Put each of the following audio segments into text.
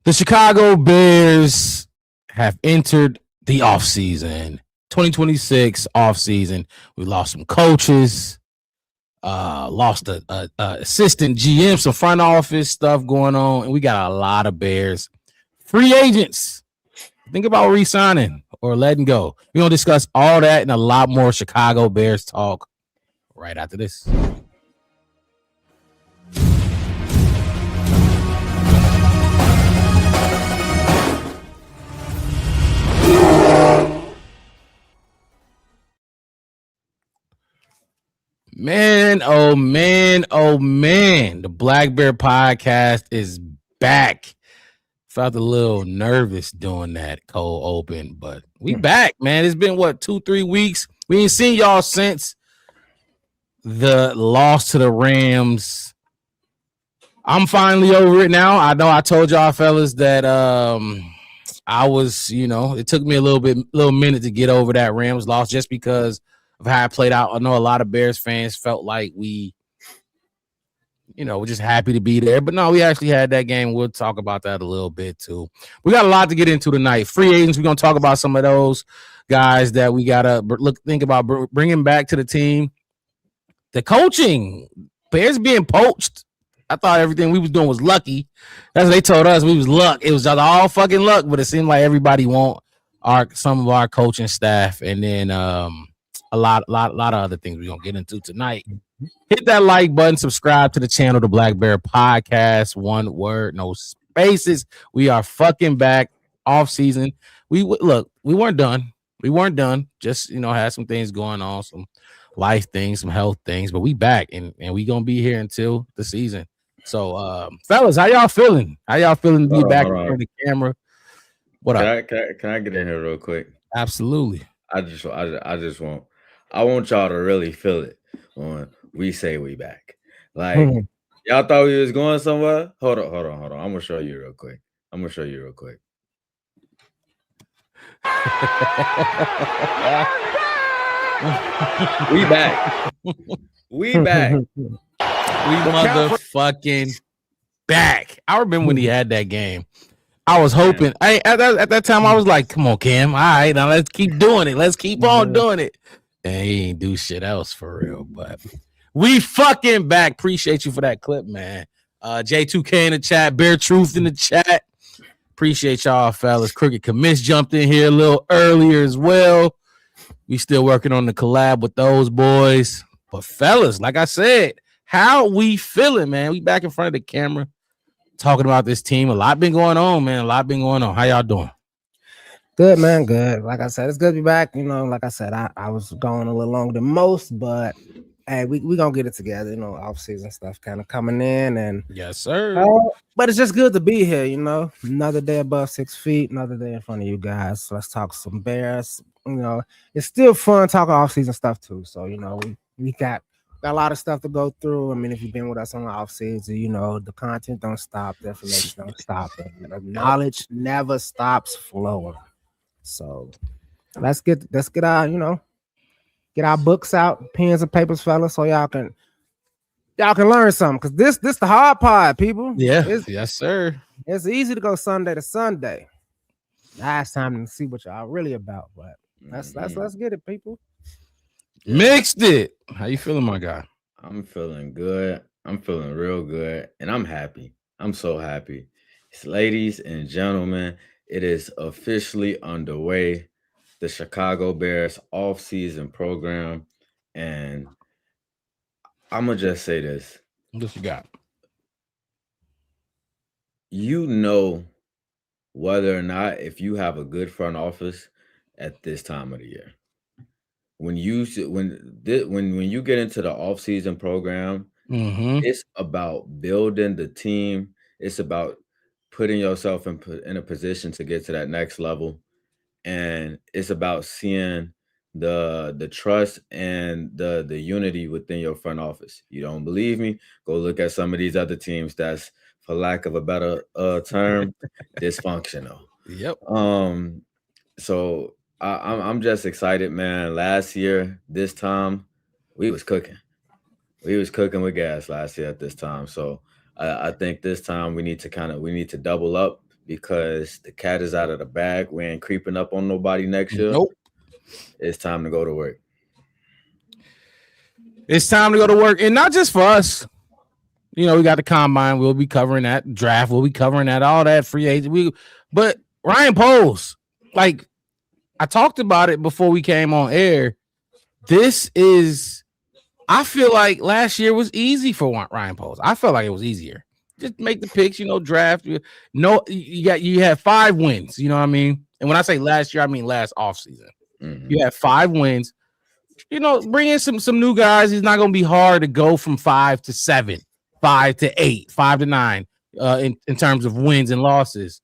The Chicago Bears have entered the offseason. 2026 offseason. We lost some coaches, lost a assistant GM, some front office stuff going on, and we got a lot of Bears free agents. Think about re-signing or letting go. We're gonna discuss all that and a lot more Chicago Bears talk right after this. Man, oh man, oh man. The Black Bear podcast is back. Felt a little nervous doing that cold open, but we back, man. It's been what 2-3 weeks. We ain't seen y'all since the loss to the Rams. I'm finally over it now. I know I told y'all fellas that I was, it took me a little minute to get over that Rams loss just because of how it played out. I know a lot of Bears fans felt like we're just happy to be there. But no, we actually had that game. We'll talk about that a little bit too. We got a lot to get into tonight. Free agents, we're going to talk about some of those guys that we got to think about bringing back to the team. The coaching, Bears being poached. I thought everything we was doing was lucky. That's what they told us. We was luck. It was just all fucking luck, but it seemed like everybody want some of our coaching staff, and then a lot of other things we're gonna get into tonight. Hit that like button, subscribe to the channel, the Black Bear Podcast. One word, no spaces. We are fucking back off season. We weren't done. We weren't done. Just had some things going on, some life things, some health things, but we back and we gonna be here until the season. So, fellas, how y'all feeling? How y'all feeling to be back in front of the camera? What up? Can I get in here real quick? Absolutely. I want y'all to really feel it when we say we back. Like y'all thought we was going somewhere. Hold on. I'm gonna show you real quick. We back. We back. We motherfucking back. I remember when he had that game. I was hoping. At that time, I was like, "Come on, Cam. All right, now let's keep doing it. Let's keep on doing it." And he ain't do shit else for real. But we fucking back. Appreciate you for that clip, man. J2K in the chat. Bear Truth in the chat. Appreciate y'all, fellas. Crooked Commiss jumped in here a little earlier as well. We still working on the collab with those boys. But fellas, like I said, how we feeling, man? We back in front of the camera talking about this team. A lot been going on, man. How y'all doing? Good, man. Good. Like I said, it's good to be back. Like I said, I was going a little longer than most, but hey, we gonna get it together. Off-season stuff kind of coming in, and yes, sir. But it's just good to be here. Another day above 6 feet, another day in front of you guys. So let's talk some Bears. It's still fun talking off-season stuff too. So we got a lot of stuff to go through. I mean, if you've been with us on the off-season, the content don't stop, the information don't stop, and the knowledge never stops flowing. So let's get our get our books out, pens and papers, fellas, so y'all can learn something. Cause this the hard part, people. Yeah, yes, sir. It's easy to go Sunday to Sunday. Last time to see what y'all really about, but let's get it, people. Mixed it. How you feeling, my guy? I'm feeling good. I'm feeling real good, and I'm happy. I'm so happy. Ladies and gentlemen, it is officially underway. The Chicago Bears off-season program, and I'm gonna just say this. What you got? Whether or not if you have a good front office at this time of the year. When you get into the off-season program, it's about building the team. It's about putting yourself in a position to get to that next level, and it's about seeing the trust and the unity within your front office. You don't believe me? Go look at some of these other teams that's, for lack of a better term, dysfunctional. Yep. So I'm just excited, man. Last year, this time, we was cooking. We was cooking with gas last year at this time. So I think this time we need to double up because the cat is out of the bag. We ain't creeping up on nobody next year. Nope. It's time to go to work. It's time to go to work, and not just for us. You know, we got the combine. We'll be covering that draft. We'll be covering that, all that free agent. But Ryan Poles, like I talked about it before we came on air. I feel like last year was easy for Ryan Poles. I felt like it was easier. Just make the picks, draft. You had 5 wins. You know what I mean? And when I say last year, I mean last offseason. Mm-hmm. You had 5 wins. Bring in some new guys. It's not going to be hard to go from 5 to 7, 5 to 8, 5 to 9 in terms of wins and losses.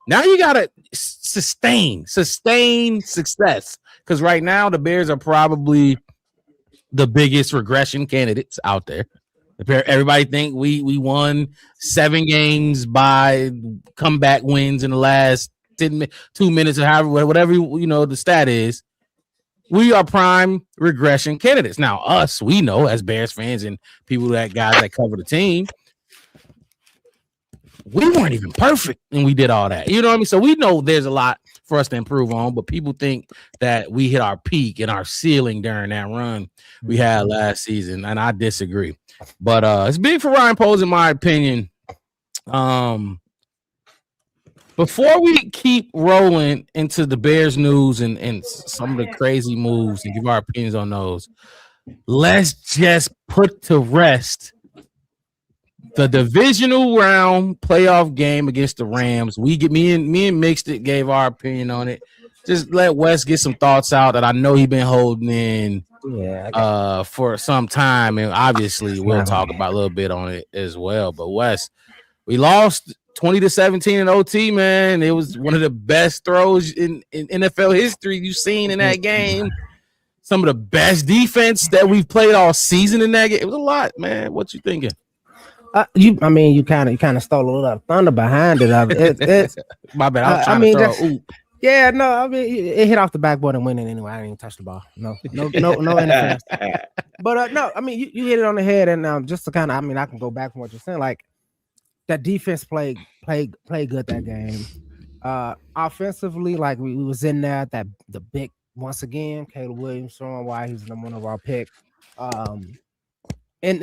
Now you got to sustain success, because right now the Bears are probably the biggest regression candidates out there. Everybody think we won 7 games by comeback wins in the last 2 minutes or however, whatever the stat is. We are prime regression candidates. Now, we know as Bears fans and guys that cover the team, we weren't even perfect and we did all that. You know what I mean? So we know there's a lot for us to improve on, but people think that we hit our peak and our ceiling during that run we had last season, and I disagree. But it's big for Ryan Poles, in my opinion. Before we keep rolling into the Bears news and some of the crazy moves and give our opinions on those, let's just put to rest the divisional round playoff game against the Rams. Me and Mixed It gave our opinion on it. Just let Wes get some thoughts out that I know he's been holding in for some time, and obviously we'll talk about a little bit on it as well. But Wes, we lost 20-17 in OT, man. It was one of the best throws in NFL history you've seen in that game. Some of the best defense that we've played all season in that game. It was a lot, man. What you thinking? You kind of stole a little of thunder behind it. It's my bad. I was trying to throw. Yeah, no, I mean it hit off the backboard and went in anyway. I didn't even touch the ball. No interference. But no, I mean you hit it on the head, and just to kind of, I can go back from what you're saying. Like that defense played good that game. Offensively, like we was in there. The big once again, Caleb Williams showing why he's one of our pick. In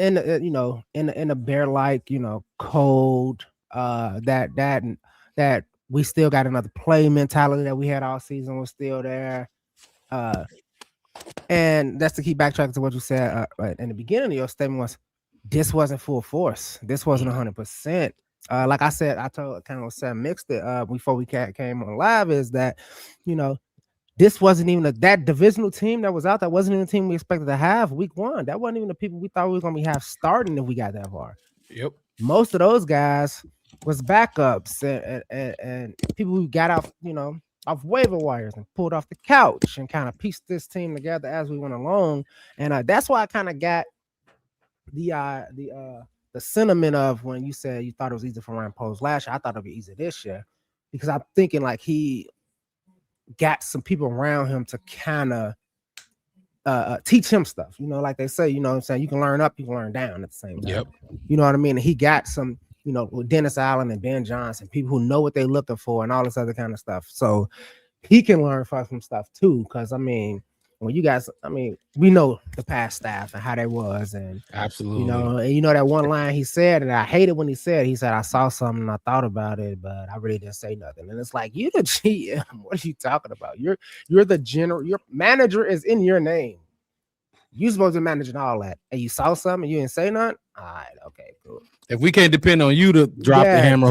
a bear like cold that we still got another play mentality that we had all season was still there, and that's to keep backtracking to what you said in the beginning of your statement was this wasn't full force, this wasn't 100%. Like I said, I told Sam Mixed It before we came on live, is that this wasn't even that divisional team that was out. That wasn't even the team we expected to have week 1. That wasn't even the people we thought we were going to have starting if we got that far. Yep. Most of those guys was backups and people who got off, off waiver wires and pulled off the couch and kind of pieced this team together as we went along. And that's why I kind of got the sentiment of when you said you thought it was easy for Ryan Poles last year. I thought it'd be easy this year, because I'm thinking like he got some people around him to kind of teach him stuff, like they say, what I'm saying, you can learn up, you can learn down at the same time. Yep. You know what I mean? And he got some, with Dennis Allen and Ben Johnson, people who know what they're looking for and all this other kind of stuff. So he can learn from some stuff too, because when you guys, we know the past staff and how they was, and absolutely, and that one line he said, and I hated when he said, I saw something and I thought about it, but I really didn't say nothing. And it's like, you the GM, what are you talking about? You're the general, your manager is in your name. You supposed to manage and all that, and you saw something and you didn't say nothing. All right, okay, cool. If we can't depend on you to drop the hammer,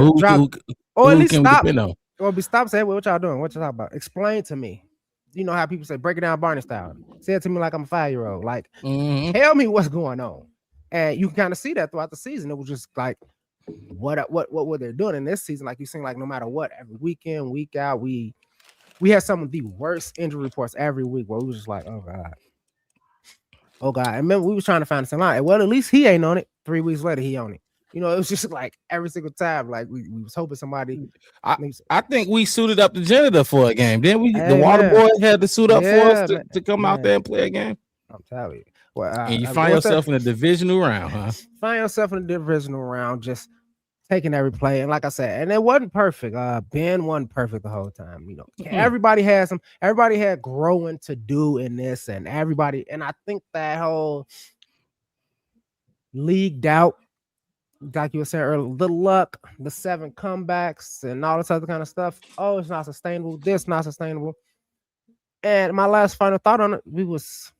or at least can stop. We depend on? Or stop saying, what y'all doing? What y'all talking about? Explain to me. You know how people say, break it down Barney style. Say it to me like I'm a 5-year-old. Like, tell me what's going on. And you can kind of see that throughout the season. It was just like, what were they doing in this season? Like you seen, like no matter what, every weekend, week out, we had some of the worst injury reports every week where we was just like, oh God. And remember, we was trying to find the same line. Well, at least he ain't on it. 3 weeks later, he on it. It was just like every single time, like we was hoping somebody. I think we suited up the janitor for a game. Then the water boy had to suit up for us to come out there and play a game. I'm telling you. Well, and you find yourself in a divisional round, huh? Find yourself in a divisional round, just taking every play. And like I said, and it wasn't perfect. Ben wasn't perfect the whole time. You know, everybody had growing to do in this, and everybody, and I think that whole leagued out, like you were saying earlier, the luck, the 7 comebacks, and all this other kind of stuff. Oh, it's not sustainable. This not sustainable. And my last final thought on it, we was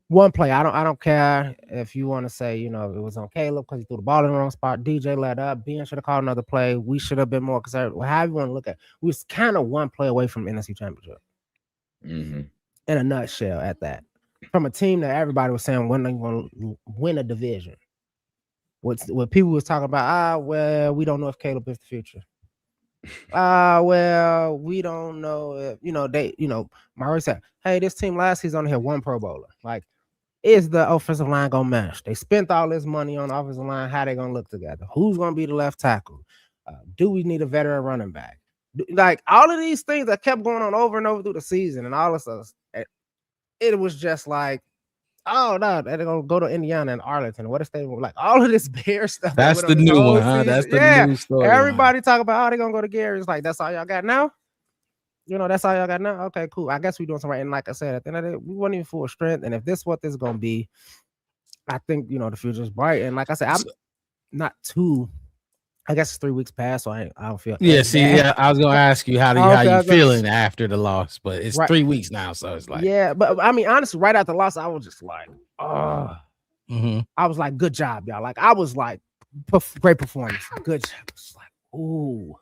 one play. I don't care if you want to say, you know, it was on Caleb because he threw the ball in the wrong spot. DJ let up. Ben should have called another play. We should have been more conservative. However you want to look at it. We was kind of one play away from NFC Championship. In a nutshell, at that. From a team that everybody was saying when they going to win a division. What people was talking about, well, we don't know if Caleb is the future. Well, we don't know if, you know, Mario said, hey, this team last season only had one Pro Bowler. Like, is the offensive line gonna mesh? They spent all this money on the offensive line. How they gonna look together? Who's gonna be the left tackle? Do we need a veteran running back? Like all of these things that kept going on over and over through the season, and all this stuff, it was just like, oh no, they're gonna go to Indiana and Arlington. What if they like all of this Bear stuff? That's the new one, huh? That's the new story. Everybody talk about, oh, they're gonna go to Gary. It's like, that's all y'all got now. You know, that's all y'all got now. Okay, cool. I guess we're doing something right. And like I said, at the end of the day, we weren't even full strength. And if this is what this is gonna be, I think, you know, the future's bright. And like I said, I'm not too. I guess it's 3 weeks past, so I don't feel. Yeah, see, I was gonna ask you how you feeling after the loss, but it's 3 weeks now, so it's like, yeah. But I mean, honestly, right after the loss, I was just like, I was like, good job, y'all. Like I was like, great performance, good job. It's like, ooh.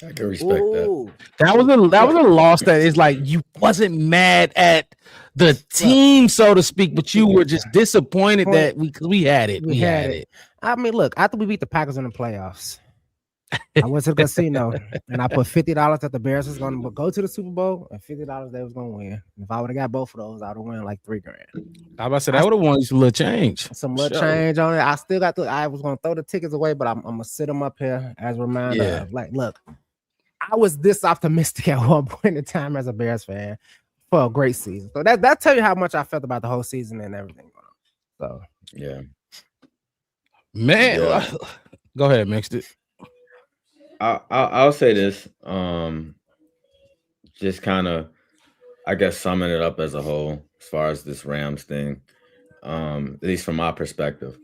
I can respect that. That was a loss that is like you wasn't mad at the team, so to speak, but you were just disappointed that we had it. We had it. I mean, look, after we beat the Packers in the playoffs, I went to the casino and I put $50 that the Bears was going to go to the Super Bowl and $50 they was going to win. If I would have got both of those, I would have won like $3,000. I was about to say that would have won you some little change. Some little change on it. I still got I was going to throw the tickets away, but I'm going to sit them up here as a reminder of, like, look, I was this optimistic at one point in time as a Bears fan for a great season. So that tell you how much I felt about the whole season and everything. So yeah, man, go ahead, mixed it. I'll say this, just kind of, I guess, summing it up as a whole as far as this Rams thing, at least from my perspective,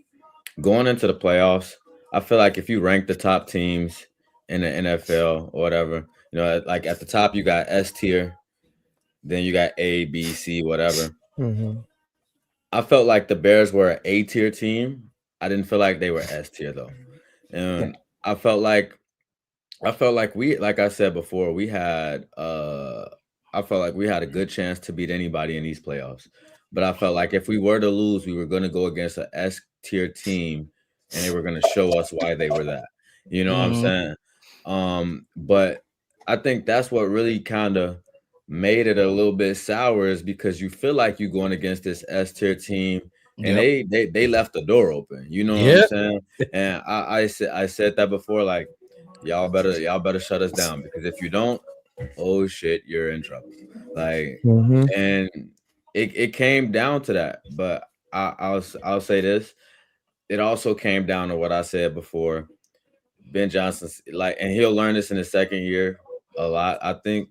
going into the playoffs, I feel like if you rank the top teams in the NFL or whatever, you know, like at the top you got S tier, then you got A, B, C, whatever. I felt like the Bears were an A tier team. I didn't feel like they were S tier though, and I felt like we, like I said before, we had I felt like we had a good chance to beat anybody in these playoffs. But I felt like if we were to lose, we were going to go against an S tier team, and they were going to show us why they were that. You know what I'm saying? But I think that's what really kind of made it a little bit sour, is because you feel like you're going against this S tier team, and they left the door open. You know what I'm saying? And I said that before, like, y'all better shut us down, because if you don't, oh shit, you're in trouble. Like, and it came down to that. But I'll say this: it also came down to what I said before. Ben Johnson's like, and he'll learn this in his second year a lot, I think.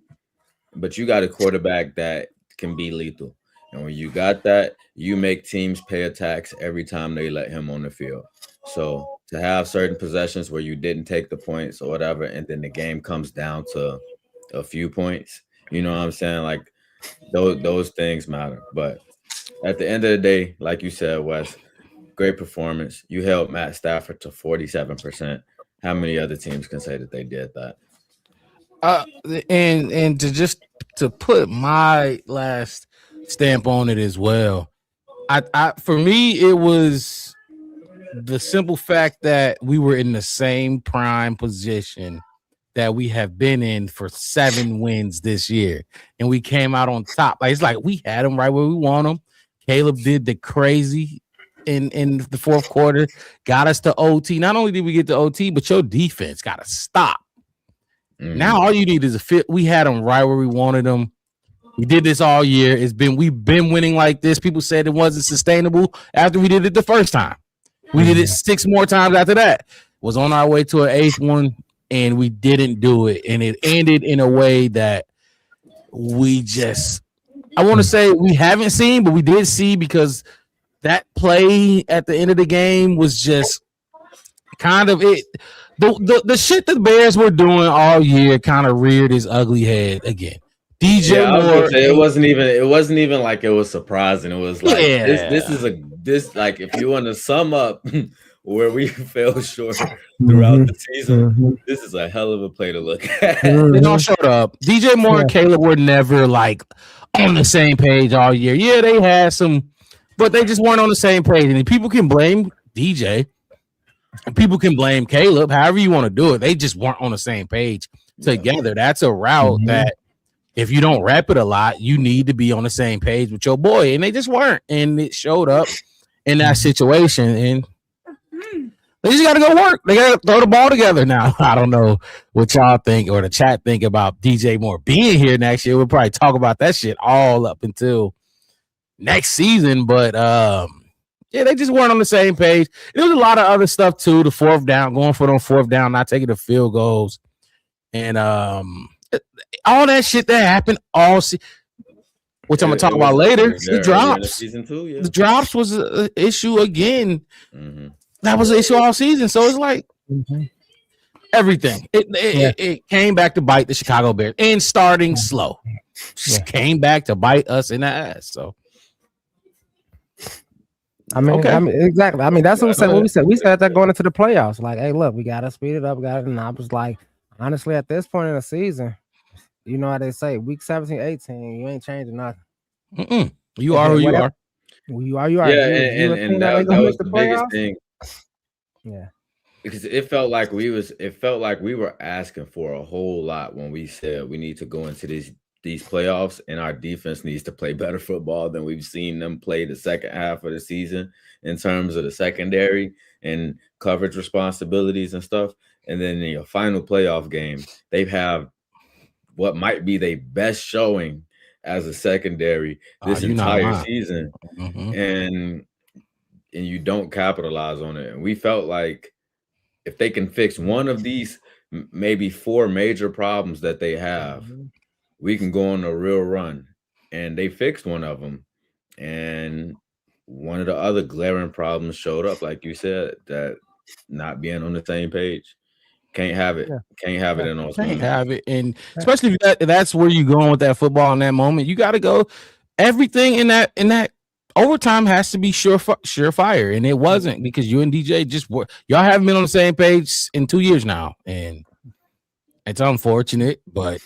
But you got a quarterback that can be lethal, and when you got that, you make teams pay a tax every time they let him on the field. So to have certain possessions where you didn't take the points or whatever, and then the game comes down to a few points, you know what I'm saying? Like those things matter. But at the end of the day, like you said, Wes, great performance. You held Matt Stafford to 47%. How many other teams can say that they did that? And to put my last stamp on it as well, I for me it was the simple fact that we were in the same prime position that we have been in for 7 wins this year, and we came out on top. Like, it's like we had them right where we want them. Caleb did the crazy in the fourth quarter, got us to OT. Not only did we get to OT, but your defense got to stop. Now all you need is a fit. We had them right where we wanted them. We did this all year. We've been winning like this. People said it wasn't sustainable after we did it the first time. We did it 6 more times after that. was on our way to an 8th one, and we didn't do it. And it ended in a way that we just, I want to say we haven't seen, but we did see, because that play at the end of the game was just kind of it. The shit the Bears were doing all year kind of reared his ugly head again. DJ Moore. It wasn't even like it was surprising. It was like this like if you want to sum up where we fell short throughout the season, this is a hell of a play to look at. They all showed up. DJ Moore and Caleb were never like on the same page all year. Yeah, they had some, but they just weren't on the same page. And people can blame DJ, and people can blame Caleb, however you want to do it. They just weren't on the same page together. That's a route that, if you don't rep it a lot, you need to be on the same page with your boy. And they just weren't. And it showed up in that situation. And they just got to go work. They got to throw the ball together now. I don't know what y'all think or the chat think about DJ Moore being here next year. We'll probably talk about that shit all up until next season. But, yeah, they just weren't on the same page. There was a lot of other stuff, too. The 4th down, going for them 4th down, not taking the field goals. And, all that shit that happened all which I'm gonna talk about later. The drops, season 2, the drops was an issue again. That was an issue all season. So it's like everything. It came back to bite the Chicago Bears, and starting slow, just came back to bite us in the ass. So. I mean, exactly. I mean, that's what we said. What we said. We said that going into the playoffs. Like, hey, look, we gotta speed it up. And I was like, honestly, at this point in the season, you know how they say, week 17, 18, you ain't changing nothing. You are who you are. You are. Yeah, and that was the biggest thing. Yeah, because it felt like we were asking for a whole lot when we said we need to go into these playoffs, and our defense needs to play better football than we've seen them play the second half of the season in terms of the secondary and coverage responsibilities and stuff. And then in your final playoff game, they have what might be their best showing as a secondary this entire season, and you don't capitalize on it. And we felt like if they can fix one of these maybe 4 major problems that they have, we can go on a real run. And they fixed one of them, and one of the other glaring problems showed up, like you said, that not being on the same page. Can't have it. Can't have it in all. Can't have it, and especially if that's where you going with that football in that moment. You got to go. Everything in that overtime has to be surefire, and it wasn't, because you and DJ y'all haven't been on the same page in 2 years now, and it's unfortunate, but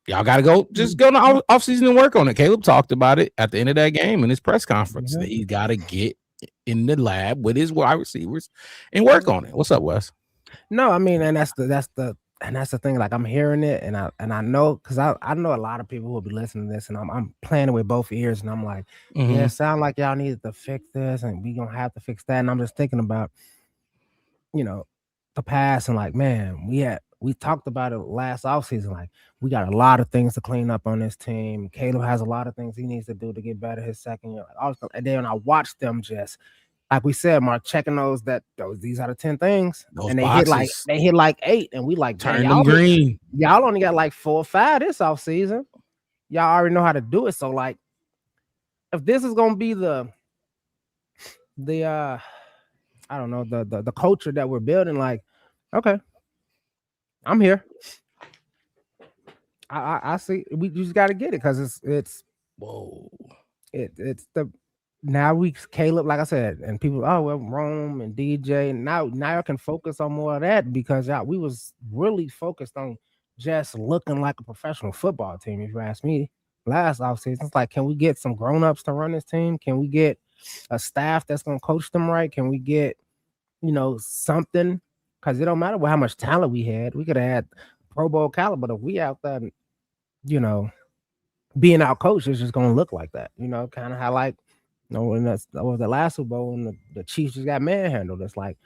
y'all got to go. Just go to offseason and work on it. Caleb talked about it at the end of that game in his press conference. That he's got to get in the lab with his wide receivers and work on it. What's up, Wes? No, I mean, and that's the thing. Like, I'm hearing it, and I know, because I know a lot of people who will be listening to this, and I'm playing it with both ears, and I'm like, yeah, it sound like y'all needed to fix this, and we gonna have to fix that. And I'm just thinking about, the past, and like, man, we talked about it last offseason. Like, we got a lot of things to clean up on this team. Caleb has a lot of things he needs to do to get better his second year. And then I watched them just, like we said, Mark, checking these are the 10 things, and they hit like 8, and we like, turn them green. Y'all only got like 4 or 5 this offseason. Y'all already know how to do it. So, like, if this is gonna be the I don't know, the culture that we're building, like, okay, I'm here. I see. We just got to get it, because it's the. Now Caleb, like I said, and people, Rome and DJ, and now I can focus on more of that, because we was really focused on just looking like a professional football team, if you ask me. Last offseason, it's like, can we get some grown-ups to run this team? Can we get a staff that's going to coach them right? Can we get, something? Because it don't matter how much talent we had. We could have had Pro Bowl caliber, but if we out there, being out coached, it's just going to look like that. Kind of how, like, when that was the last Super Bowl, and the Chiefs just got manhandled. It's like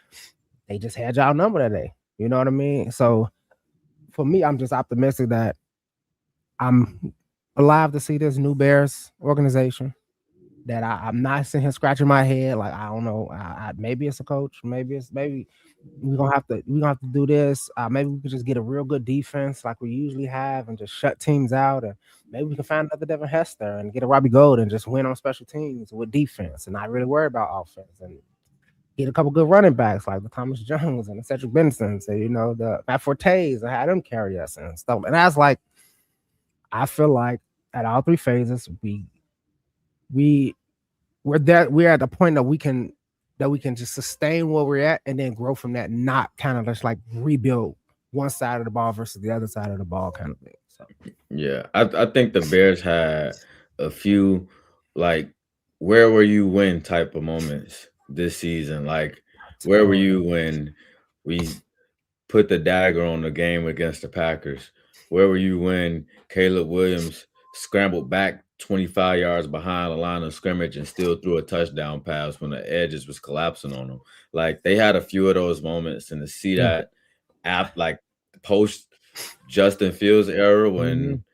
they just had y'all number that day. You know what I mean? So for me, I'm just optimistic that I'm alive to see this new Bears organization. that I'm not sitting here scratching my head like I don't know. Maybe it's a coach. Maybe we're gonna have to do this. Maybe we could just get a real good defense like we usually have and just shut teams out. And maybe we can find another Devin Hester and get a Robbie Gold and just win on special teams with defense and not really worry about offense and get a couple good running backs like the Thomas Jones and the Cedric Bensons and the Matt Fortes and have them carry us and stuff. And that's like I feel like at all three phases we're at the point that we can just sustain where we're at and then grow from that, not kind of just like rebuild one side of the ball versus the other side of the ball kind of thing. So yeah, I think the Bears had a few like where were you when type of moments this season. Like where were you when we put the dagger on the game against the Packers? Where were you when Caleb Williams scrambled back 25 yards behind the line of scrimmage and still threw a touchdown pass when the edges was collapsing on them? Like they had a few of those moments, and to see that like post Justin Fields era when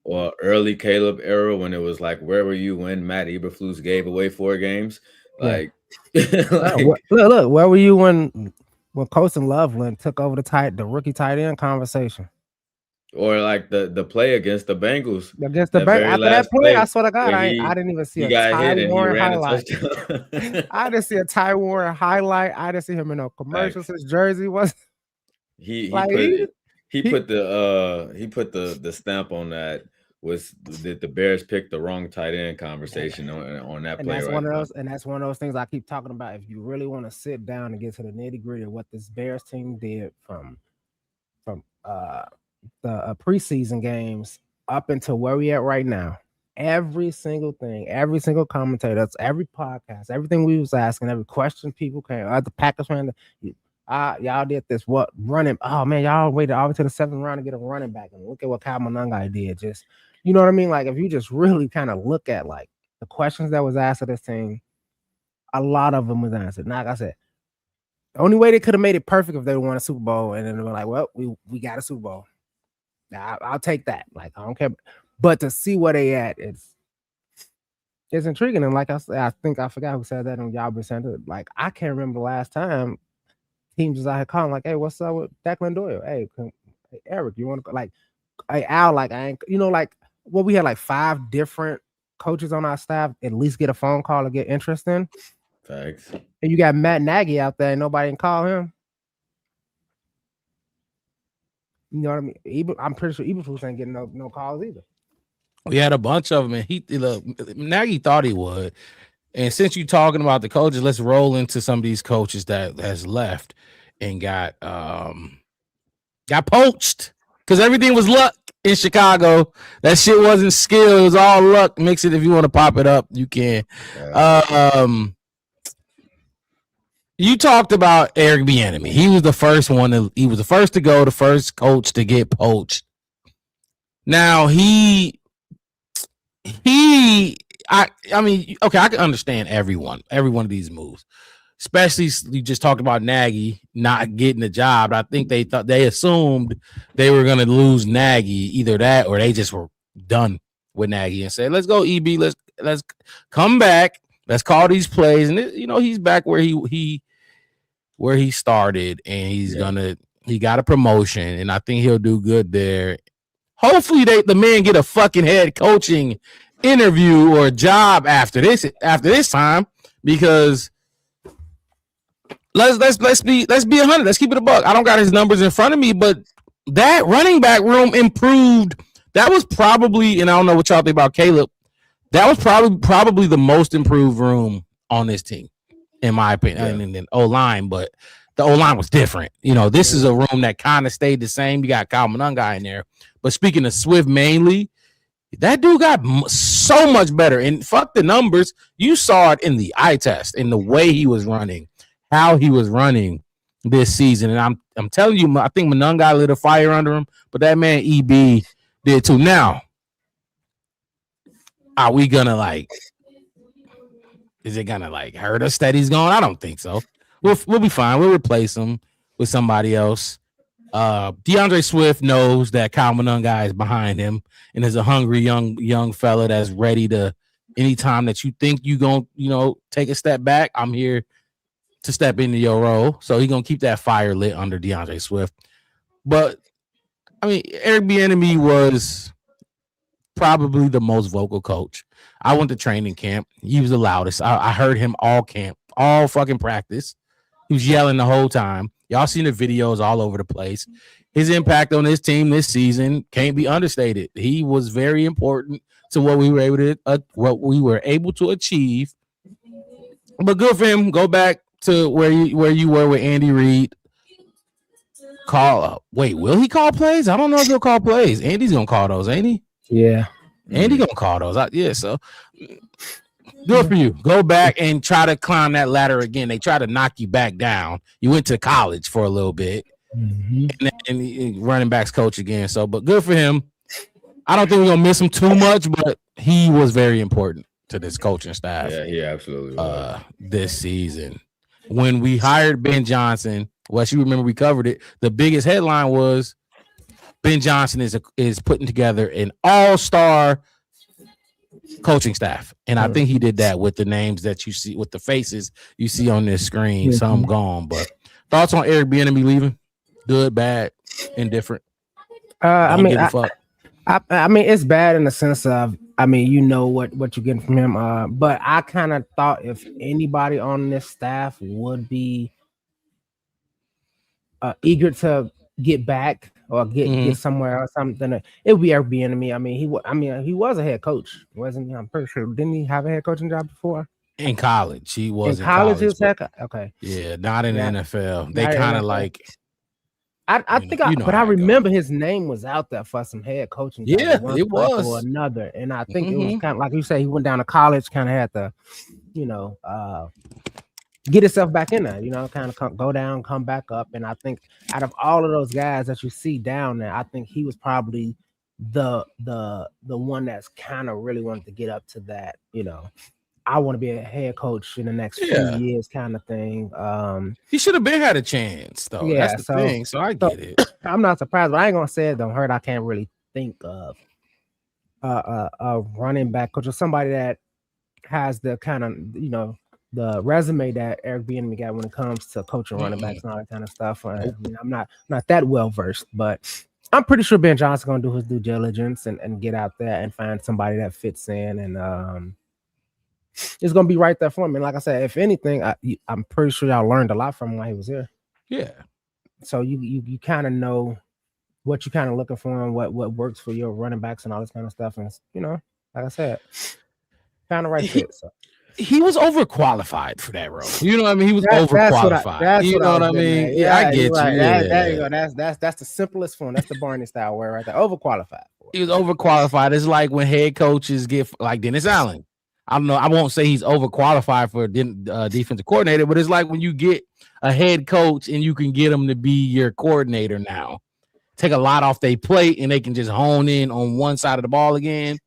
or early Caleb era when it was like, where were you when Matt Eberflus gave away 4 games? Like, look, where were you when Colson Loveland took over the rookie tight end conversation? Or like the play against the Bengals. Against the Bengals. After that play, I swear to God, I didn't even see a Ty Warren highlight. I didn't see a Ty Warren highlight. I didn't see him in no commercials. His jersey was he put the stamp on that. Was that the Bears picked the wrong tight end conversation on that play? That's one of those things I keep talking about. If you really want to sit down and get to the nitty gritty of what this Bears team did from the preseason games up until where we at right now, every single thing, every single commentator, every podcast, everything we was asking, every question people came, the Packers fan, y'all did this, what running? Oh man, y'all waited all the way to the 7th round to get a running back, and look at what Kyle Monangai did. Just you know what I mean? Like if you just really kind of look at like the questions that was asked of this team, a lot of them was answered. Now, like I said, the only way they could have made it perfect if they won a Super Bowl, and then they were like, well, we got a Super Bowl. I'll take that. Like I don't care, but to see where they at, it's intriguing. And like I said, I think I forgot who said that on Yahweh Center. Like I can't remember the last time teams was out here calling like, "Hey, what's up with Declan Doyle? Hey, Eric, you want to like, hey Al? Like I ain't, like what we had like 5 different coaches on our staff at least get a phone call to get interest in. Thanks. And you got Matt Nagy out there, and nobody can call him. You know what I mean? I'm pretty sure Eberflus ain't getting no calls either. We had a bunch of them, and Nagy thought he would. And since you're talking about the coaches, let's roll into some of these coaches that has left and got poached because everything was luck in Chicago. That shit wasn't skill; it was all luck. Mix it if you want to pop it up, you can. You talked about Eric Bieniemy. He was the first one. He was the first to go, the first coach to get poached. Now I mean, okay, I can understand every one of these moves, especially you just talked about Nagy not getting the job. I think they assumed they were going to lose Nagy, either that or they just were done with Nagy and said, "Let's go, EB. Let's come back. Let's call these plays." And he's back where he started, and he got a promotion, and I think he'll do good there. Hopefully the man get a fucking head coaching interview or job after this time, because let's be 100. Let's keep it a buck. I don't got his numbers in front of me, but that running back room improved. That was probably, and I don't know what y'all think about Caleb, that was probably the most improved room on this team, in my opinion. And then O-line, but the O-line was different. This is a room that kind of stayed the same. You got Kyle Monangai in there. But speaking of Swift mainly, that dude got so much better. And fuck the numbers. You saw it in the eye test, in the way he was running, how he was running this season. And I'm telling you, I think Monangai lit a fire under him, but that man EB did too. Now, are we gonna is it gonna hurt us that he's gone? I don't think so. We'll be fine. We'll replace him with somebody else. DeAndre Swift knows that Kyle Monangai is behind him and is a hungry young fella that's ready to Anytime that you think you gonna, take a step back, I'm here to step into your role. So he's gonna keep that fire lit under DeAndre Swift. But I mean, Eric Bieniemy was probably the most vocal coach. I went to training camp. He was the loudest. I heard him all camp, all fucking practice. He was yelling the whole time. Y'all seen the videos all over the place. His impact on his team this season can't be understated. He was very important to what we were able to achieve. But good for him. Go back to where you were with Andy Reid. Will he call plays? I don't know if he'll call plays. Andy's gonna call those, ain't he? Yeah. Andy gonna call those. Yeah, so good for you. Go back and try to climb that ladder again. They try to knock you back down. You went to college for a little bit, and running backs coach again. So, but good for him. I don't think we're gonna miss him too much, but he was very important to this coaching staff. Yeah, he absolutely was. This season. When we hired Ben Johnson, you remember we covered it. The biggest headline was Ben Johnson is putting together an all-star coaching staff, and I think he did that with the names that you see, with the faces you see on this screen. Some gone, but thoughts on Eric Bieniemy leaving? Good, bad, indifferent? I mean, it's bad in the sense of, you know what you're getting from him. But I kind of thought if anybody on this staff would be eager to get back or get somewhere or something, it would be Eric Bieniemy. He was a head coach, wasn't he? I'm pretty sure. Didn't he have a head coaching job before? In college, he was. In college, he was okay. Yeah, not in the NFL. They kind of like. I think I remember his name was out there for some head coaching. Yeah, it was or another, and I think it was kind of like you say. He went down to college, kind of had to, get himself back in there. Kind of go down, come back up. And I think out of all of those guys that you see down there, I think he was probably the one that's kind of really wanted to get up to that. I want to be a head coach in the next few years, kind of thing. He should have been had a chance, though. Yeah, that's the thing. So I get it. I'm not surprised, but I ain't gonna say it don't hurt. I can't really think of a running back coach or somebody that has the kind of the resume that Eric Bieniemy got when it comes to coaching running backs and all that kind of stuff. I'm not that well versed, but I'm pretty sure Ben Johnson's gonna do his due diligence and get out there and find somebody that fits in and it's gonna be right there for him. And like I said, if anything, I'm pretty sure y'all learned a lot from him while he was here. Yeah. So you kind of know what you're kind of looking for and what works for your running backs and all this kind of stuff. And like I said, kind of right fit. So. He was overqualified for that role. You know what I mean? He was overqualified. What I mean? Yeah, I get you. Right. Yeah. There you go. That's the simplest form. That's the Barney style word right there. Overqualified. He was overqualified. It's like when head coaches get like Dennis Allen. I don't know. I won't say he's overqualified for defensive coordinator, but it's like when you get a head coach and you can get them to be your coordinator now. Take a lot off their plate and they can just hone in on one side of the ball again.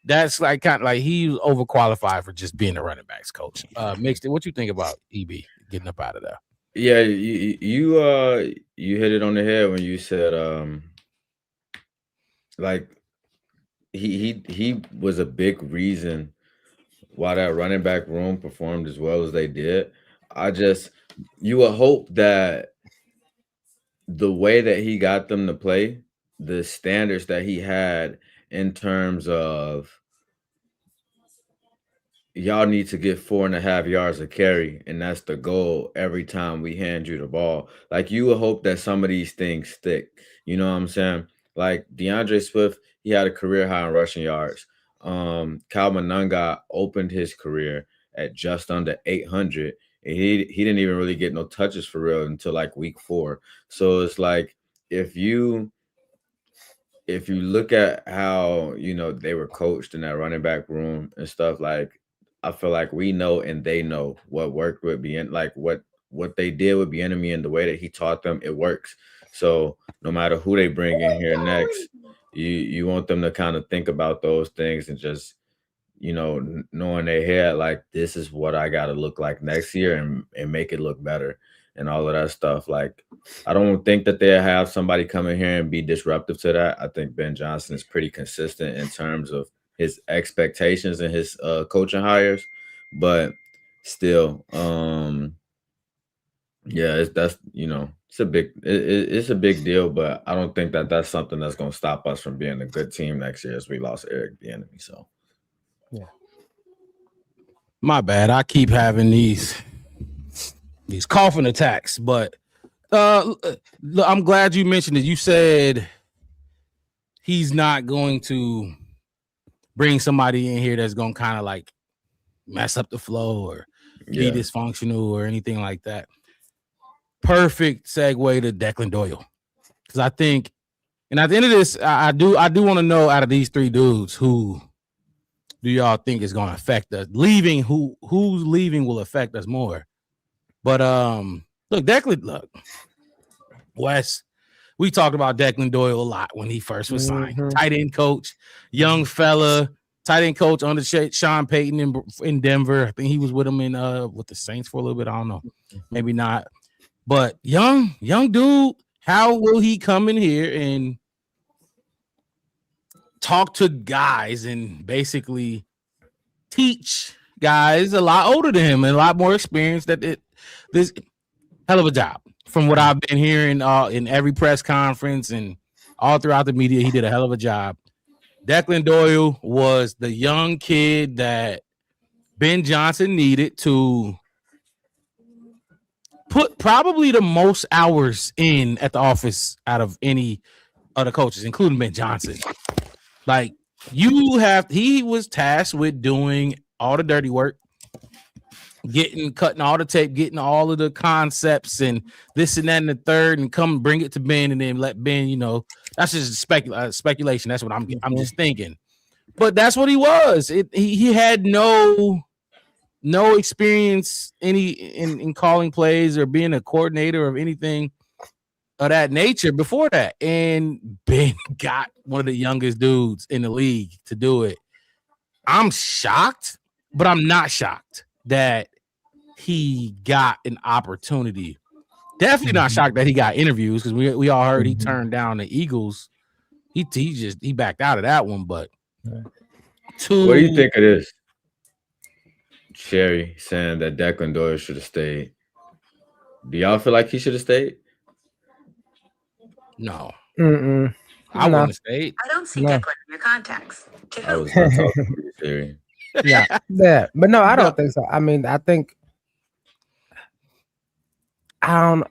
That's like kind of like he was overqualified for just being a running backs coach. Mixed it. What you think about EB getting up out of there? Yeah, you hit it on the head when you said like he was a big reason why that running back room performed as well as they did. You would hope that the way that he got them to play, the standards that he had in terms of y'all need to get 4.5 yards of carry, and that's the goal every time we hand you the ball. Like you would hope that some of these things stick. You know what I'm saying? Like DeAndre Swift, he had a career high in rushing yards. Kyle Manunga opened his career at just under 800, and he didn't even really get no touches for real until like week 4. So it's like if you look at how they were coached in that running back room and stuff, like I feel like we know and they know what worked with like what they did with Bieniemy and the way that he taught them, it works. So no matter who they bring in here next, you want them to kind of think about those things and just, know in their head, like, this is what I got to look like next year and make it look better and all of that stuff. Like, I don't think that they'll have somebody come in here and be disruptive to that. I think Ben Johnson is pretty consistent in terms of his expectations and his coaching hires, but still, yeah, that's it's a big deal, but I don't think that that's something that's going to stop us from being a good team next year as we lost Eric Bieniemy. So Yeah. My bad. I keep having these coughing attacks, but I'm glad you mentioned it. You said he's not going to bring somebody in here that's going to kind of like mess up the flow or be dysfunctional or anything like that. Perfect segue to Declan Doyle, because I think, and at the end of this, I do want to know, out of these three dudes, who do y'all think is going to affect us? Leaving, who's leaving will affect us more. But look, Wes, we talked about Declan Doyle a lot when he first was signed. Tight end coach, young fella, tight end coach under Sean Payton in Denver. I think he was with him in with the Saints for a little bit. I don't know, maybe not. But young dude, how will he come in here and talk to guys and basically teach guys a lot older than him and a lot more experience? This hell of a job. From what I've been hearing in every press conference and all throughout the media, he did a hell of a job. Declan Doyle was the young kid that Ben Johnson needed to put probably the most hours in at the office out of any other coaches, including Ben Johnson. Like, he was tasked with doing all the dirty work, cutting all the tape, getting all of the concepts and this and that and the third, and come bring it to Ben, and then let Ben, that's just speculation. That's what I'm just thinking. But that's what he was. He had no experience in calling plays or being a coordinator of anything of that nature before that. And Ben got one of the youngest dudes in the league to do it. I'm shocked, but I'm not shocked that he got an opportunity. Definitely not shocked that he got interviews, because we all heard he turned down the Eagles. He backed out of that one. But what do you think it is? Sherry saying that Declan Doyle should have stayed. Do y'all feel like he should have stayed? No. I wouldn't have stayed. I don't see Declan in your contacts. I was talking to you, Sherry. Yeah. But no, I don't think so. I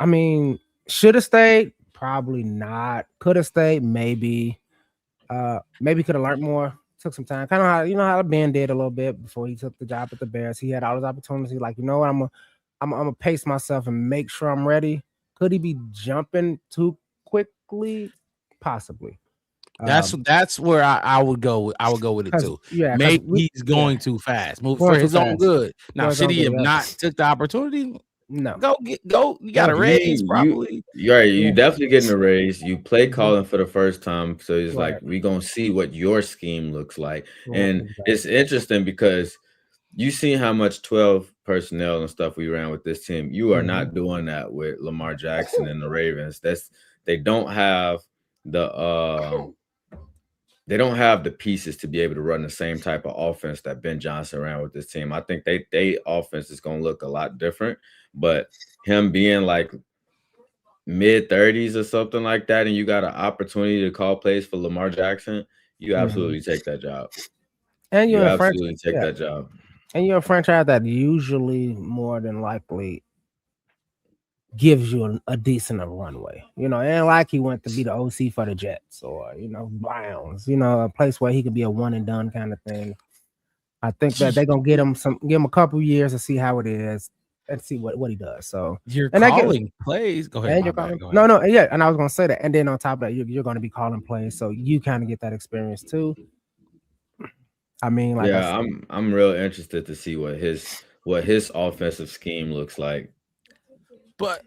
mean, should have stayed? Probably not. Could have stayed? Maybe. Maybe could have learned more. Took some time. Kind of how Ben did a little bit before he took the job at the Bears. He had all his opportunities. Like, you know what, I'm gonna pace myself and make sure I'm ready. Could he be jumping too quickly? Possibly. That's where I would go. I would go with it too. Yeah, maybe he's going too fast. For his own good. Now, should he have not took the opportunity? No. Go. You got a raise, probably. You definitely getting a raise. You play calling for the first time, so it's like we gonna see what your scheme looks like. And it's interesting because you see how much 12 personnel and stuff we ran with this team. You are not doing that with Lamar Jackson and the Ravens. They don't have the pieces to be able to run the same type of offense that Ben Johnson ran with this team. I think they offense is going to look a lot different, but him being like mid-30s or something like that, and you got an opportunity to call plays for Lamar Jackson, you absolutely take that job. And you absolutely take that job. And you're a franchise that usually more than likely gives you a decent runway. And like he went to be the OC for the Jets or, Browns, a place where he could be a one and done kind of thing. I think that they're gonna give him a couple years to see how it is and see what he does. So you're calling plays. Go ahead. Go ahead. No, yeah. And I was gonna say that. And then on top of that, you're gonna be calling plays, so you kind of get that experience too. I mean, like, I'm real interested to see what his offensive scheme looks like. But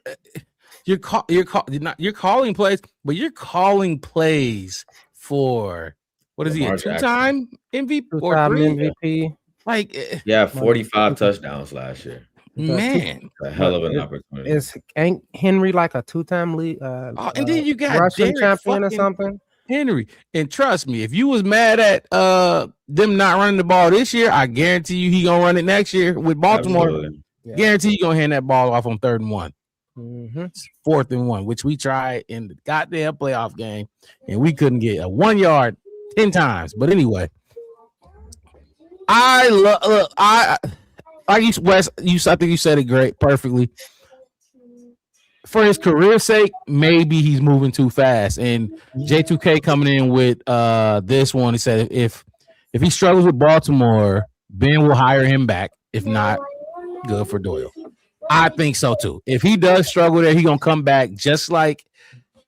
you're calling plays, but you're calling plays for what is he, a two-time MVP or three? MVP? Like, 45 touchdowns last year. Man, a hell of an opportunity. Ain't Henry like a two-time league? And then you got Russian Derek champion or something? Henry. And trust me, if you was mad at them not running the ball this year, I guarantee you he gonna run it next year with Baltimore. Guarantee you gonna hand that ball off on 3rd and 1. 4th and 1, which we tried in the goddamn playoff game, and we couldn't get a 1 yard 10 times. But anyway, I like you, Wes. I think you said it great, perfectly. For his career's sake, maybe he's moving too fast. And J2K coming in with this one, he said if he struggles with Baltimore, Ben will hire him back. If not, good for Doyle. I think so too. If he does struggle there, he's gonna come back just like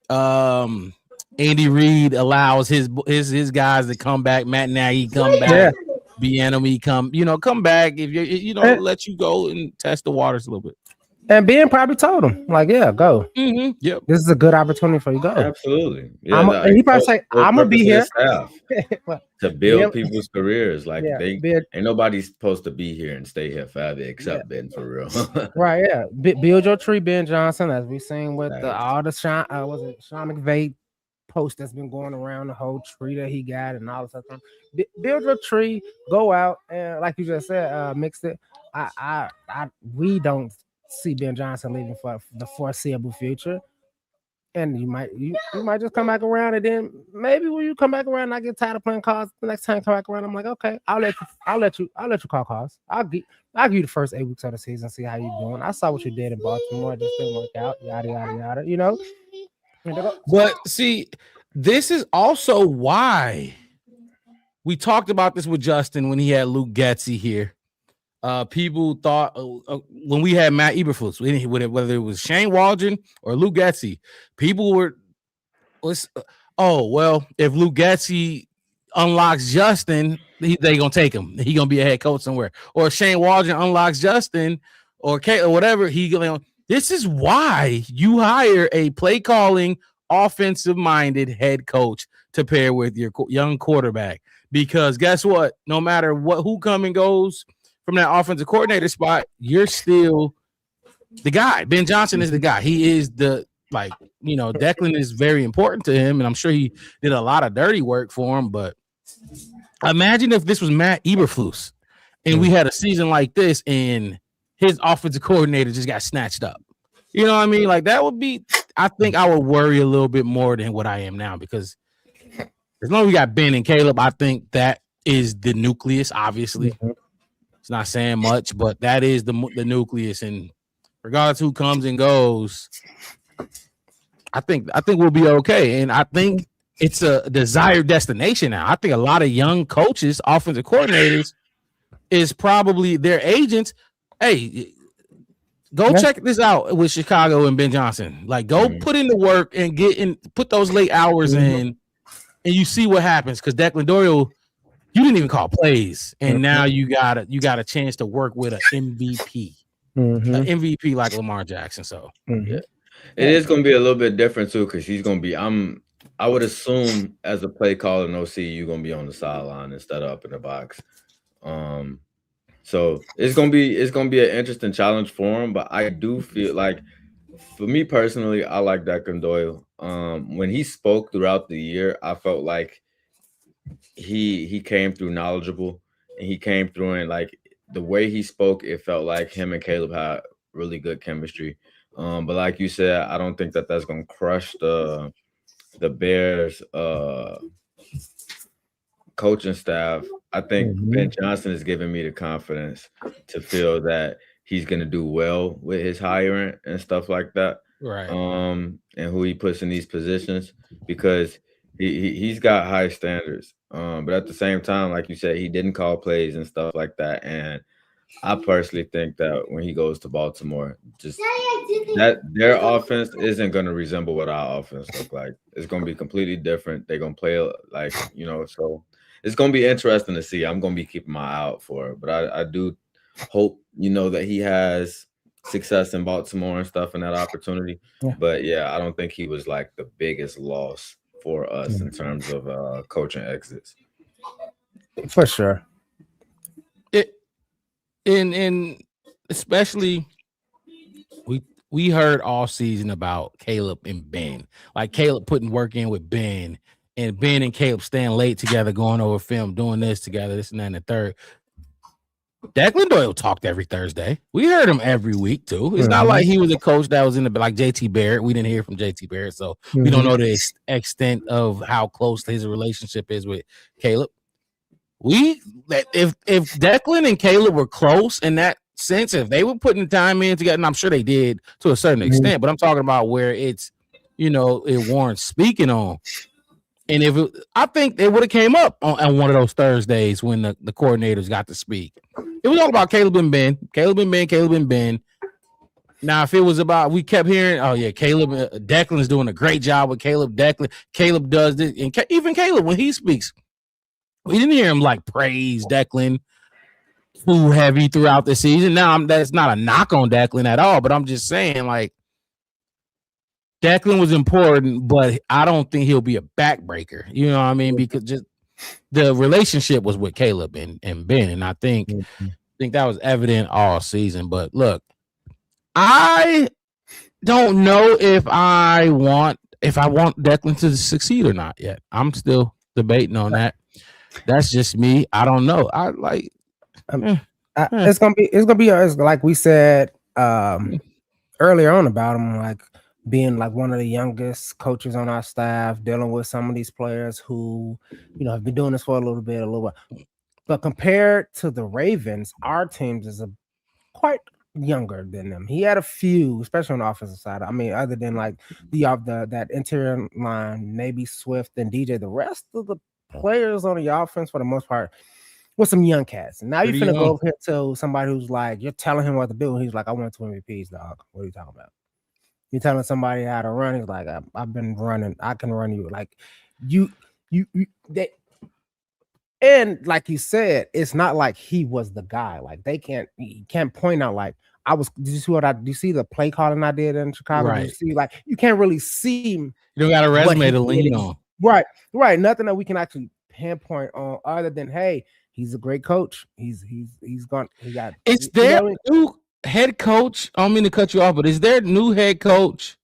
Andy Reid allows his guys to come back. Matt Nagy come back. Bieniemy come back. If you let you go and test the waters a little bit. And Ben probably told him, like, yeah, go. Yep. This is a good opportunity for you to go. Absolutely. Yeah, and he probably say, I'm going to be here. To build people's careers. Like, ain't nobody supposed to be here and stay here forever except Ben, for real. Right, yeah. Build your tree, Ben Johnson, as we've seen with all the Sean McVay post that's been going around, the whole tree that he got and all this stuff. Build your tree, go out, and like you just said, mix it. We don't see Ben Johnson leaving for the foreseeable future, and you might just come back around, and then maybe when you come back around, and I get tired of playing calls. The next time you come back around, I'm like, okay, I'll let you call calls. I'll give you the first 8 weeks of the season, see how you doing. I saw what you did in Baltimore, it just didn't work out, yada yada yada. But see, this is also why we talked about this with Justin when he had Luke Getsy here. People thought when we had Matt Eberflus, whether it was Shane Waldron or Luke Getsy, people if Luke Getsy unlocks Justin, they gonna take him. He gonna be a head coach somewhere. Or if Shane Waldron unlocks Justin or Kate or whatever, this is why you hire a play calling, offensive minded head coach to pair with your young quarterback. Because guess what? No matter who come and goes from that offensive coordinator spot, you're still the guy. Ben Johnson is the guy. He is Declan is very important to him, and I'm sure he did a lot of dirty work for him. But imagine if this was Matt Eberflus and we had a season like this and his offensive coordinator just got snatched up. You know what I mean? Like, that would be, I think I would worry a little bit more than what I am now, because as long as we got Ben and Caleb, I think that is the nucleus, obviously. It's not saying much, but that is the nucleus. And regardless who comes and goes, I think we'll be okay. And I think it's a desired destination now. I think a lot of young coaches, offensive coordinators, is probably their agents. Hey, go check this out with Chicago and Ben Johnson. Like, go put in the work and put those late hours in, and you see what happens. Because Declan Doyle, you didn't even call plays, and now you got a chance to work with an MVP, an MVP like Lamar Jackson. So it is going to be a little bit different too, because he's going to be. I would assume as a play caller and OC, you're going to be on the sideline instead of up in the box. So it's gonna be an interesting challenge for him. But I do feel like, for me personally, I like Declan Doyle. When he spoke throughout the year, I felt like he came through knowledgeable, and he came through, and like the way he spoke, it felt like him and Caleb had really good chemistry. But like you said, I don't think that's gonna crush the Bears coaching staff. I think Ben Johnson is giving me the confidence to feel that he's going to do well with his hiring and stuff like that. Right. And who he puts in these positions, because he's got high standards. But at the same time, like you said, he didn't call plays and stuff like that. And I personally think that when he goes to Baltimore, just that their offense isn't going to resemble what our offense look like. It's going to be completely different. They're going to play like, so it's going to be interesting to see. I'm going to be keeping my eye out for it. But I do hope, that he has success in Baltimore and stuff in that opportunity. Yeah. But yeah, I don't think he was like the biggest loss for us in terms of coaching exits. For sure. And especially we heard all season about Caleb and Ben, like Caleb putting work in with Ben and Ben and Caleb staying late together, going over film, doing this together, this and that and the third. Declan Doyle talked every Thursday. We heard him every week too. It's not like he was a coach that was in the like JT Barrett. We didn't hear from JT Barrett, so we don't know the extent of how close his relationship is with Caleb. If Declan and Caleb were close in that sense, if they were putting the time in together, and I'm sure they did to a certain extent, but I'm talking about where it's it warrants speaking on. And I think it would have came up on one of those Thursdays when the coordinators got to speak. It was all about Caleb and Ben. Now, if it was about, we kept hearing, oh yeah, Declan's doing a great job with Caleb. Caleb does this, and even Caleb when he speaks, we didn't hear him like praise Declan too heavy throughout the season. Now, that's not a knock on Declan at all, but I'm just saying like. Declan was important, but I don't think he'll be a backbreaker. You know what I mean? Because just the relationship was with Caleb and Ben, and I think that was evident all season. But look, I don't know if I want Declan to succeed or not yet. I'm still debating on that. That's just me. I don't know. It's gonna be like we said earlier on about him, like. Being like one of the youngest coaches on our staff, dealing with some of these players who, have been doing this for a little bit. But compared to the Ravens, our teams is quite younger than them. He had a few, especially on the offensive side. I mean, other than like that interior line, maybe Swift and DJ, the rest of the players on the offense for the most part with some young cats. And now you're finna go over here to somebody who's like, you're telling him what to do, and he's like, I want 2 MVPs, dog. What are you talking about? You're telling somebody how to run. He's like, I've been running. I can run you. Like and like you said, it's not like he was the guy. Like you can't point out like did you see the play calling I did in Chicago? Right. Did you see like you can't really see. You don't got a resume to lean on. Right. Nothing that we can actually pinpoint on other than hey, he's a great coach. He's gone. It's there. Head coach, I don't mean to cut you off, but is there new head coach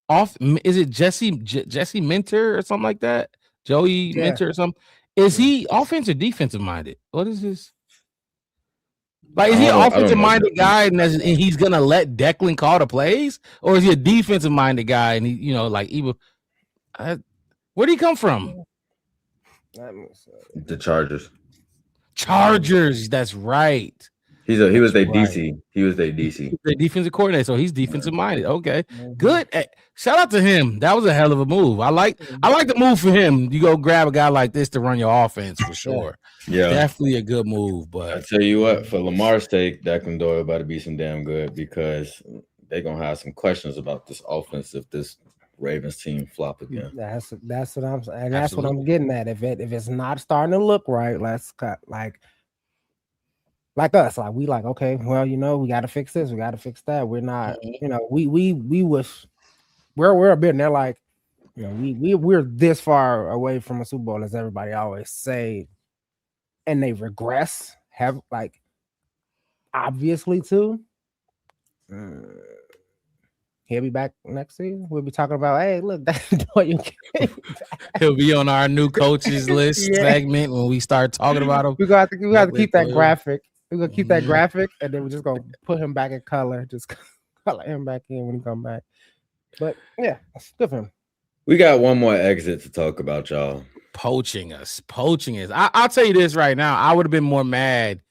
off? Is it Jesse Minter or something like that? Joey Minter or something? Is he offensive or defensive minded? What is this? Like, is he an offensive minded guy and he's gonna let Declan call the plays, or is he a defensive minded guy and he, where did he come from? The Chargers. That's right. He was their DC. He was their DC. The defensive coordinator, so he's defensive minded. Okay, good. Hey, shout out to him. That was a hell of a move. I like the move for him. You go grab a guy like this to run your offense for sure. Yeah, definitely a good move. But I tell you what, for Lamar's sake, Declan Doyle about to be some damn good because they're gonna have some questions about this offense if this Ravens team flop again. That's what I'm saying. That's what I'm getting at. If it's not starting to look right, let's cut like us, like we like, okay, well, we got to fix this, we got to fix that. We're not, we're a bit, and they're like, we're this far away from a Super Bowl as everybody always say, and they regress, have like, obviously too. He'll be back next season. We'll be talking about, hey, look, that's what you he'll be on our new coaches list segment when we start talking about him. We got to keep that graphic. We're gonna keep that graphic, and then we're just gonna put him back in color. Just color him back in when he come back. But yeah, that's good for him. We got one more exit to talk about, y'all. Poaching us. I'll tell you this right now. I would have been more mad,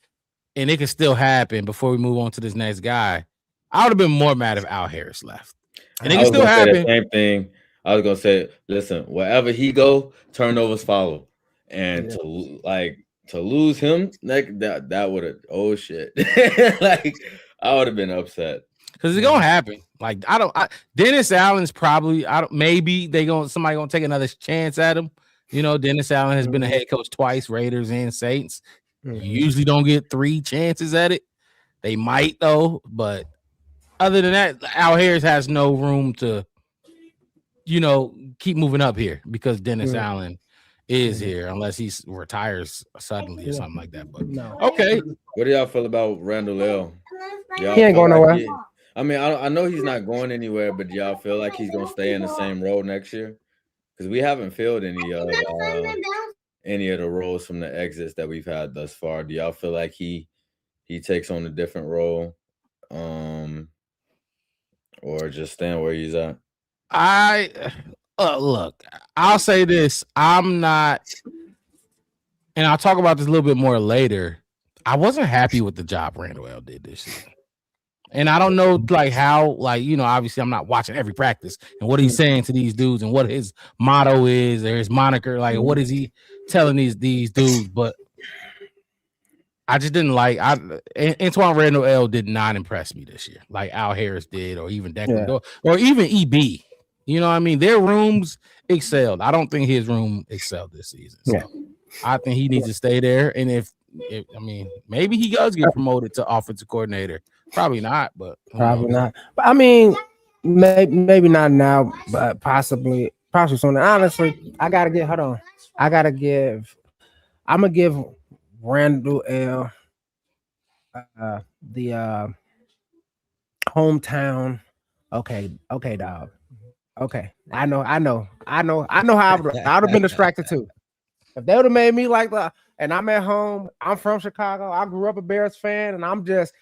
and it could still happen before we move on to this next guy. I would have been more mad if Al Harris left, and it can still happen. Same thing. I was gonna say, listen, wherever he go, turnovers follow, and to lose him, like that would have, oh shit. Like I would have been upset. Because it's gonna happen. Like Dennis Allen's probably maybe somebody gonna take another chance at him. Dennis Allen has been a head coach twice, Raiders and Saints. You usually don't get 3 chances at it. They might though, but other than that, Al Harris has no room to, keep moving up here because Dennis Allen is here unless he retires suddenly or something like that. But no. Okay. What do y'all feel about Randall L? He ain't going nowhere. I mean, I know he's not going anywhere, but do y'all feel like he's gonna stay in the same role next year? because we haven't filled any of the roles from the exits that we've had thus far. Do y'all feel like he takes on a different role, or just staying where he's at? Look, I'll say this. I'm not, and I'll talk about this a little bit more later. I wasn't happy with the job Randall L did this season. And I don't know, like, how, like, you know, obviously I'm not watching every practice and what he's saying to these dudes and what his motto is or his moniker. Like, what is he telling these dudes? But I just didn't like. Antoine Randall L did not impress me this year, like Al Harris did, or even Declan or even EB. You know what I mean? Their rooms excelled. I don't think his room excelled this season. So I think he needs to stay there. And if I mean, maybe he does get promoted to offensive coordinator. Probably not, but probably not. But I mean, maybe not now, but possibly soon. Honestly, I'm gonna give Randall L the hometown. Okay, dog. Okay, I know how I would have been distracted too. If they would have made me like that, and I'm at home, I'm from Chicago, I grew up a Bears fan, and I'm just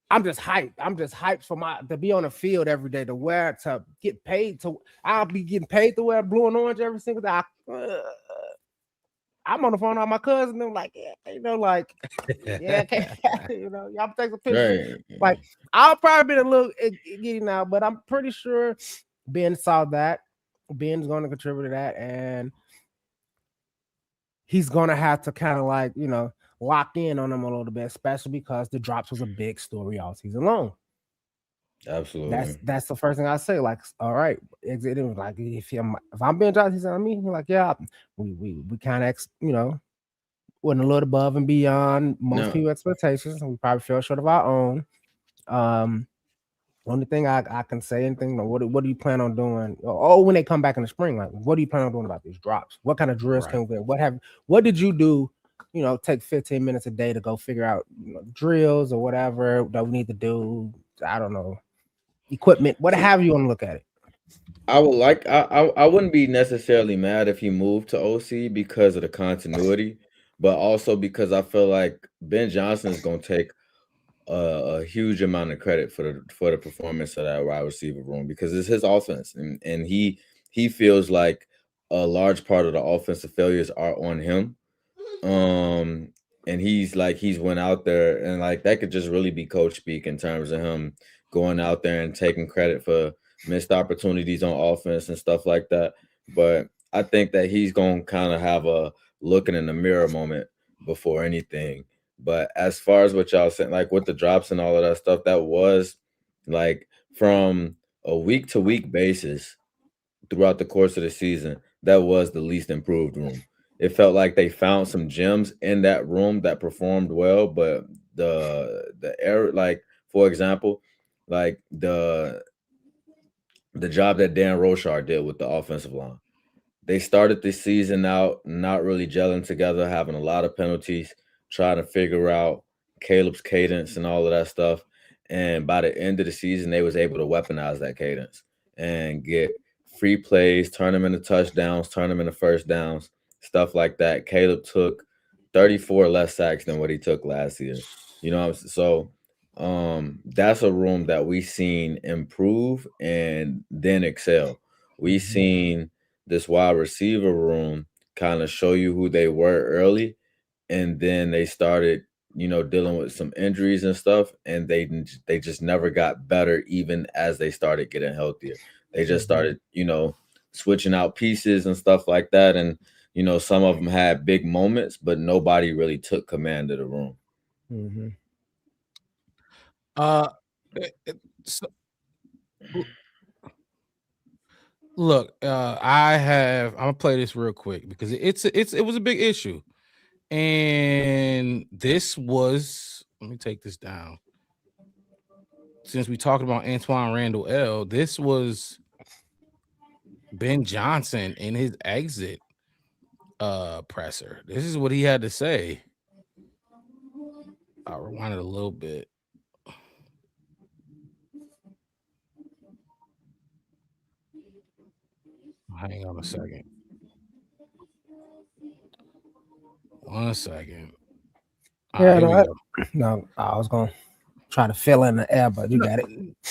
hyped. I'm just hyped to be on the field every day, to get paid I'll be getting paid to wear blue and orange every single day. I'm on the phone with my cousin. They're like, yeah, you know, like, yeah, you know, y'all take a picture. Right. Like, I'll probably be a little giddy now, but I'm pretty sure Ben saw that. Ben's going to contribute to that, and he's going to have to kind of, like, you know, lock in on them a little bit, especially because the drops was a big story all season long. Absolutely. That's the first thing I say. Like, all right, it was like, if I'm Ben Johnson, he's on me. He's like, yeah, we kind of you know, went a little above and beyond most people's expectations, and we probably fell short of our own. Only thing I can say, anything, what do you plan on doing? Oh, when they come back in the spring, like, what do you plan on doing about these drops? What kind of drills can we get? What did you do? You know, take 15 minutes a day to go figure out, you know, drills or whatever that we need to do. I don't know, equipment, what have you want to look at it. I would like. I wouldn't be necessarily mad if he moved to OC because of the continuity, but also because I feel like Ben Johnson is going to take a huge amount of credit for the performance of that wide receiver room, because it's his offense, and he feels like a large part of the offensive failures are on him. And he's went out there, and like that could just really be coach speak in terms of him going out there and taking credit for missed opportunities on offense and stuff like that. But I think that he's going to kind of have a looking in the mirror moment before anything. But as far as what y'all said, like with the drops and all of that stuff, that was like from a week to week basis throughout the course of the season, that was the least improved room. It felt like they found some gems in that room that performed well, but the error, like for example, like the job that Dan Rochard did with the offensive line. They started the season out not really gelling together, having a lot of penalties, trying to figure out Caleb's cadence and all of that stuff. And by the end of the season, they was able to weaponize that cadence and get free plays, turn them into touchdowns, turn them into first downs, stuff like that. Caleb took 34 less sacks than what he took last year. You know, so that's a room that we seen improve and then excel. We seen this wide receiver room kind of show you who they were early, and then they started, you know, dealing with some injuries and stuff, and they just never got better even as they started getting healthier. They just started, you know, switching out pieces and stuff like that, and you know, some of them had big moments, but nobody really took command of the room. So, look, I'm gonna play this real quick because it was a big issue, and this was, let me take this down. Since we talked about Antoine Randall L, this was Ben Johnson in his exit presser. This is what he had to say. I'll rewind it a little bit. Hang on a second. 1 second. Yeah, no, I was gonna try to fill in the air, but you got it.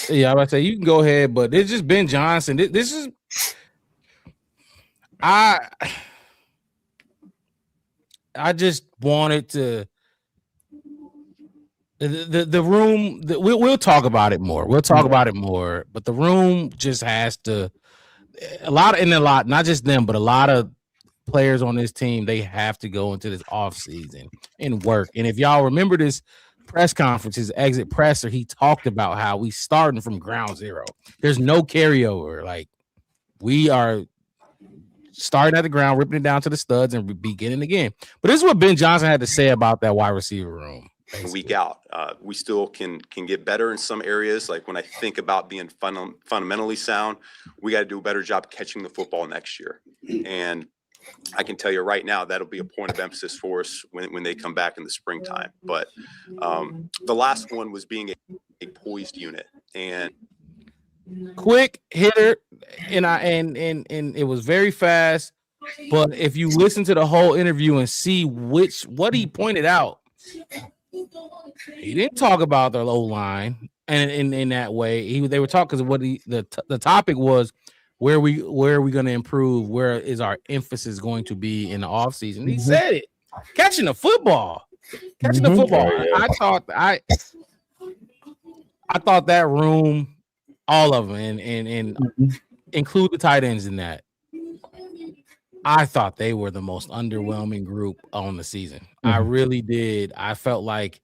Yeah, I was about to say you can go ahead, but it's just Ben Johnson. This is I just wanted to the room. We'll talk about it more. We'll talk about it more, but the room just has to not just them, but a lot of players on this team. They have to go into this offseason and work. And if y'all remember this press conference, his exit presser, he talked about how we starting from ground zero. There's no carryover. Like we are starting at the ground, ripping it down to the studs, and beginning again. But this is what Ben Johnson had to say about that wide receiver room. Basically. Week out, we still can get better in some areas. Like when I think about being fundamentally sound, we got to do a better job catching the football next year. And I can tell you right now that'll be a point of emphasis for us when they come back in the springtime. But the last one was being a poised unit and quick hitter, and it was very fast. But if you listen to the whole interview and see what he pointed out, he didn't talk about the low line and in that way. They were talking because what the topic was where are we going to improve? Where is our emphasis going to be in the offseason? He said it. Catching the football. I thought that room, all of them, and include the tight ends in that. I thought they were the most underwhelming group on the season. I really did. I felt like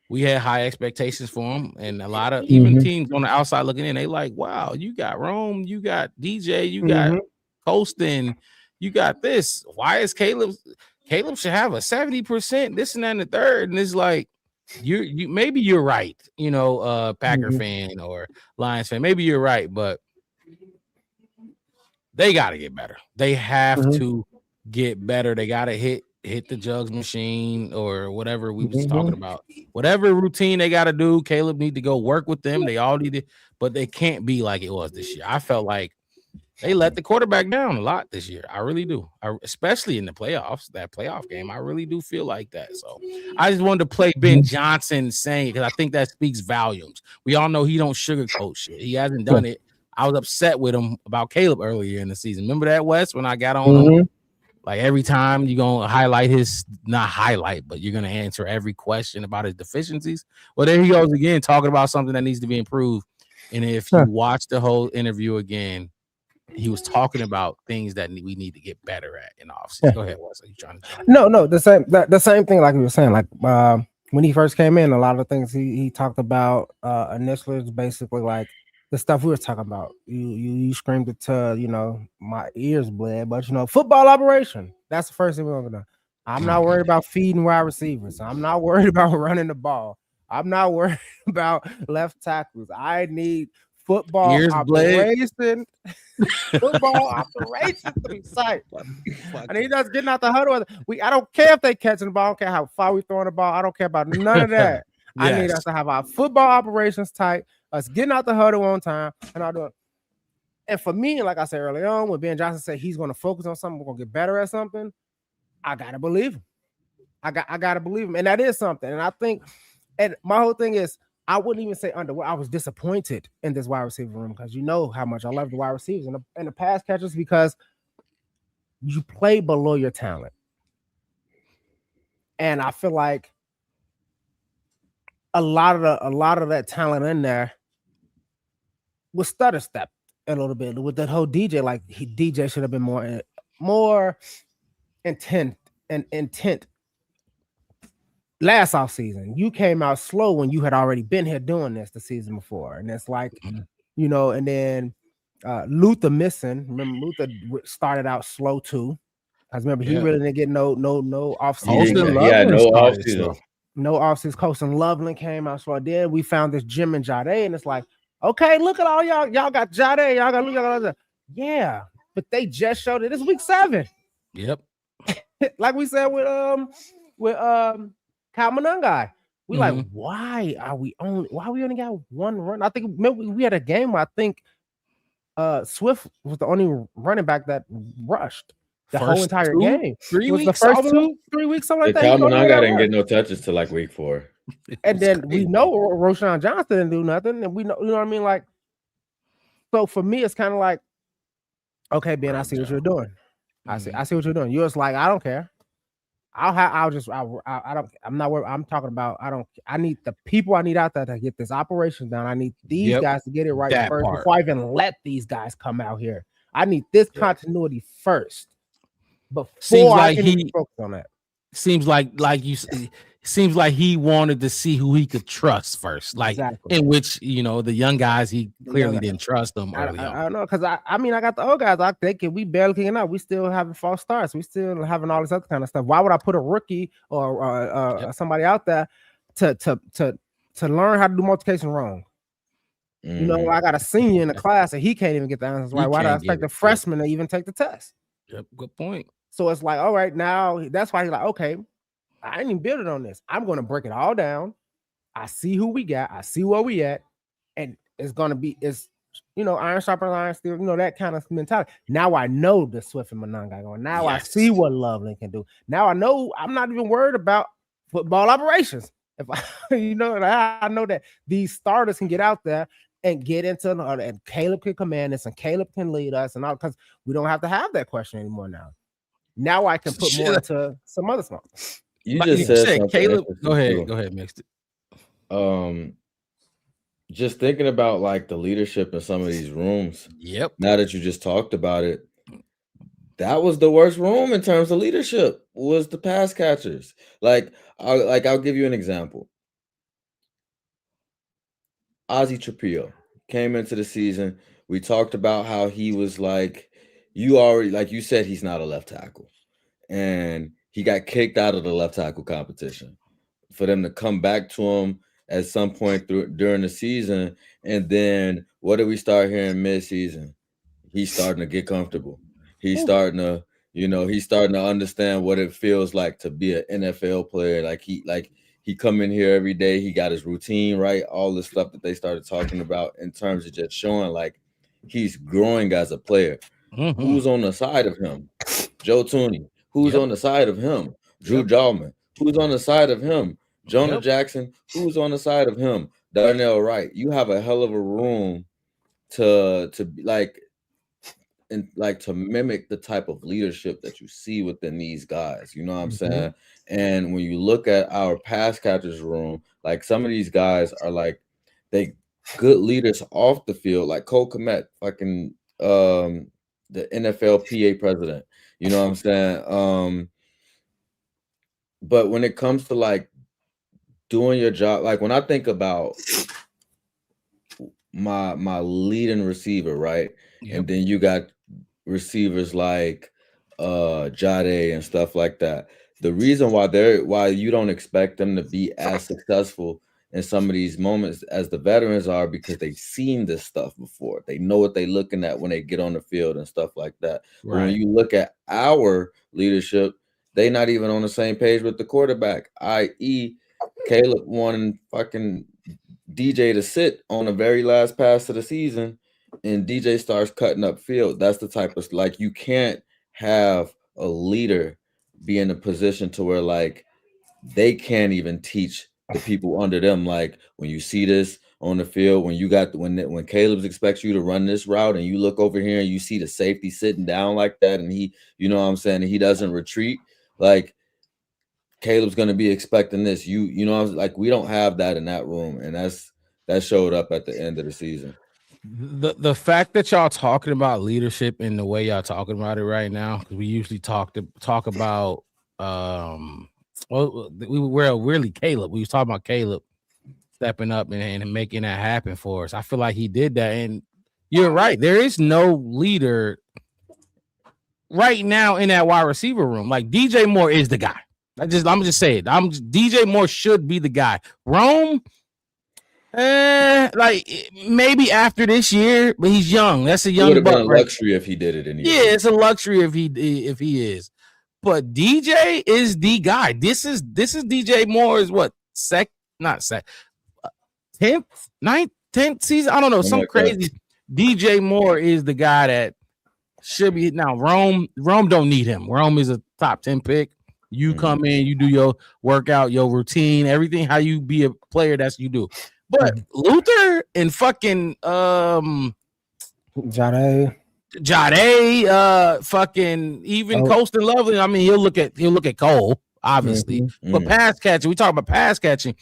we had high expectations for them, and a lot of even teams on the outside looking in, they like, wow, you got Rome, you got DJ, you got Colston, you got this. Why is Caleb should have a 70%, this and that and the third? And it's like, you maybe you're right, Packer fan or Lions fan, maybe you're right, but they got to get better. They have to get better. They got to hit the jugs machine or whatever we was talking about. Whatever routine they got to do, Caleb need to go work with them. They all need to, but they can't be like it was this year. I felt like they let the quarterback down a lot this year. I really do. Especially in the playoffs, that playoff game. I really do feel like that. So I just wanted to play Ben Johnson saying it because I think that speaks volumes. We all know he don't sugarcoat shit. He hasn't done it. I was upset with him about Caleb earlier in the season. Remember that, Wes, when I got on him? Like every time you're going to highlight but you're going to answer every question about his deficiencies. Well, there he goes again, talking about something that needs to be improved. And if you watch the whole interview again, he was talking about things that we need to get better at in the offseason. Go ahead, Wes. Are you trying to? No, the same thing like we were saying. Like when he first came in, a lot of things he talked about initially is basically like the stuff we were talking about. You screamed it to my ears bled, but football operation. That's the first thing we're gonna do. I'm not worried about feeding wide receivers. I'm not worried about running the ball. I'm not worried about left tackles. I need football ears operation. Football operation to be sight. And he does getting out the huddle. I don't care if they catching the ball. I don't care how far we throwing the ball. I don't care about none of that. Yes. I need us to have our football operations tight, us getting out the huddle on time, and all doing. And for me, like I said earlier on, when Ben Johnson said he's going to focus on something, we're going to get better at something, I gotta believe him. I gotta believe him, and that is something. And I think, and my whole thing is, I wouldn't even say I was disappointed in this wide receiver room because you know how much I love the wide receivers and the pass catchers because you play below your talent. And I feel like a lot of that talent in there was stutter step a little bit with that whole DJ. Like DJ should have been more intent last offseason. You came out slow when you had already been here doing this the season before. And it's like, and then Luther missing. Remember, Luther started out slow too. Because remember, he really didn't get no offseason. Yeah, no offseason. No offseason. Colston Loveland came out slow. Then we found this Jim and Jade, and it's like, okay, look at all y'all. Y'all got Jade. Y'all got Luke. Yeah, but they just showed it. It's week 7. Yep. Like we said with Kyle Monangai. We like, why we only got one run? I think maybe we had a game where I think Swift was the only running back that rushed the whole First entire 2, game. 3 It was the weeks. first all of them? 2-3 weeks, something like The that. He only had Kalmananga that didn't rush. get no touches till like week 4. And It's then crazy. we know Roshan Johnson didn't do nothing, and we know, you know what I mean? Like, so for me, it's kind of like, okay, Ben, I see what you're doing. I see what you're doing. You're just like, I don't care. I don't. I'm not worried. I'm talking about. I need the people I need out there to get this operation done. I need these guys to get it right that first part. before I even let these guys come out here. I need this continuity first before Seems I like can even he focus on that. seems like seems like he wanted to see who he could trust first, like Exactly. in which the young guys he clearly didn't trust them early on. I don't know, because I mean I got the old guys. I think we barely kicking out. We still having false starts. We still having all this other kind of stuff. Why would I put a rookie or somebody out there to learn how to do multiplication wrong? You know, I got a senior in the class and he can't even get the answers right. Why do I expect a freshman to even take the test? Yep, good point. So it's like, all right, now that's why he's like, okay, I ain't even build it on this. I'm going to break it all down. I see who we got. I see where we at. And it's going to be, iron sharpens iron steel, that kind of mentality. Now I know the Swift and Manon guy going. Now I see what Loveland can do. Now I know I'm not even worried about football operations. If I know that these starters can get out there and get into and Caleb can command us and Caleb can lead us and all, because we don't have to have that question anymore now. Now I can put more into some other stuff. You just said Caleb. Go ahead, mixed it. Just thinking about like the leadership in some of these rooms. Yep. Now that you just talked about it, that was the worst room in terms of leadership. Was the pass catchers. I'll give you an example. Ozzie Trapillo came into the season. We talked about how he was like you said, he's not a left tackle, and he got kicked out of the left tackle competition. For them to come back to him at some point during the season, and then what do we start hearing mid-season? He's starting to get comfortable. He's starting to understand what it feels like to be an NFL player. Like he come in here every day. He got his routine right. All the stuff that they started talking about in terms of just showing like he's growing as a player. Mm-hmm. Who's on the side of him? Joe Tooney. Who's on the side of him? Drew Jallman. Who's on the side of him? Jonah Jackson. Who's on the side of him? Darnell Wright. You have a hell of a room to to mimic the type of leadership that you see within these guys. You know what I'm saying? And when you look at our pass catchers room, like some of these guys are like they good leaders off the field, like Cole Kmet, fucking the NFLPA president. You know what I'm saying? But when it comes to like doing your job, like when I think about my leading receiver, right? And then you got receivers like Jade and stuff like that. The reason why you don't expect them to be as successful in some of these moments as the veterans are, because they've seen this stuff before. They know what they're looking at when they get on the field and stuff like that. Right. But when you look at our leadership, they're not even on the same page with the quarterback, i.e. Caleb wanting fucking DJ to sit on the very last pass of the season, and DJ starts cutting up field. That's the type of, like, you can't have a leader be in a position to where like they can't even teach the people under them. Like when you see this on the field, when Caleb expects you to run this route and you look over here and you see the safety sitting down like that, and he, you know what I'm saying, he doesn't retreat, like Caleb's going to be expecting this. You know, like we don't have that in that room, and that showed up at the end of the season. The fact that y'all talking about leadership in the way y'all talking about it right now, because we usually talk about we're really Caleb. We was talking about Caleb stepping up and making that happen for us. I feel like he did that, and you're right. There is no leader right now in that wide receiver room. Like DJ Moore is the guy. I'm just saying. DJ Moore should be the guy. Rome, like maybe after this year, but he's young. That's a young. It would have been a luxury if he did it in. Yeah, it's a luxury if he is. But DJ is the guy. This is DJ Moore's what 10th, 9th, 10th season. I don't know, some crazy. DJ Moore is the guy that should be now. Rome don't need him. Rome is a top 10 pick. You come in, you do your workout, your routine, everything. How you be a player, that's you do. But Luther and fucking Jade, fucking even Colston Lovely. I mean, he'll look at Cole, obviously. But pass catching, we talk about pass catching.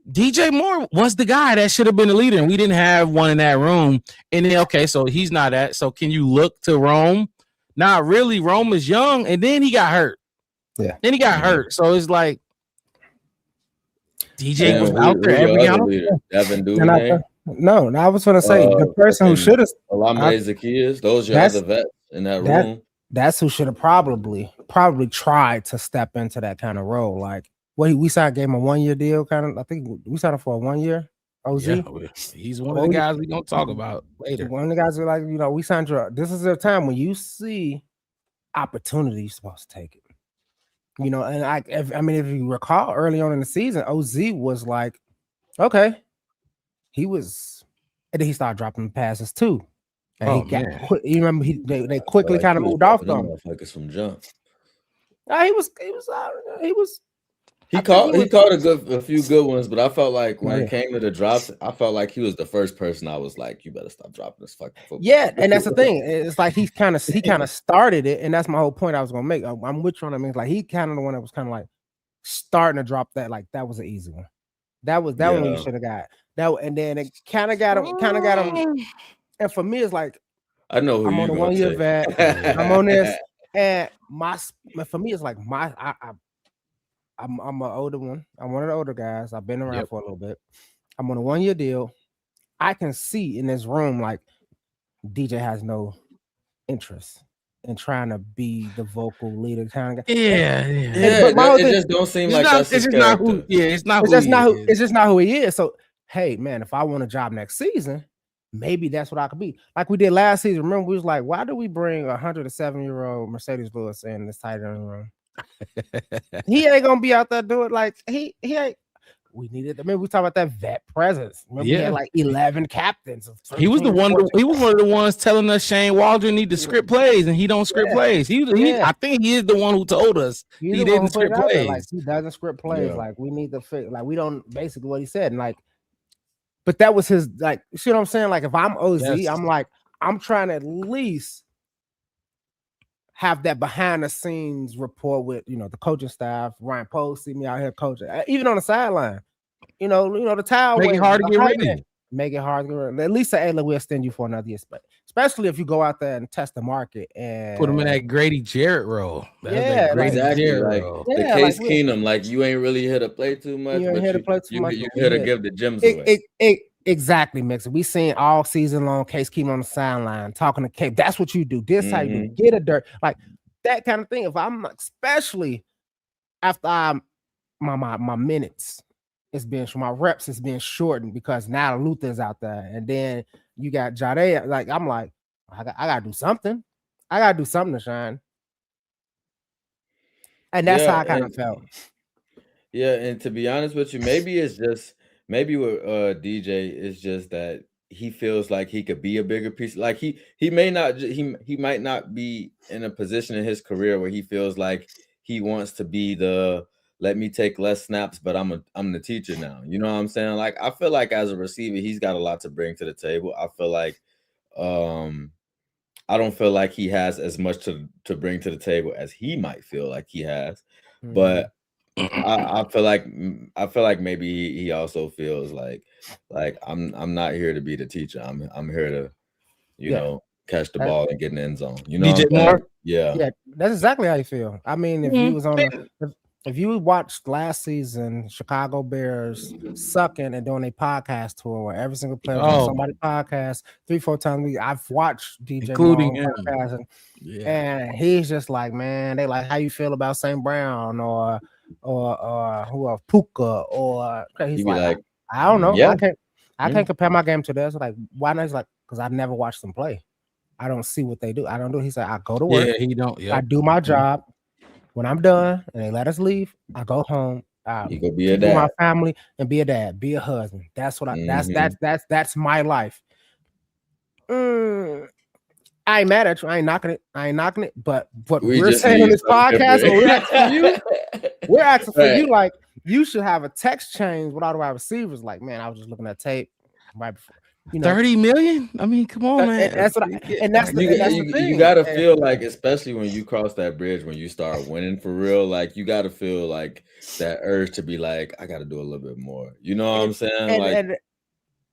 DJ Moore was the guy that should have been the leader, and we didn't have one in that room. And then, okay, so he's not that. So can you look to Rome? Not really. Rome is young, and then he got hurt. Yeah. Then he got hurt. So it's like DJ was out there every game. Devin Duvernay. No, I was going to say the person who should have. Olamide Zacchaeus. Those are your other vets in that room. That's who should have probably tried to step into that kind of role. Like, we signed, gave him a 1-year deal, kind of. I think we signed him for a 1 year. OZ, yeah, he's one of the guys we're gonna talk about later. One of the guys are like, we signed you. This is the time when you see opportunity, you're supposed to take it. And if you recall early on in the season, OZ was like, okay, and then he started dropping passes too. And you remember they quickly kind of moved off on him. Like it's from jump. He caught a few good ones, but I felt like when it came to the drops, I felt like he was the first person I was like, you better stop dropping this fucking football. Yeah, and that's the thing. It's like he kind of started it, and that's my whole point I was gonna make. I'm with you on that. I mean, like he kind of the one that was kind of like starting to drop that. Like that was an easy one. That one you should have got. That, and then it kind of got him. And for me, it's like I know who I'm on a 1-year vet. I'm on this, and for me, it's like I'm an older one. I'm one of the older guys. I've been around for a little bit. I'm on a 1-year deal. I can see in this room like DJ has no interest in trying to be the vocal leader kind of guy. Yeah. But it just don't seem like that's his character. It's just not who he is. So hey, man, if I want a job next season, maybe that's what I could be. Like we did last season. Remember, we was like, why do we bring 107-year-old Mercedes Lewis in this tight end room? He ain't gonna be out there doing like he ain't. We needed. I mean, we talk about that vet presence. Remember, he had like 11 captains. He was the one. He was one of the ones telling us Shane Waldron need to script plays, and he don't script plays. I think he is the one who told us he didn't script plays. Like he doesn't script plays. Like we need to fix. Like we don't. Basically, what he said. And like, but that was his. Like, you see what I'm saying? Like, if I'm OZ, I'm like, I'm trying to at least have that behind the scenes report with the coaching staff. Ryan Post see me out here coaching, even on the sideline. The towel. Make it hard to get ready. Make it hard to get ready. At least say, hey, look, we'll extend you for another year. Especially if you go out there and test the market and put him in that Grady Jarrett role. Exactly. Role. The Case Keenum, like you ain't really here to play too much. You ain't here to play too much. You here to give the gems away. Exactly, Mixer. We seen all season long Case Keenum on the sideline talking to Cape. That's what you do. This how you do. Get a dirt, like that kind of thing. If I'm especially after my minutes, my reps is being shortened because now Luther's out there, and then you got Jade. Like I'm like, I gotta do something. I gotta do something to shine, and that's how I kind of felt. Yeah, and to be honest with you, maybe with DJ is just that he feels like he could be a bigger piece. Like he might not be in a position in his career where he feels like he wants to be the let me take less snaps, but I'm the teacher now. You know what I'm saying? Like I feel like as a receiver, he's got a lot to bring to the table. I feel like I don't feel like he has as much to bring to the table as he might feel like he has, but I feel like maybe he also feels like I'm not here to be the teacher. I'm here to catch the ball and get in the end zone. You know, DJ Moore? Yeah, that's exactly how you feel. I mean, if you was on if you watched last season, Chicago Bears sucking and doing a podcast tour where every single player on somebody podcast 3-4 times a week. I've watched DJ including him. And he's just like, man, they like how you feel about St. Brown or who else, Puka or he's like, I don't know. Yeah. I can't compare my game to theirs. Like, why not? He's like, because I never watched them play. I don't see what they do. I don't do. He said, I go to work. Yeah, he don't. Yep. I do my job. When I'm done and they let us leave, I go home. You go be a dad. My family and be a dad, be a husband. That's what that's my life. I ain't mad at you. I ain't knocking it. But what we're just saying on need this podcast, something we're asking for you. We're asking for Right. you. Like, you should have a text change with all the wide receivers. Like, man, I was just looking at tape right before. 30 million? I mean, come on, man. And that's the thing. You gotta feel like, especially when you cross that bridge, when you start winning for real, like you gotta feel like that urge to be like, I gotta do a little bit more. You know what I'm saying?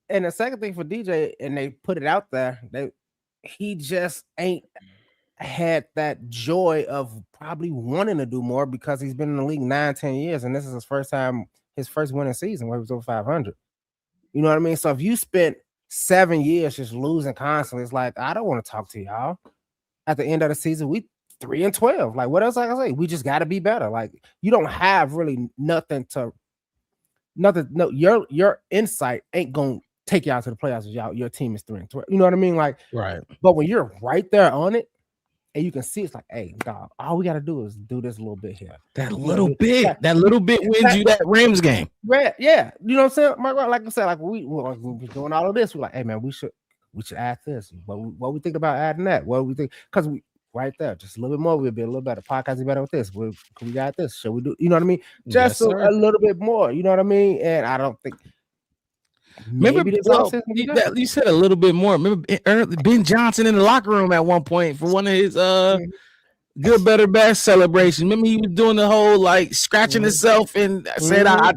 And the second thing for DJ, and they put it out there, he just ain't had that joy of probably wanting to do more because he's been in the league 9-10 years, and this is his first winning season where he was over 500. You know what I mean? So if you spent 7 years just losing constantly, it's like, I don't want to talk to y'all. At the end of the season, we 3-12. Like, what else I can say? We just got to be better. Like, you don't have really nothing. No, your insight ain't gonna take y'all to the playoffs if your team is 3-12. You know what I mean? Like, right. But when you're right there on it, and you can see, it's like, hey, dog, all we got to do is do this a little bit here. That little bit wins you that Rams game. Right? Yeah, you know what I'm saying? Like I said, like we're doing all of this. We're like, hey man, we should add this. What we think about adding that? What we think? Because we right there, just a little bit more, we'll be a little better. Podcast is better with this. We got this. Should we do? You know what I mean? Just a little bit more. You know what I mean? And I don't think. Remember, you said a little bit more. Remember Ben Johnson in the locker room at one point for one of his good, better, best celebration. Remember he was doing the whole like scratching himself and said, I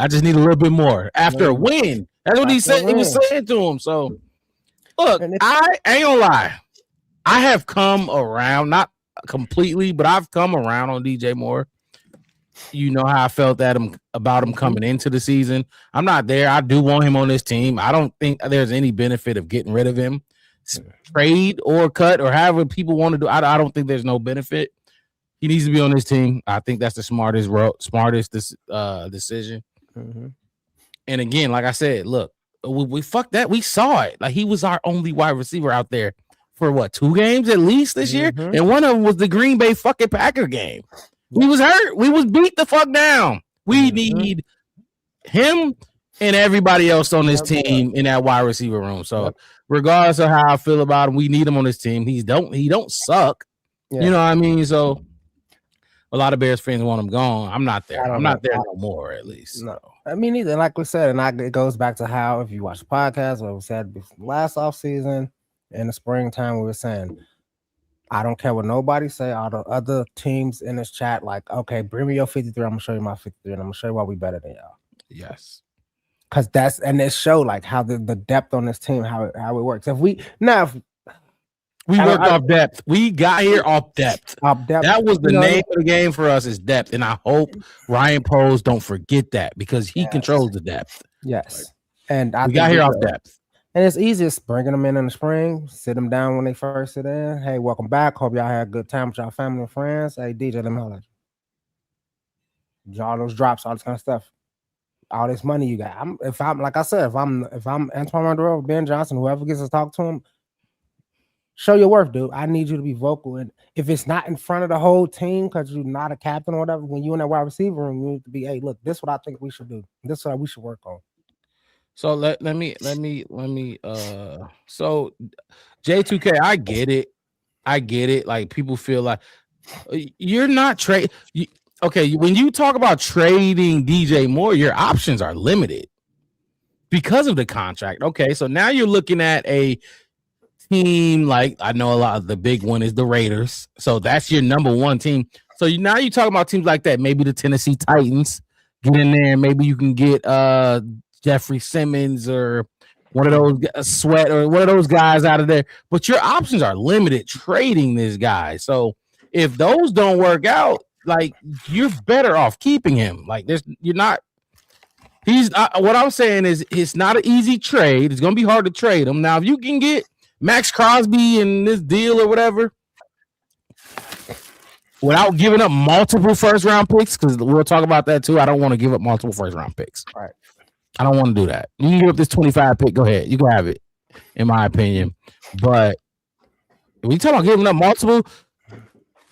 just need a little bit more after a win. That's what he said. He was saying to him. So look, I ain't gonna lie. I have come around, not completely, but I've come around on DJ Moore. You know how I felt about him coming into the season. I'm not there. I do want him on this team. I don't think there's any benefit of getting rid of him, trade or cut or however people want to do. I don't think there's no benefit. He needs to be on this team. I think that's the smartest decision. Mm-hmm. And again, like I said, look, we fucked that. We saw it. Like he was our only wide receiver out there for what, 2 games at least this year, and one of them was the Green Bay fucking Packer game. We was hurt. We was beat the fuck down. We need him and everybody else on this team in that wide receiver room. So regardless of how I feel about him, we need him on this team. He don't suck. Yeah. You know what I mean? So a lot of Bears fans want him gone. I'm not there. I'm not there no more, at least. No. I mean, either like we said, and it goes back to how, if you watch the podcast, what we said last offseason in the springtime, we were saying, I don't care what nobody say. All the other teams in this chat, like, okay, bring me your 53. I'm gonna show you my 53, and I'm gonna show you why we better than y'all. Yes, because it show like how the depth on this team, how it works. If we worked off depth, we got here off depth. That was the name of the game for us, is depth, and I hope Ryan Poles don't forget that because he controls the depth. Yes, and we got here off depth. And it's easiest bringing them in the spring, sit them down when they first sit in. Hey, welcome back. Hope y'all had a good time with y'all family and friends. Hey, DJ, let me hold it. All those drops, all this kind of stuff, all this money you got. If I'm Antoine Monroe, Ben Johnson, whoever gets to talk to him, show your worth, dude. I need you to be vocal. And if it's not in front of the whole team because you're not a captain or whatever, when you're in that wide receiver room, you need to be, hey, look, this is what I think we should do. This is what we should work on. So let me so J2K, I get it. Like people feel like you're not trade. Okay, when you talk about trading DJ Moore, your options are limited because of the contract. Okay, so now you're looking at a team like, I know a lot of the big one is the Raiders. So that's your number one team. So now you talk about teams like that, maybe the Tennessee Titans, get in there, and maybe you can get Jeffrey Simmons or one of those Sweat or one of those guys out of there. But your options are limited trading this guy. So if those don't work out, like, you're better off keeping him. Like, what I'm saying is it's not an easy trade. It's going to be hard to trade him. Now, if you can get Max Crosby in this deal or whatever, without giving up multiple first-round picks, because we'll talk about that too. I don't want to give up multiple first-round picks. All right. I don't want to do that. You can give up this 25 pick. Go ahead. You can have it, in my opinion. But when you talk about giving up multiple,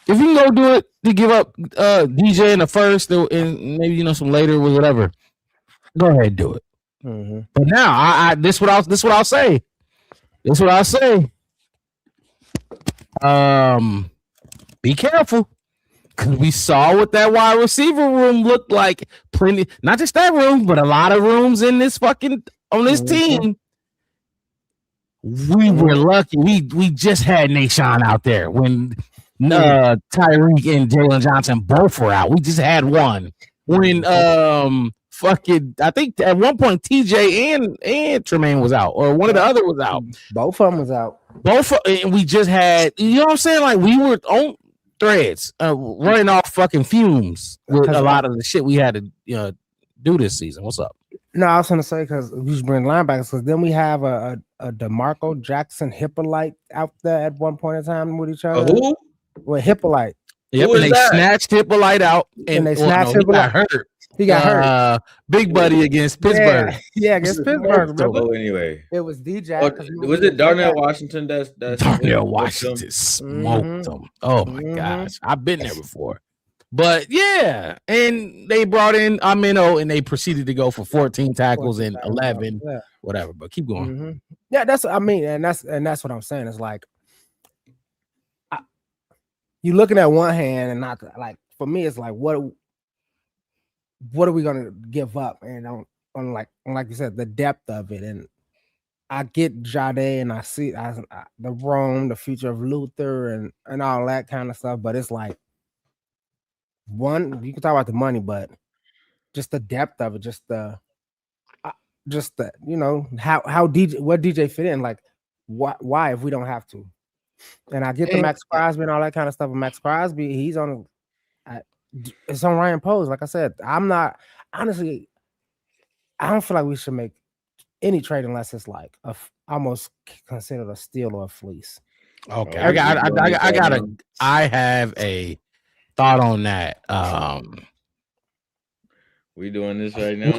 if you can go do it to give up DJ in the first and maybe some later or whatever, go ahead and do it. Mm-hmm. But now, this what I'll say. That's what I say. Be careful. Because we saw what that wide receiver room looked like. Plenty, not just that room, but a lot of rooms in this on this team. We were lucky. We just had Nashawn out there when Tyreek and Jalen Johnson both were out. We just had one. When I think at one point TJ and Tremaine was out, or one of the other was out. Both of them was out. And we just had, you know what I'm saying? Like we were on threads, running off fucking fumes with a lot of the shit we had to do this season. What's up? No, I was gonna say because we just bring linebackers. Because then we have a DeMarco Jackson Hippolyte out there at one point in time with each other. Who? With Hippolyte. Yep, and they snatched Hippolyte out, and they snatched Hippolyte. He got hurt. He got hurt. Big buddy against Pittsburgh. Yeah, against Pittsburgh. Oh, anyway, it was DJ. Was it Darnell Washington? That's Darnell Washington smoked them. Oh my gosh, I've been there before. But yeah, and they brought in Amino, and they proceeded to go for 14 tackles and 11, whatever. But keep going. Yeah, that's that's what I'm saying. It's like you looking at one hand and not like for me. It's like what are we gonna give up? And on like you said, the depth of it. And I get Jade, and I see the Rome, the future of Luther, and all that kind of stuff. But it's like. One, you can talk about the money, but just the depth of it, just the you know how DJ fit in, like why if we don't have to. And I get the Max Crosby and all that kind of stuff. But Max Crosby, he's on it's on Ryan Poles. Like I said, I'm not honestly. I don't feel like we should make any trade unless it's like almost considered a steal or a fleece. Okay, I have a thought on that. We doing this right now.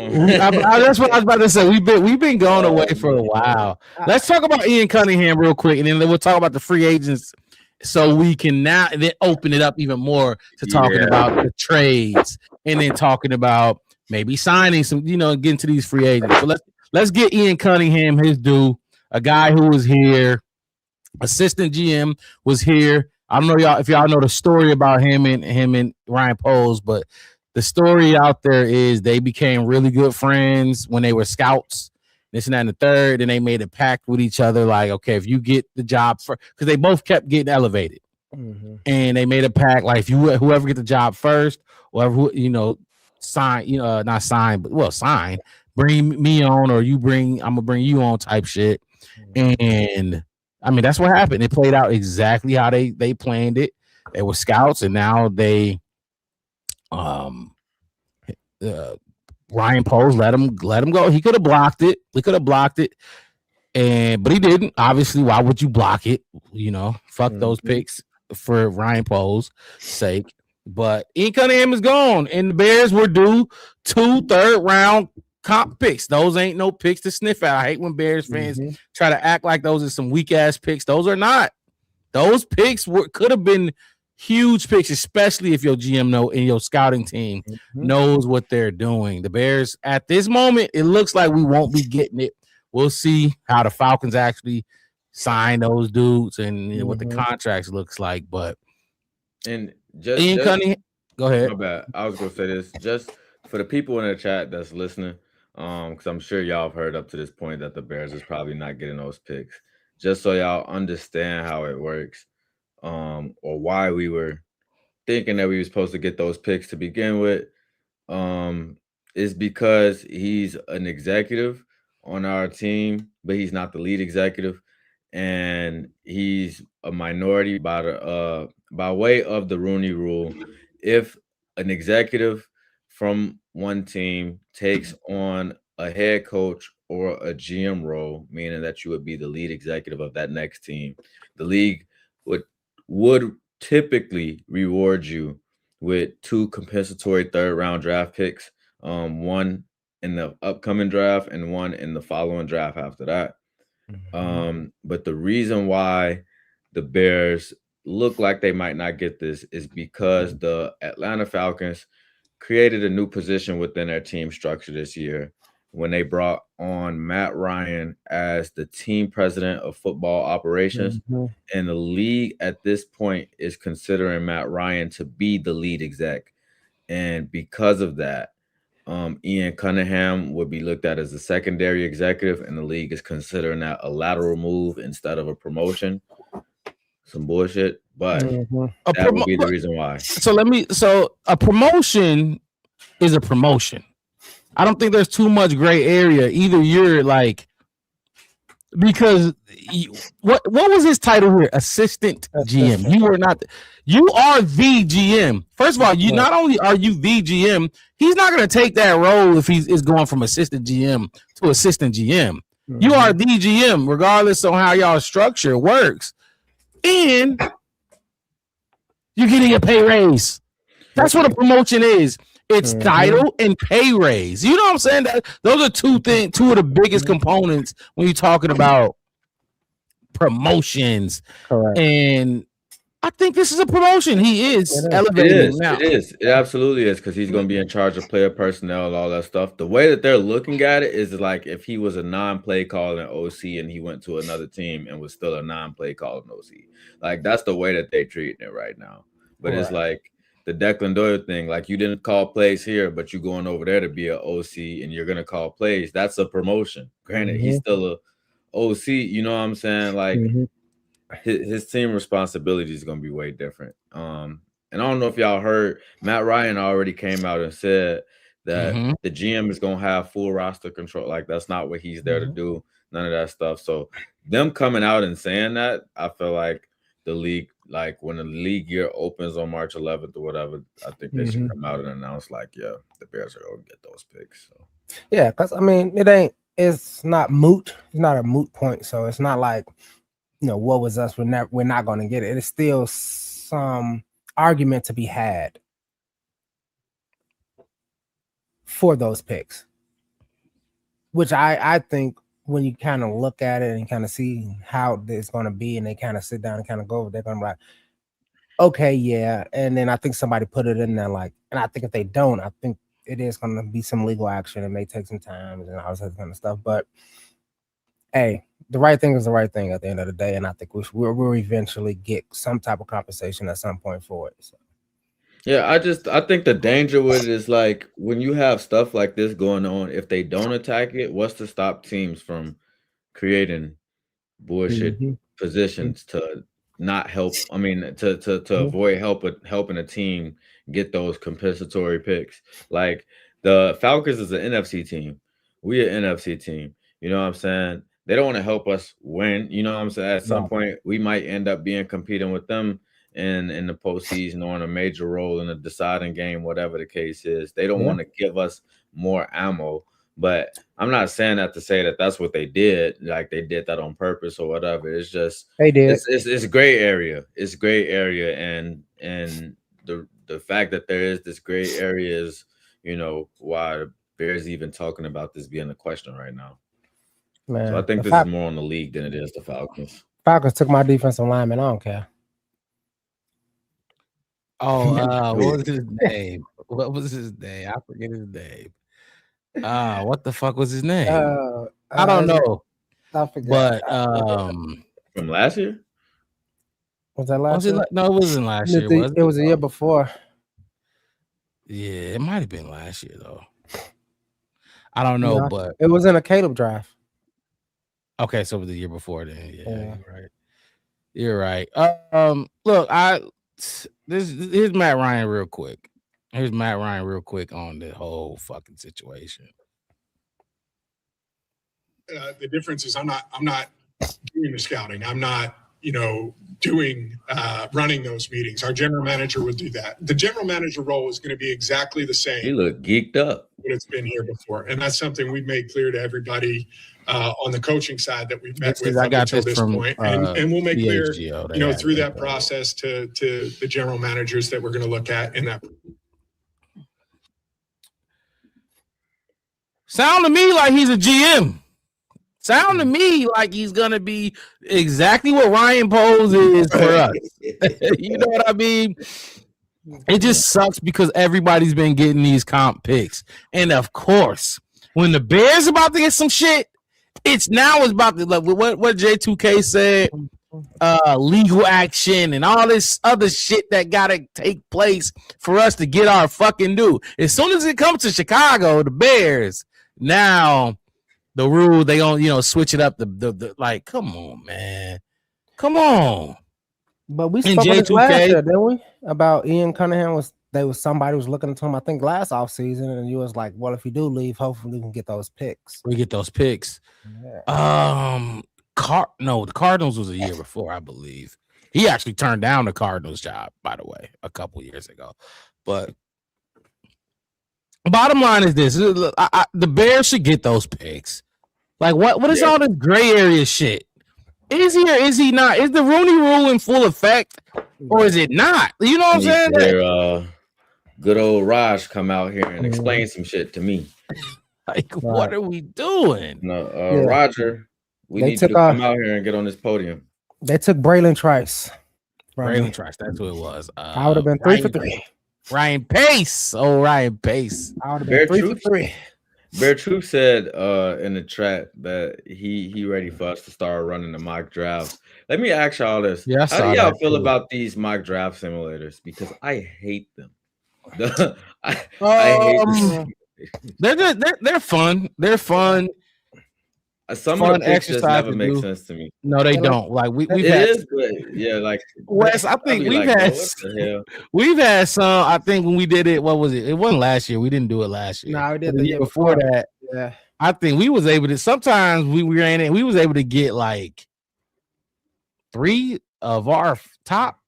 That's what I was about to say. We've been going away for a while. Let's talk about Ian Cunningham real quick, and then we'll talk about the free agents, so we can now then open it up even more to talking about the trades, and then talking about maybe signing some, getting to these free agents. So let's get Ian Cunningham his due. A guy who was here, assistant GM was here. I don't know if y'all know the story about him and Ryan Poles, but the story out there is they became really good friends when they were scouts, this and that and the third, and they made a pact with each other, like, okay, if you get the job first, because they both kept getting elevated, and they made a pact, like, if whoever get the job first, whoever sign, bring me on, or I'm gonna bring you on, type shit, and. I mean, that's what happened. It played out exactly how they planned it. They were scouts, and now they, Ryan Poles let him go. He could have blocked it. But he didn't. Obviously, why would you block it? Fuck those picks for Ryan Poles' sake. But Ian Cunningham is gone, and the Bears were due 2 third-round comp picks. Those ain't no picks to sniff at. I hate when Bears fans try to act like those are some weak ass picks. Those are not. Those picks could have been huge picks, especially if your GM and your scouting team knows what they're doing. The Bears at this moment, it looks like we won't be getting it. We'll see how the Falcons actually sign those dudes and what the contracts looks like. But Ian Cunningham, go ahead. My bad. I was gonna say this just for the people in the chat that's listening. Because I'm sure y'all have heard up to this point that the Bears is probably not getting those picks. Just so y'all understand how it works, or why we were thinking that we were supposed to get those picks to begin with, is because he's an executive on our team, but he's not the lead executive, and he's a minority by way of the Rooney Rule. If an executive from one team takes on a head coach or a GM role, meaning that you would be the lead executive of that next team, the league would typically reward you with 2 compensatory third-round draft picks, one in the upcoming draft and one in the following draft after that. But the reason why the Bears look like they might not get this is because the Atlanta Falcons created a new position within their team structure this year, when they brought on Matt Ryan as the team president of football operations. And the league at this point is considering Matt Ryan to be the lead exec. And because of that, Ian Cunningham would be looked at as a secondary executive, and the league is considering that a lateral move instead of a promotion. Some bullshit, but that would be the reason why. So a promotion is a promotion. I don't think there's too much gray area. Either you're like, because what was his title here? Assistant GM. You are not. You are the GM. First of all, you not only are you the GM, he's not going to take that role if he's going from assistant GM to assistant GM. You are the GM, regardless of how y'all structure works, and you're getting a pay raise. That's what a promotion is. It's title and pay raise. You know what I'm saying? Those are two of the biggest components when you're talking about promotions. Correct. And I think this is a promotion. He is elevating now. It is. It absolutely is, because he's going to be in charge of player personnel and all that stuff. The way that they're looking at it is like if he was a non-play calling OC and he went to another team and was still a non-play calling OC. Like, that's the way that they're treating it right now. But it's like the Declan Doyle thing, like, you didn't call plays here, but you're going over there to be an OC and you're going to call plays. That's a promotion. Granted, he's still a OC, you know what I'm saying? Like, his team responsibility is going to be way different. And I don't know if y'all heard, Matt Ryan already came out and said that the GM is going to have full roster control. Like, that's not what he's there to do. None of that stuff. So them coming out and saying that, I feel like the league, like when the league year opens on March 11th or whatever, I think they should come out and announce like, yeah, the Bears are going to get those picks. So. Yeah, because I mean, it's not moot. It's not a moot point. So it's not like, what was us? We're not going to get it. It's still some argument to be had for those picks, which I think when you kind of look at it and kind of see how it's going to be, and they kind of sit down and kind of go over, they're going to be like, okay, yeah. And then I think somebody put it in there like, and I think if they don't, I think it is going to be some legal action. It may take some time and all that kind of stuff. But hey, the right thing is the right thing at the end of the day. And I think we'll eventually get some type of compensation at some point for it. So. Yeah, I think the danger with it is like when you have stuff like this going on, if they don't attack it, what's to stop teams from creating bullshit positions to not help? I mean, to avoid helping a team get those compensatory picks. Like the Falcons is an NFC team. We an NFC team. You know what I'm saying? They don't want to help us win. You know what I'm saying? At some point, we might end up competing with them in the postseason or in a major role in a deciding game, whatever the case is. They don't want to give us more ammo. But I'm not saying that to say that that's what they did, like they did that on purpose or whatever. It's just they did. It's gray area. It's gray area, and the fact that there is this gray area is, why the Bears even talking about this being a question right now. Man, so I think this is more on the league than it is the Falcons. Falcons took my defensive lineman. I don't care. Oh, what was his name? What was his name? I forget his name. What the fuck was his name? I don't know. I forgot. But from last year? Was that last year? No, it wasn't last year. It was a year before. Yeah, it might have been last year though. I don't know, but it was in a Caleb drive. Okay, so it was the year before then. Yeah. You're right. Look, here's Matt Ryan real quick. Here's Matt Ryan real quick on the whole fucking situation. The difference is I'm not doing the scouting. I'm not, doing running those meetings. Our general manager would do that. The general manager role is going to be exactly the same. He looked geeked up. What it's been here before, and that's something we've made clear to everybody on the coaching side that we've met with up until this point, and we'll make clear, through that process to the general managers that we're going to look at in that. Sound to me like he's a GM. Sound to me like he's gonna be exactly what Ryan Poles is for us. You know what I mean? It just sucks because everybody's been getting these comp picks, and of course, when the Bears about to get some shit, it's about to like what J2K said, legal action and all this other shit that gotta take place for us to get our fucking due. As soon as it comes to Chicago, the Bears, now the rule they gonna switch it up. The like, come on, man, come on. But we spoke about this last year, didn't we? About Ian Cunningham somebody was looking into him, I think last offseason, and you was like, well, if you do leave, hopefully we can get those picks. We get those picks. Yeah. The Cardinals was a year before, I believe. He actually turned down the Cardinals job, by the way, a couple years ago. But bottom line is this: the Bears should get those picks. Like, what is all this gray area shit? Is he or is he not? Is the Rooney Rule in full effect, or is it not? You know what I'm saying? Good old Raj come out here and explain some shit to me. Like, what are we doing? No, Roger, we need you to come out here and get on this podium. They took Braylon Trice. Braylon Trice, that's who it was. I would have been 3 for 3. Ryan Pace. Oh, Ryan Pace. I would have been 3 for 3. Bear Truth said in the chat that he ready for us to start running the mock draft. Let me ask y'all this. Yeah, how do y'all feel about these mock draft simulators? Because I hate them. I hate them. They're fun. They're fun. Some of the pictures never make sense to me. No, they don't. Like we've had, yeah, like Wes. I think we've had some. I think when we did it, what was it? It wasn't last year. We didn't do it last year. No, we did the year before that. Yeah, I think we was able to. Sometimes we ran it. We was able to get like 3 of our top.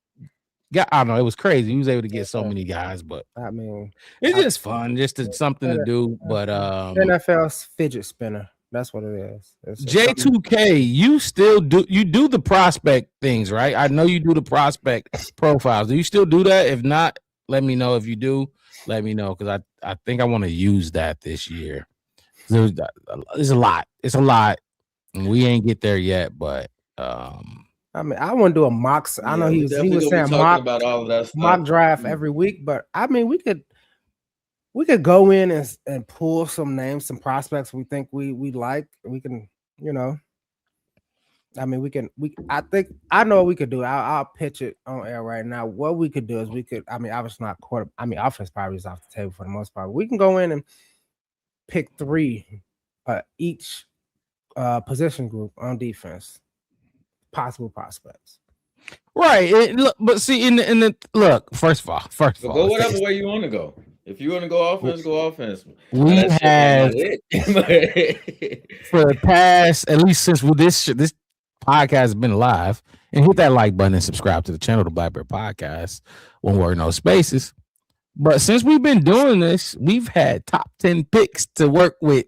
I don't know. It was crazy. We was able to get so many guys, but I mean, it's just fun, just something to do. But NFL's fidget spinner. That's what it is. J2K, you still do the prospect things, right? I know you do the prospect profiles. Do you still do that? If not, let me know. If you do, let me know, because I think I want to use that this year. It's a lot. It's a lot. And we ain't get there yet, but I mean, I want to do a mock. I know he was saying mock about all of that stuff. Mock draft every week, but I mean, we could go in and pull some names, some prospects we think we like. We can, I mean, I know what we could do. I'll pitch it on air right now. What we could do is obviously not offense probably is off the table for the most part. We can go in and pick 3 each position group on defense, possible prospects. Right. But see, in the look, first of all, go whatever way you want to go. If you want to go offense, go offense. We have for the past, at least since this podcast has been live, and hit that like button and subscribe to the channel, the Black Bear Podcast. One word, no spaces. But since we've been doing this, we've had top 10 picks to work with.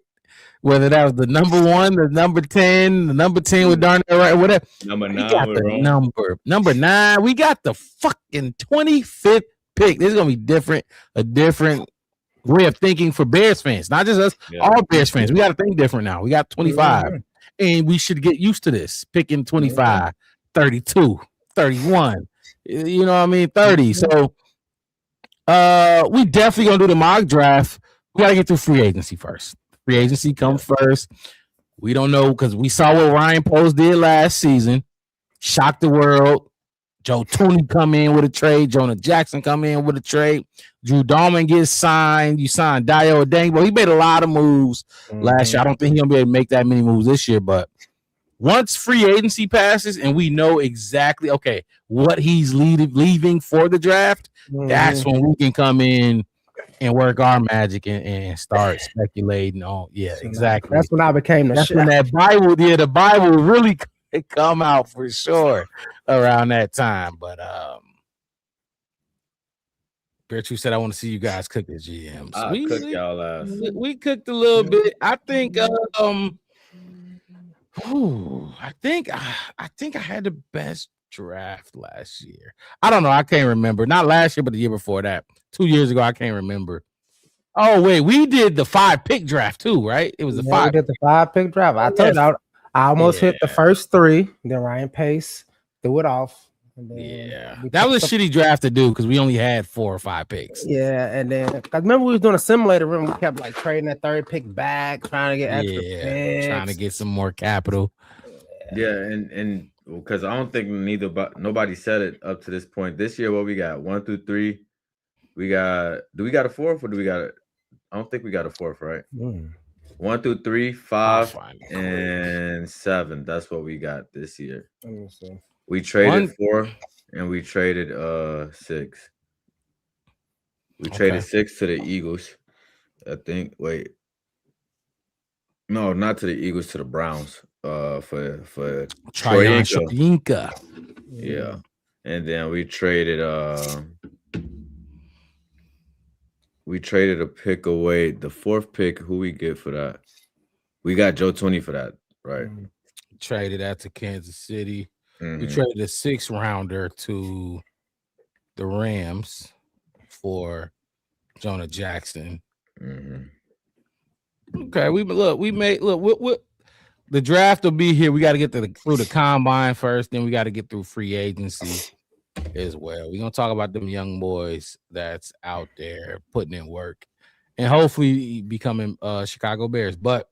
Whether that was the number 1, the number 10, the number 10 with Darnell, right? Whatever. Number 9. Number 9. We got the fucking 25th pick. This is gonna be different, a different way of thinking for Bears fans, not just us, all Bears fans. We got to think different now. We got 25, and we should get used to this picking 25, 32, 31. You know what I mean? 30. So, we definitely gonna do the mock draft. We gotta get through free agency first. Free agency comes first. We don't know, because we saw what Ryan Post did last season, shocked the world. Joe Tooney come in with a trade. Jonah Jackson come in with a trade. Drew Dahlman gets signed. You signed Dio Odangbo. He made a lot of moves last year. I don't think he's going to be able to make that many moves this year. But once free agency passes and we know exactly, what he's leaving for the draft, that's when we can come in and work our magic and start speculating on. Yeah, exactly. That's when I became the when that Bible, the Bible really come out for sure around that time. But Bear Truth said, I want to see you guys cook as GMs. We cooked y'all ass. We cooked a little bit. I think I think I had the best draft last year. I don't know. I can't remember. Not last year, but the year before that. 2 years ago, I can't remember. Oh, wait. We did the 5-pick draft too, right? It was the 5. We did the 5-pick draft. I told you I almost hit the first 3. Then Ryan Pace threw it off. That was a shitty draft to do because we only had 4 or 5 picks. Yeah, and then because remember we was doing a simulator room, we kept like trading that 3rd pick back, trying to get extra picks. Trying to get some more capital. Yeah, and because I don't think nobody said it up to this point. This year, what we got 1 through 3. Do we got a 4th or do we got it? I don't think we got a 4th, right? 1 through 3, 5, and 7. That's what we got this year. Let me see. We traded 4 and we traded 6. We traded 6 to the Eagles. I think. Wait. No, not to the Eagles, to the Browns. For Troyinka. Yeah. And then we traded a pick away. The 4th pick, who we get for that? We got Joe Tooney for that, right? Traded that to Kansas City. We traded a 6th rounder to the Rams for Jonah Jackson. Okay, the draft will be here. We got to get through the combine first, then we got to get through free agency as well. We're gonna talk about them young boys that's out there putting in work and hopefully becoming Chicago Bears. But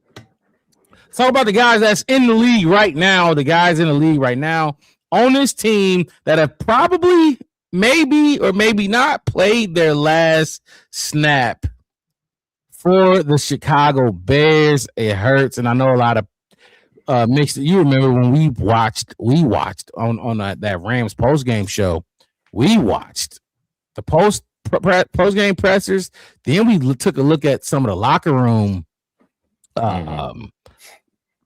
let's talk about the guys that's in the league right now. The guys in the league right now on this team that have probably, maybe or maybe not played their last snap for the Chicago Bears. It hurts, and I know a lot of mixed. You remember when we watched on that Rams post game show. We watched the post game pressers. Then we took a look at some of the locker room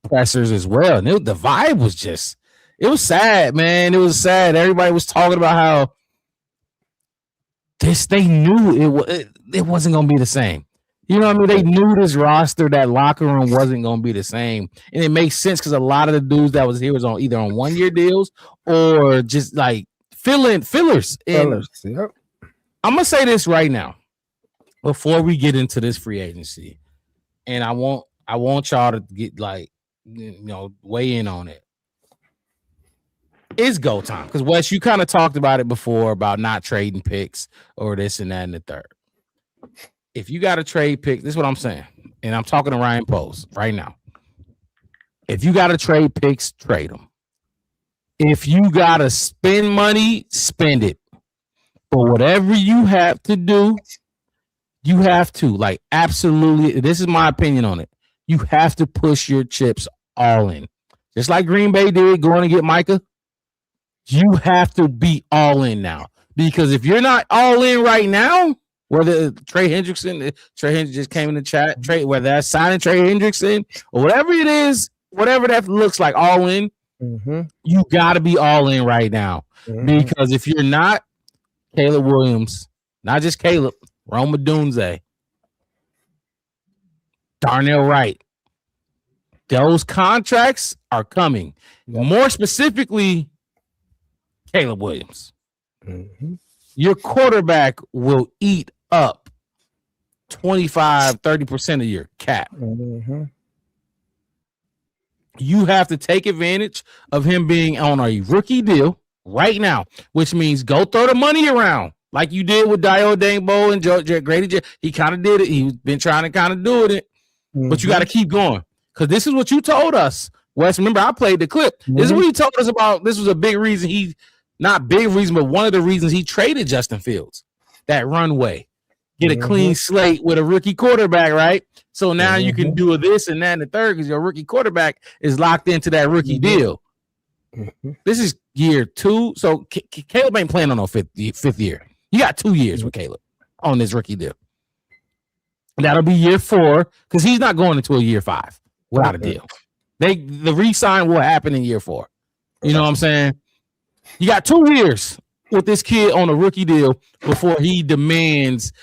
pressers as well. And the vibe was just, it was sad, man. It was sad. Everybody was talking about how they knew it wasn't gonna be the same. You know what I mean? They knew this roster, that locker room wasn't going to be the same. And it makes sense because a lot of the dudes that was here was either on 1-year deals or just like fillers. Yep. I'm going to say this right now before we get into this free agency. And I want y'all to get weigh in on it. It's go time. Because Wes, you kind of talked about it before about not trading picks or this and that and the third. If you got to trade pick, this is what I'm saying. And I'm talking to Ryan Post right now. If you got to trade picks, trade them. If you got to spend money, spend it. But whatever you have to do, you have to. Like, absolutely. This is my opinion on it. You have to push your chips all in. Just like Green Bay did going to get Micah. You have to be all in now. Because if you're not all in right now, whether Trey Hendrickson just came in the chat, whether that's signing Trey Hendrickson or whatever it is, whatever that looks like, all in, you got to be all in right now. Because if you're not, Caleb Williams, not just Caleb, Rome Odunze, Darnell Wright, those contracts are coming. More specifically, Caleb Williams. Your quarterback will eat up 25-30% of your cap. You have to take advantage of him being on a rookie deal right now, which means go throw the money around like you did with Dio Dangbo and Grady. He kind of did it. He's been trying to kind of do it, but you got to keep going because this is what you told us, Wes. Remember, I played the clip. This is what he told us about. This was a big reason not big reason, but one of the reasons he traded Justin Fields. That runway. Get a clean slate with a rookie quarterback, right? So now you can do this and that and the third because your rookie quarterback is locked into that rookie deal. This is year 2. So Caleb ain't playing on no fifth year. You got 2 years with Caleb on this rookie deal. That'll be year 4 because he's not going into a year 5 without a deal. The re-sign will happen in year 4. You know what I'm saying? You got 2 years with this kid on a rookie deal before he demands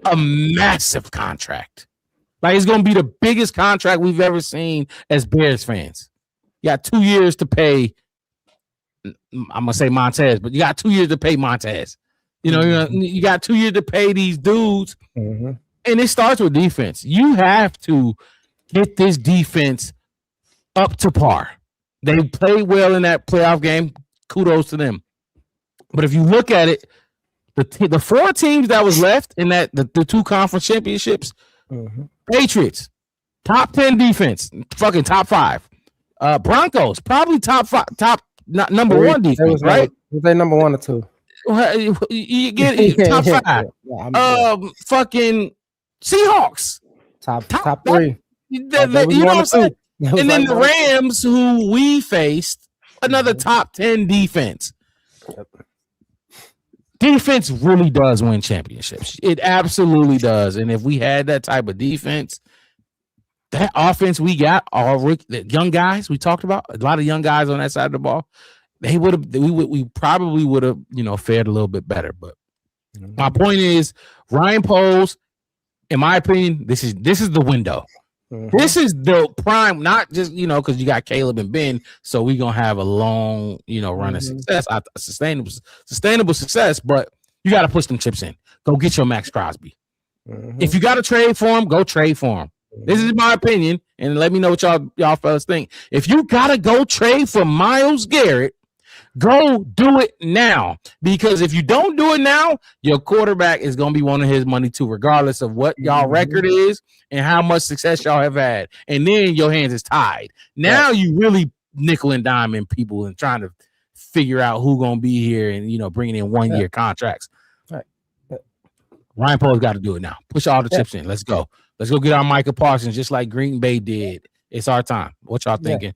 a massive contract. Like, it's going to be the biggest contract we've ever seen as Bears fans. You got 2 years to pay. I'm going to say Montez, but you got 2 years to pay Montez. You got 2 years to pay these dudes. And it starts with defense. You have to get this defense up to par. They played well in that playoff game. kudos to them. But if you look at it, the 4 teams that was left in that the 2 conference championships, Patriots, top 10 defense, fucking top 5. Broncos, probably top 5, number 1 defense, right? Was they number 1 or 2? You get top 5. Fucking Seahawks, top 3. You know what I'm saying? And then the Rams, who we faced, another top 10 defense. Defense really does win championships. It absolutely does. And if we had that type of defense, that offense we got, all the young guys we talked about, a lot of young guys on that side of the ball, we probably would have, fared a little bit better. But my point is, Ryan Poles, in my opinion, this is the window. This is the prime, not just, because you got Caleb and Ben, so we're going to have a long, run of success, sustainable success, but you got to push them chips in. Go get your Max Crosby. If you got to trade for him, go trade for him. This is my opinion, and let me know what y'all fellas think. If you got to go trade for Myles Garrett, go do it now, because if you don't do it now, your quarterback is going to be wanting his money too, regardless of what y'all record is and how much success y'all have had. And then your hands is tied. Now you really nickel and diming people and trying to figure out who going to be here and, bringing in 1-year contracts. Ryan Poles got to do it now. Push all the chips in. Let's go. Let's go get our Micah Parsons just like Green Bay did. It's our time. What y'all thinking?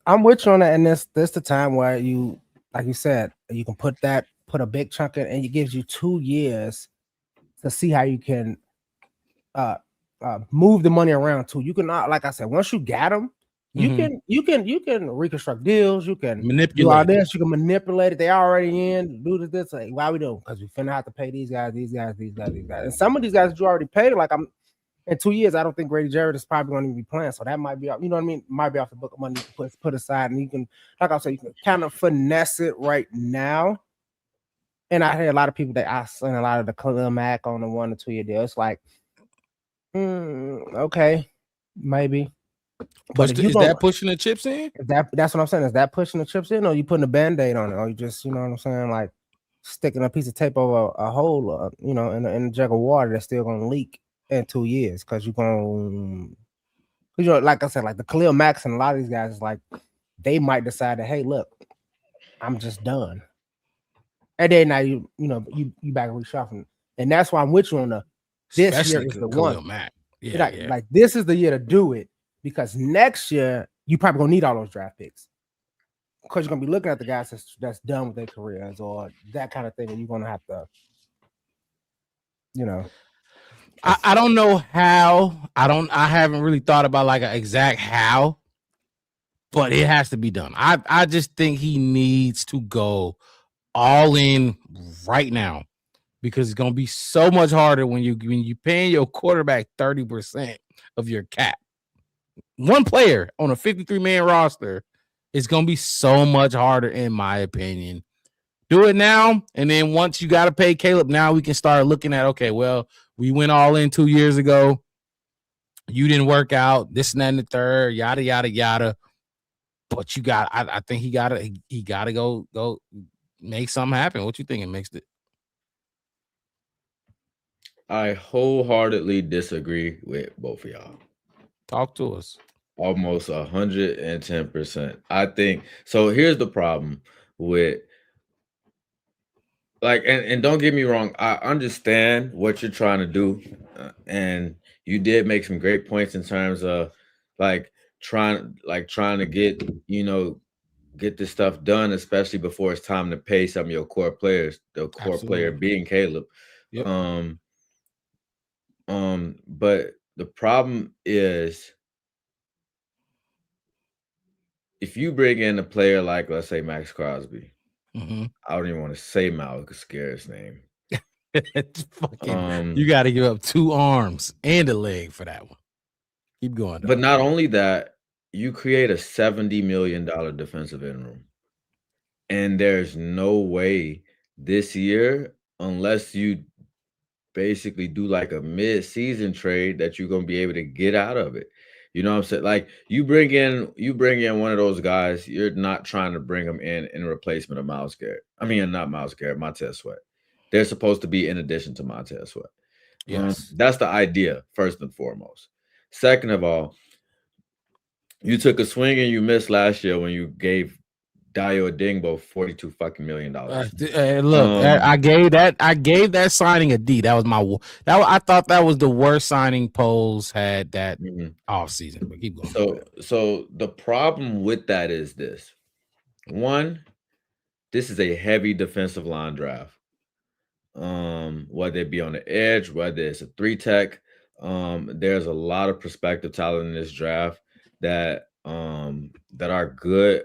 I'm with you on that, and this the time where you, like you said, you can put a big chunk in, and it gives you 2 years to see how you can move the money around too. You can not, like I said, once you got them, you can reconstruct deals, you can manipulate do all this, you can manipulate it. They already in, do this. Like, why we doing? Because we finna have to pay these guys. And some of these guys that you already paid, like in 2 years, I don't think Grady Jarrett is probably going to be playing. So that might be, you know what I mean? Might be off the book of money to put aside. And you can, like I said, you can kind of finesse it right now. And I hear a lot of people that I seen a lot of the Khalil Mack on the 1 or 2 year deal. It's like, okay, maybe. But is that pushing the chips in? That's what I'm saying. Is that pushing the chips in, or you putting a Band-Aid on it, or you just, you know what I'm saying, like sticking a piece of tape over a hole, in a jug of water that's still going to leak in 2 years because you're going, like I said, like the Khalil Max and a lot of these guys is like they might decide that, hey, look, I'm just done, and then now you back reshuffling, and that's why I'm with you on this year is the Khalil one. Mack. Like this is the year to do it. Because next year, you probably gonna need all those draft picks. Because you're gonna be looking at the guys that's done with their careers or that kind of thing, and you're gonna have to, I don't know how. I haven't really thought about like an exact how, but it has to be done. I just think he needs to go all in right now because it's gonna be so much harder when you paying your quarterback 30% of your cap. One player on a 53-man roster is going to be so much harder, in my opinion. Do it now, and then once you got to pay Caleb, now we can start looking at, okay, well, we went all in 2 years ago. You didn't work out, this and that and the third, yada, yada, yada. But I think he got to go make something happen. What you thinking, Mixed It? I wholeheartedly disagree with both of y'all. Talk to us. Almost 110%. I think so. Here's the problem with and don't get me wrong. I understand what you're trying to do, and you did make some great points in terms of trying to get this stuff done, especially before it's time to pay some of your core players. The core Absolutely. Player being Caleb. Yep. But the problem is, if you bring in a player like, let's say, Max Crosby, I don't even want to say Mal because scare his name. You got to give up 2 arms and a leg for that one. Keep going. But not only that, you create a $70 million defensive end room. And there's no way this year, unless you basically do like a mid-season trade, that you're going to be able to get out of it. You know what I'm saying? Like you bring in one of those guys, you're not trying to bring them in replacement of Myles Garrett. I mean, not Myles Garrett, Montez Sweat. They're supposed to be in addition to Montez Sweat. Yes. That's the idea, first and foremost. Second of all, you took a swing and you missed last year when you gave Dayo Adingbo $42 fucking million. Look, I gave that signing a D. That was I thought that was the worst signing Poles had that offseason. But keep going. So the problem with that is this. One, this is a heavy defensive line draft. Whether it be on the edge, whether it's a 3-tech, there's a lot of prospective talent in this draft that are good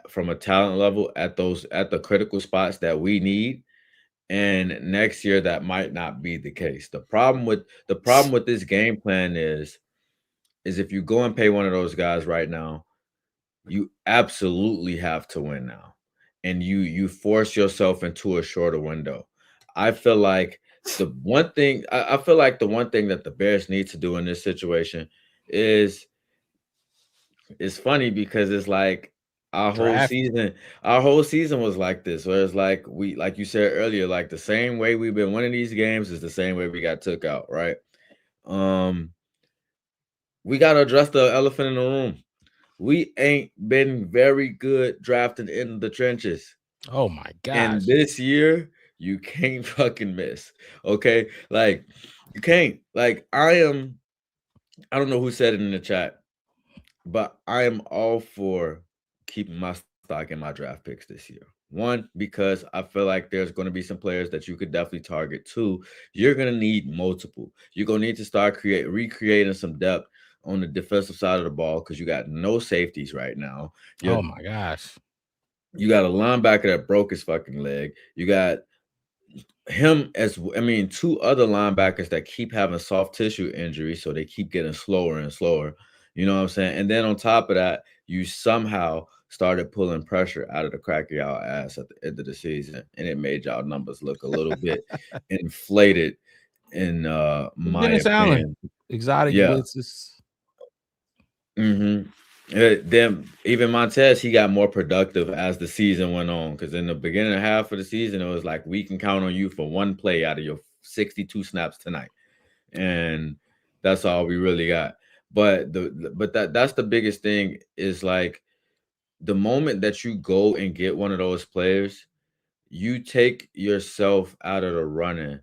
from a talent level at the critical spots that we need. And next year that might not be the case. The problem with this game plan is if you go and pay one of those guys right now, you absolutely have to win now. And you force yourself into a shorter window. I feel like the one thing that the Bears need to do in this situation is it's funny because it's like our whole season was like this, where it's like like you said earlier, like the same way we've been winning these games is the same way we got took out, right? We got to address the elephant in the room. We ain't been very good drafting in the trenches. Oh my gosh. And this year, you can't fucking miss. Okay? Like, you can't. Like, I don't know who said it in the chat, but I am all for keeping my stock in my draft picks this year. One, because I feel like there's going to be some players that you could definitely target. Two, you're going to need multiple. You're going to need to start recreating some depth on the defensive side of the ball because you got no safeties right now. Oh my gosh. You got a linebacker that broke his fucking leg. You got two other linebackers that keep having soft tissue injuries, so they keep getting slower and slower. You know what I'm saying? And then on top of that, you somehow started pulling pressure out of the crack of y'all ass at the end of the season, and it made y'all numbers look a little bit inflated. In my opinion, exotic blitzes. Then even Montez, he got more productive as the season went on, because in the beginning half of the season, it was like we can count on you for one play out of your 62 snaps tonight, and that's all we really got. But that's the biggest thing is like the moment that you go and get one of those players, you take yourself out of the running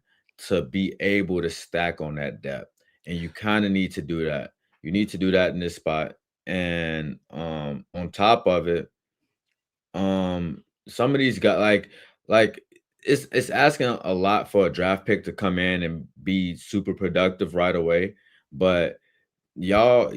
to be able to stack on that depth, and you kind of need to do that. You need to do that in this spot. And on top of it, some of these guys like it's asking a lot for a draft pick to come in and be super productive right away. But y'all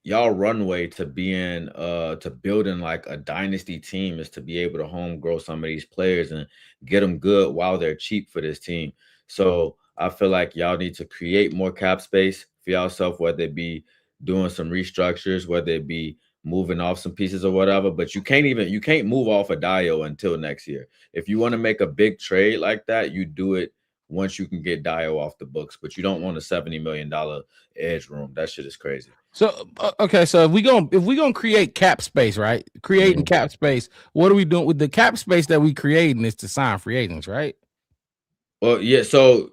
runway to being to building like a dynasty team is to be able to home grow some of these players and get them good while they're cheap for this team. So I feel like y'all need to create more cap space for yourself, whether it be doing some restructures, whether it be moving off some pieces or whatever. But you can't move off a Dio until next year. If you want to make a big trade like that, you do it once you can get Dio off the books. But you don't want a $70 million edge room. That shit is crazy. So okay, so if we gonna create cap space, right? Creating cap space, what are we doing with the cap space that we creating? Is to sign free agents, right? Well, yeah. So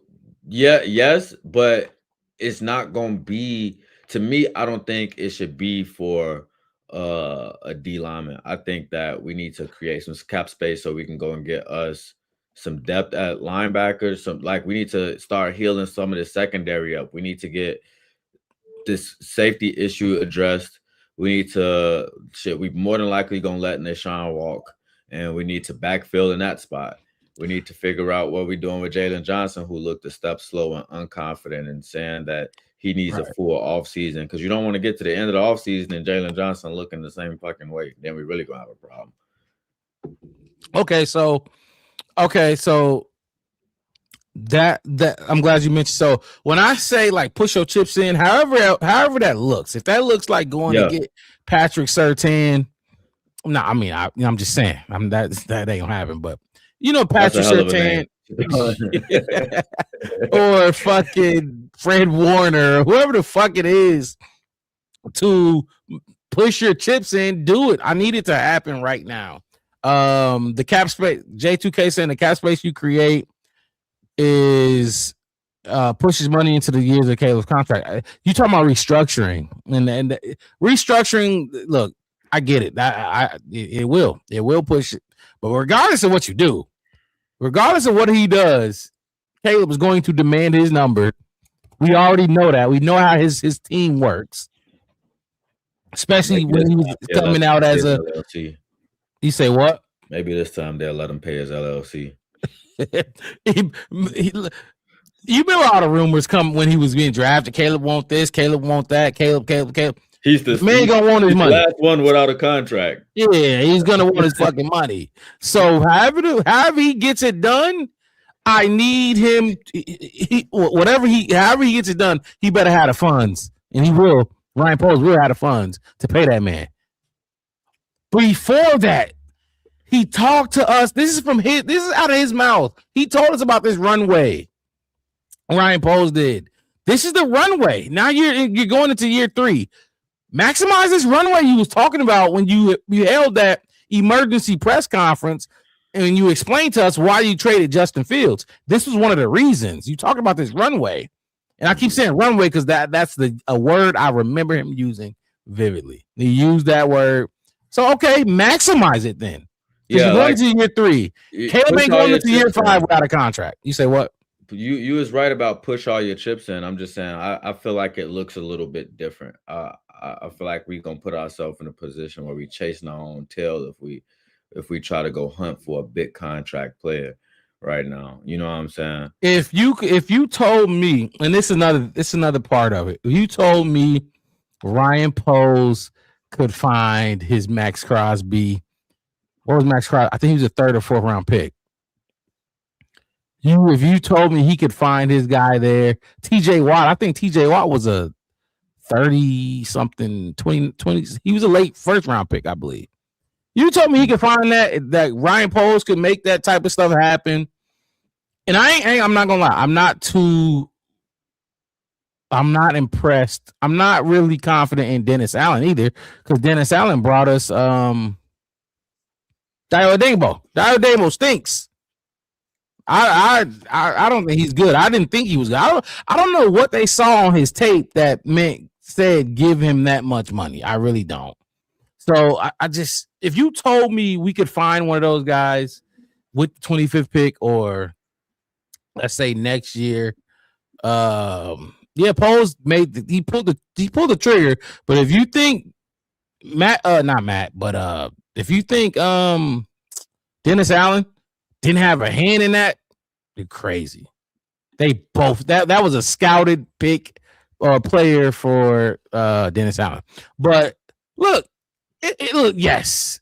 yes, but it's not gonna be. To me, I don't think it should be for a D lineman. I think that we need to create some cap space so we can go and get us some depth at linebackers. We need to start healing some of the secondary up. We need to get this safety issue addressed. We need to we more than likely gonna let Nashawn walk, and we need to backfill in that spot. We need to figure out what we're doing with Jalen Johnson, who looked a step slow and unconfident, and saying that he needs a full offseason, because you don't want to get to the end of the offseason and Jalen Johnson looking the same fucking way. Then we really gonna have a problem. Okay, so that I'm glad you mentioned. So when I say like push your chips in, however that looks, if that looks like going to get Patrick Surtain, no, I mean I'm just saying that ain't gonna happen. But you know, Patrick Surtain or fucking Fred Warner, or whoever the fuck it is, to push your chips in, do it. I need it to happen right now. The cap space, J2K saying the cap space you create is pushes money into the years of Caleb's contract. You talking about restructuring and restructuring. Look, I get it. It will push it. But regardless of what you do, regardless of what he does, Caleb is going to demand his number. We already know that. We know how his team works. Especially when he was coming out as a LLC. You say what? Maybe this time they'll let him pay his LLC. You remember all the rumors come when he was being drafted. Caleb want this, Caleb want that, Caleb. He's the man gonna want his money. Last one without a contract. Yeah, he's gonna want his fucking money. So however he gets it done, I need him. However he gets it done, he better have the funds, and he will. Ryan Poles will have the funds to pay that man. Before that, he talked to us. This is out of his mouth. He told us about this runway. Ryan Poles did. This is the runway. Now you're going into year 3. Maximize this runway you was talking about when you held that emergency press conference and you explained to us why you traded Justin Fields. This was one of the reasons. You talk about this runway. And I keep saying runway because that's a word I remember him using vividly. He used that word. So, okay, maximize it then. Yeah, you're going to year 3. Caleb ain't going into year 5 without a contract. You say what? You was right about push all your chips in. I'm just saying I feel like it looks a little bit different. I feel like we're gonna put ourselves in a position where we chasing our own tail if we try to go hunt for a big contract player right now. You know what I'm saying? If you told me, and this is another part of it, if you told me Ryan Poles could find his Max Crosby, what was Max Crosby? I think he was a 3rd or 4th round pick. If you told me he could find his guy there, TJ Watt, I think TJ Watt was a 30-something, 20. He was a late 1st round pick, I believe. You told me he could find that Ryan Poles could make that type of stuff happen. And I'm not gonna lie, I'm not impressed. I'm not really confident in Dennis Allen either, because Dennis Allen brought us Dayo Adebo. Dayo Adebo stinks. I don't think he's good. I didn't think he was good. I don't know what they saw on his tape that said give him that much money. I really don't. So I just, if you told me we could find one of those guys with the 25th pick, or let's say next year, Poles he pulled the trigger. But if you think if you think Dennis Allen didn't have a hand in that, you're crazy. They both that was a scouted pick or player for Dennis Allen. But look, yes.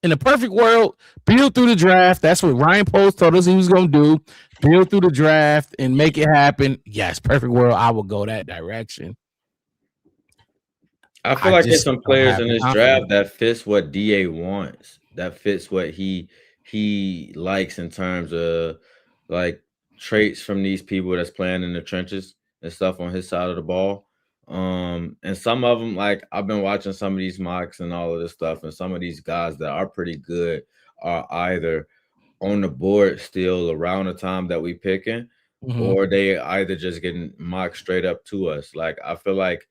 In a perfect world, build through the draft. That's what Ryan Poles told us he was going to do. Build through the draft and make it happen. Yes, perfect world, I will go that direction. I feel like there's some players in this draft that fits what DA wants. That fits what he likes in terms of like traits from these people that's playing in the trenches and stuff on his side of the ball. And some of them, like I've been watching some of these mocks and all of this stuff, and some of these guys that are pretty good are either on the board still around the time that we picking, or they either just getting mocked straight up to us. Like I feel like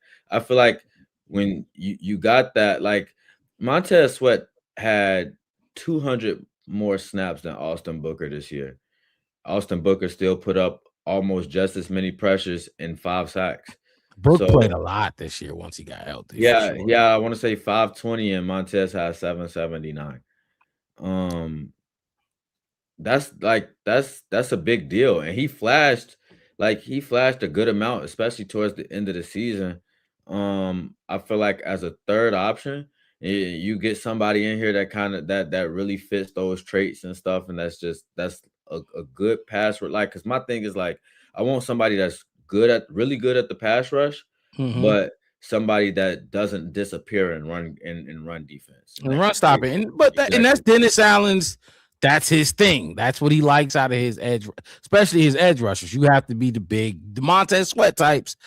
when you got that, like Montez Sweat had 200 more snaps than Austin Booker this year. Austin Booker still put up almost just as many pressures and 5 sacks. Book played a lot this year once he got healthy. Yeah, sure. Yeah. I want to say 520 and Montez had 779. That's a big deal. And he flashed a good amount, especially towards the end of the season. I feel like as a third option, you get somebody in here that kind of that really fits those traits and stuff, and that's a good pass. Like, because my thing is like, I want somebody that's really good at the pass rush, but somebody that doesn't disappear and run defense and run stopping. And that's Dennis Allen's That's his thing. That's what he likes out of his edge, especially his edge rushers. You have to be the big DeMontez Sweat types.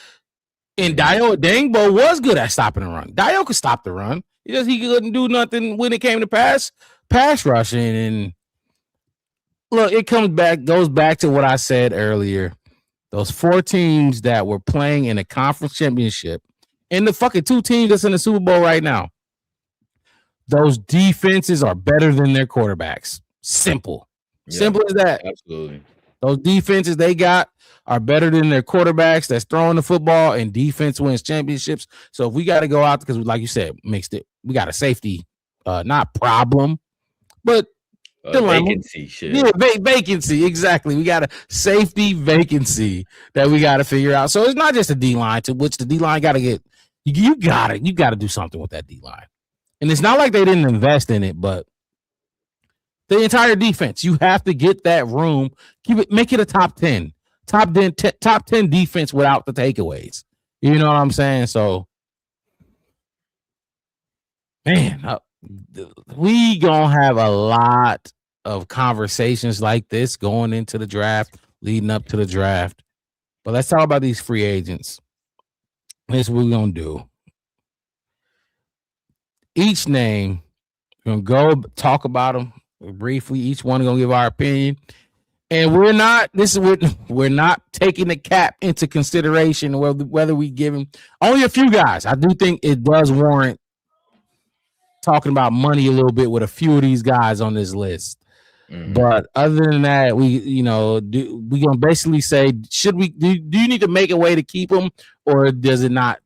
And Dio Dangbo was good at stopping the run. Dio could stop the run. He couldn't do nothing when it came to pass rushing. And look, it goes back to what I said earlier. Those 4 teams that were playing in a conference championship and the fucking 2 teams that's in the Super Bowl right now, those defenses are better than their quarterbacks. Simple as that. Absolutely. Those defenses they got are better than their quarterbacks that's throwing the football, and defense wins championships. So if we got to go out, because like you said, we got a safety, not problem, but vacancy shit. Yeah, vacancy. Exactly. We got a safety vacancy that we got to figure out. So it's not just a D-line, to which the D-line got to get, you got to do something with that D-line. And it's not like they didn't invest in it, but the entire defense, you have to get that room, make it a top 10 defense without the takeaways. You know what I'm saying? So, man, we gonna have a lot of conversations like this going into the draft, leading up to the draft. But let's talk about these free agents. This is what we're gonna do. Each name, we're gonna go talk about them briefly. Each one gonna give our opinion, and we're not taking the cap into consideration whether we give him only a few guys. I do think it does warrant talking about money a little bit with a few of these guys on this list. But other than that, we gonna basically say, do you need to make a way to keep them, or does it not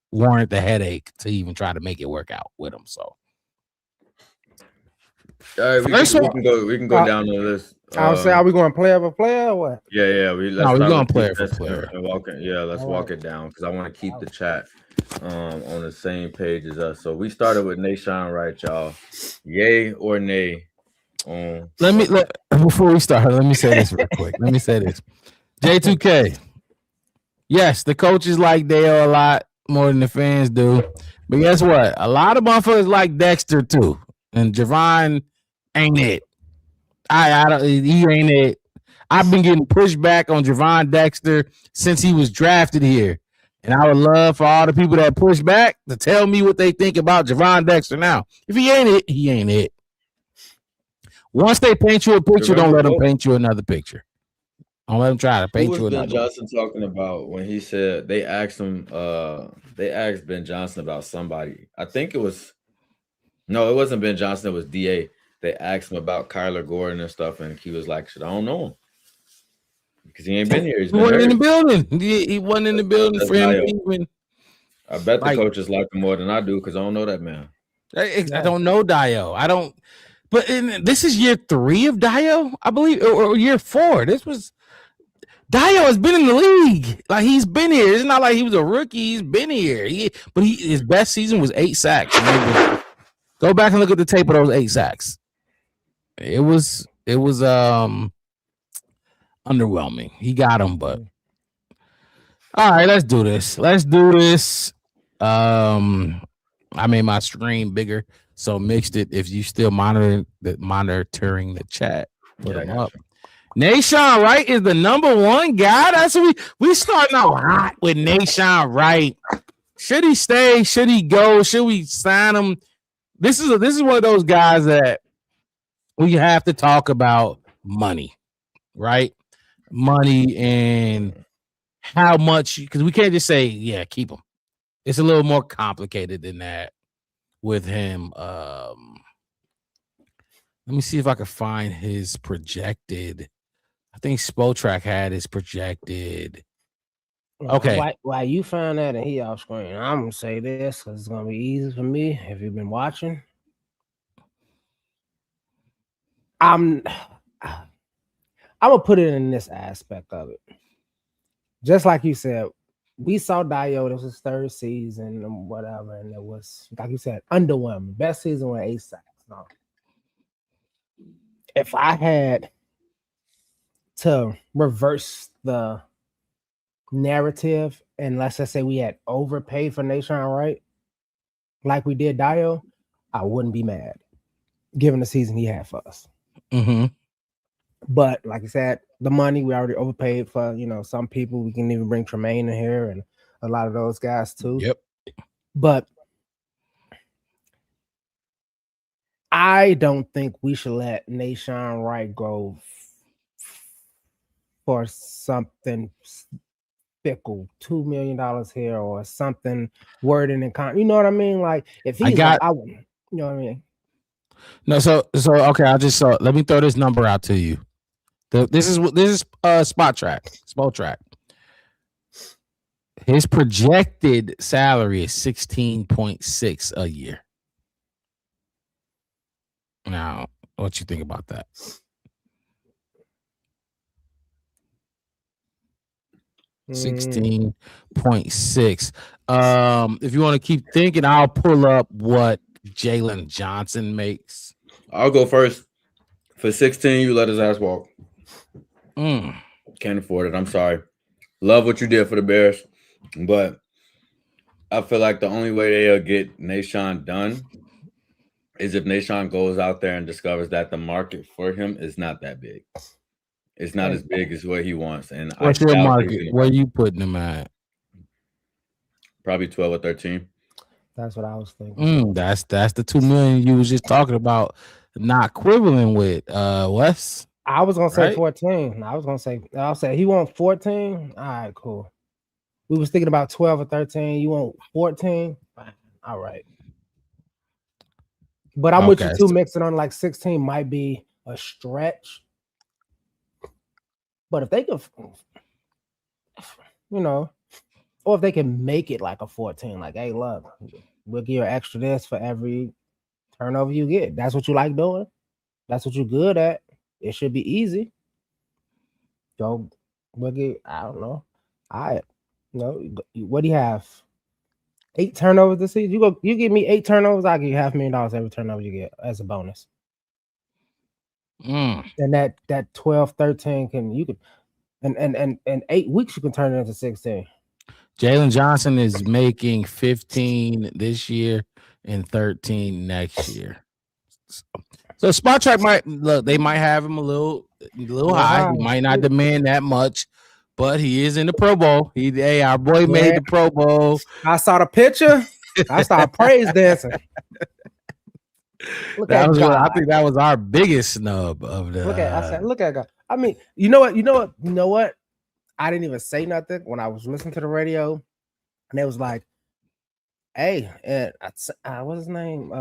warrant the headache to even try to make it work out with them? So all right, we can go down the list. I would say, are we going player for player or what? Yeah. We're going player for player. Let's walk it down, because I want to keep the chat on the same page as us. So we started with Nahshon Wright, y'all. Yay or nay? Before we start, let me say this real quick. J2K. Yes, the coaches like Dale a lot more than the fans do. But guess what? A lot of motherfuckers like Dexter too. And Javon ain't it. He ain't it. I've been getting pushed back on Javon Dexter since he was drafted here. And I would love for all the people that push back to tell me what they think about Javon Dexter now. If he ain't it, he ain't it. Once they paint you a picture, don't let them paint you another picture. Don't let them try to paint you another. What was Ben Johnson talking about when he said they asked Ben Johnson about somebody? I think it wasn't Ben Johnson. It was DA. They asked him about Kyler Gordon and stuff, and he was like, "Shit, I don't know him because he ain't been here. He wasn't in the building. He wasn't in the building for him even." I bet the coaches like him more than I do because I don't know that man. I don't know Dio. I don't. But this is year 3 of Dio, I believe, or year 4. Dio has been in the league. Like, he's been here. It's not like he was a rookie. He's been here. His best season was 8 sacks. Go back and look at the tape of those 8 sacks. It was underwhelming. He got him, but all right, let's do this. I made my screen bigger, so mixed it. If you still monitoring the chat, put them up. Nahshon Wright is the number 1 guy. That's what we starting out hot with Nahshon Wright. Should he stay? Should he go? Should we sign him? This is one of those guys that we have to talk about money, right? Money and how much, because we can't just say, yeah, keep him. It's a little more complicated than that with him. Let me see if I can find his projected. I think Spotrac had his projected. Okay. Why you find that and he off screen? I'm gonna say this because it's gonna be easy for me if you've been watching. I'm gonna put it in this aspect of it. Just like you said, we saw Dio. This was his 3rd season and whatever, and it was, like you said, underwhelming. Best season with 8 sacks. No. If I had to reverse the narrative, and let's just say we had overpaid for Nahshon Wright, like we did Dio, I wouldn't be mad, given the season he had for us. Mm-hmm. But like I said, the money we already overpaid for. Some people. We can even bring Tremaine in here and a lot of those guys too. Yep. But I don't think we should let Nahshon Wright go for something fickle, $2 million here or something wording and con. You know what I mean? Like if he's I wouldn't. You know what I mean? No, so okay. Let me throw this number out to you. This is Spotrac. His projected salary is 16.6 a year. Now, what you think about that? $16.6. If you want to keep thinking, I'll pull up what Jalen Johnson makes. I'll go first. For 16, you let his ass walk. Can't afford it. I'm sorry. Love what you did for the Bears, but I feel like the only way they'll get Nahshon done is if Nahshon goes out there and discovers that the market for him is not that big. It's not as big as what he wants. And what's your market? Where are you putting him at? Probably 12 or 13. That's what I was thinking. That's the $2 million you was just talking about not quibbling with Wes. I was gonna say 14. I'll say he want 14. All right, cool. We was thinking about 12 or 13. You want 14? All right. But I'm with you too. Mixing on like 16 might be a stretch. But if they could, or if they can make it like a 14, like, hey, look, we'll give you extra this for every turnover you get. That's what you like doing. That's what you're good at. It should be easy. We'll get, I don't know. What do you have? 8 turnovers this season? You give me 8 turnovers, I'll give you $500,000 every turnover you get as a bonus. And that 12, 13 and 8 weeks you can turn it into 16. Jalen Johnson is making 15 this year and 13 next year. So Spotrac might have him a little high. He might not demand that much, but he is in the Pro Bowl. Our boy made the Pro Bowl. I saw the picture. I started praise dancing. I think that was our biggest snub of the. Look at God. I mean, you know what? I didn't even say nothing when I was listening to the radio, and it was like, "Hey, and what's his name?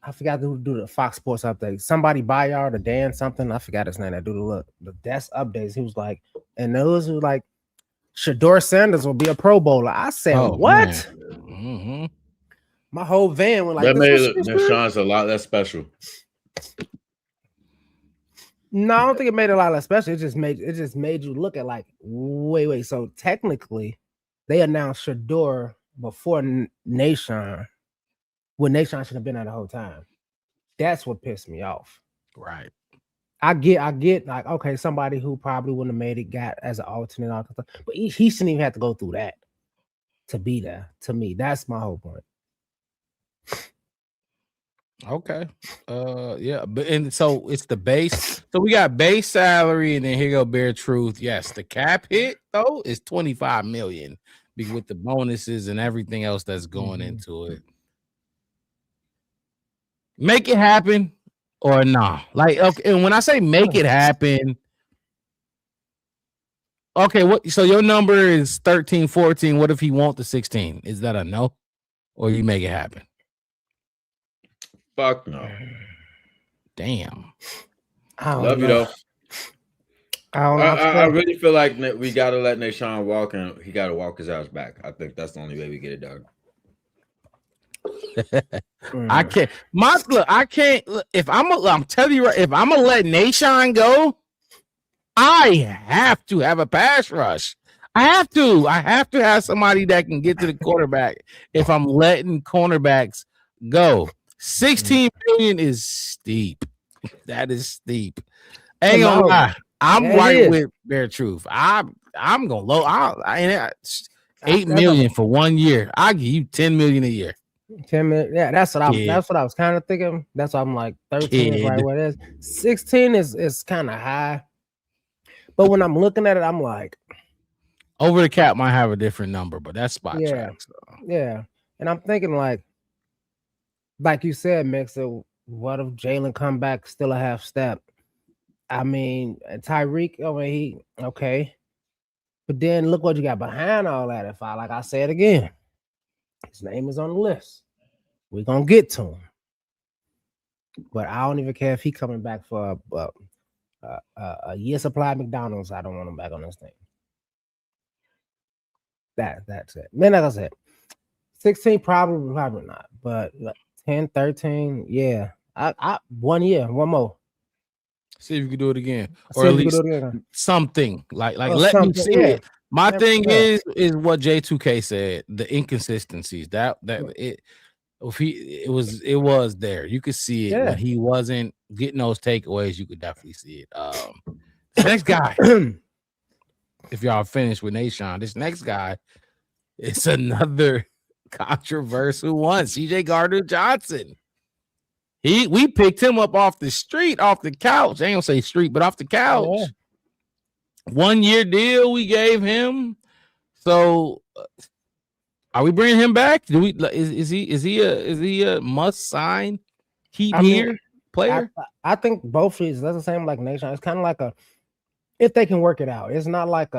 I forgot to do the Fox Sports update. Somebody Bayard or Dan something. I forgot his name. That do the desk updates. He was like, and those were like, Shador Sanders will be a Pro Bowler. I said, what? Mm-hmm. My whole van went like, that made Nahshon's a lot less special. No, I don't think it made it a lot less special. It just made you look at like, wait. So technically, they announced Shador before Nahshon, when Nahshon should have been there the whole time. That's what pissed me off. Right. I get like, okay, somebody who probably wouldn't have made it got as an alternate, but he shouldn't even have to go through that to be there. To me, that's my whole point. Okay. Yeah, and so it's the base. So we got base salary, and then here go Bear Truth. Yes, the cap hit though is $25 million with the bonuses and everything else that's going into it. Make it happen or nah? Like, okay, and when I say make it happen, okay, what? So your number is 13, 14. What if he want the 16? Is that a no, or you make it happen? Fuck no. Damn. I love you though. I really feel like we gotta let Nahshon walk, and he gotta walk his ass back. I think that's the only way we get it done. I can't. I can't. I'm telling you right. If I'm gonna let Nahshon go, I have to have a pass rush. I have to have somebody that can get to the quarterback. If I'm letting cornerbacks go, 16 million is steep. That is steep. Ain't gonna lie. I'm right with Bear Truth. I'm gonna low. $8 million for 1 year. I'll give you $10 million a year. 10 minutes. Yeah, that's what I was kind of thinking. That's why I'm like 13 is right where it is. 16 is kind of high. But when I'm looking at it, I'm like, over the cap might have a different number, but that's spot track. So. Yeah. And I'm thinking like you said, Mixer, what if Jalen come back still a half step? I mean, Tyreek, okay. But then look what you got behind all that. Like I said again, his name is on the list. We're gonna get to him. But I don't even care if he coming back for a year supply of McDonald's. I don't want him back on this thing. That's it. Man, like I said, 16 probably not. But 10, 13, yeah. I 1 year, one more. See if you can do it again, or at least something like let me see it. My thing is what J2K said: the inconsistencies. It was there. You could see it when he wasn't getting those takeaways. You could definitely see it. This next guy, if y'all finished with Nation, this next guy, it's another controversial one. CJ Gardner-Johnson. We picked him up off the street, off the couch. I ain't gonna say street, but off the couch. Yeah. 1 year deal we gave him. So, are we bringing him back? Do we? Is he a must sign? Player? I think both of these. That's the same like Nation. It's kind of like if they can work it out. It's not like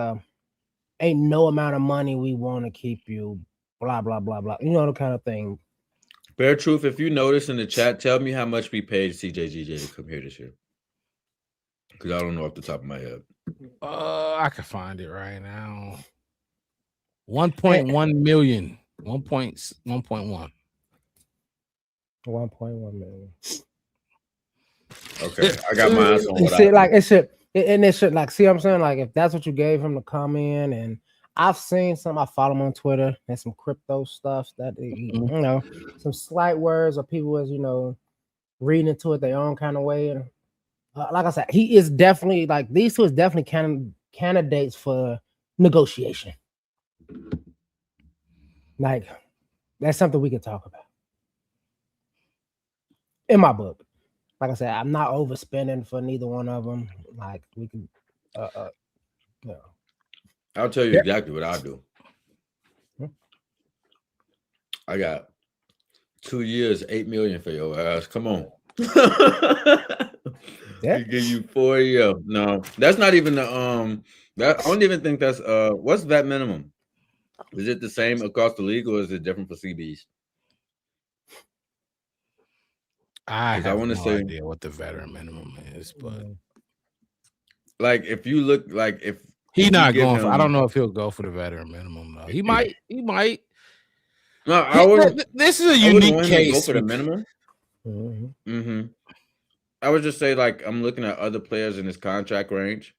ain't no amount of money we want to keep you. Blah blah blah blah. You know the kind of thing. Bare truth, if you notice in the chat, tell me how much we paid CJGJ to come here this year. Because I don't know off the top of my head. I can find it right now. 1.1 million. 1.1. 1.1 million. Okay, I got my eyes on what see, like it should like see what I'm saying? Like if that's what you gave him to come in, and I've seen I follow him on Twitter and some crypto stuff that some slight words or people was reading into it their own kind of way. And like I said, he is definitely like these two is definitely candidates for negotiation. Like that's something we can talk about. In my book, like I said, I'm not overspending for neither one of them. Like we can, I'll tell you exactly what I do. I got 2 years, $8 million for your ass. Come on. We give you 4 years. No, that's not even the I don't even think that's what's that minimum? Is it the same across the league or is it different for CBs? I have no idea what the veteran minimum is, but like if you look like if he's not going I don't know if he'll go for the veteran minimum though. He might. No, this is a unique case. Go for the minimum. I would just say like I'm looking at other players in his contract range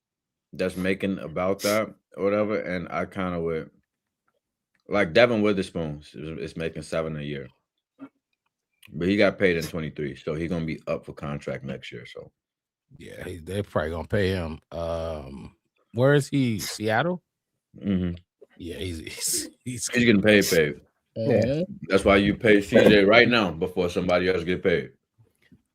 that's making about that or whatever, and I kind of would like Devin Witherspoon is making $7 a year. But he got paid in 23, so he's gonna be up for contract next year. So yeah, they're probably gonna pay him. Where is he? Seattle? Mm-hmm. Yeah, he's getting paid. Yeah, that's why you pay CJ right now before somebody else get paid.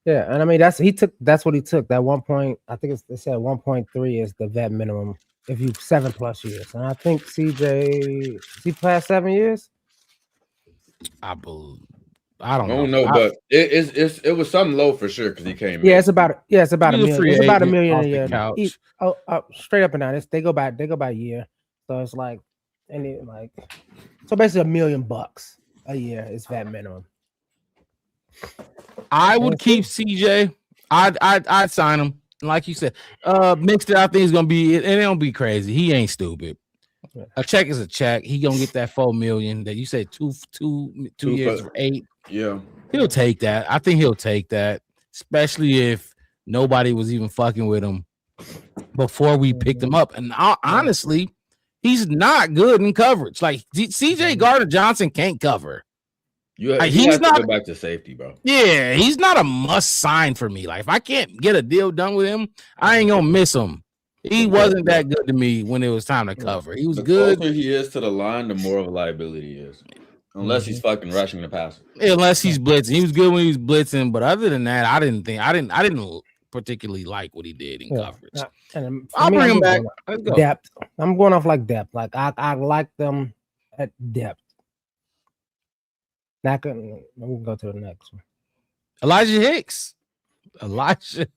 Yeah, and I mean that's what he took. That 1 point, I think they said 1.3 is the vet minimum if you 7+ years. And I think CJ he past 7 years. I don't know, but it was something low for sure because he came. Yeah, it's about $1 million. It's about $1 million a year. Couch. Straight up and down. They go by a year, so it's like, so basically $1 million a year is that minimum. I would keep CJ. I'd sign him. Like you said, mixed it. I think it's gonna be. It don't be crazy. He ain't stupid. A check is a check. He gonna get that $4 million that you said two years for 8. Yeah, he'll take that. I think he'll take that, especially if nobody was even fucking with him before we picked him up. And honestly, he's not good in coverage. Like CJ Gardner-Johnson can't cover. He's not go back to safety, bro. Yeah, he's not a must sign for me. Like if I can't get a deal done with him, I ain't gonna miss him. He wasn't that good to me when it was time to cover. He was good. The closer he is to the line, the more of a liability he is. Unless he's fucking rushing the passer. Unless he's blitzing. He was good when he was blitzing, but other than that, I didn't particularly like what he did in coverage. I'll bring him back. Let's go. Depth. I'm going off like depth. Like I like them at depth. Let me go to the next one. Elijah Hicks. Elijah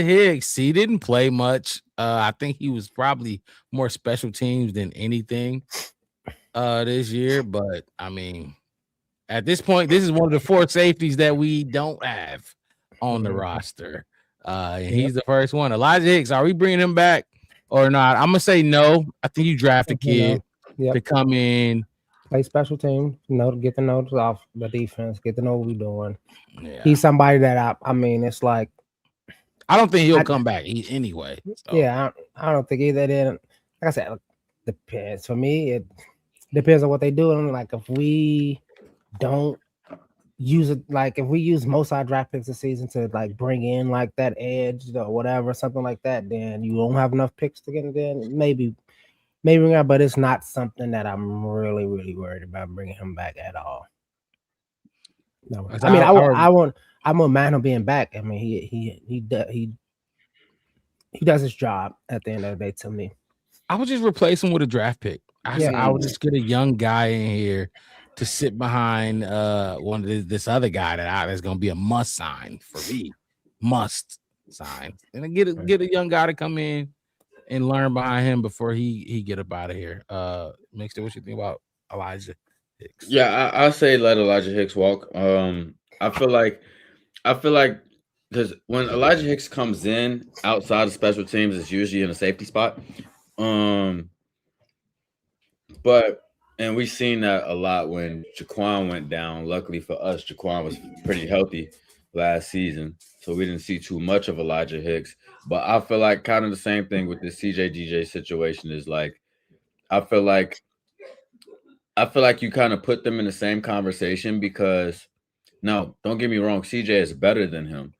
Hicks. He didn't play much. I think he was probably more special teams than anything this year. But I mean, at this point, this is one of the 4 safeties that we don't have on the roster. And he's the first one. Elijah Hicks, are we bringing him back or not? I'm gonna say no. I think you draft a kid to come in, play special team, get the notes off the defense, get to know what we're doing. Yeah. He's somebody that I mean, it's like I don't think he'll come back anyway. So. Yeah, I don't think either. Then, like I said, it depends. For me, it depends on what they do. And like if we don't use it, like if we use most of our draft picks this season to like bring in like that edge or whatever, something like that, then you won't have enough picks to get it in. Maybe not, but it's not something that I'm really, really worried about bringing him back at all. No, I mean, I won't mind him being back. I mean, he does his job at the end of the day. To me, I would just replace him with a draft pick. I would just get a young guy in here to sit behind one of this other guy that's going to be a must sign for me. Must sign, and get a young guy to come in and learn behind him before he get up out of here. Mixed, what you think about Elijah Hicks? Yeah, I say let Elijah Hicks walk. I feel like because when Elijah Hicks comes in outside of special teams, it's usually in a safety spot. And we've seen that a lot when Jaquan went down. Luckily for us, Jaquan was pretty healthy last season, so we didn't see too much of Elijah Hicks. But I feel like kind of the same thing with this CJ situation is like, I feel like you kind of put them in the same conversation because, no, don't get me wrong, CJ is better than him,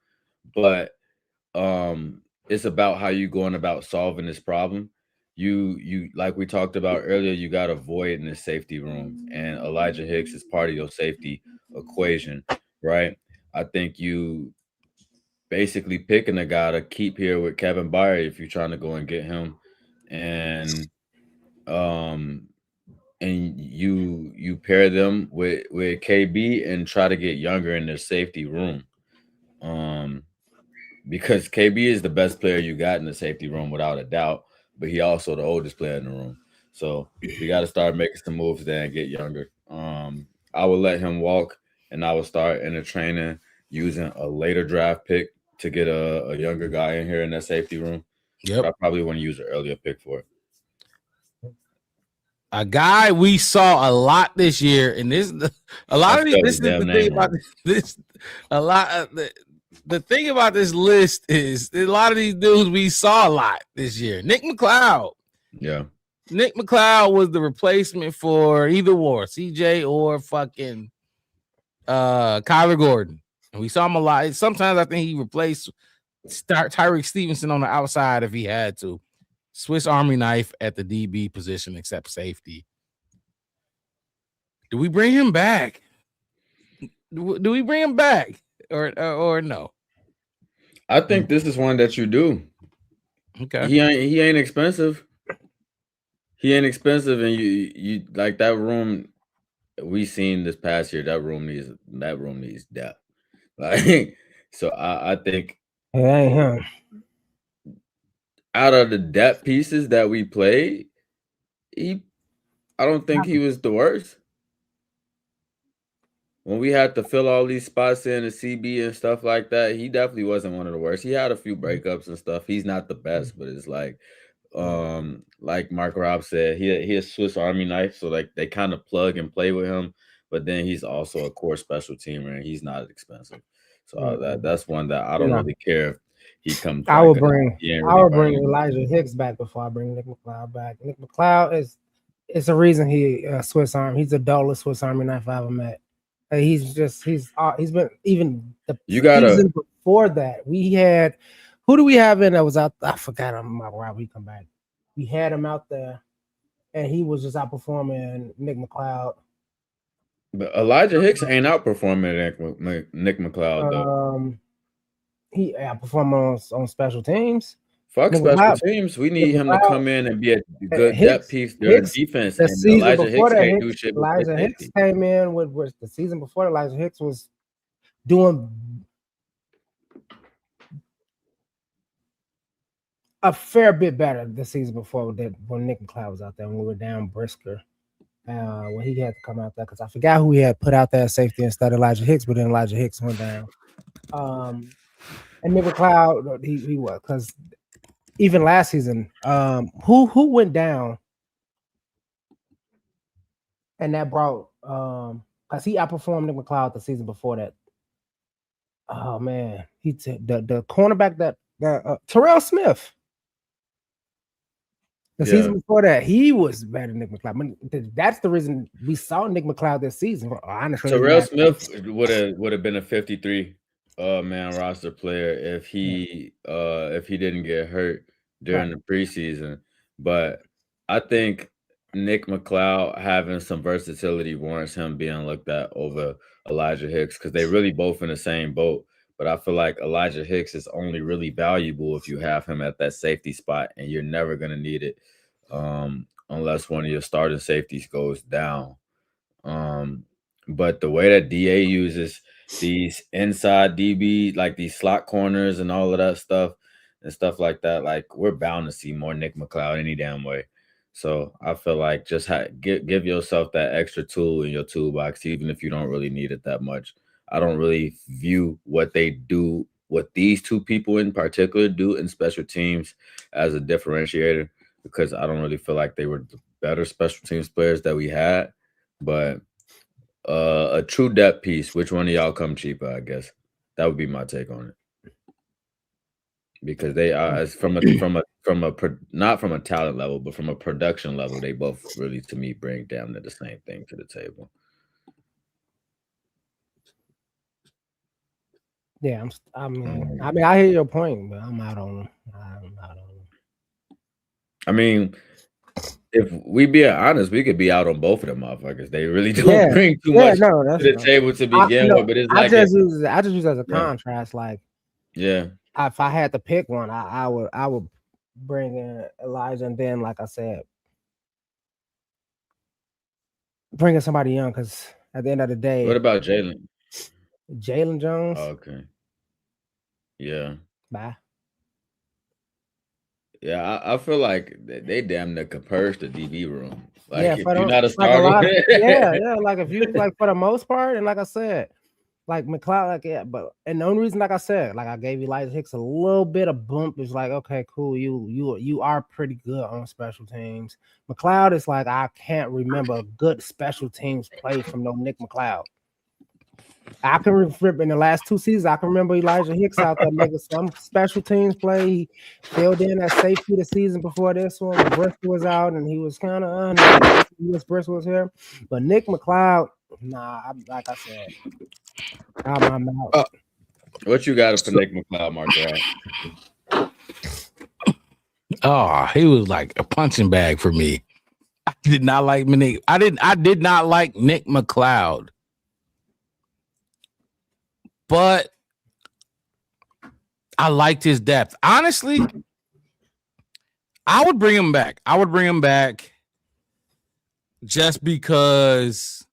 but it's about how you going about solving this problem. You like we talked about earlier, you got a void in the safety room, and Elijah Hicks is part of your safety equation, right? I think you basically picking a guy to keep here with Kevin Byard if you're trying to go and get him, and you pair them with KB and try to get younger in their safety room, because KB is the best player you got in the safety room without a doubt, but he also the oldest player in the room. So we got to start making some moves there and get younger. I would let him walk, and I would start in the training using a later draft pick to get a younger guy in here in that safety room. Yep. I probably want to use an earlier pick for it. A guy we saw a lot this year, and this is the thing about this. A lot of the thing about this list is a lot of these dudes we saw a lot this year. Nick McLeod. Yeah. Nick McLeod was the replacement for either CJ or fucking Kyler Gordon. And we saw him a lot. Sometimes I think he replaced Tyreek Stevenson on the outside if he had to. Swiss Army knife at the DB position except safety. Do we bring him back? Do we bring him back or no? I think this is one that you do. Okay. He ain't expensive. He ain't expensive, and you like that room we seen this past year. That room needs depth. Like, so I think it ain't him. Out of the depth pieces that we played, I don't think he was the worst. When we had to fill all these spots in the CB and stuff like that, he definitely wasn't one of the worst. He had a few breakups and stuff. He's not the best, but it's like Mark Robb said, he a Swiss Army knife, so like they kind of plug and play with him, but then he's also a core special teamer and he's not expensive. So that's one that I don't really care if he comes back. I would bring Elijah Hicks back before I bring Nick McLeod back. Nick McLeod it's a reason he's the dullest Swiss Army knife I ever met. He's been even the season before that. We had who do we have in that was out? I forgot him. Why we come back? We had him out there, and he was just outperforming Nick McLeod But Elijah Hicks ain't outperforming Nick McCloud though. He outperformed on special teams. Fuck Nick special McCloud, teams. We need Nick him McCloud, to come in and be a good Hicks, depth piece during defense. The And season Elijah before Hicks that, can't do shit. Elijah Hicks came in with the season before. Elijah Hicks was doing a fair bit better the season before that when Nick McCloud was out there, when we were down Brisker. When he had to come out there, because I forgot who he had put out there at safety instead of Elijah Hicks, but then Elijah Hicks went down. And Nick McCloud, he was, because even last season, who went down, and that brought because he outperformed Nick McCloud the season before that. Oh man, the cornerback that Terrell Smith. The season before that, he was better than Nick McCloud. That's the reason we saw Nick McCloud this season. Honestly, Terrell Smith would have been a 53 man roster player if he didn't get hurt during the preseason. But I think Nick McCloud having some versatility warrants him being looked at over Elijah Hicks, because they really both in the same boat. But I feel like Elijah Hicks is only really valuable if you have him at that safety spot, and you're never going to need it unless one of your starting safeties goes down. But the way that DA uses these inside DB, like these slot corners and all of that stuff and stuff like that, like we're bound to see more Nick McCloud any damn way. So I feel like just give yourself that extra tool in your toolbox, even if you don't really need it that much. I don't really view what they do, what these two people in particular do in special teams as a differentiator, because I don't really feel like they were the better special teams players that we had. But a true depth piece, which one of y'all come cheaper, I guess. That would be my take on it. Because they are from a not from a talent level, but from a production level, they both really, to me, bring down to the same thing to the table. Yeah, I mean, I hear your point, but I'm out on them. I mean, if we be honest, we could be out on both of them motherfuckers. They really don't bring too much to the table to begin with. But it's I just use it as a contrast. Like, if I had to pick one, I would bring in Elijah, and then, like I said, bring in somebody young, because at the end of the day, what about Jalen? Jalen Jones? Oh, okay. Yeah. Bye. Yeah, I feel like they damn near could purge the DB room. Like, yeah, if you're not a starter. Like if you like, for the most part, and like I said, like McCloud, but and the only reason, like I said, like I gave Elijah Hicks a little bit of bump is like, okay, cool, you are pretty good on special teams. McCloud is like, I can't remember a good special teams play from no Nick McCloud. I can remember in the last 2 seasons, I can remember Elijah Hicks out there making some special teams play. He filled in at safety the season before this one. Brisker was out, and he was kind of Brisker was here. But Nick McCloud, nah, like I said, I'm out. What you got for Nick McCloud, Mark? Oh, he was like a punching bag for me. I did not like Nick. I did not like Nick McCloud. But I liked his depth. Honestly, I would bring him back. Just because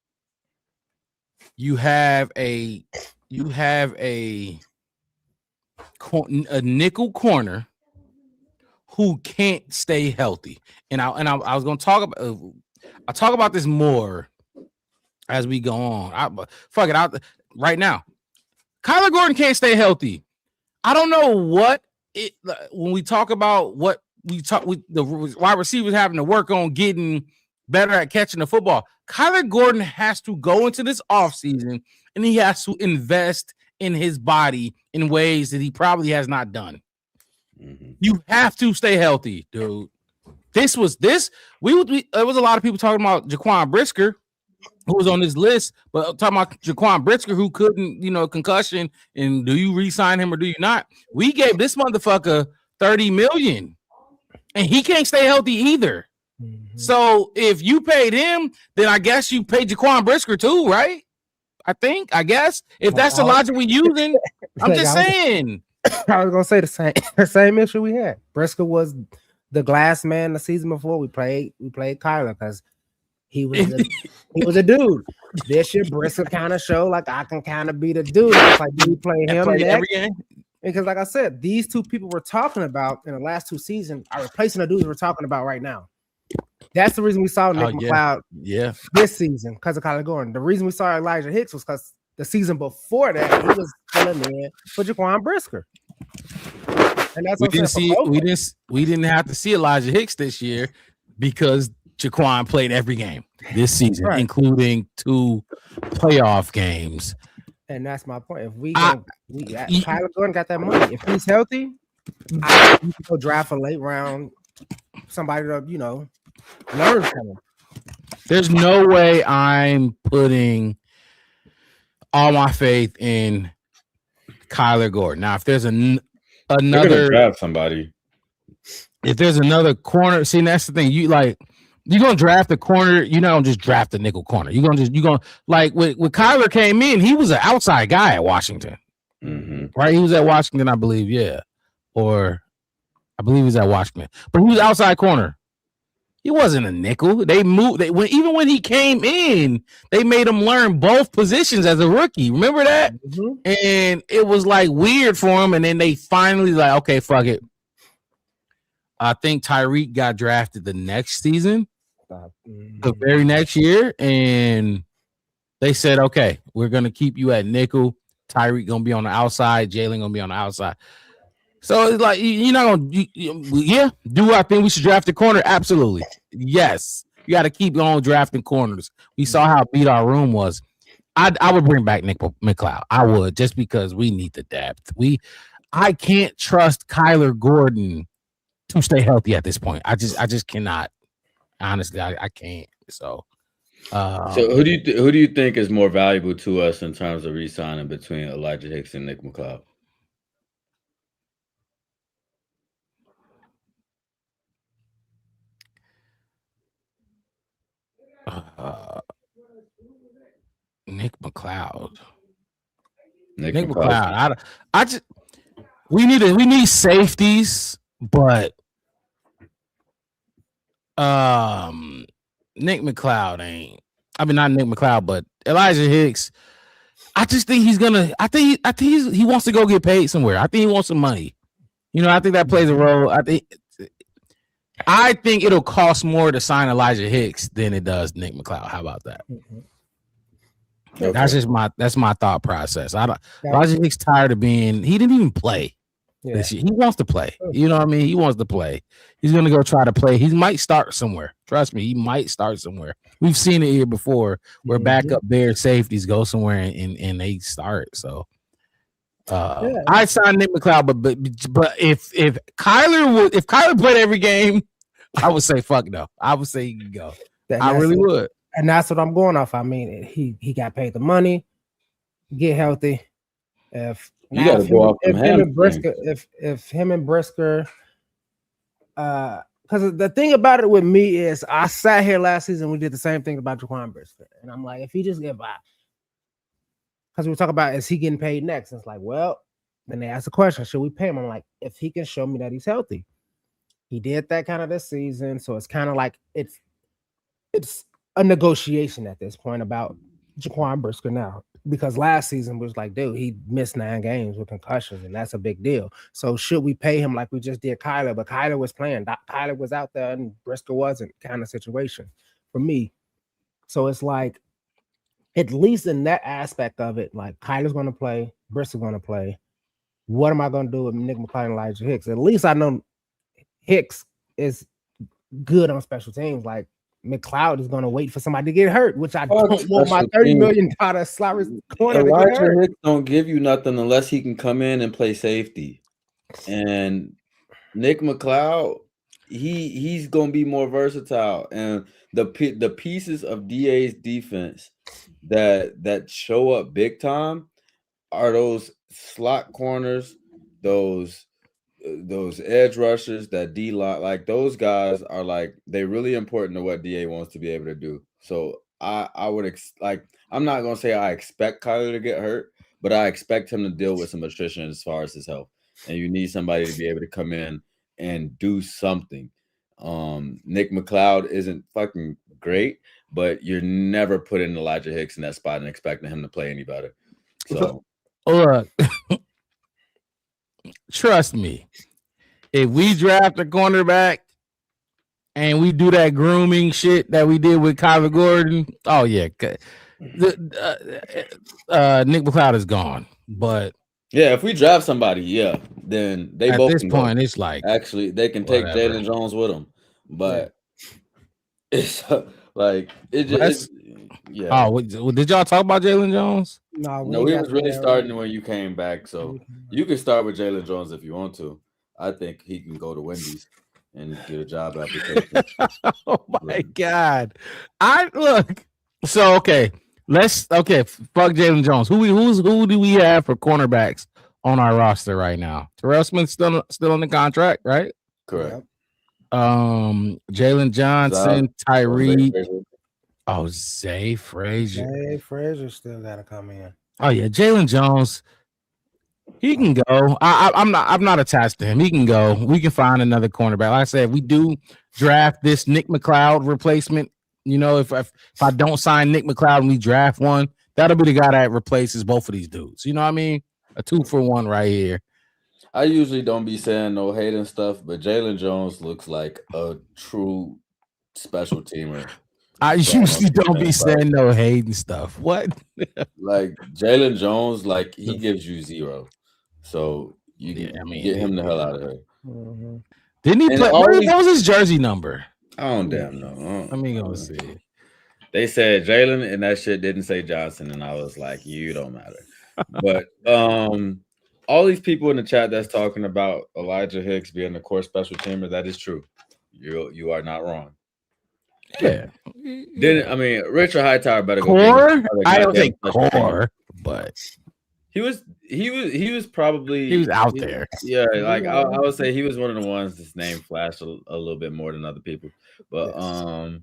you have a nickel corner who can't stay healthy. And I was going to talk about I'll talk about this more as we go on. Right now. Kyler Gordon can't stay healthy. I don't know what when we talk about what the wide receivers having to work on getting better at catching the football. Kyler Gordon has to go into this offseason and he has to invest in his body in ways that he probably has not done. Mm-hmm. You have to stay healthy, dude. There was a lot of people talking about Jaquan Brisker, who was on this list, but talking about Jaquan Brisker, who couldn't, concussion, and do you re-sign him or do you not? We gave this motherfucker $30 million, and he can't stay healthy either. Mm-hmm. So if you paid him, then I guess you paid Jaquan Brisker too, right? I guess if that's the logic we're using, I'm just saying. I was gonna say the same issue we had. Brisker was the glass man the season before. We played Kyler because he was a dude. This year Brisker kind of showed like I can kind of be the dude. It's like, do we play him next? Because like I said, these two people we're talking about in the last two seasons are replacing the dudes we're talking about right now. That's the reason we saw Nick McLeod this season because of Kyler Gordon. The reason we saw Elijah Hicks was because the season before that he was filling in for Jaquan Brisker. And that's we didn't have to see Elijah Hicks this year because Jaquan played every game this season, including 2 playoff games. And that's my point. If Kyler Gordon got that money, if he's healthy, I can go draft a late round somebody to learn from him. There's no way I'm putting all my faith in Kyler Gordon. Now, if there's another draft somebody, if there's another corner, see, that's the thing. You're gonna draft a corner. You're not gonna just draft a nickel corner. You're gonna like when Kyler came in, he was an outside guy at Washington, right? He was at Washington, I believe, or I believe he was at Washington, but he was outside corner. He wasn't a nickel. They moved. Even when he came in, they made him learn both positions as a rookie. Remember that? And it was like weird for him. And then they finally okay, fuck it. I think Tyreek got drafted the next season, the very next year, and they said, okay, we're gonna keep you at nickel. Tyreek gonna be on the outside. Jalen gonna be on the outside. So it's like you're not gonna, do I think we should draft a corner? Absolutely, yes. You got to keep on drafting corners. We saw how beat our room was. I would bring back Nick McLeod. I would, just because we need the depth. I can't trust Kyler Gordon to stay healthy at this point. I just cannot. Honestly, I can't. So who do you think is more valuable to us in terms of re-signing between Elijah Hicks and Nick McLeod? Nick McLeod. Nick McLeod. We need safeties, but Nick McLeod ain't. I mean, not Nick McLeod, but Elijah Hicks. I just think he's gonna. I think he wants to go get paid somewhere. I think he wants some money. I think that plays a role. I think it'll cost more to sign Elijah Hicks than it does Nick McLeod. How about that? Okay. That's my thought process. Elijah Hicks tired of being. He didn't even play this year. He wants to play. You know what I mean? He wants to play. He's gonna go try to play. He might start somewhere. Trust me, he might start somewhere. We've seen it here before, where backup Bear safeties go somewhere and they start. So. I signed Nick McLeod, but if Kyler played every game, I would say fuck no. I would say he can go. I really would, and that's what I'm going off. I mean, he got paid the money, get healthy. If him and Brisker, because the thing about it with me is, I sat here last season, we did the same thing about Jaquan Brisker, and I'm like, if he just get by. Because we talk about, is he getting paid next? And it's like, well, then they ask the question, should we pay him? I'm like, if he can show me that he's healthy. He did that kind of this season. So it's kind of like it's a negotiation at this point about Jaquan Brisker now. Because last season was like, dude, he missed 9 games with concussions, and that's a big deal. So should we pay him like we just did Kyler? But Kyler was playing. Kyler was out there and Brisker wasn't, kind of situation for me. So it's like, at least in that aspect of it, like Kyler's going to play, Brisker's going to play. What am I going to do with Nick McLeod and Elijah Hicks? At least I know Hicks is good on special teams. Like McLeod is going to wait for somebody to get hurt, which I don't want my $30 million slot corner to get hurt. Hicks don't give you nothing unless he can come in and play safety. And Nick McLeod, he's going to be more versatile. And the pieces of DA's defense that show up big time are those slot corners, those those edge rushers, that D line, like those guys are like they're really important to what DA wants to be able to do. So I would like I'm not gonna say I expect Kyler to get hurt, but I expect him to deal with some attrition as far as his health. And you need somebody to be able to come in and do something. Nick McLeod isn't fucking great, but you're never putting Elijah Hicks in that spot and expecting him to play any better. So look, trust me, if we draft a cornerback and we do that grooming shit that we did with Kyler Gordon, oh yeah, Nick McLeod is gone. But yeah, if we draft somebody, yeah, then they at both this can point, go. it's like actually they can take Jalen Jones with them, but it's like yeah. Oh, did y'all talk about Jalen Jones? No, we was really starting when you came back, so you can start with Jalen Jones if you want to. I think he can go to Wendy's and get a job application. Oh my God! So okay, fuck Jalen Jones. Who do we have for cornerbacks on our roster right now? Terrell Smith's still on the contract, right? Correct. Jalen Johnson, Tyreek. Zay Frazier. Zay Frazier still gotta come in. Oh yeah, Jalen Jones. He can go. I'm not attached to him. He can go. We can find another cornerback. Like I said, we do draft this Nick McLeod replacement. You know, if I don't sign Nick McLeod and we draft one, that'll be the guy that replaces both of these dudes. You know what I mean? A 2-for-1 right here. I usually don't be saying no hate and stuff, but Jalen Jones looks like a true special teamer. I usually don't be saying no hate and stuff. What? Like Jalen Jones, like he gives you 0. So you get him the hell out of here. Mm-hmm. Didn't he play? What was his jersey number? I don't damn know. Let me go see. They said Jalen, and that shit didn't say Johnson, and I was like, you don't matter. But all these people in the chat that's talking about Elijah Hicks being the core special teamer, that is true. You are not wrong. Yeah. Richard Hightower better go. Core? I don't think core, but he was probably out there. Yeah, like I would say he was one of the ones his name flashed a little bit more than other people. But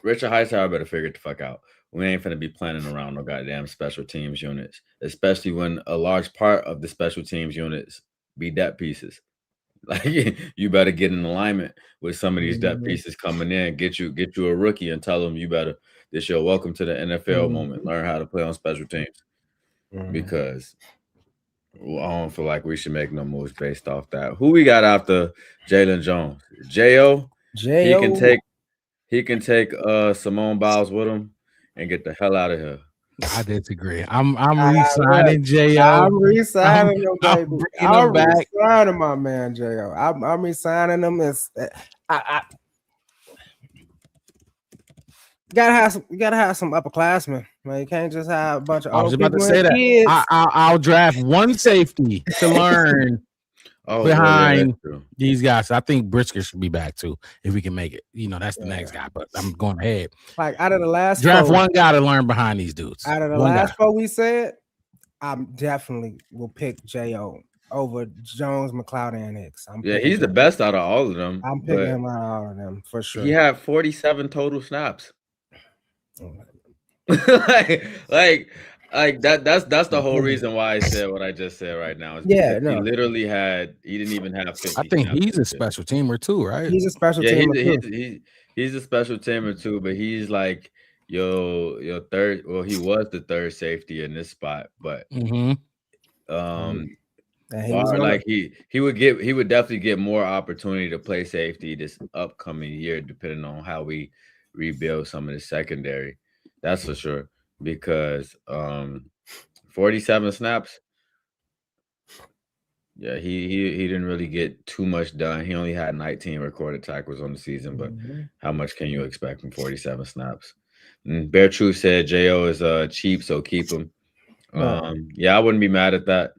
Richard Hightower better figure it the fuck out. We ain't finna be planning around no goddamn special teams units, especially when a large part of the special teams units be depth pieces. Like you better get in alignment with some of these depth pieces coming in. Get you a rookie and tell them you better. This your welcome to the NFL moment. Learn how to play on special teams, because I don't feel like we should make no moves based off that. Who we got after Jalen Jones? Jo. He can take Simone Biles with him and get the hell out of here. I disagree. I'm re-signing Jo. I'm re-signing him, baby. I'm re-signing my man Jo. I'm re-signing him. You gotta have some upperclassmen. Man, you can't just have a bunch of. I was about to say that. I'll draft one safety to learn behind these guys. I think Brisker should be back too if we can make it. You know, that's the next guy. But I'm going ahead. Like out of the last draft one guy to learn behind these dudes. Out of the last 4 we said, I definitely will pick Jo over Jones, McLeod, and Hicks. He's the best out of all of them. I'm picking him out of all of them for sure. He had 47 total snaps. like that's the whole reason why I said what I just said right now. He literally he didn't even have 50. I think he's a special teamer too, right? He's a special teamer too. He's a special teamer too, but he's like your third. Well, he was the third safety in this spot, but he would definitely get more opportunity to play safety this upcoming year, depending on how we rebuild some of the secondary. That's for sure, because 47 snaps. Yeah, he didn't really get too much done. He only had 19 recorded tackles on the season, but how much can you expect from 47 snaps? And Bear Truth said Jo is cheap, so keep him. I wouldn't be mad at that.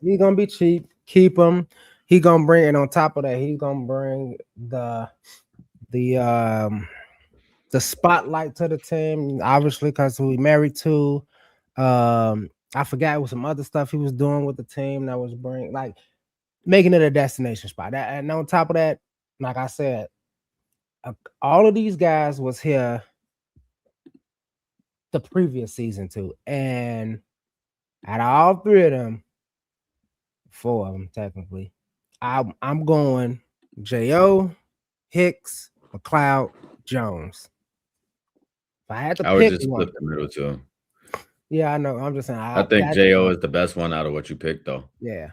He's gonna be cheap. Keep him. He gonna bring, and on top of that, he's gonna bring the spotlight to the team, obviously, because we married to I forgot with some other stuff he was doing with the team that was making it a destination spot. And on top of that, like I said, all of these guys was here the previous season too, and out of all three of them, 4 of them technically, I'm going J.O., Hicks, McLeod, Jones. If I had to I would pick just one, flip the middle too. Yeah, I know. I'm just saying. I think J.O. is the best one out of what you picked, though. Yeah.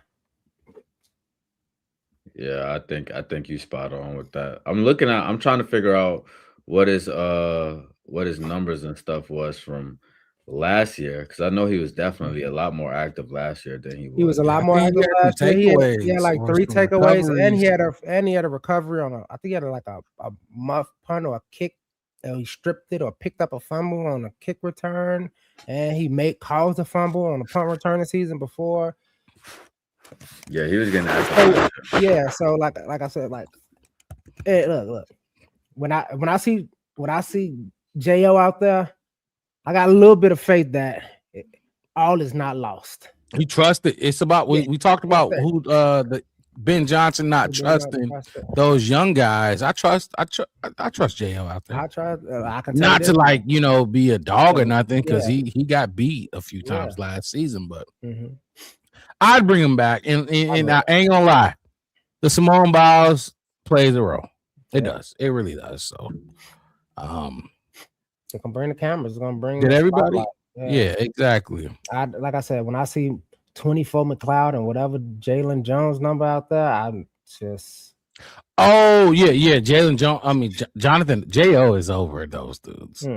Yeah, I think you spot on with that. I'm trying to figure out what his numbers and stuff was from last year, because I know he was definitely a lot more active last year than he was. He was a lot more active last year. He had like 3 takeaways, and he had a recovery on I think he had a muff punt or a kick. He stripped it or picked up a fumble on a kick return, and he caused a fumble on a punt return the season before. Yeah, he was getting active. Yeah, so like I said, hey, look. When I see J.O. out there, I got a little bit of faith that all is not lost. He trusted. It's about we talked about who the Ben Johnson not trusting those young guys. I trust J.O. out there. I can not to be a dog or nothing, because he got beat a few times last season, but I'd bring him back, and I ain't gonna lie, the Simone Biles plays a role. It does. It really does. So, it can bring the cameras. It's gonna bring everybody. Yeah, exactly. Like I said, when I see 24 McLeod and whatever Jalen Jones number out there, I'm just. Oh yeah, Jalen Jones. I mean, Jonathan J.O. is over those dudes.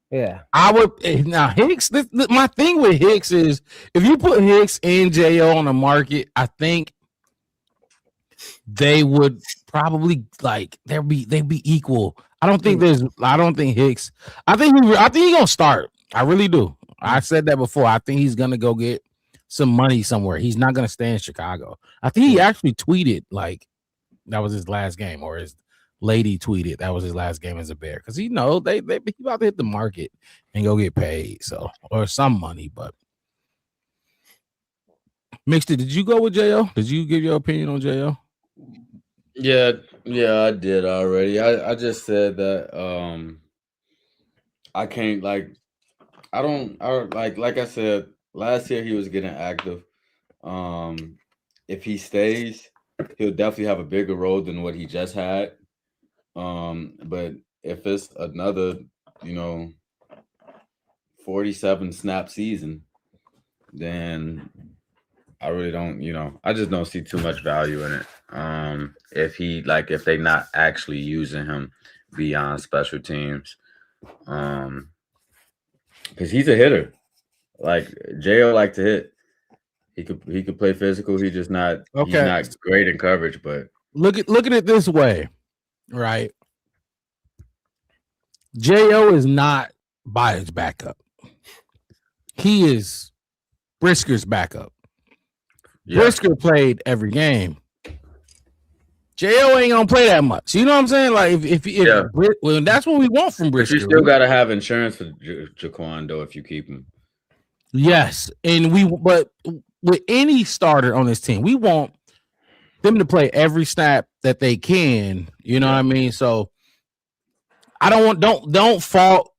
Yeah, I would now Hicks. My thing with Hicks is if you put Hicks and J.O. on the market, I think they would probably they'd be equal. I don't think Hicks. I think he's gonna start. I really do. I said that before. I think he's gonna go get some money somewhere. He's not gonna stay in Chicago. I think he actually tweeted that was his last game, or his lady tweeted that was his last game as a Bear, because he about to hit the market and go get paid, or some money. But Mixed it. Did you go with J.O.? Did you give your opinion on J.O.? Yeah, I did already. I just said that I can't like I said last year he was getting active. If he stays, he'll definitely have a bigger role than what he just had. But if it's another, 47 snap season, then I really don't, I just don't see too much value in it. If they not actually using him beyond special teams, because he's a hitter. Like J.O. like to hit. He could play physical. He's just not. Okay. He's not great in coverage. But look at it this way, right? J.O. is not Byard's backup. He is Brisker's backup. Yeah. Brisker played every game. J.O. ain't gonna play that much. You know what I'm saying? Like if that's what we want from Brisker. But you still gotta have insurance for Jaquan though if you keep him. Yes, but with any starter on this team, we want them to play every snap that they can. You know what I mean? So I don't fault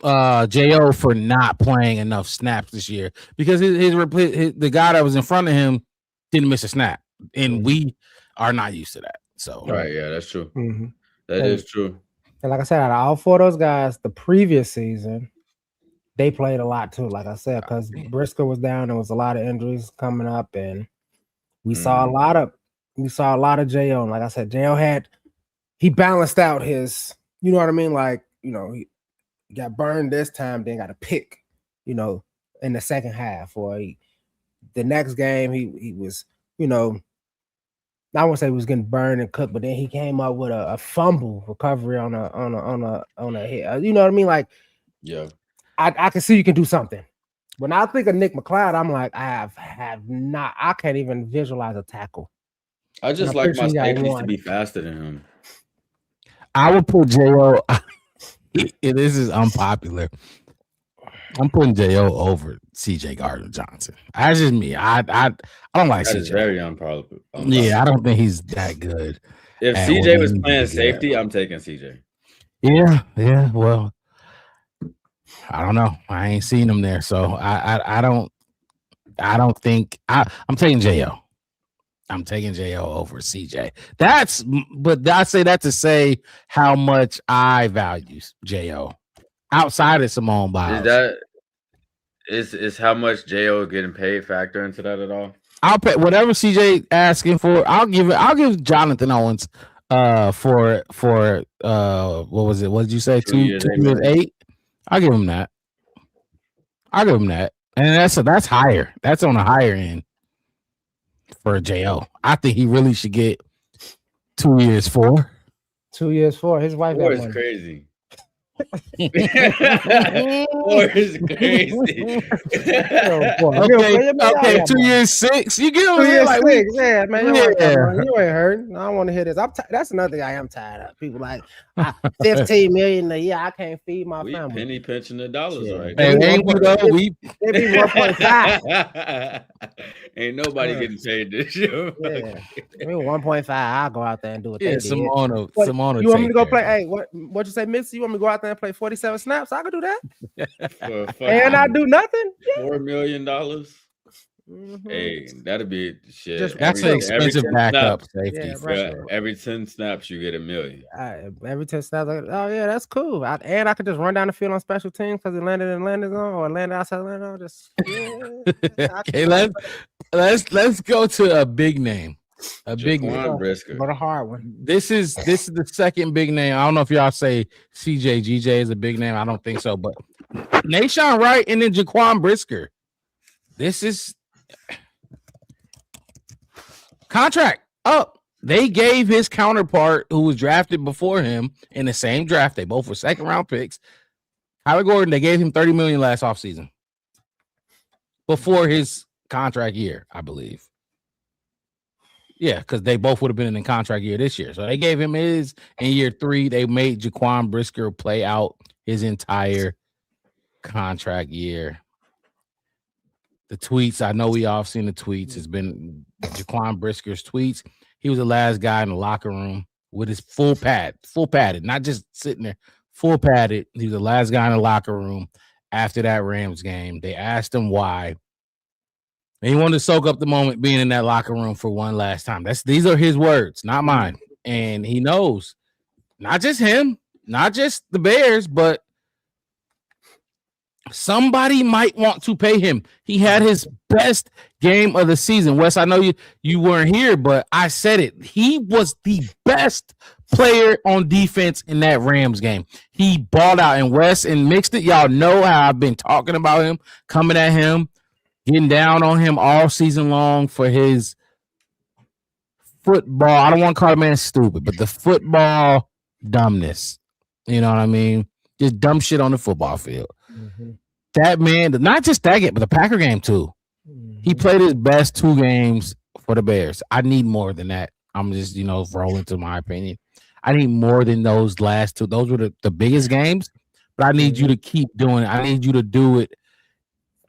J.O. for not playing enough snaps this year, because the guy that was in front of him didn't miss a snap, and we are not used to that. So right, yeah, that's true. Mm-hmm. That is true. And like I said, out of all 4 of those guys, the previous season they played a lot too. Like I said, because Brisker was down, there was a lot of injuries coming up, and we saw a lot of J.O. And like I said, J.O. he balanced out his, you know what I mean? Like, he got burned this time, then got a pick, in the second half, or the next game he was, I won't say he was getting burned and cooked, but then he came up with a fumble recovery on a hit. You know what I mean? Like, yeah, I can see you can do something. When I think of Nick McLeod, I'm like, I can't even visualize a tackle. I just like my safeties to be faster than him. I would put J.O. This is unpopular. I'm putting J.O. over C.J. Gardner-Johnson. That's just me. I don't like That C.J. is very unpopular. Yeah, I don't think he's that good. If C.J. was playing safety, I'm taking C.J. Yeah. Well, I don't know. I ain't seen him there, so I don't think I'm taking J.O. I'm taking J.O. over C.J. But I say that to say how much I value J.O. outside of Simone Biles. Is how much J.O. getting paid factor into that at all? I'll pay whatever CJ asking for. I'll give Jonathan Owens for what was it? What did you say? 2 years 8? I'll give him that. And that's higher. That's on the higher end for J.O. I think he really should get 2 years 4. 2 years 4. His wife got money. Crazy. 4 is crazy. Okay, 2 years 6. You get 2 years like 6. Yeah, man. You ain't hurting. I don't want to hear this. That's another thing I am tired of. People like $15 million a year. I can't feed my family. Penny pinching the dollars right now. Ain't we? They be 1.5. Ain't nobody getting paid this year. Yeah, 1.5. I'll go out there and do it. Yeah, Simona. You want me to go play? Hey, what you say, Missy? You want me to go out there and play 47 snaps? I can do that. And I do nothing. $4 million. Hey, that'd be shit. That's an expensive backup safety. Yeah, right. Every 10 snaps, you get $1 million. Every 10 snaps, oh yeah, that's cool. And I could just run down the field on special teams because it landed in Atlanta zone or landed outside Atlanta. Just okay, let's go to a big name. Big name, Brisker. But a hard one. This is the second big name. I don't know if y'all say CJ GJ is a big name. I don't think so, but Nahshon Wright and then Jaquan Brisker. This is contract up. They gave his counterpart, who was drafted before him in the same draft, they both were second round picks, Kyler Gordon, they gave him $30 million last offseason before his contract year, I believe. Yeah, because they both would have been in the contract year this year. So they gave him his in year 3. They made Jaquan Brisker play out his entire contract year. The tweets, I know we all seen the tweets. It's been Jaquan Brisker's tweets. He was the last guy in the locker room with his full padded, not just sitting there, full padded. He was the last guy in the locker room after that Rams game. They asked him why. And he wanted to soak up the moment being in that locker room for one last time. These are his words, not mine. And he knows, not just him, not just the Bears, but somebody might want to pay him. He had his best game of the season. Wes, I know you weren't here, but I said it. He was the best player on defense in that Rams game. He balled out, and Wes and Mixed It. Y'all know how I've been talking about him, coming at him, getting down on him all season long for his football. I don't want to call the man stupid, but the football dumbness. You know what I mean? Just dumb shit on the football field. Mm-hmm. That man, not just that game, but the Packer game too. Mm-hmm. He played his best 2 games for the Bears. I need more than that. I'm just, rolling to my opinion. I need more than those last 2. Those were the biggest games, but I need you to keep doing it. I need you to do it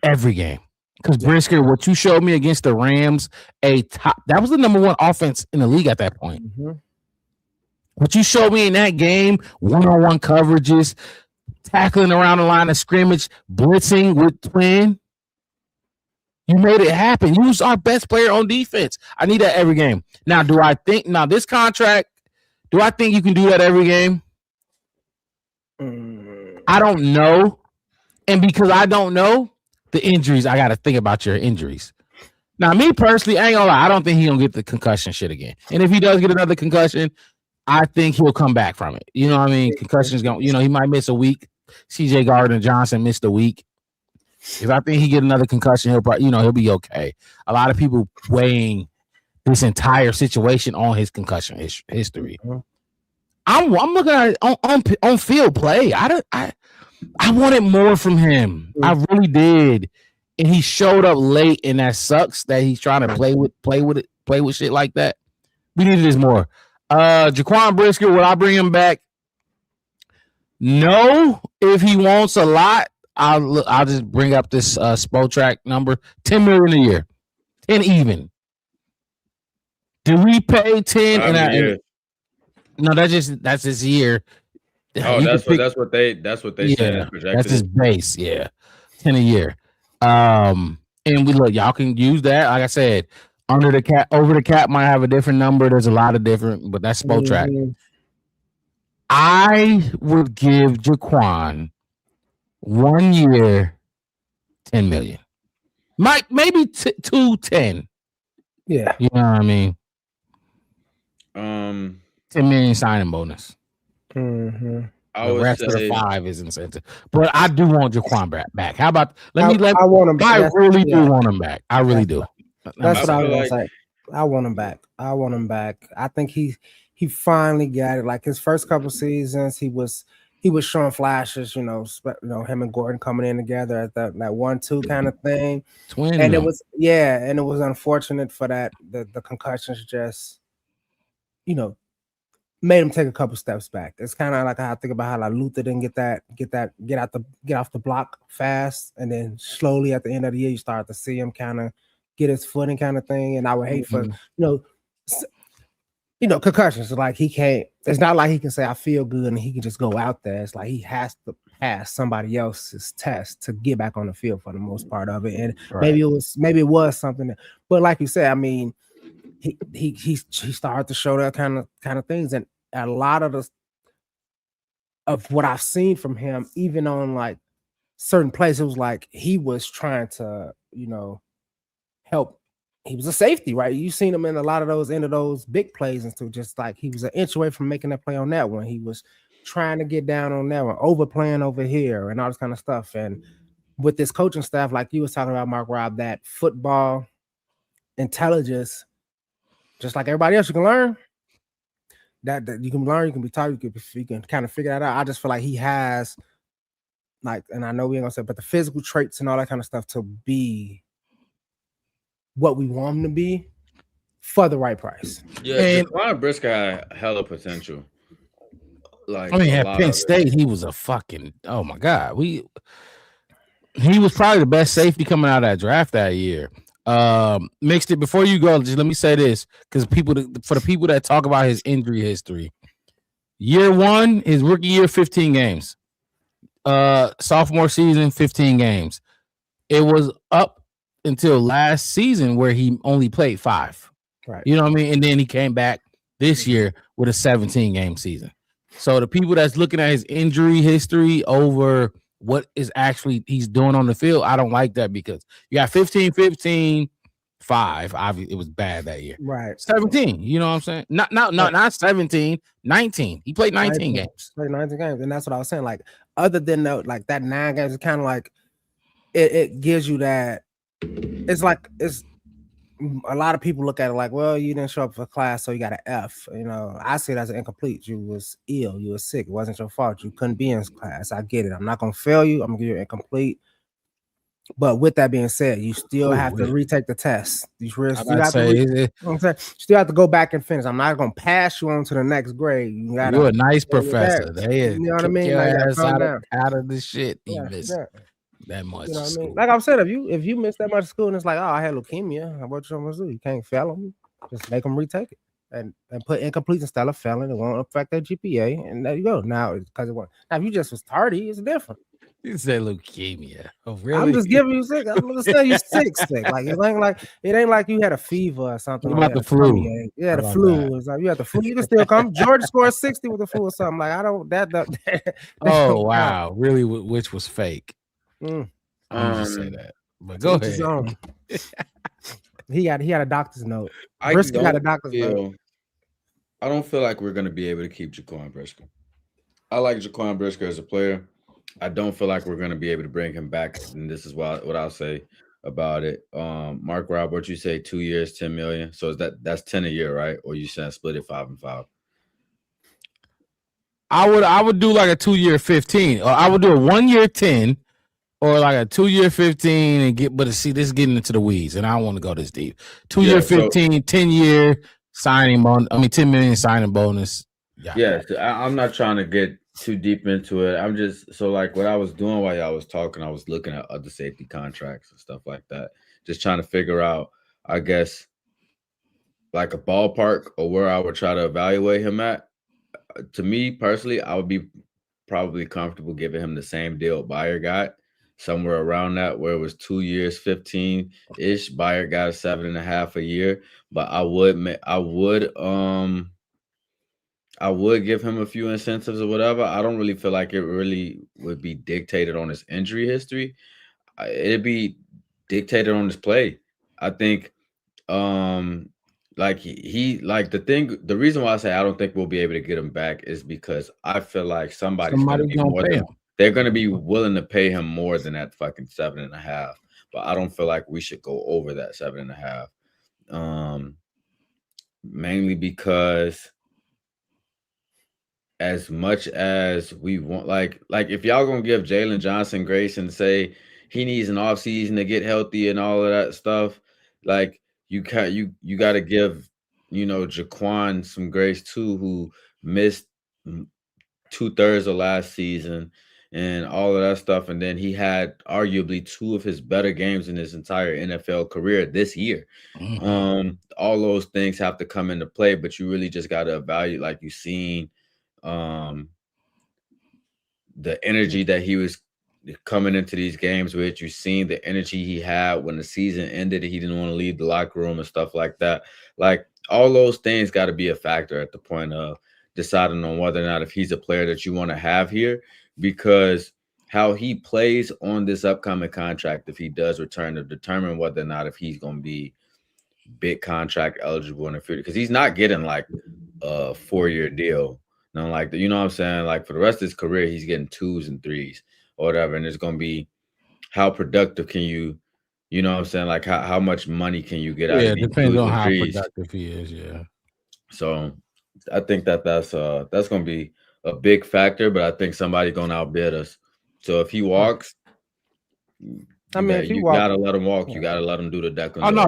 every game. Because Brisker, what you showed me against the Rams, that was the number 1 offense in the league at that point. Mm-hmm. What you showed me in that game, one-on-one coverages, tackling around the line of scrimmage, blitzing with twin. You made it happen. You was our best player on defense. I need that every game. Now, this contract, do I think you can do that every game? I don't know. And because I don't know, the injuries, I got to think about your injuries. Now, me personally, I ain't gonna lie, I don't think he's gonna get the concussion shit again. And if he does get another concussion, I think he'll come back from it. You know what I mean? Concussion's going, he might miss a week. CJ Gardner-Johnson missed a week. If I think he get another concussion, he'll probably, he'll be okay. A lot of people weighing this entire situation on his concussion history. I'm looking at it on field play. I wanted more from him. I really did. And he showed up late, and that sucks that he's trying to play with shit like that. We needed this more. Jaquan Brisker, will I bring him back? No, if he wants a lot, I'll just bring up this Spotrac number: $10 million a year, 10 even. Do we pay 10? No, that's his year. Oh, that's what they said. That's his base. Yeah, 10 a year. And we look, y'all can use that. Like I said, under the cap, over the cap might have a different number. There's a lot of different, but that's Spotrac. Mm-hmm. I would give Jaquan 1 year, $10 million. Maybe 2-10. Yeah, you know what I mean. 10 million signing bonus. Mm-hmm. The rest of the 5 is incentive, but I do want Jaquan back. How about I want him. I really do want him back. I really do. That's what I was gonna say. I want him back. I think he finally got it. Like his first couple seasons, he was showing flashes. You know, him and Gordon coming in together at that 1-2 kind of thing. And it was unfortunate for that. The concussions just, made him take a couple steps back. It's kind of like how I think about how like Luther didn't get off the block fast, and then slowly at the end of the year you start to see him kind of get his footing kind of thing. And I would hate for concussions. Like he can't. It's not like he can say I feel good and he can just go out there. It's like he has to pass somebody else's test to get back on the field for the most part of it. And maybe it was something. But like you said, I mean, he started to show that kind of things, and a lot of what I've seen from him, even on like certain plays, it was like he was trying to help. He was a safety, right? You've seen him in a lot of those big plays, and so just like he was an inch away from making that play on that one. He was trying to get down on that one, overplaying over here, and all this kind of stuff. And with this coaching staff, like you was talking about, Mark Rob, that football intelligence. Just like everybody else, you can learn. That you can learn, you can be taught, you can kind of figure that out. I just feel like he has, like, and I know we ain't gonna say, but the physical traits and all that kind of stuff to be what we want him to be for the right price. Yeah, and Jaquan Brisker had hella potential. Like, at Penn State, he was a fucking my god. He was probably the best safety coming out of that draft that year. Mixed it before you go, just let me say this, because for the people that talk about his injury history, year 1, his rookie year, 15 games, sophomore season, 15 games. It was up until last season where he only played 5, right? You know what I mean? And then he came back this year with a 17 game season. So the people that's looking at his injury history over what is actually he's doing on the field, I don't like that, because you got 15, 15, 5. Obviously, it was bad that year. Right. 17. You know what I'm saying? Not 17, 19. He played 19 games. Played 19 games. And that's what I was saying. Like, other than that 9 games, it's kind of like it gives you that. It's like a lot of people look at it like, well, you didn't show up for class, so you got an F. I see it as an incomplete. You was ill, you were sick. It wasn't your fault. You couldn't be in class. I get it. I'm not gonna fail you. I'm gonna give you an incomplete. But with that being said, you still have to retake the test. You still have to go back and finish. I'm not gonna pass you on to the next grade. You're a nice professor. You know what I mean? Out of the shit he missed. That much. You know what I mean? Like I said, if you miss that much school and it's like, oh, I had leukemia, what you gonna do? You can't fail them. Just make them retake it and put incomplete instead of failing. It won't affect their GPA, and there you go. Now, because it won't. Now, if you just was tardy, it's different. You say leukemia. Oh, really? I'm just giving you sick. I'm gonna say you sick. Like it ain't like you had a fever or something. What about the flu? Yeah, the flu. It's like you had the flu. You can still come. George scored 60 with the flu or something. Like I don't that. Oh wow, really? Which was fake? I'm just say that. But go ahead. He had a doctor's note. Brisker had a doctor's note. I don't feel like we're gonna be able to keep Jaquan Brisker. I like Jaquan Brisker as a player. I don't feel like we're gonna be able to bring him back, and this is what I'll say about it. Mark Rob, what you say? 2 years, 10 million. So that's 10 a year, right? Or you saying split it 5 and 5? I would do like a 2 year 15, or I would do a 1 year 10. Or like a 2 year 15 and this is getting into the weeds, and I don't want to go this deep. 2 year 15, 10 year signing bonus. 10 million signing bonus. Yeah, I'm not trying to get too deep into it. I'm just so like what I was doing while y'all was talking, I was looking at other safety contracts and stuff like that. Just trying to figure out, I guess, like a ballpark or where I would try to evaluate him at. To me personally, I would be probably comfortable giving him the same deal Bayer got, somewhere around that, where it was 2 years, 15-ish. Bayer got 7.5 a year, but I would give him a few incentives or whatever. I don't really feel like it really would be dictated on his injury history. It'd be dictated on his play. I think like the reason why I say I don't think we'll be able to get him back is because I feel like somebody's gonna pay him. They're gonna be willing to pay him more than that fucking 7.5. But I don't feel like we should go over that 7.5. Mainly because as much as we want, like if y'all gonna give Jalen Johnson grace and say he needs an offseason to get healthy and all of that stuff, like you got to give Jaquan some grace too, who missed 2/3 of last season and all of that stuff, and then he had arguably 2 of his better games in his entire NFL career this year. All those things have to come into play, but you really just got to evaluate, like you've seen the energy that he was coming into these games with. You've seen the energy he had when the season ended. He didn't want to leave the locker room and stuff like that. Like all those things got to be a factor at the point of deciding on whether or not if he's a player that you want to have here, because how he plays on this upcoming contract, if he does return, to determine whether or not if he's going to be big contract eligible in the future, because he's not getting like a 4-year deal. No, like you know what I'm saying? Like for the rest of his career, he's getting 2s and 3s or whatever. And it's gonna be how productive can you know what I'm saying? Like how much money can you get out of these? Yeah, depends on how productive he is, yeah. So I think that's gonna be a big factor, but I think somebody's gonna outbid us. So if he walks, you gotta let him walk. You gotta let him do the Declan. Oh no,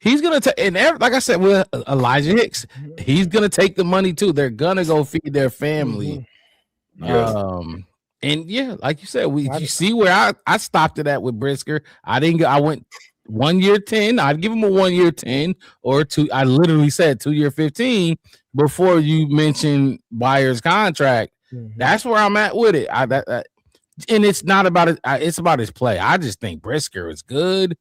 he's gonna take, and like I said with Elijah Hicks, he's gonna take the money too. They're gonna go feed their family. And yeah, like you said, you see where I stopped it at with Brisker. I went 1 year 10. I'd give him a 1 year 10 or 2. I literally said 2 year 15 before you mentioned Bayer's contract. That's where I'm at with it. And it's not about it. It's about his play. I just think Brisker is good.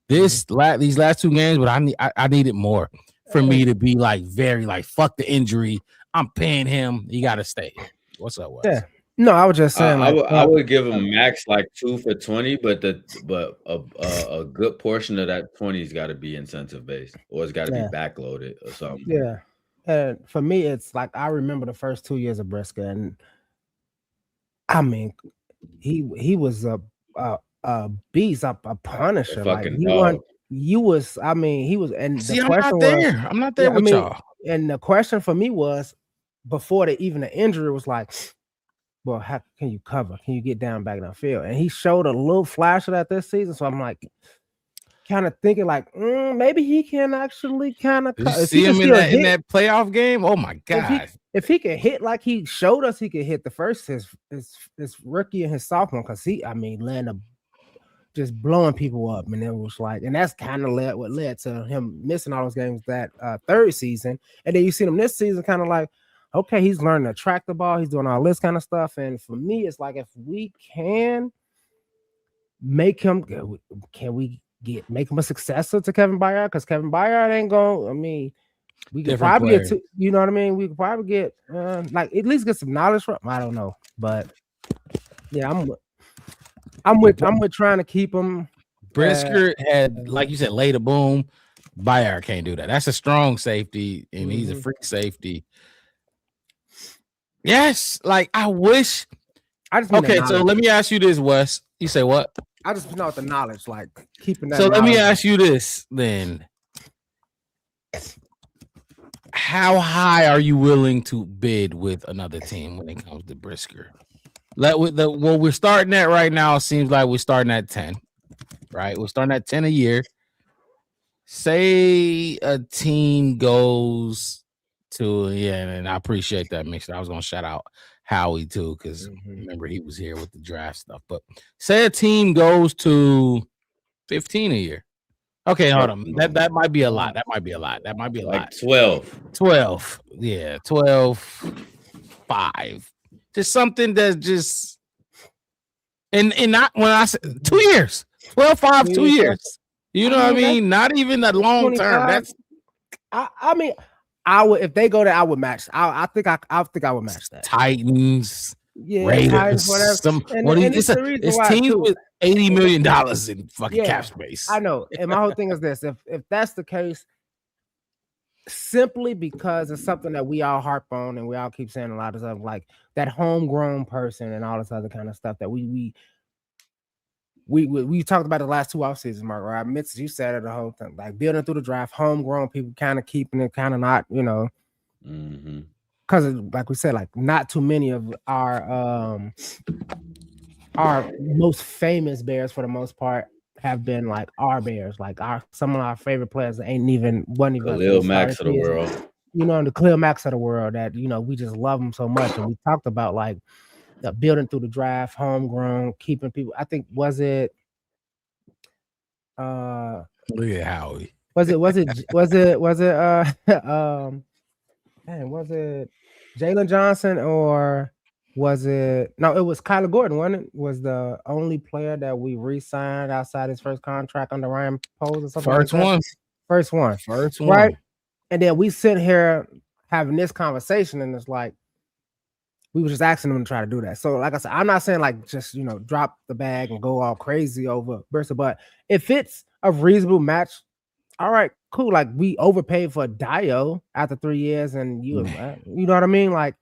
These last 2 games, but I need it more for me to be like very like fuck the injury. I'm paying him. He got to stay. What's up, Wes? Yeah. No, I was just saying. I would give him max like 2 for 20, but a good portion of that 20's got to be incentive based, or it's got to be backloaded or something. Yeah, and for me, it's like I remember the first 2 years of Brisker, and I mean, he was a beast, a punisher. Like he was. I mean, he was. And see, I'm not there with y'all. And the question for me was, before the injury, was like, well, how can you cover? Can you get down back in the field? And he showed a little flash of that this season. So I'm like, kind of thinking like, maybe he can actually kind of see him in that playoff game. Oh my god! If he can hit like he showed us, he could hit the first his rookie and his sophomore, because landed just blowing people up, and it was like, and that's kind of what led to him missing all those games that third season. And then you see him this season, kind of like, okay, he's learning to track the ball, he's doing all this kind of stuff. And for me, it's like, if we can make him, make him a successor to Kevin Byard? Because Kevin Byard ain't going. We could probably get to, you know what I mean? We could probably get like at least get some knowledge from him. I don't know, but yeah, I'm with trying to keep him. Brisker had, like you said, laid a boom. Byard can't do that. That's a strong safety, and he's a freak safety. Yes, like I wish. Okay, so let me ask you this, Wes. You say what? I just know the knowledge, like keeping that. So let me ask you this then. How high are you willing to bid with another team when it comes to Brisker? What we're starting at right now seems like we're starting at 10, right? We're starting at 10 a year. Say a team goes to, and I appreciate that, Mixer. I was gonna shout out Howie too, because remember he was here with the draft stuff. But say a team goes to 15 a year. Okay, hold on. That might be a lot. That might be a lot. That might be a like lot. 12. 12. Yeah, 12, 5. Just something that's just and not when I say 2 years. 12, 5, 2 years. You know what I mean? Not even that long term. That's I mean, I would if they go there, I would match. I think I would match that. Titans, yeah, Raiders, Titans, whatever. It's teams with $80 million in fucking cap space. I know. And my whole thing is this: if that's the case, simply because it's something that we all harp on and we all keep saying a lot of stuff, like that homegrown person and all this other kind of stuff that we talked about the last 2 off seasons, Mark, right? Mitch, you said it the whole thing, like building through the draft, homegrown people kind of keeping it, kind of not, you know, because like we said, like not too many of our most famous Bears for the most part have been like our Bears, like some of our favorite players wasn't even Khalil Max of the world, you know, the Khalil Max of the world that, you know, we just love them so much. And we talked about like the building through the draft, homegrown, keeping people. I think was it look at Howie. Was it Jalen Johnson or was it it was Kyler Gordon, wasn't it? Was the only player that we re-signed outside his first contract under Ryan Poles or something. First one. Right. And then we sit here having this conversation and it's like we were just asking them to try to do that. So like I said, I'm not saying like just, you know, drop the bag and go all crazy over Bristol, but if it's a reasonable match, all right, cool. Like we overpaid for Dio after 3 years, and you know what I mean? Like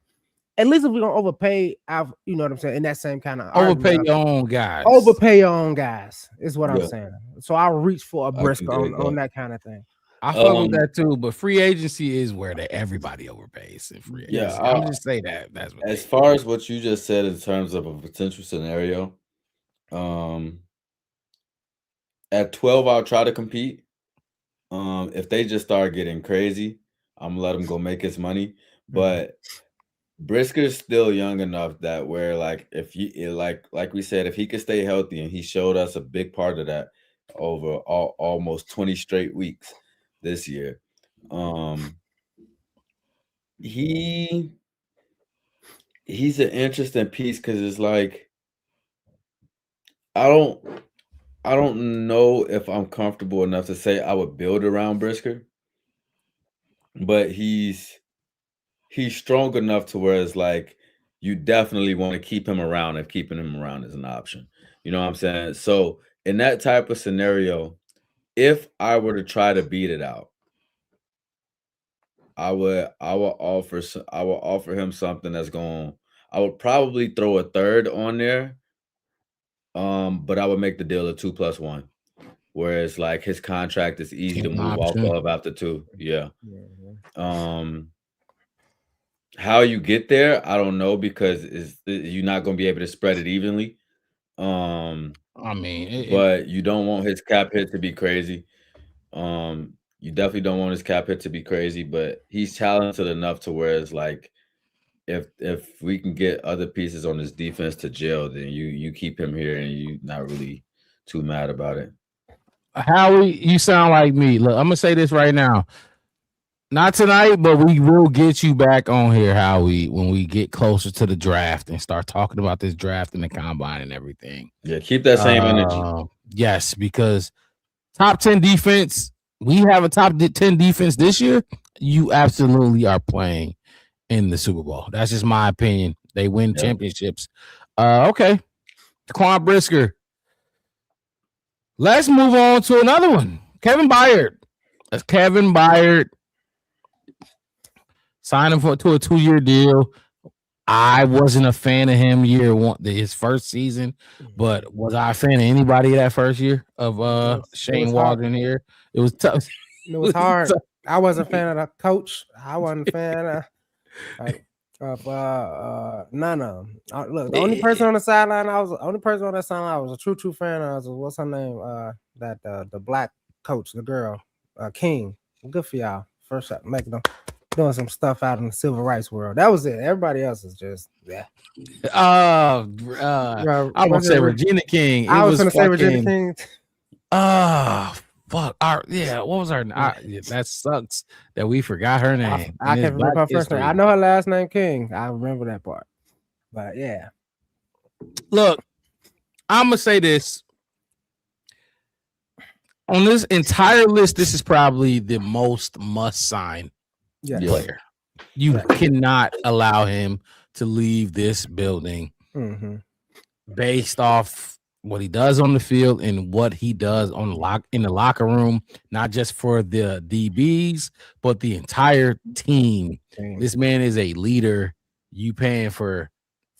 at least if we're gonna overpay, you know what I'm saying, in that same kind of overpay your own guys. Overpay your own guys is what I'm saying. So I'll reach for a Briscoe on that kind of thing. I fuck with that too, but free agency is where everybody overpays in free agency. Yeah, I'm just say that. That's what as far as what you just said in terms of a potential scenario. At 12, I'll try to compete. If they just start getting crazy, I'm gonna let them go make his money. But Brisker's still young enough that where like if you like we said, if he could stay healthy, and he showed us a big part of that over almost 20 straight weeks this year. He's an interesting piece because it's like I don't know if I'm comfortable enough to say I would build around Brisker, but he's strong enough to where it's like you definitely want to keep him around if keeping him around is an option. You know what I'm saying? So in that type of scenario, if I were to try to beat it out, I will offer him something that's I would probably throw a third on there. But I would make the deal a 2+1. Whereas like his contract is easy to move off of after 2. Yeah. How you get there, I don't know, because you're not going to be able to spread it evenly. I mean, but you don't want his cap hit to be crazy. You definitely don't want his cap hit to be crazy, but he's talented enough to where it's like if we can get other pieces on his defense to jail, then you keep him here and you're not really too mad about it. Howie, you sound like me. Look, I'm gonna say this right now. Not tonight, but we will get you back on here, Howie, when we get closer to the draft and start talking about this draft and the combine and everything. Yeah, keep that same energy. Yes, because top 10 defense, we have a top 10 defense this year. You absolutely are playing in the Super Bowl. That's just my opinion. They win championships. Okay. Quan Brisker. Let's move on to another one. Kevin Byard. That's Kevin Byard. Signed him to a 2-year deal. I wasn't a fan of him his first season, but was I a fan of anybody that first year of Shane Waldron here? It was tough. It was hard. I wasn't a fan of the coach. I wasn't a fan of none of them. Look, the only person on the sideline I was a true fan of was what's her name? The black coach, the girl, King. Good for y'all. First shot, making them. doing some stuff out in the civil rights world. That was it. Everybody else is just I'm gonna say Regina King. I was gonna say Regina King. Fuck. What was her? That sucks that we forgot her name. I can't remember her first name. I know her last name King. I remember that part. But yeah. Look, I'm gonna say this. On this entire list, this is probably the most must-sign player. You cannot allow him to leave this building based off what he does on the field and what he does in the locker room, not just for the DBs, but the entire team. This man is a leader. You paying for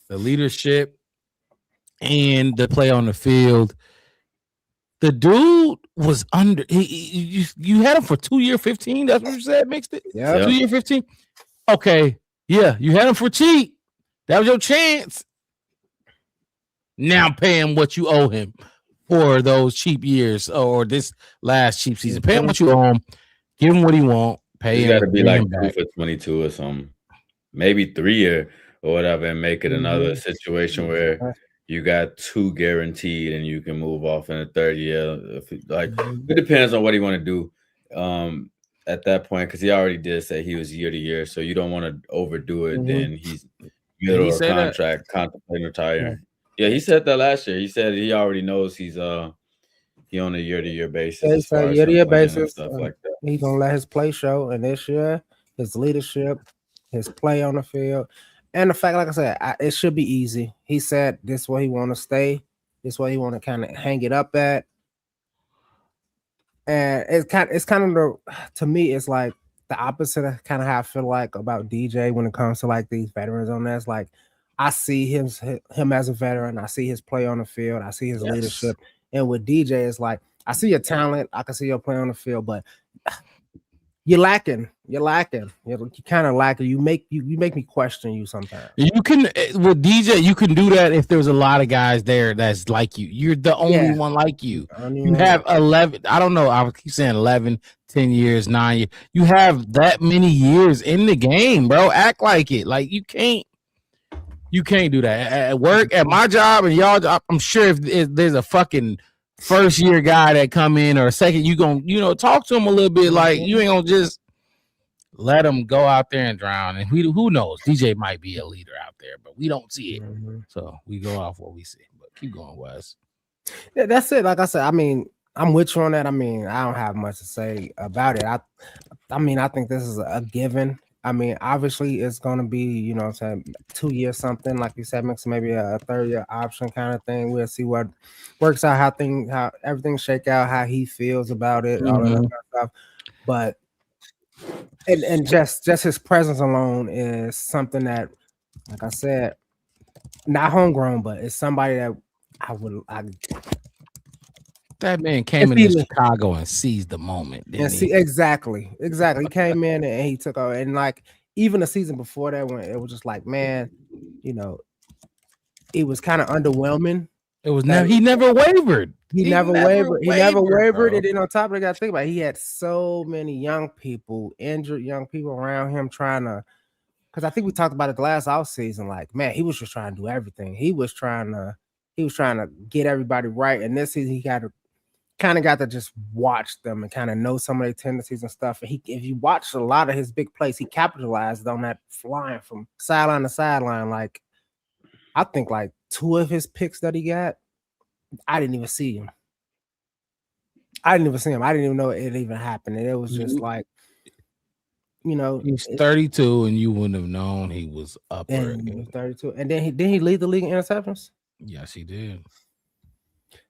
the leadership and the play on the field. The dude was under. You had him for 2 year 15. That's what you said. Mixed it. Yeah. 2 year 15. Okay. Yeah. You had him for cheap. That was your chance. Now pay him what you owe him for those cheap years or this last cheap season. Pay him what you owe him. Give him what he want. Pay him. Got to be like 2 for 22 or something. Maybe 3 year or whatever, and make it another situation where you got 2 guaranteed and you can move off in the 3rd year. It depends on what he want to do at that point, because he already did say he was year to year, so you don't want to overdo it. Then he's middle of contract, contemplating retiring. Yeah, he said that last year. He said he already knows he's on a year to year basis. Year to year basis, stuff like that. He's gonna let his play show, and this year his leadership, his play on the field. And the fact, like I said, it should be easy. He said this is where he want to stay. This is where he want to kind of hang it up at. And it's kind of to me, it's like the opposite of kind of how I feel like about DJ when it comes to like these veterans on that. It's like I see him as a veteran. I see his play on the field. I see his leadership. And with DJ, it's like I see your talent. I can see your play on the field, but you're lacking. You're kind of lacking. You make me question you sometimes. You can with DJ. You can do that if there's a lot of guys there that's like you. You're the only one like you. You have 11. I don't know. I keep saying 11, 10 years, 9 years. You have that many years in the game, bro. Act like it. Like you can't do that at work, at my job, and y'all job. I'm sure if there's a fucking first year guy that come in or a second, you gonna talk to him a little bit. Like you ain't gonna just let him go out there and drown. And who knows? DJ might be a leader out there, but we don't see it. So we go off what we see. But keep going, Wes. Yeah, that's it. Like I said, I mean, I'm with you on that. I mean, I don't have much to say about it. I mean, I think this is a given. I mean, obviously, it's going to be, 2 years something, like you said, maybe a 3rd year option kind of thing. We'll see what works out, how everything shake out, how he feels about it, all of that kind of stuff. But and just his presence alone is something that, like I said, not homegrown, but it's somebody that that man came into Chicago and seized the moment. Exactly. He came in and he took over. And like even the season before that, when it was just like, man, it was kind of underwhelming. It was he never wavered. He never wavered. And then on top of it, I got to think about it, he had so many injured young people around him trying to. Because I think we talked about it the last offseason. Like, man, he was just trying to do everything. He was trying to get everybody right. And this season, he got to just watch them and kind of know some of their tendencies and stuff. And if you watch a lot of his big plays, he capitalized on that flying from sideline to sideline. Like, I think like 2 of his picks that he got, I didn't even see him. I didn't even know it even happened. And it was just like, he's 32, and you wouldn't have known he was up there. He was 32, and then he lead the league in interceptions. Yes, he did.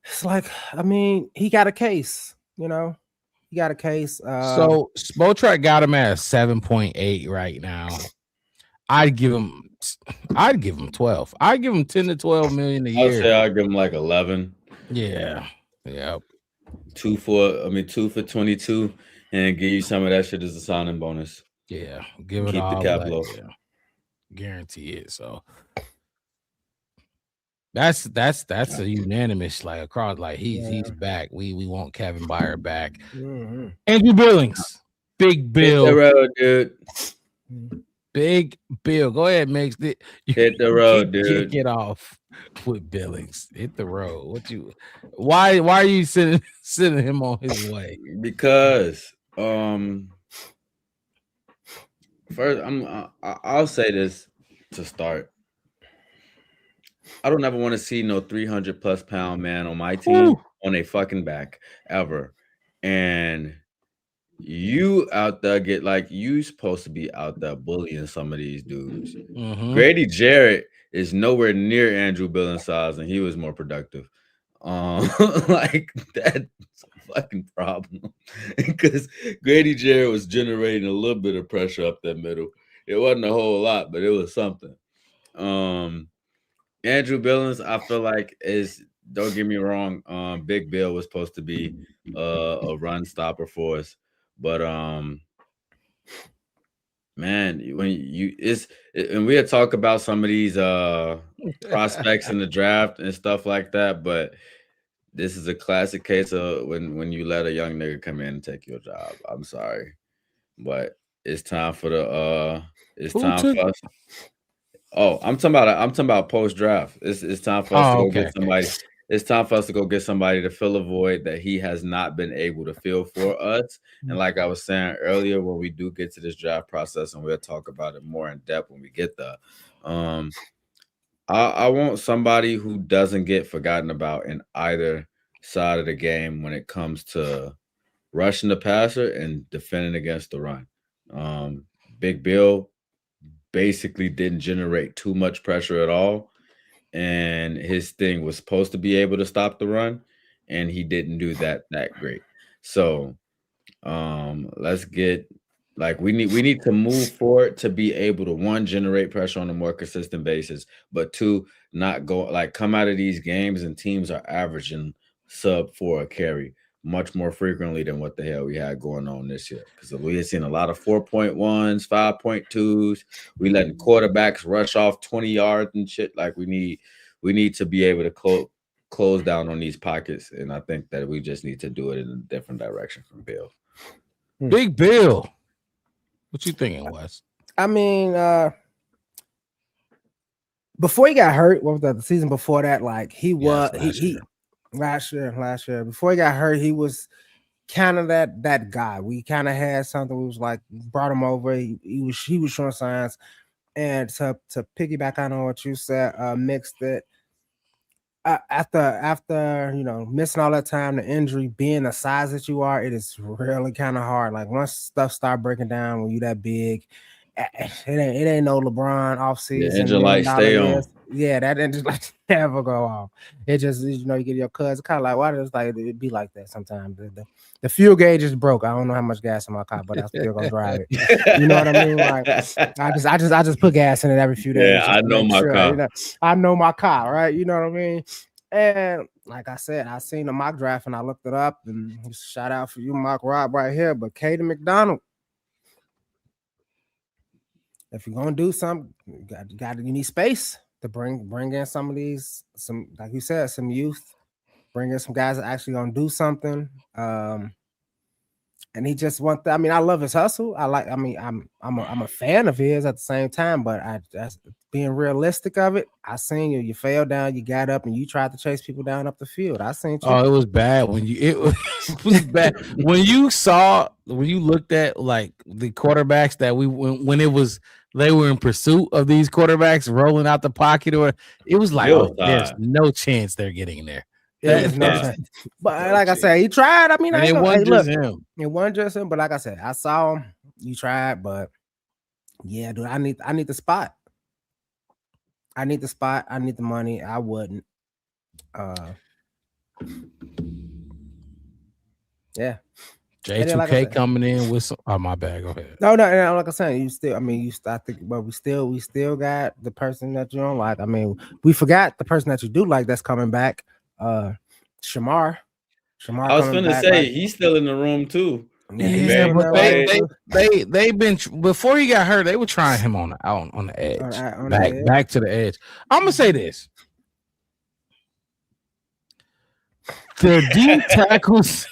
It's like, I mean, he got a case. He got a case. So Spotrac got him at 7.8 right now. I'd give him 12. I'd give him 10 to 12 million a year. I'd say I'd give him like 11. Yeah. 2 for 22, and give you some of that shit as a signing bonus. Yeah, give it keep all the cap back. low. Yeah. Guarantee it. So that's a unanimous like across. Like he's back. We want Kevin Byard back. Andrew Billings, Big Bill, dude. Big Bill. Go ahead, Mix. Hit the road, dude. Kick it off with Billings. Hit the road. Why are you sending him on his way? Because first I'll say this to start. I don't ever want to see no 300+ pound man on my team on a fucking back ever. And you out there you supposed to be out there bullying some of these dudes. Grady Jarrett is nowhere near Andrew Billings' size, and he was more productive. Like that's a fucking problem because Grady Jarrett was generating a little bit of pressure up that middle. It wasn't a whole lot, but it was something. Andrew Billings, I feel like don't get me wrong, Big Bill was supposed to be a run stopper for us. But man, and we had talked about some of these prospects in the draft and stuff like that, but this is a classic case of when you let a young nigga come in and take your job. I'm sorry, but it's time for us. Oh, I'm talking about post draft. It's time for us to go get somebody. It's time for us to go get somebody to fill a void that he has not been able to fill for us. And like I was saying earlier, when we do get to this draft process, and we'll talk about it more in depth when we get there, I want somebody who doesn't get forgotten about in either side of the game when it comes to rushing the passer and defending against the run. Big Bill basically didn't generate too much pressure at all. And his thing was supposed to be able to stop the run, and he didn't do that great. So let's get we need to move forward to be able to, one, generate pressure on a more consistent basis, but two, not go come out of these games and teams are averaging sub 4 a carry much more frequently than what the hell we had going on this year. Because we had seen a lot of 4.1s, 5.2s. We letting quarterbacks rush off 20 yards and shit. We need to be able to close down on these pockets. And I think that we just need to do it in a different direction from Bill. Big Bill. What you thinking, Wes? I mean, before he got hurt, what was that? The season before that, last year. Before he got hurt, he was kind of that guy. We kind of had something. We was brought him over. He was showing signs. And to piggyback on what you said, mixed it after missing all that time, the injury, being the size that you are, it is really kind of hard. Once stuff start breaking down, when you that big, it ain't no LeBron offseason. The engine light stay on. Yeah, that engine light never go off. It just you get your cousin. Kind of why does it be like that sometimes? The fuel gauge is broke. I don't know how much gas in my car, but I'm still gonna drive it. You know what I mean? I just put gas in it every few days. Yeah, I know my car. I know my car, right? You know what I mean? And like I said, I seen the mock draft and I looked it up. And shout out for you, Mock Rob, right here. But Caden McDonald, if you're gonna do something, you need space to bring in some of these, like you said, some youth, bring in some guys that actually gonna do something. And he just I love his hustle. I'm a fan of his at the same time, but that's being realistic of it. I seen you fell down, you got up, and you tried to chase people down up the field. I seen you. Oh, it was bad it was bad when you looked at the quarterbacks that when they were in pursuit of these quarterbacks rolling out the pocket, or it was there's no chance they're getting there. But like I said, he tried. I mean, it wasn't just him. It wasn't just him, but like I said, I saw him. You tried, but yeah, dude, I need the spot. I need the spot. I need the money. I wouldn't. Yeah. J2K coming in with some. Oh, my bad. Go ahead. No. Like I said, you still. I mean, but we still got the person that you don't like. I mean, we forgot the person that you do like that's coming back. Shamar. I was gonna say he's still in the room too. Yeah, but they've been before he got hurt. They were trying him on the edge, back to the edge. I'm gonna say this: the D tackles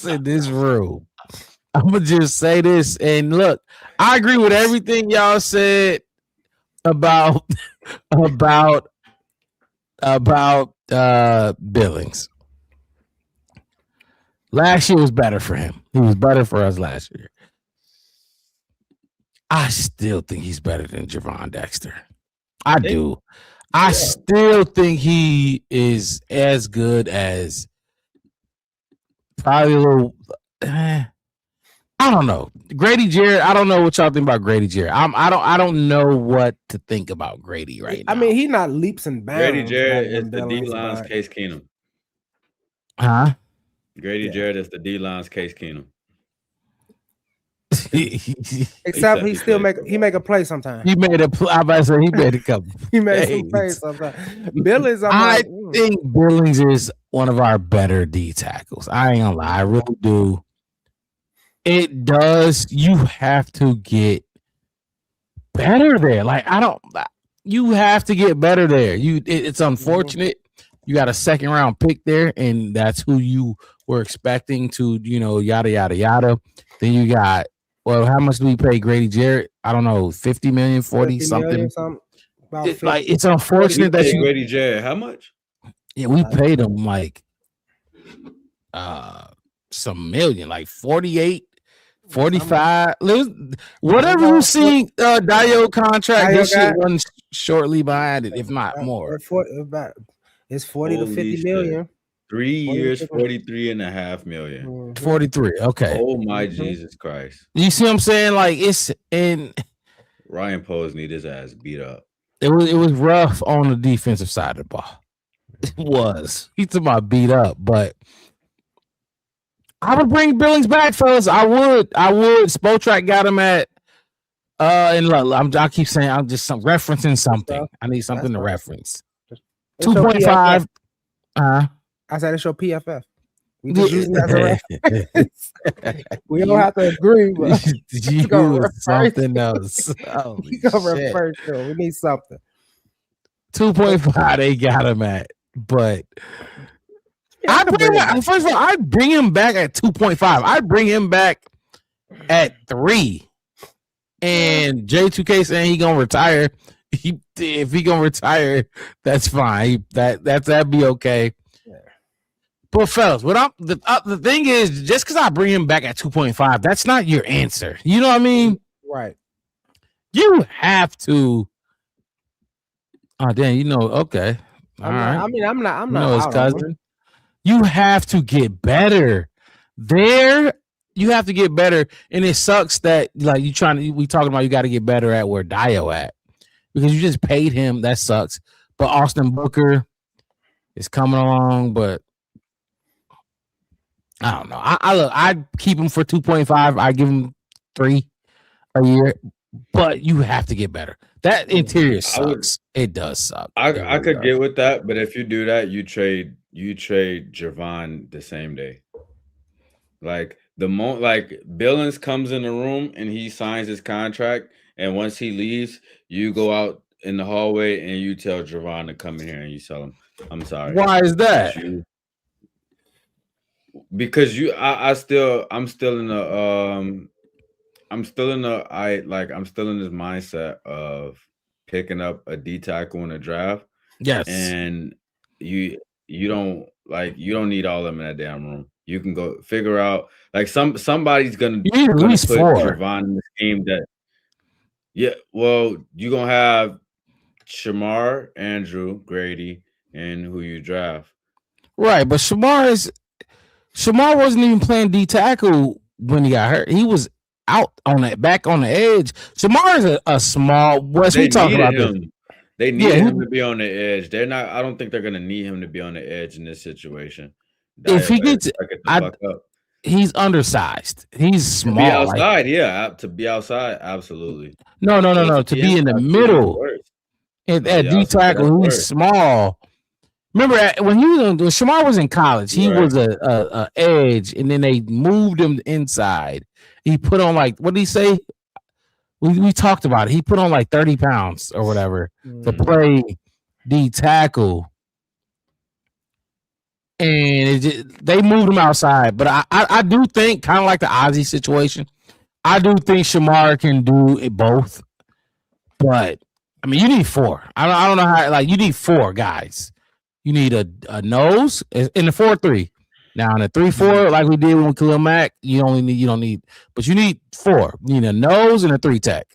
in this room I'm gonna just say this, and look, I agree with everything y'all said about Billings. Last year was better for him. He was better for us last year. I still think he's better than Javon Dexter. I do. I still think he is as good as probably a little. I don't know. Grady Jarrett, I don't know what y'all think about Grady Jarrett. I don't know what to think about Grady right now. I mean, he's not leaps and bounds. Grady Jarrett is the D-line's Case Keenum. Huh? Grady Jarrett is the D-line's Case Keenum. Except he still make a play sometimes. He made a play. I about to say he made a couple. He made some plays sometimes. Billings, I think Billings is one of our better D tackles. I ain't gonna lie, I really do. It does. You have to get better there. Like you have to get better there. It's unfortunate. You got a second round pick there, and that's who you were expecting to, yada yada yada. Then you got, well, how much do we pay Grady Jarrett? I don't know, 50 million, 40 something. It's unfortunate that Grady Jarrett. How much? Yeah, we paid him like some million, like 48. 45, whatever you see, Dio contract, this shit runs shortly behind it, if not more. It's 40 to 50 million. 3 years, 43.5 million. 43. Okay. Oh my Jesus Christ! You see what I'm saying? Like it's in. Ryan Poles need his ass beat up. It was rough on the defensive side of the ball. It was. He's talking about beat up, but. I would bring Billings back, fellas. I would. Spotrac got him at and look, I keep saying I'm just referencing something. I need something to reference. 2.5. I said it's your PFF. We just use it as a reference. We don't have to agree, but you something else. We need something. 2.5 they got him at, but first of all, I'd bring him back at 2.5. I'd bring him back at 3. And J2K saying he gonna retire. If he gonna retire, that's fine. That'd be okay. Yeah. But fellas, the thing is, just because I bring him back at 2.5, that's not your answer. You know what I mean? Right. You have to. Oh damn! Okay. All right. I'm not. His cousin. You have to get better there. You have to get better, and it sucks that we talking about you got to get better at where Dio at because you just paid him. That sucks. But Austin Booker is coming along, but I don't know. I'd keep him for 2.5. I give him 3 a year, but you have to get better. That interior sucks. It does suck. I could get with that, but if you do that, you trade Javon the same day. Like Billings comes in the room and he signs his contract, and once he leaves, you go out in the hallway and you tell Javon to come in here and you tell him, "I'm sorry." Why is that? Because I'm still in this mindset of picking up a D tackle in the draft. Yes, and you don't need all of them in that damn room. You can go figure out somebody's gonna at least put 4 Javon in this game. Well, you're gonna have Shamar, Andrew, Grady, and who you draft. Right, but Shamar wasn't even playing D tackle when he got hurt. He was out back on the edge. Shamar is a small. Wes, we talking about him. They need him to be on the edge. They're not. I don't think they're going to need him to be on the edge in this situation. If he gets, he's undersized. He's small. To be outside, to be outside, absolutely. No. To be in the middle at D tackle, he's small. Remember when Shamar was in college, he was a edge, and then they moved him inside. He put on what did he say? We talked about it. He put on 30 pounds or whatever to play D tackle. and they moved him outside. But I do think, kind of like the Ozzie situation, I do think Shamar can do it both. But I mean, you need 4. I don't know how. Like, you need 4 guys. You need a nose in the 4-3. Now in the 3-4, like we did with Khalil Mack, you don't need, but you need 4. You need a nose and a 3 tech.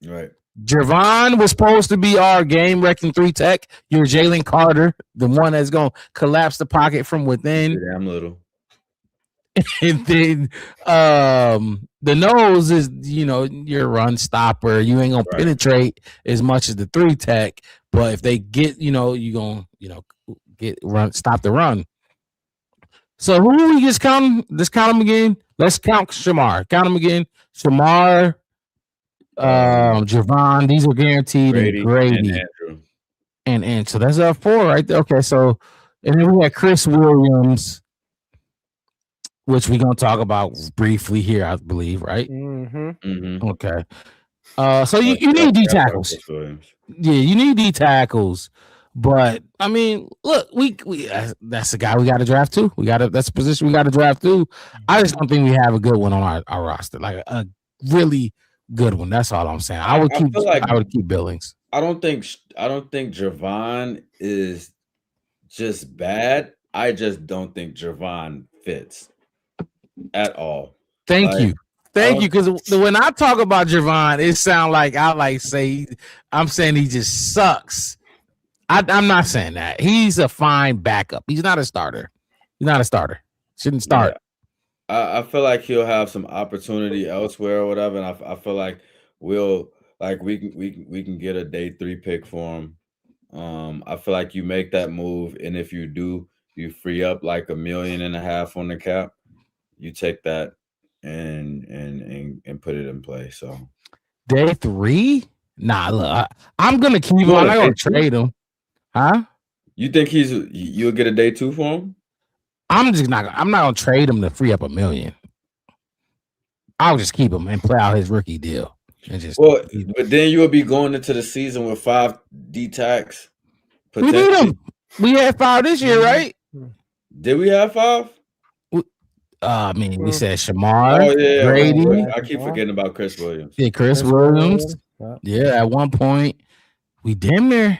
Right. Javon was supposed to be our game wrecking 3 tech. You're Jalen Carter, the one that's gonna collapse the pocket from within. Damn little. And then the nose is, your run stopper. You ain't gonna penetrate as much as the 3 tech, but if they get, you gonna, stop the run. So who are we just counting? Let's count them again. Let's count Shamar. Count them again. Shamar, Javon. These are guaranteed. Grady, and Grady. And so that's 4 right there. Okay, so and then we had Chris Williams, which we're gonna talk about briefly here, I believe, right? Mm-hmm. Okay. So you need D tackles. Yeah, you need D tackles. But I mean, look, we that's the guy we got to draft too. That's a position we got to draft too. I just don't think we have a good one on our roster, like a really good one. That's all I'm saying. I would keep Billings. I don't think Javon is just bad. I just don't think Javon fits at all. Thank you, because when I talk about Javon, it sounds like I'm saying he just sucks. I'm not saying that. He's a fine backup. He's not a starter. Shouldn't start. Yeah. I feel like he'll have some opportunity elsewhere or whatever. And I feel like we can get a day 3 pick for him. I feel like you make that move, and if you do, you free up like $1.5 million on the cap. You take that and put it in play. So day 3? Nah, look, I'm gonna keep him. I'm not gonna trade him. Huh? You think you'll get a day 2 for him? I'm not gonna trade him to free up $1 million. I'll just keep him and play out his rookie deal. But then you'll be going into the season with 5 D tax. We need them. We had 5 this year, right? Did we have 5? We said Shamar, Grady. I keep forgetting about Chris Williams. Yeah, Chris Williams. Yeah, at one point we damn near.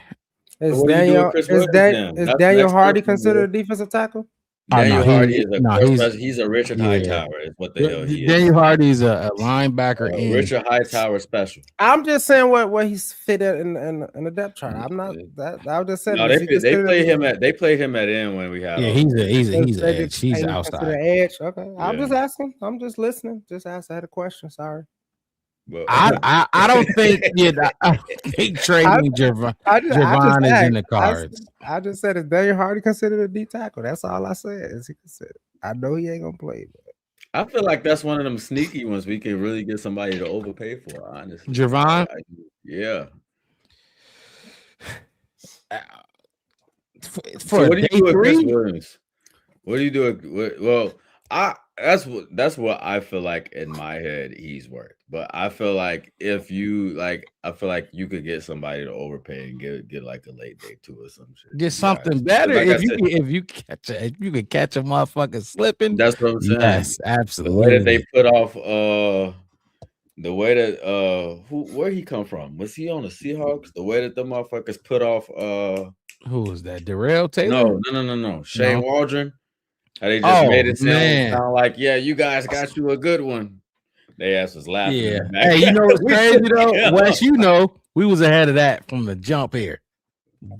Is Daniel Hardy considered a defensive tackle? Daniel Hardy is he's a Richard Hightower. Is what the hell he is. Daniel Hardy is a linebacker. Richard Hightower special. I'm just saying what he's fit in the depth chart. I'm not that. I was just saying. No, they play him at end when we have. Yeah, he's an edge. He's outside. Edge. Okay, I'm just asking. I'm just listening. Just asked. I had a question. Sorry. But, I don't think I think trading Javon is in the cards. I just said, is Daniel Hardy considered a D tackle? That's all I said. Is he considered? I know he ain't gonna play, but I feel like that's one of them sneaky ones we can really get somebody to overpay for. Honestly, Javon. Yeah. For what do you do with Chris Williams? What do you do? Well, that's what I feel like in my head he's worth. But I feel like if you you could get somebody to overpay and get like a late day 2 or some shit. Get something better if you could catch a motherfucker slipping. That's what I'm saying. Yes, absolutely. The way that they put off the way that where he come from? Was he on the Seahawks? The way that the motherfuckers put off who was that? Darrell Taylor? No. Shane Waldron. How they just made it sound like, yeah, you guys got you a good one. They ass was laughing. Yeah. Hey, you know what's crazy though? Wes, we was ahead of that from the jump here.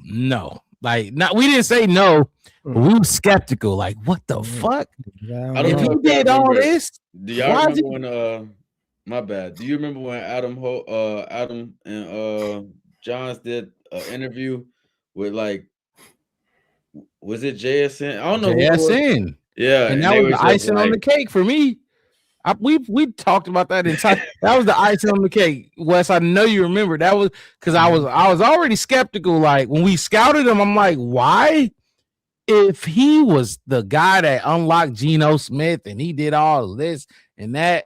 No, we didn't say no, but we were skeptical. Like, what the fuck? Yeah, if he did all this, do y'all remember when? My bad. Do you remember when Adam and Johns did an interview with was it JSN? I don't know. JSN. Yeah, and that was the icing on the cake for me. We talked about that entire. That was the icing on the cake, Wes. I know you remember that was because I was already skeptical. Like when we scouted him, I'm like, why? If he was the guy that unlocked Geno Smith and he did all of this and that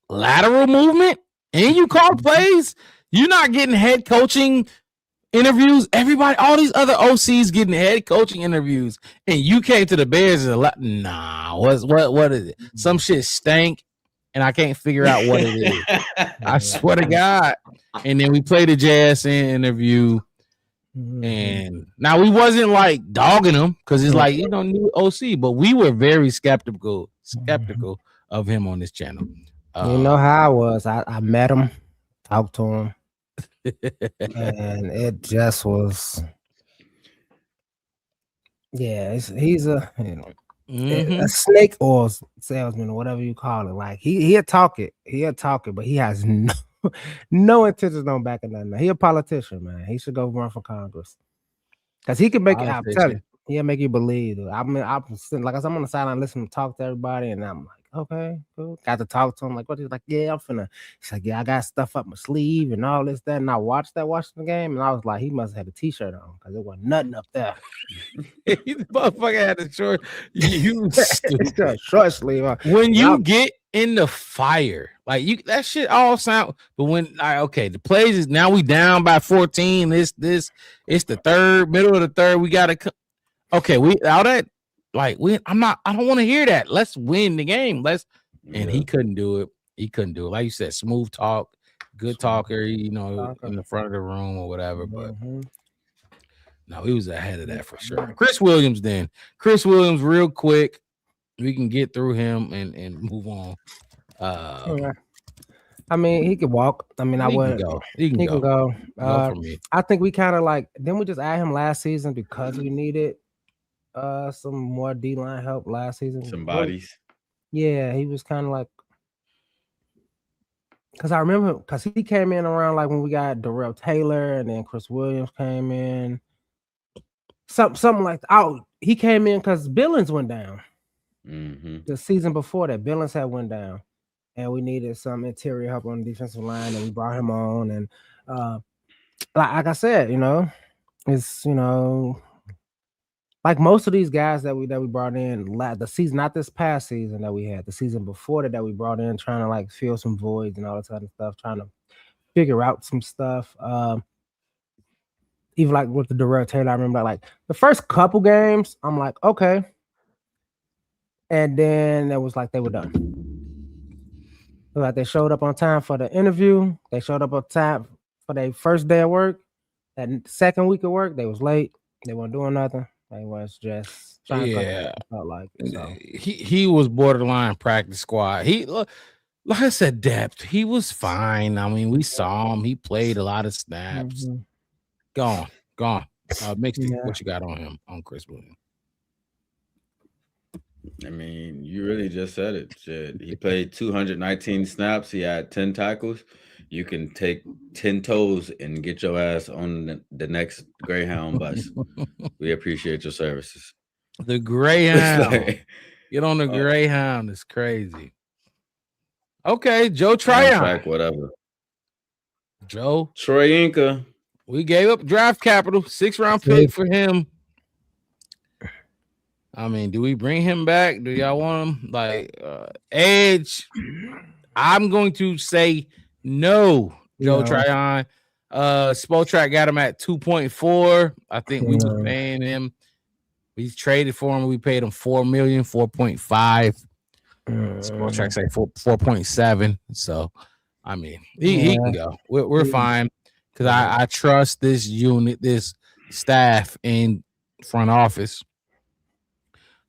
lateral movement, and you call plays, you're not getting head coaching interviews. Everybody, all these other OCs getting head coaching interviews, and you came to the Bears and a lot. Nah, what is it? Some shit stank, and I can't figure out what it is. I swear to God. And then we played the JSN interview, and now we wasn't like dogging him because it's like new OC, but we were very skeptical of him on this channel. You know how I was. I met him, talked to him. And it just was, he's a a snake oil salesman or whatever you call it. Like he'll talk it, but he has no intentions on backing nothing. He a politician, man. He should go run for Congress because he can make it. I'm telling you, he'll make you believe. I'm sitting, like I said, I'm on the sideline listening to talk to everybody, and I'm like, okay, cool. Got to talk to him. Like, what? He's like, yeah, I'm finna. He's like, yeah, I got stuff up my sleeve and all this, that. And I watched the game, and I was like, he must have had a t-shirt on because there wasn't nothing up there. The motherfucker had a short. You stupid. Short sleeve. When you get in the fire, like that shit all sound. But when the plays is now we down by 14. It's the middle of the third. We gotta. Okay, all that. Like I don't want to hear that. Let's win the game. And he couldn't do it. Like you said, smooth talk, good talker, in the front of the room or whatever. But no, he was ahead of that for sure. Chris Williams, real quick. We can get through him and move on. I mean, he could walk. I mean, he can go. For me. I think we kind of didn't we just add him last season because we needed some more D-line help last season. Some bodies. Yeah, he was kind of like, because I remember because he came in around like when we got Darrell Taylor and then Chris Williams came in. Something like that. Oh, he came in because Billings went down. The season before that, Billings had went down, and we needed some interior help on the defensive line, and we brought him on. And like I said, it's like most of these guys that we brought in the season, not this past season that we had, the season before that we brought in, trying to like fill some voids and all that kind of stuff, trying to figure out some stuff. Even like with the Darrell Taylor, I remember like the first couple games, I'm like, okay. And then it was like they were done. Like they showed up on time for the interview. They showed up on time for their first day of work. That second week of work, they was late. They weren't doing nothing. They was just trying to felt like it, so. He was borderline practice squad. He like I said, depth. He was fine. I mean, we saw him. He played a lot of snaps. Gone. Mixed what you got on him, on Chris Williams? I mean, you really just said it. Shit. He played 219 snaps. He had 10 tackles. You can take 10 toes and get your ass on the next Greyhound bus. We appreciate your services. The Greyhound. Get on the Greyhound. It's crazy. Okay, Joe Tryon. Whatever. Joe. Troy Inca. We gave up draft capital, 6th-round pick for him. I mean, do we bring him back? Do y'all want him? Like, Edge, I'm going to say no, Joe Tryon. Spotrac got him at 2.4. I think we were paying him. We traded for him. We paid him $4 million, 4.5. Spotrac say 4.7. So, I mean, he can go. We're fine because I trust this unit, this staff in front office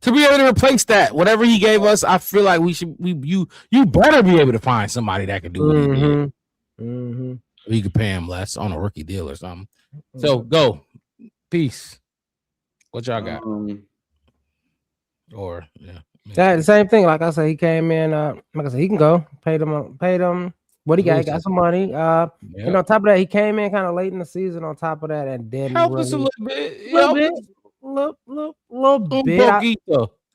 to be able to replace that. Whatever he gave us, I feel like you better be able to find somebody that could do what he did. We could pay him less on a rookie deal or something. So go. Peace. What y'all got? That same thing. Like I said, he came in. Like I said, he can go. Paid him. What he got? He got some money. And on top of that, he came in kind of late in the season. On top of that, and then helped us a little bit. Little bit.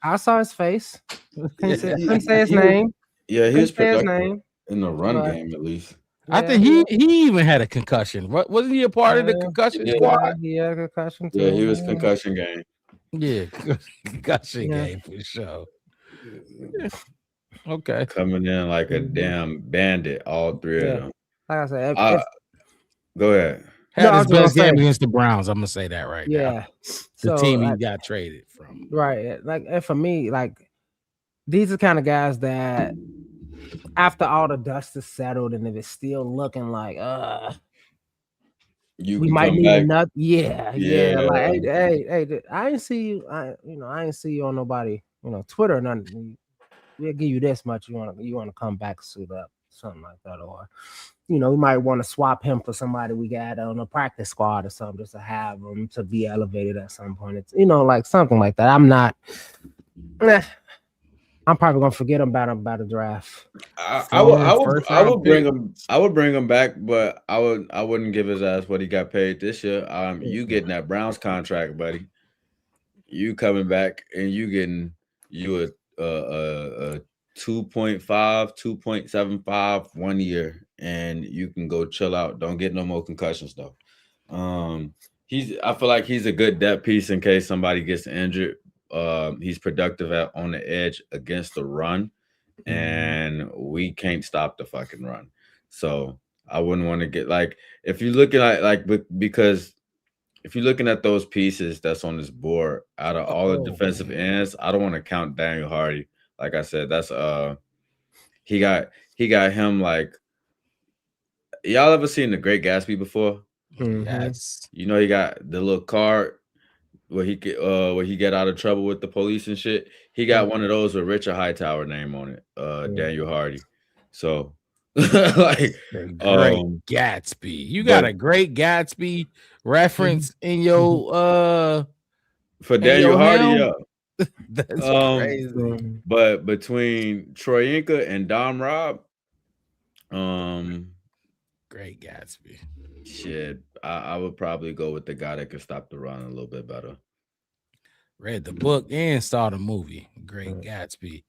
I saw his face. Couldn't say his name. Yeah, he was productive in the run game at least. I think he even had a concussion. Wasn't he a part of the concussion squad? He had a concussion too. Yeah, he was concussion game. Yeah, concussion game for sure. Okay. Coming in like a damn bandit, all three of them. Like I said, go ahead. Had his best game against the Browns. I'm gonna say that right now. Yeah. The team he got traded from. Right. Like, and for me, like, these are kind of guys that after all the dust is settled and if it's still looking like we might need another. Yeah. Like, hey, I ain't see you. I ain't see you on nobody, Twitter or nothing. We'll give you this much. You wanna come back, suit up, something like that, or we might want to swap him for somebody we got on a practice squad or something, just to have him to be elevated at some point. It's like something like that. I'm probably gonna forget about the draft. I would bring him back, but I wouldn't give his ass what he got paid this year. You getting that Browns contract, buddy. You coming back and you getting you a 2.5, 2.75 1 year, and you can go chill out. Don't get no more concussions though. I feel like he's a good depth piece in case somebody gets injured. He's productive on the edge against the run, and we can't stop the fucking run. So I wouldn't want to get like if you're looking at because if you're looking at those pieces that's on this board out of all the defensive ends, I don't want to count Daniel Hardy. Like I said, that's he got him like. Y'all ever seen The Great Gatsby before? Yes. He got the little card where he get out of trouble with the police and shit. He got one of those with Richard Hightower name on it. Daniel Hardy. So like Great Gatsby. You got a Great Gatsby reference in your for Daniel Hardy, yeah. That's crazy. But between Troy Inca and Dom Robb, Great Gatsby. Shit, I would probably go with the guy that could stop the run a little bit better. Read the book and saw the movie. Great Gatsby.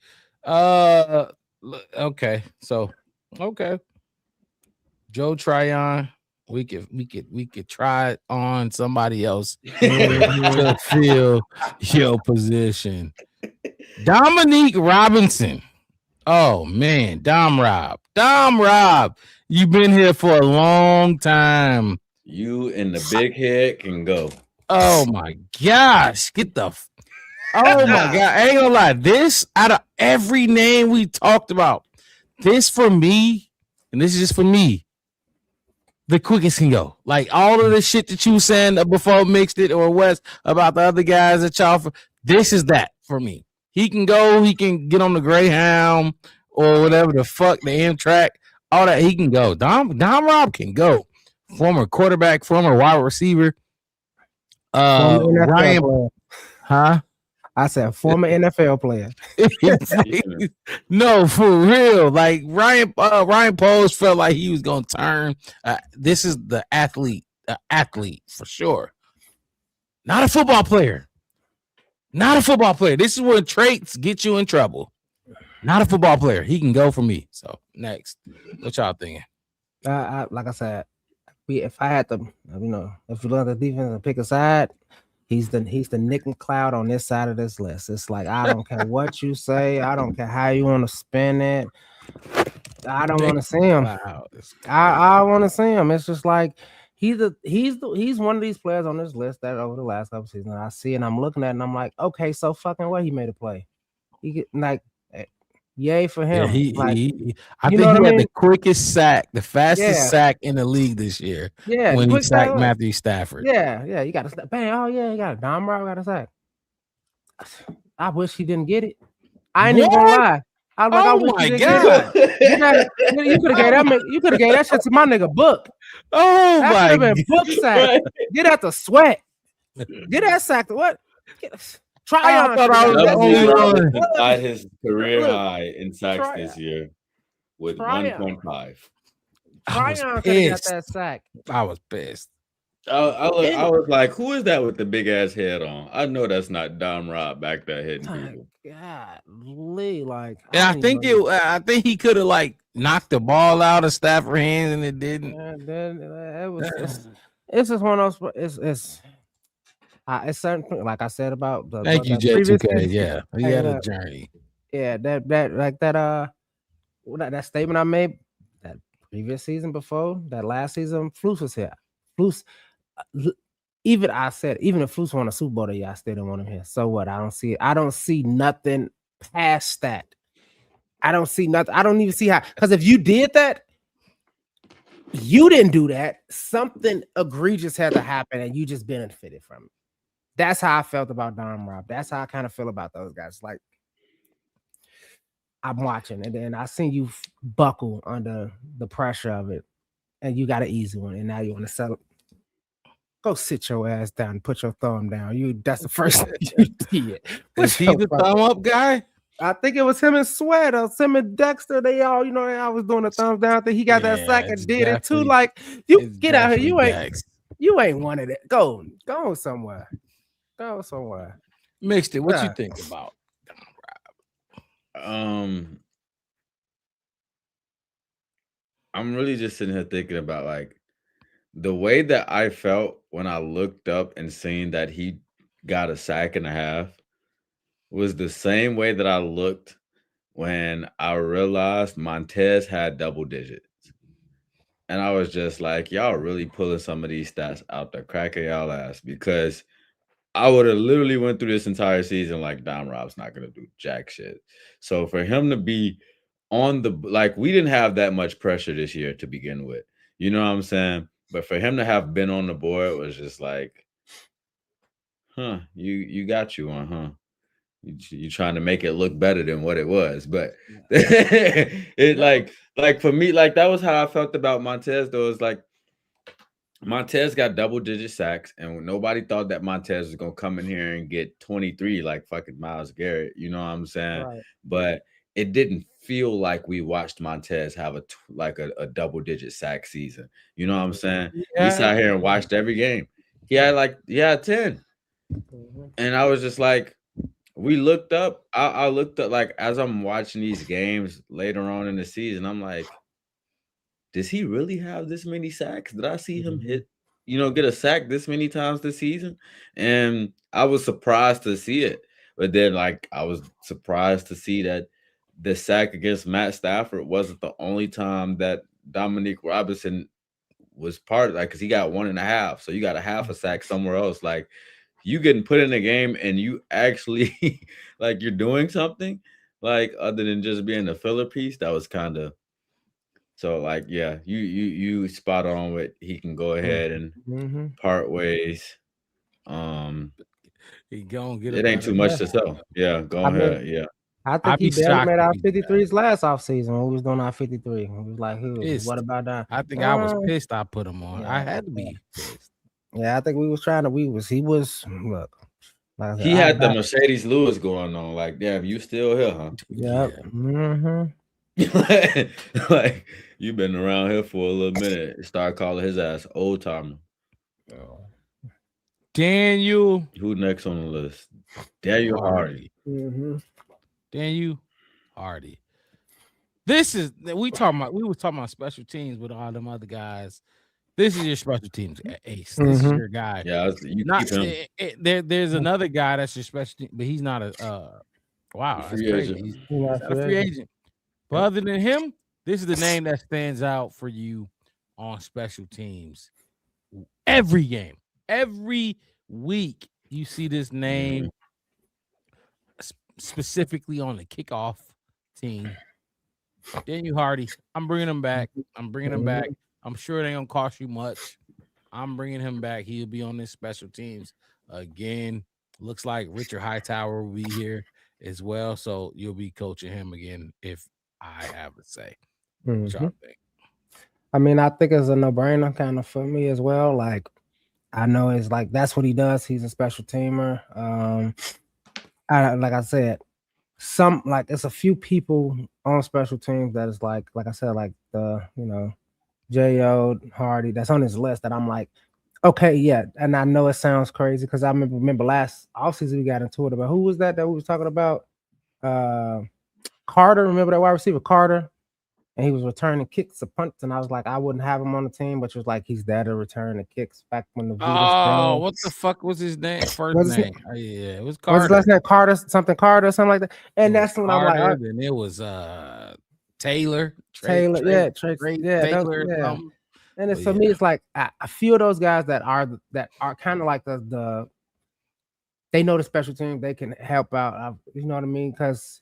Okay. So Joe Tryon. We could try on somebody else to fill your position. Dominique Robinson. Oh man, Dom Rob. You've been here for a long time. You and the big head can go. Oh my gosh. Oh my God. I ain't gonna lie. This out of every name we talked about, this for me, and this is just for me, the quickest can go. Like all of the shit that you were saying before Mixed It or West about the other guys that y'all this is that for me. He can go, he can get on the Greyhound or whatever the fuck, the Amtrak, all that, he can go. Dom Robb can go. Former quarterback, former wide receiver. Ryan, huh? I said former NFL player. No, for real. Like Ryan Poles felt like he was gonna turn. This is the athlete for sure. Not a football player. This is where traits get you in trouble. Not a football player. He can go for me. So next, what y'all thinking? Like I said, if I had to, if you look at the defense and pick a side, he's the Nick McCloud on this side of this list. It's like I don't care what you say, I don't care how you want to spin it. I don't want to see him. I want to see him. It's just like he's one of these players on this list that over the last couple seasons I see and I'm looking at it and I'm like, okay, so fucking what, he made a play. He get like. Yay for him. Yeah, I think he had the quickest sack, the fastest sack in the league this year. Yeah, when he sacked Matthew Stafford. Yeah, you got to bang. Oh yeah, you got a Dom Robb, got a sack. I wish he didn't get it. I ain't even gonna lie. I was like, oh my God. You could have gave that shit to my nigga Book. Oh that my Book sack. Get out the sweat. Get that sack to what? Tryon tied his career high in sacks this year with 1.5. Tryon could have got that sack. I was pissed. I was like, who is that with the big ass head on? I know that's not Dom Robb back there hitting people. Godly, like, and I think he could have like knocked the ball out of Stafford's hands and it didn't. It's just one of those. It's certain, like I said about the. Thank you, J2K. Yeah, he had a journey. Yeah, that statement I made that previous season before that last season, Flus was here. Flus, even I said, even if Flus won a Super Bowl, I still don't want him here. So what? I don't see it. I don't see nothing past that. I don't see nothing. I don't even see how. Because if you did that, you didn't do that. Something egregious had to happen, and you just benefited from it. That's how I felt about Dom Rob. That's how I kind of feel about those guys. Like, I'm watching, and then I seen you buckle under the pressure of it, and you got an easy one, and now you want to settle. Go sit your ass down and put your thumb down. That's the first thing you did. Is he the thumb up guy? I think it was him and Sweat or him and Dexter. They all, they all was doing the thumbs down. I think he got that sack and did it too. Like, you get out here. You ain't one of that. Go somewhere. Go somewhere. Mixed it. What you think about I'm really just sitting here thinking about like the way that I felt when I looked up and seen that he got a sack and a half was the same way that I looked when I realized Montez had double digits. And I was just like, y'all really pulling some of these stats out the crack of y'all ass, because I would have literally went through this entire season like Dom Rob's not going to do jack shit. So for him to be on the, like, we didn't have that much pressure this year to begin with. You know what I'm saying? But for him to have been on the board was just like, you got you on, huh? You trying to make it look better than what it was. But it like for me, like that was how I felt about Montez, though. It's like Montez got double-digit sacks, and nobody thought that Montez was going to come in here and get 23 like fucking Myles Garrett. You know what I'm saying? Right. But it didn't feel like we watched Montez have a double-digit sack season. You know what I'm saying? Yeah. We sat here and watched every game. He had 10. And I was just like, we looked up. I looked up, like, as I'm watching these games later on in the season, I'm like, does he really have this many sacks? Did I see him get a sack this many times this season? And I was surprised to see it. But then, like, I was surprised to see that the sack against Matt Stafford wasn't the only time that Dominique Robinson was part of that, because he got 1.5. So you got a half a sack somewhere else. Like, you getting put in a game and you actually like you're doing something, like, other than just being a filler piece. That was kind of, so like, yeah, you spot on with, he can go ahead and part ways. He gonna get it ain't too much to sell. Yeah, go ahead. Yeah. I think he barely made our 53s last offseason when we was doing our 53. It was like, what about that? I think I was pissed I put him on. Yeah, I had to be pissed. Yeah, I think we was trying to. Look. Like he had the Mercedes Lewis going on. Like, damn, you still here, huh? Yep. Yeah. Like, you been around here for a little minute. Start calling his ass old timer. Daniel. Who next on the list? Daniel Hardy. Daniel Hardy. This is we were talking about special teams with all them other guys. This is your special teams ace. This is your guy. Yeah, keep him. There's another guy that's your special team, but he's not a wow. That's crazy. He's not a free agent. But other than him, this is the name that stands out for you on special teams. Every game, every week, you see this name specifically on the kickoff team. Daniel Hardy. I'm bringing him back. I'm sure it ain't gonna cost you much. I'm bringing him back. He'll be on this special teams again. Looks like Richard Hightower will be here as well, so you'll be coaching him again if I have to say. What y'all think? I mean, I think it's a no-brainer kind of for me as well. Like, I know it's like that's what he does. He's a special teamer. Like I said, it's a few people on special teams that is like I said, like the J.O. Hardy that's on his list that I'm like, okay, yeah. And I know it sounds crazy because I remember last offseason we got into it about who was that we was talking about? Carter. Remember that wide receiver Carter? And he was returning kicks or punts, and I was like, I wouldn't have him on the team, but it was like he's there to return the kicks back when the what the fuck was his name? First name? Yeah, it was Carter. What's his last name? Carter, something like that. And that's when I'm like, and it was Taylor. Taylor. Taylor. And it's, for me, it's like a few of those guys that are kind of like the they know the special team, they can help out. You know what I mean? Because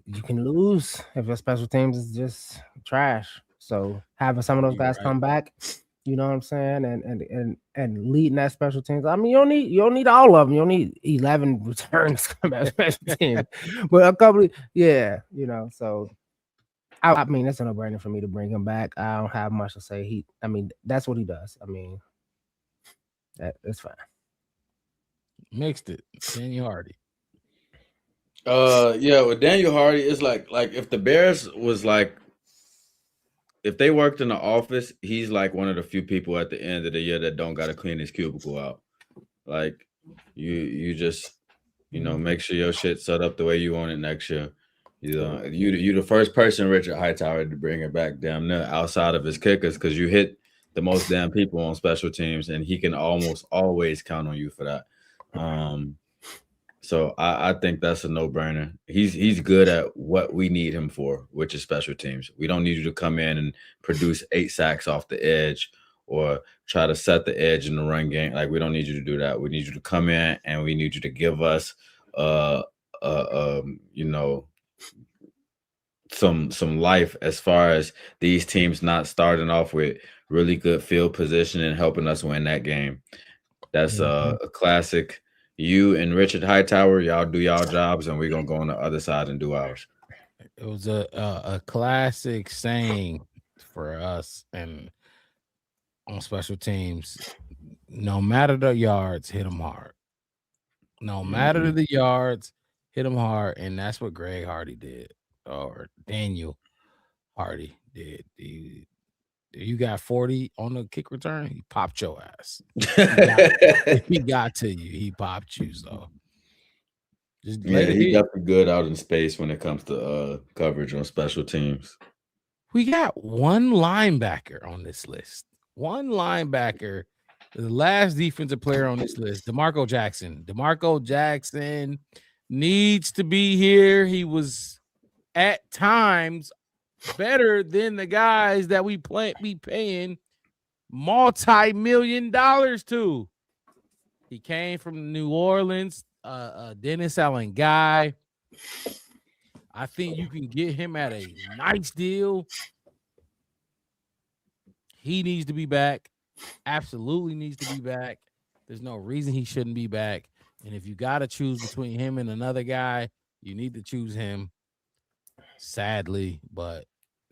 you can lose if your special teams is just trash. So having some of those guys come back, you know what I'm saying, and leading that special teams. I mean, you don't need all of them. You don't need 11 returns from that special team, but a couple, you know. So I mean, that's a no-brainer for me to bring him back. I don't have much to say. I mean, that's what he does. I mean, that's fine. Mixed it, Daniel Hardy. With Daniel Hardy, it's like if the Bears was like, if they worked in the office, he's like one of the few people at the end of the year that don't got to clean his cubicle out. Like you just, you know, make sure your shit's set up the way you want it next year. You know, you the first person, Richard Hightower, to bring it back damn near outside of his kickers, because you hit the most damn people on special teams, and he can almost always count on you for that. So I think that's a no-brainer. He's good at what we need him for, which is special teams. We don't need you to come in and produce 8 sacks off the edge or try to set the edge in the run game. Like, we don't need you to do that. We need you to come in and we need you to give us you know, some life as far as these teams not starting off with really good field position and helping us win that game. That's a classic. You and Richard Hightower, y'all do y'all jobs, and we're gonna go on the other side and do ours. It was a classic saying for us, and on special teams, no matter the yards, hit them hard. No matter the yards, hit them hard, and that's what Greg Hardy did, or Daniel Hardy did. You got 40 on the kick return, he popped your ass. If he got to you, he popped you. So he's definitely good out in space when it comes to coverage on special teams. We got one linebacker on this list. One linebacker, the last defensive player on this list, DeMarco Jackson. DeMarco Jackson needs to be here. He was at times better than the guys that we be paying multi-million dollars to. He came from New Orleans, Dennis Allen guy. I think you can get him at a nice deal. He needs to be back. Absolutely needs to be back. There's no reason he shouldn't be back. And if you got to choose between him and another guy, you need to choose him. Sadly, but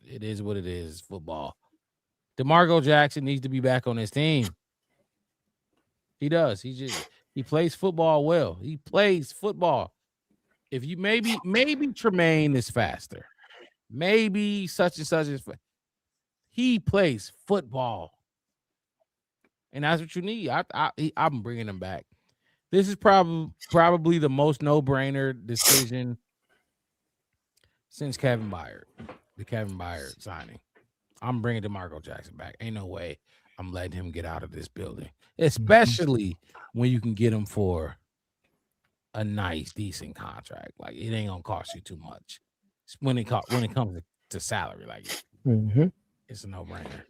it is what it is. Football. DeMarco Jackson needs to be back on his team. He does. He plays football well. He plays football. If you maybe Tremaine is faster. Maybe such and such is. He plays football, and that's what you need. I'm bringing him back. This is probably the most no-brainer decision since Kevin Byard, the Kevin Byard signing. I'm bringing DeMarco Jackson back. Ain't no way I'm letting him get out of this building, especially when you can get him for a nice, decent contract. Like, it ain't gonna cost you too much when it comes to salary. Like, it's a no-brainer.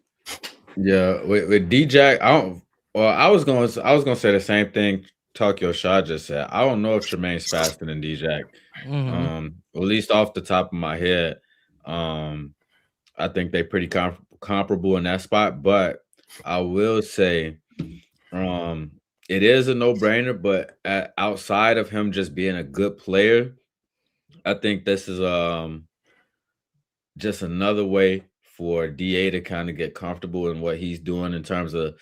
Yeah, with D-Jack, I was gonna say the same thing Tokyo Shaw just said. I don't know if Tremaine's faster than D-Jack. At least off the top of my head. I think they're pretty comparable in that spot, but I will say it is a no-brainer, but outside of him just being a good player, I think this is just another way for DA to kind of get comfortable in what he's doing in terms of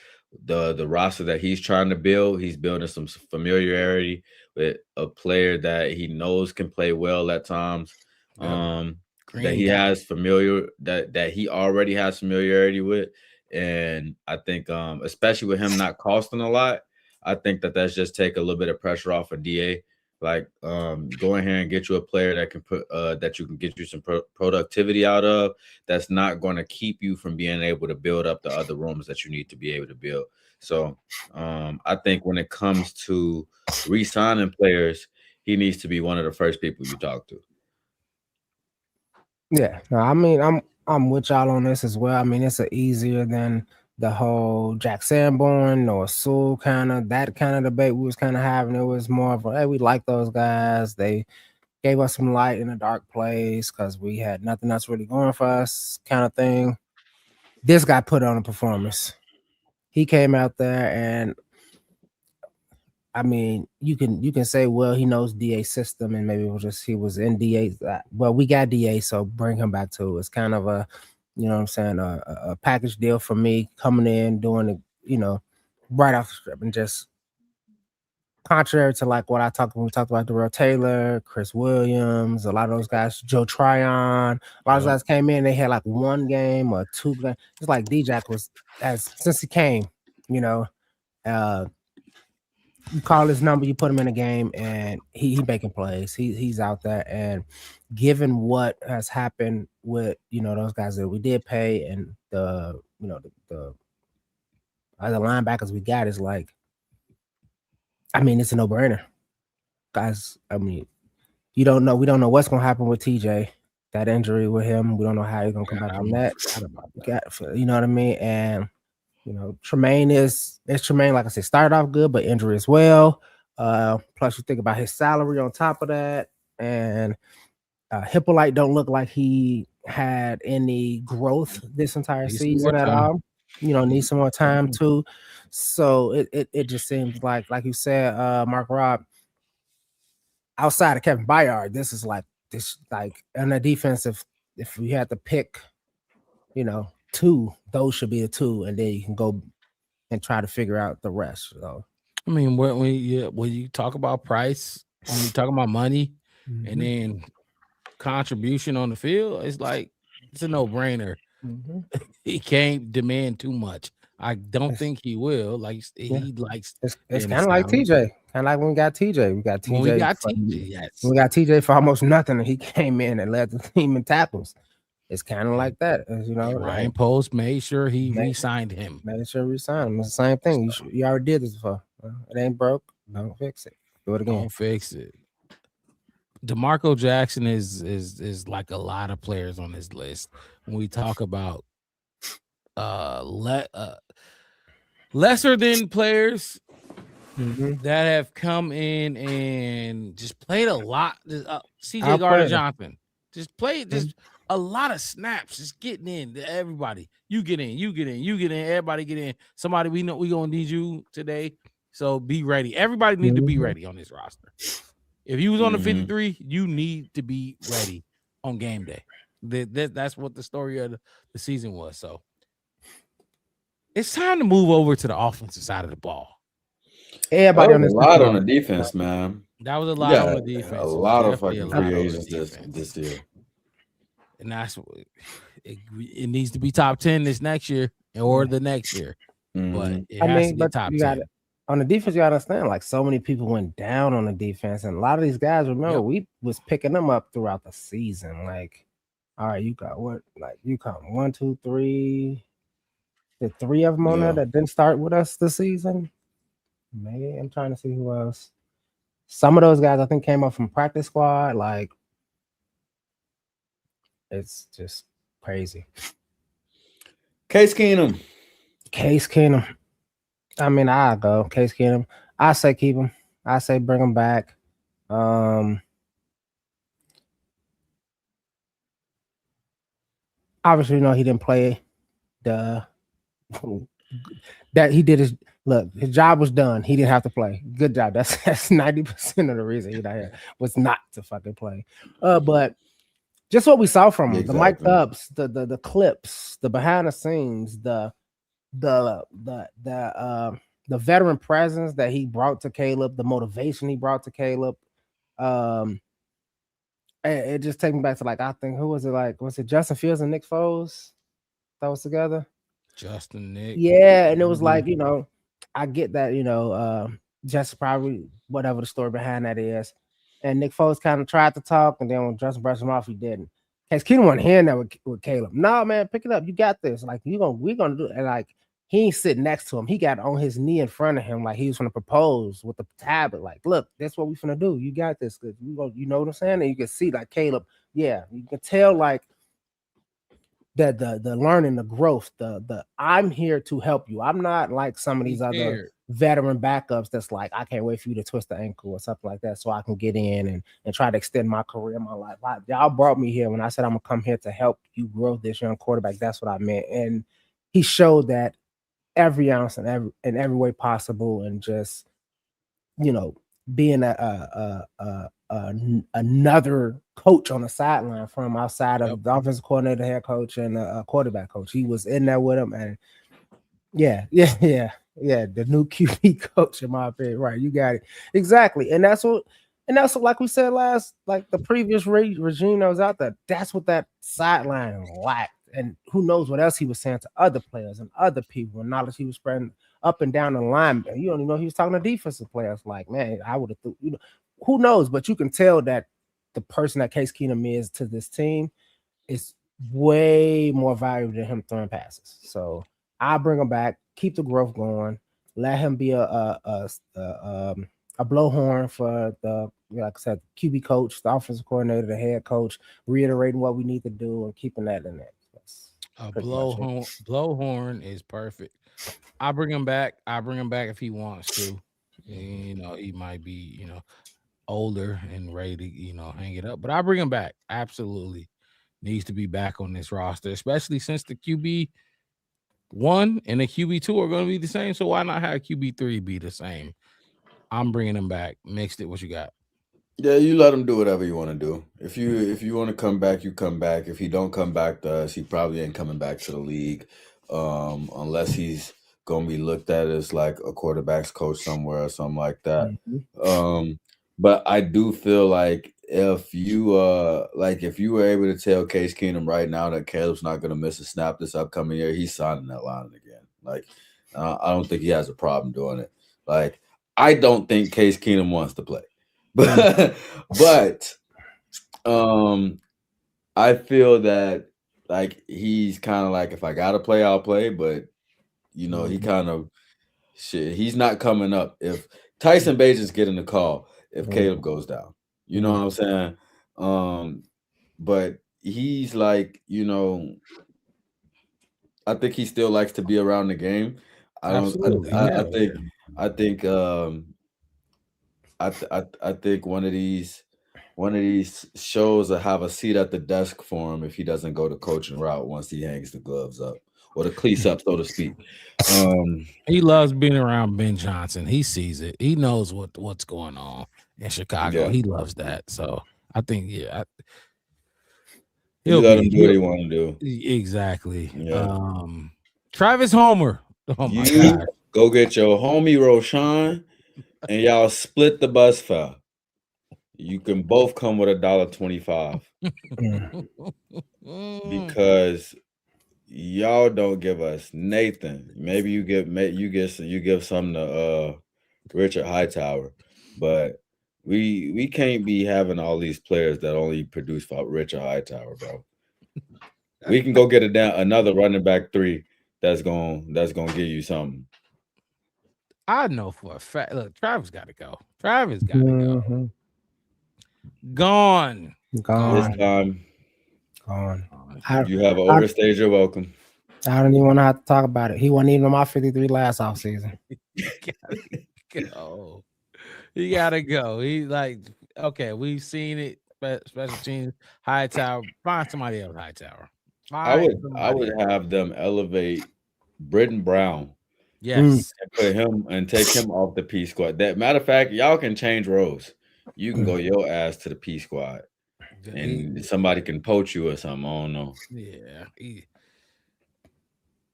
the roster that he's trying to build. He's building some familiarity with a player that he knows can play well at times. That he has that he already has familiarity with. And I think especially with him not costing a lot, I think that's just take a little bit of pressure off of DA. Like, go in here and get you a player that can that you can get you some productivity out of, that's not going to keep you from being able to build up the other rooms that you need to be able to build. So I think when it comes to re-signing players, he needs to be one of the first people you talk to. Yeah, no, I mean, I'm with y'all on this as well. I mean, it's easier than the whole Jack Sanborn or Sewell kind of debate we was kind of having. It was more of a, hey, we like those guys. They gave us some light in a dark place because we had nothing else really going for us kind of thing. This guy put on a performance. He came out there and I mean, you can say, well, he knows DA system and maybe it was just he was in DA. Well, we got DA, so bring him back too. It's kind of a, you know what I'm saying, a package deal for me coming in, doing it, you know, right off the strip and just contrary to like what when we talked about Darrell Taylor, Chris Williams, a lot of those guys, Joe Tryon, a lot of those guys came in, they had like one game or two games. It's like D-Jack was since he came, you know, you call his number, you put him in a game, and he making plays. He's out there, and given what has happened with those guys that we did pay and the other linebackers we got is like, I mean, it's a no-brainer, guys. I mean, we don't know what's gonna happen with TJ. That injury with him, we don't know how he's gonna come back from that. You know what I mean? And Tremaine is Tremaine, like I said, started off good, but injury as well. Plus, you think about his salary on top of that, and Hippolyte don't look like he had any growth this entire season at all. Needs some more time too. So it just seems like you said, Mark Rob, outside of Kevin Byard, this is like on the defense. If we had to pick, two, those should be the two, and then you can go and try to figure out the rest. So, I mean, when you talk about price, when you talk about money, and then contribution on the field, it's like it's a no-brainer. He can't demand too much. I don't think he will. Like he likes. It's kind of like TJ. Kind of like when we got TJ. We got TJ. Yes. We got TJ for almost nothing, and he came in and led the team in tackles. It's kind of like that, Ryan Post made sure he re-signed him. Made sure re-signed him. It's the same thing. You already did this before. It ain't broke. Don't fix it. Do it again. Don't fix it. DeMarco Jackson is like a lot of players on this list. When we talk about lesser than players that have come in and just played a lot. CJ Gardner-Johnson just played a lot of snaps, just getting in. Everybody, you get in, everybody get in. Somebody we know we gonna need you today, so be ready. Everybody need to be ready on this roster. If you was on the 53, you need to be ready on game day. That's what the story of the season was. So it's time to move over to the offensive side of the ball. Everybody on this a lot on the defense, man. That was a lot on the defense. A lot of fucking free agents this year. And that's it needs to be top 10 this next year or the next year. But it has to be top 10. On the defense, you gotta understand, like so many people went down on the defense, and a lot of these guys, remember, we was picking them up throughout the season. Like, all right, you got what? Like, you count 1, 2, 3. The 3 of them on there that didn't start with us this season. Maybe I'm trying to see who else. Some of those guys I think came up from practice squad. Like, it's just crazy. Case Keenum. I mean, I'll go Case Keenum. I say keep him. I say bring him back. Obviously, he didn't play that he did his job was done. He didn't have to play. Good job. That's 90% of the reason he's not here was not to fucking play. But just what we saw from him, the mic ups, the clips, the behind the scenes, the veteran presence that he brought to Caleb, the motivation he brought to Caleb. It just takes me back to like, I think, who was it? Like, was it Justin Fields and Nick Foles that was together? Justin, Nick. Yeah, and it was like, I get that, just probably whatever the story behind that is. And Nick Foles kind of tried to talk, and then when Justin brushed him off, he didn't. Case Keenum wasn't hearing that with Caleb. No, man, pick it up. You got this. Like, we're gonna do it. And like, he ain't sitting next to him. He got on his knee in front of him, like he was gonna propose with the tablet. Like, look, that's what we finna do. You got this. You know what I'm saying? And you can see like Caleb. Yeah, you can tell like the learning, the growth, the I'm here to help you. I'm not like some of these other veteran backups that's like, I can't wait for you to twist the ankle or something like that so I can get in and try to extend my career, my life. Y'all brought me here when I said I'm gonna come here to help you grow this young quarterback. That's what I meant. And he showed that every ounce and every way possible, and just, you know, being another coach on the sideline from outside of the offensive coordinator, head coach, and a quarterback coach. He was in there with him, and the new QB coach, in my opinion. Right, you got it exactly, and that's what, like we said last, like the previous regime that was out there. That's what that sideline lacked, and who knows what else he was saying to other players and other people, and knowledge he was spreading up and down the line. You don't even know he was talking to defensive players. Like, man, I would have, who knows? But you can tell that the person that Case Keenum is to this team is way more valuable than him throwing passes. So I bring him back, keep the growth going, let him be a blowhorn for the, like I said, QB coach, the offensive coordinator, the head coach, reiterating what we need to do and keeping that in there. A blowhorn is perfect. I bring him back. If he wants to. You know, he might be, older and ready to, hang it up. But I bring him back. Absolutely needs to be back on this roster, especially since the QB1 and the QB2 are going to be the same. So why not have QB3 be the same? I'm bringing him back. Mixed it. What you got? Yeah, you let him do whatever you want to do. If you want to come back, you come back. If he don't come back to us, he probably ain't coming back to the league, unless he's gonna be looked at as like a quarterback's coach somewhere or something like that. But I do feel like if you were able to tell Case Keenum right now that Caleb's not gonna miss a snap this upcoming year, he's signing that line again. Like, I don't think he has a problem doing it. Like, I don't think Case Keenum wants to play. But I feel that like he's kind of like, if I gotta play, I'll play. But he kind of he's not coming up. If Tyson Bagent's getting the call if Caleb goes down, you know what I'm saying? But he's like, I think he still likes to be around the game. Absolutely. I think one of these shows will have a seat at the desk for him if he doesn't go the coaching route once he hangs the gloves up or the cleats up, so to speak. He loves being around Ben Johnson. He sees it. He knows what's going on in Chicago. Yeah. He loves that. So I think, he'll let him do what he want to do. Exactly. Yeah. Travis Homer. Oh my God. Go get your homie Roshan and y'all split the bus fare. You can both come with $1.25 because y'all don't give us Nathan. Maybe you give some to Richard Hightower, but we can't be having all these players that only produce for Richard Hightower, bro. We can go get another running back 3 that's gonna give you something. I know for a fact. Look, Travis got to go. Go. Gone. This time. Gone. You have overstayed your welcome. I don't even want to have to talk about it. He wasn't even on my 53 last offseason. Go. He gotta go. He like, okay, we've seen it. Special teams, Hightower. Find somebody else, Hightower. I would have them elevate Britton Brown. Yes. And put him and take him off the P squad. That matter of fact, y'all can change roles. You can go your ass to the P squad, and somebody can poach you or something. I don't know.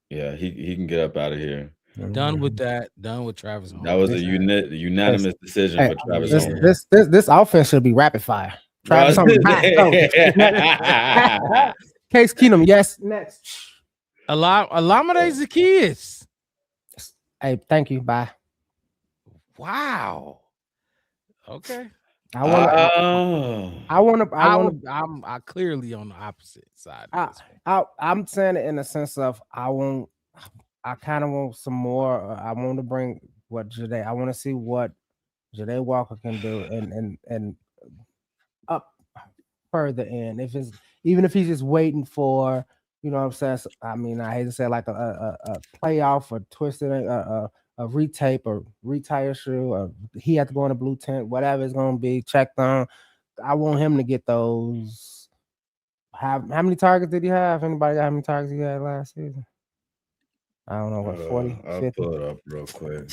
Yeah. He can get up out of here. Done with that. Done with Travis Homer. That was a unanimous decision for Travis Homer. This offense should be rapid fire. Travis Homer. Case Keenum. Yes. Next. Olamide Zaccheaus. Hey, thank you. Bye. Wow. Okay. I'm clearly on the opposite side. I'm saying it in the sense of I kind of want some more. I want to bring what Jade. I want to see what Jade Walker can do and up further in. Even if he's just waiting for you know what I'm saying? So, I mean, I hate to say like a playoff or twisted a retape or retire shoe, or he had to go in a blue tent, whatever it's gonna be checked on. I want him to get those. How many targets did he have? Anybody got how many targets he had last season? I don't know, what, 40, I'll 50? pull it up real quick.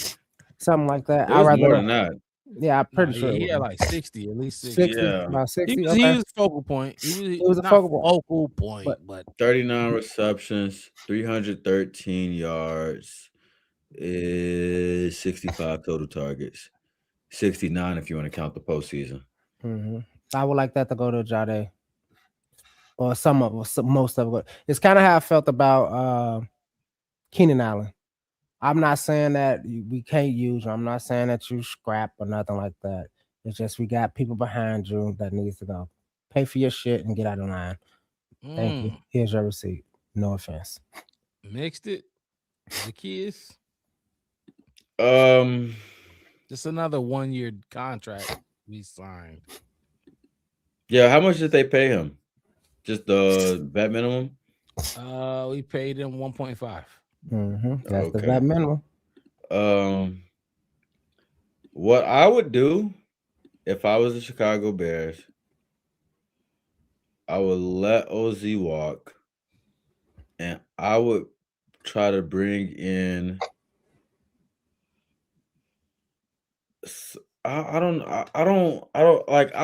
Something like that. It was more than that. Yeah, I'm pretty sure. He had like 60, at least 60. Yeah. About 60. He was a focal point. He was a focal point, but 39 receptions, 313 yards, is 65 total targets. 69 if you want to count the postseason. Mm-hmm. I would like that to go to Jade. Or most of it. It's kind of how I felt about Keenan Allen. I'm not saying that we can't use you. I'm not saying that you scrap or nothing like that. It's just we got people behind you that needs to go. Pay for your shit and get out of line. Thank you. Here's your receipt. No offense. Mixed it. The kids. Just another 1-year contract we signed. Yeah, how much did they pay him? Just the vet minimum? We paid him 1.5. Mm-hmm. That's the vet minimum. What I would do if I was the Chicago Bears, I would let OZ walk, and I would try to bring in. I don't like.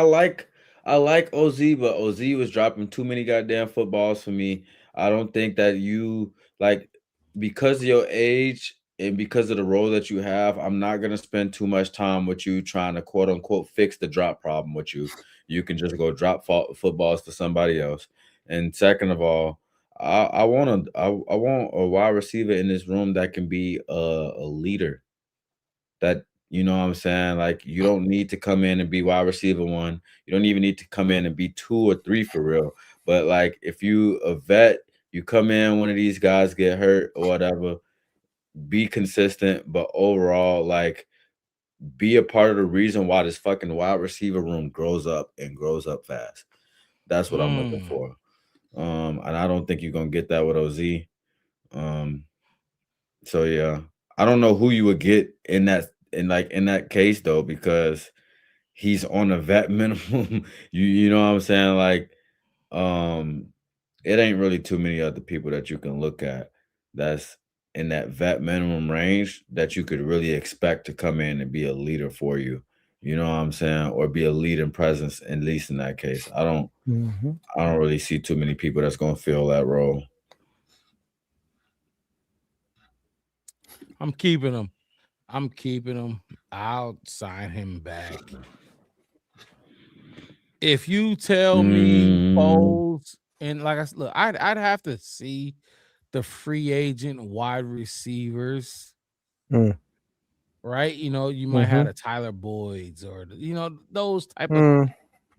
I like OZ, but OZ was dropping too many goddamn footballs for me. I don't think that you like, because of your age and because of the role that you have, I'm not gonna spend too much time with you trying to quote unquote fix the drop problem with you. You can just go drop footballs to somebody else. And second of all, I want a wide receiver in this room that can be a leader. That, you know what I'm saying? Like, you don't need to come in and be wide receiver 1. You don't even need to come in and be 2 or 3 for real. But like, if you a vet, you come in, one of these guys get hurt or whatever, be consistent, but overall, like, be a part of the reason why this fucking wide receiver room grows up and grows up fast. That's what I'm looking for. And I don't think you're gonna get that with OZ. So yeah, I don't know who you would get in that case though, because he's on a vet minimum. you know what I'm saying? Like, it ain't really too many other people that you can look at that's in that vet minimum range that you could really expect to come in and be a leader for you. You know what I'm saying? Or be a leading presence, at least in that case. I don't really see too many people that's gonna fill that role. I'm keeping him. I'll sign him back. If you tell me Foles, and like I said, look, I'd have to see the free agent wide receivers. Right? You know, you might have a Tyler Boyd's or those type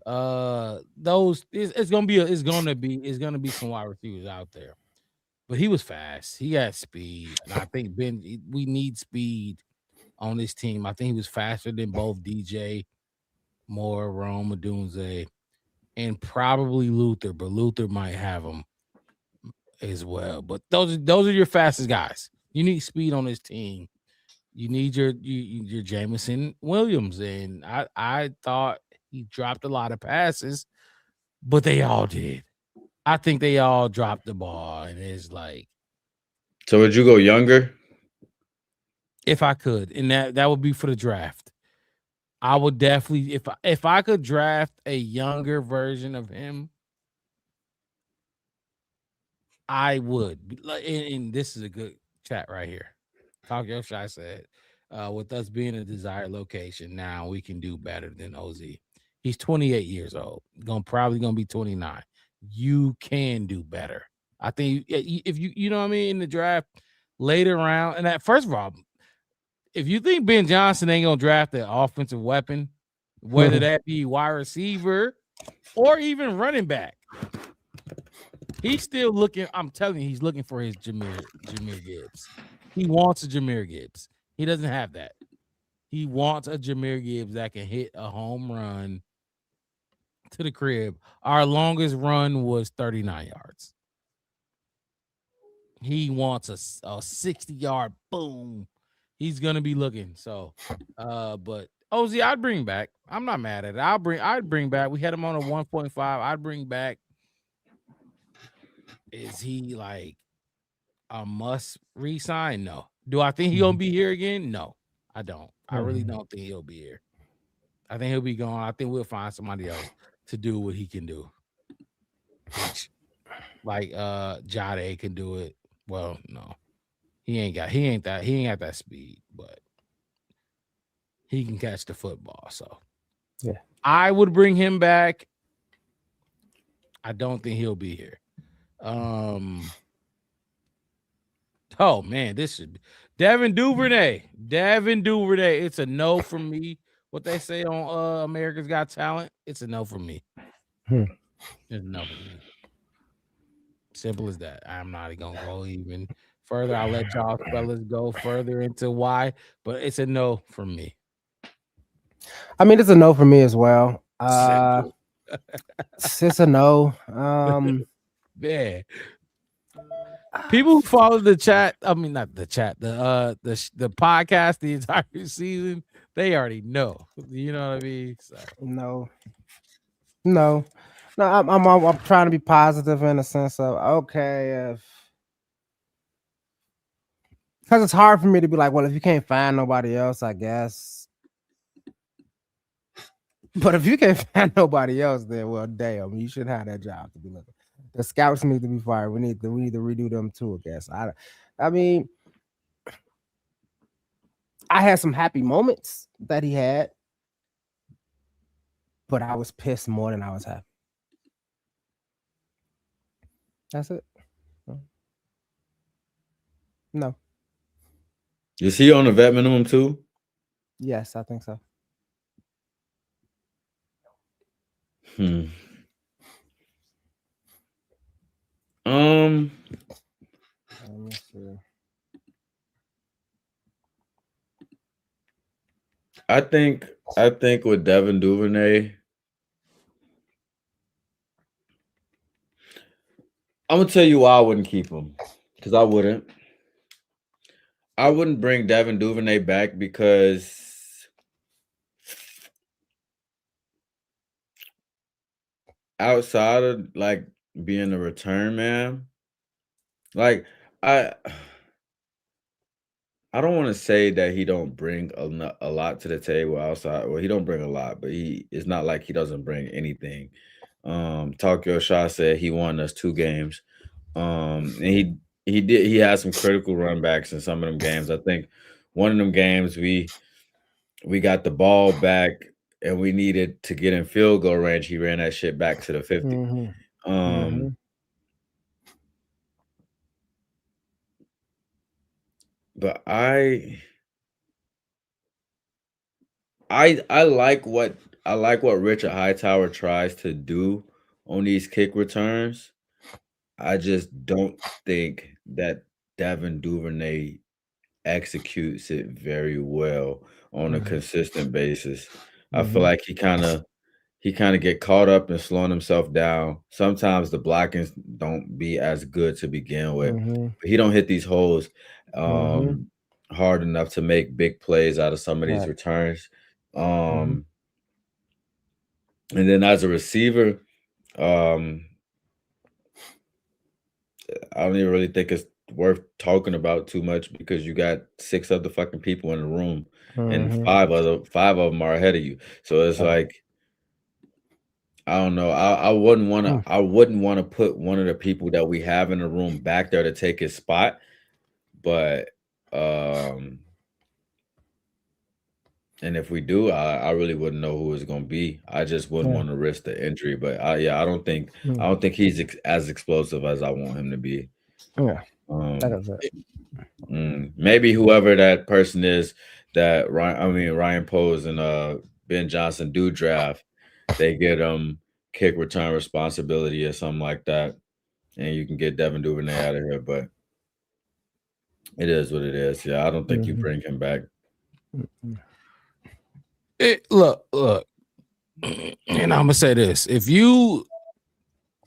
of those it's gonna be some wide receivers out there. But he was fast. He had speed. And I think we need speed on this team. I think he was faster than both DJ Moore, Rome, Odunze, and probably Luther, but Luther might have him as well. But those are your fastest guys. You need speed on this team. You need your Jameson Williams, and I thought he dropped a lot of passes, but they all did. I think they all dropped the ball, and it's like. So would you go younger? If I could, and that would be for the draft. I would definitely, if I could draft a younger version of him, I would. And this is a good chat right here. Talk Your Shot said, with us being a desired location, now we can do better than OZ. He's 28 years old. Probably gonna be 29. You can do better. I think if you know what I mean, in the draft later round, and that first of all, if you think Ben Johnson ain't gonna draft an offensive weapon, whether that be wide receiver or even running back, he's still looking. I'm telling you, he's looking for his Jahmyr Gibbs. He wants a Jahmyr Gibbs. He doesn't have that. He wants a Jahmyr Gibbs that can hit a home run to the crib. Our longest run was 39 yards. he wants a 60-yard boom. He's gonna be looking. So, but Ozzy, I'd bring back. I'm not mad at it. I'd bring back. We had him on a 1.5. I'd bring back. Is he like a must resign? No. Do I think he's gonna be here again? No, I don't. I really don't think he'll be here. I think he'll be gone. I think we'll find somebody else to do what he can do. Like Jade can do it. Well, no. He ain't got that speed, but he can catch the football. So yeah, I would bring him back. I don't think he'll be here. Oh man, this should be Devin Duvernay. It's a no from me. What they say on America's Got Talent, it's a no from me. It's a no from me. Simple as that. I'm not gonna go even further. I'll let y'all fellas go further into why, but it's a no from me. I mean, it's a no for me as well. It's a no. Yeah. People who follow the chat, I mean not the chat, the podcast the entire season, they already know. You know what I mean? So. No. I'm trying to be positive in the sense of okay, because it's hard for me to be like, well, if you can't find nobody else, I guess. But if you can't find nobody else, then well, damn, you should have that job to be looking. The scouts need to be fired. We need to redo them too, I guess. I mean, I had some happy moments that he had, but I was pissed more than I was happy. That's it. No. Is he on a vet minimum too? Yes, I think so. Let me see. I think with Devin Duvernay, I'm gonna tell you why I wouldn't keep him. Because I wouldn't bring Devin Duvernay back because outside of like being a return man, like I don't want to say that he don't bring a lot to the table outside. Well, he don't bring a lot, but it's not like he doesn't bring anything. Tokyo Shaw said he won us 2 games. And he had some critical run backs in some of them games. I think one of them games we got the ball back and we needed to get in field goal range. He ran that shit back to the 50. But I like what Richard Hightower tries to do on these kick returns. I just don't think that Devin Duvernay executes it very well on a consistent basis. I feel like he kind of get caught up in slowing himself down. Sometimes the blockings don't be as good to begin with. But he don't hit these holes hard enough to make big plays out of some of these returns. And then as a receiver, I don't even really think it's worth talking about too much because you got 6 other fucking people in the room and 5 of them are ahead of you. So it's like, I don't know. I wouldn't want to put one of the people that we have in the room back there to take his spot. But and if we do, I really wouldn't know who it's going to be. I just wouldn't want to risk the injury. But I don't think he's as explosive as I want him to be. Yeah. Maybe whoever that person is that Ryan Poes and Ben Johnson do draft, they get kick return responsibility or something like that, and you can get Devin Duvernay out of here. But it is what it is. Yeah, I don't think you bring him back. Look, and I'm gonna say this: if you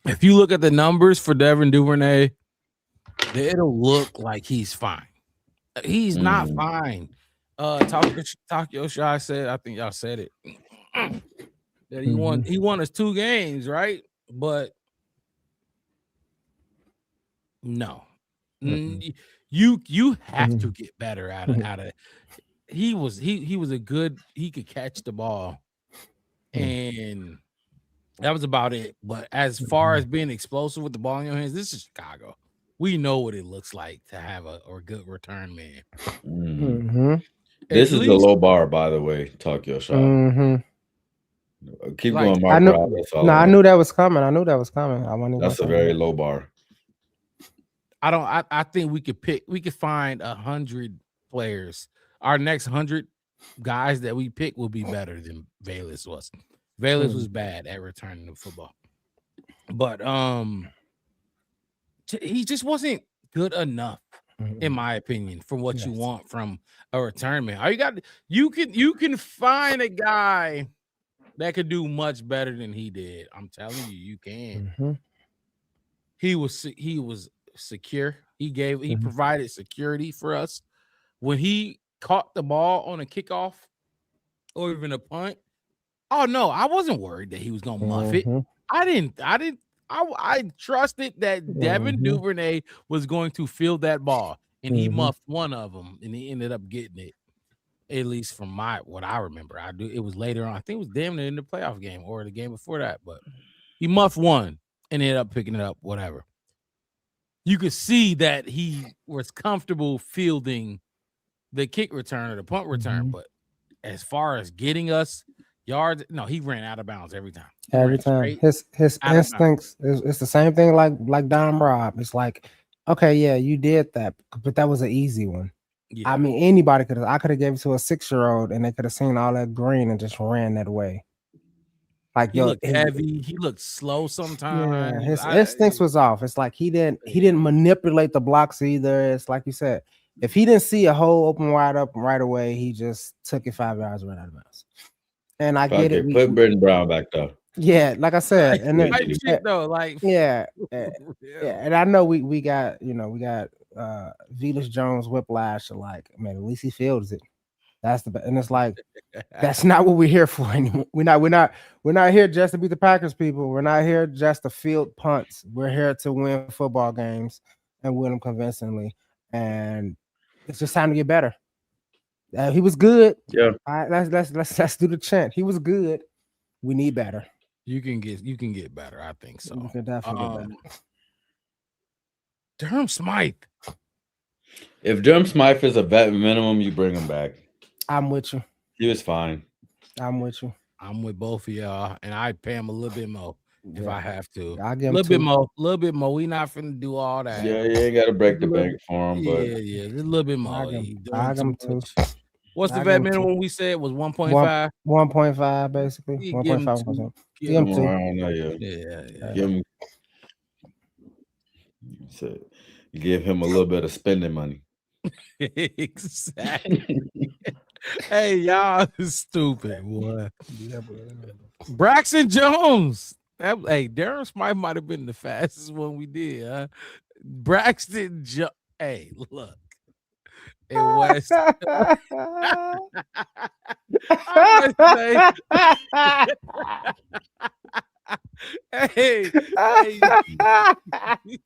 look at the numbers for Devin Duvernay, it'll look like he's fine. He's not fine. Takeo Shy said, I think y'all said it. That he won us 2 games, right? But no. You have to get better out of he was a good, he could catch the ball. And that was about it. But as far as being explosive with the ball in your hands, this is Chicago. We know what it looks like to have a good return man. This is the low bar, by the way, Takeo Shy. Keep going, Mark. I knew that was coming. That's a very low bar. I think we could find 100 players. Our next 100 guys that we pick will be better than Velus was. Velus was bad at returning the football. But he just wasn't good enough, in my opinion, for what you want from a return man. You can find a guy that could do much better than he did. I'm telling you can. He was secure. He provided security for us when he caught the ball on a kickoff or even a punt. Oh no, I wasn't worried that he was gonna muff it. I trusted that Devin Duvernay was going to field that ball, and he muffed one of them, and he ended up getting it. At least from what I remember. It was later on. I think it was damn near in the playoff game or the game before that, but he muffed one and ended up picking it up, whatever. You could see that he was comfortable fielding the kick return or the punt return, but as far as getting us yards, no, he ran out of bounds every time. His instincts, it's the same thing like Dom Rob. It's like, okay, yeah, you did that, but that was an easy one. Yeah. I mean, anybody could have. I could have gave it to a 6-year-old, and they could have seen all that green and just ran that way. Like he looked heavy. He looked slow sometimes. Yeah, his instincts was off. It's like he didn't manipulate the blocks either. It's like you said, if he didn't see a hole open wide up right away, he just took it 5 yards and ran out of bounds. And I get it. Put Britton Brown back there. Yeah, like I said, and then, shit though, like yeah, and I know we got Velus Jones whiplash. Like, man, at least he fields it. That's the and it's like that's not what we're here for anymore. We're not here just to beat the Packers, people. We're not here just to field punts. We're here to win football games and win them convincingly. And it's just time to get better. He was good. Yeah. All right, let's do the chant. He was good. We need better. You can get better. I think so. You can definitely get better. Durham Smythe. If Durham Smythe is a vet minimum, you bring him back. I'm with you. He was fine. I'm with you. I'm with both of y'all, and I pay him a little bit more if I have to. I'll give him a little bit more. We not finna do all that. Yeah, you ain't got to break the bank for him, but yeah, just a little bit more. I'll give him 2. What's the vet minimum we said was 1.5? 1.5 basically. 1.5%. Give him 2. Yeah. Give him. So you give him a little bit of spending money. Exactly. Hey, y'all is stupid, boy. Braxton Jones. Hey, Darren Smythe might have been the fastest one we did, huh? Braxton Jones. Hey, look. In West. Hey,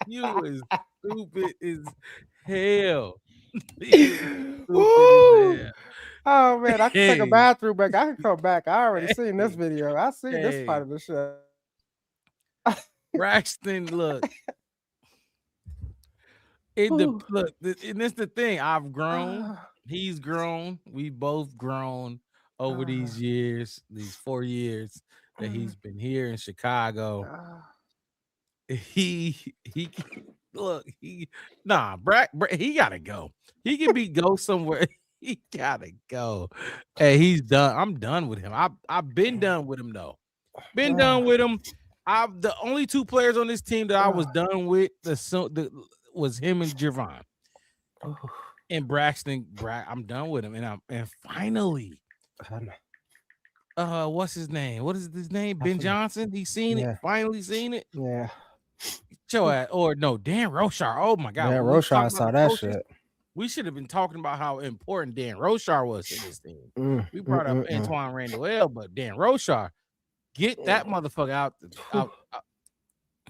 you is stupid as hell. Oh man, I can take a bathroom break. I can come back. I already seen this video. I seen this part of the show. Braxton, look. And it's the thing. I've grown. He's grown. We both grown over these years, these 4 years that he's been here in Chicago. He gotta go. He can go somewhere. He gotta go. Hey, he's done. I'm done with him. I've been done with him though. Done with him. The only 2 players on this team that I was done with was him and Javon. And Braxton. I'm done with him. And finally, what's his name? What is his name? Ben Johnson. He's seen it. Finally seen it. Yeah. Or no, Dan Roshar. Oh my God, Dan Roshar saw that shit. We should have been talking about how important Dan Roshar was to this team. We brought up Antoine Randall, but Dan Roshar, get that motherfucker out.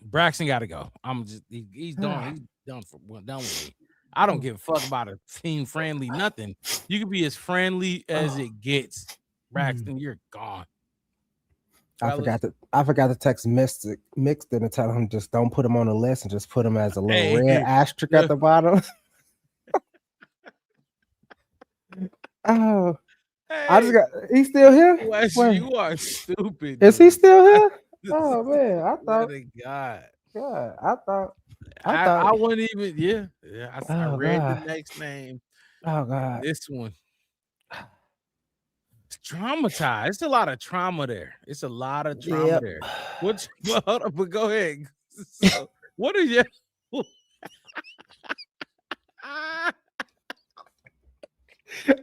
Braxton got to go. He's done. He's done with me. I don't give a fuck about a team friendly nothing. You can be as friendly as it gets. Braxton, you're gone. I forgot to text Mixed and tell him just don't put him on the list and just put him as a little red asterisk at the bottom. Oh, I just got. He's still here. Wes, you are stupid. Is he still here? Oh man, I thought. God, I thought. I wouldn't even. Yeah. I read the next name. Oh God, this one. It's traumatized. It's a lot of trauma there. There. Hold up, but go ahead. So, what is your?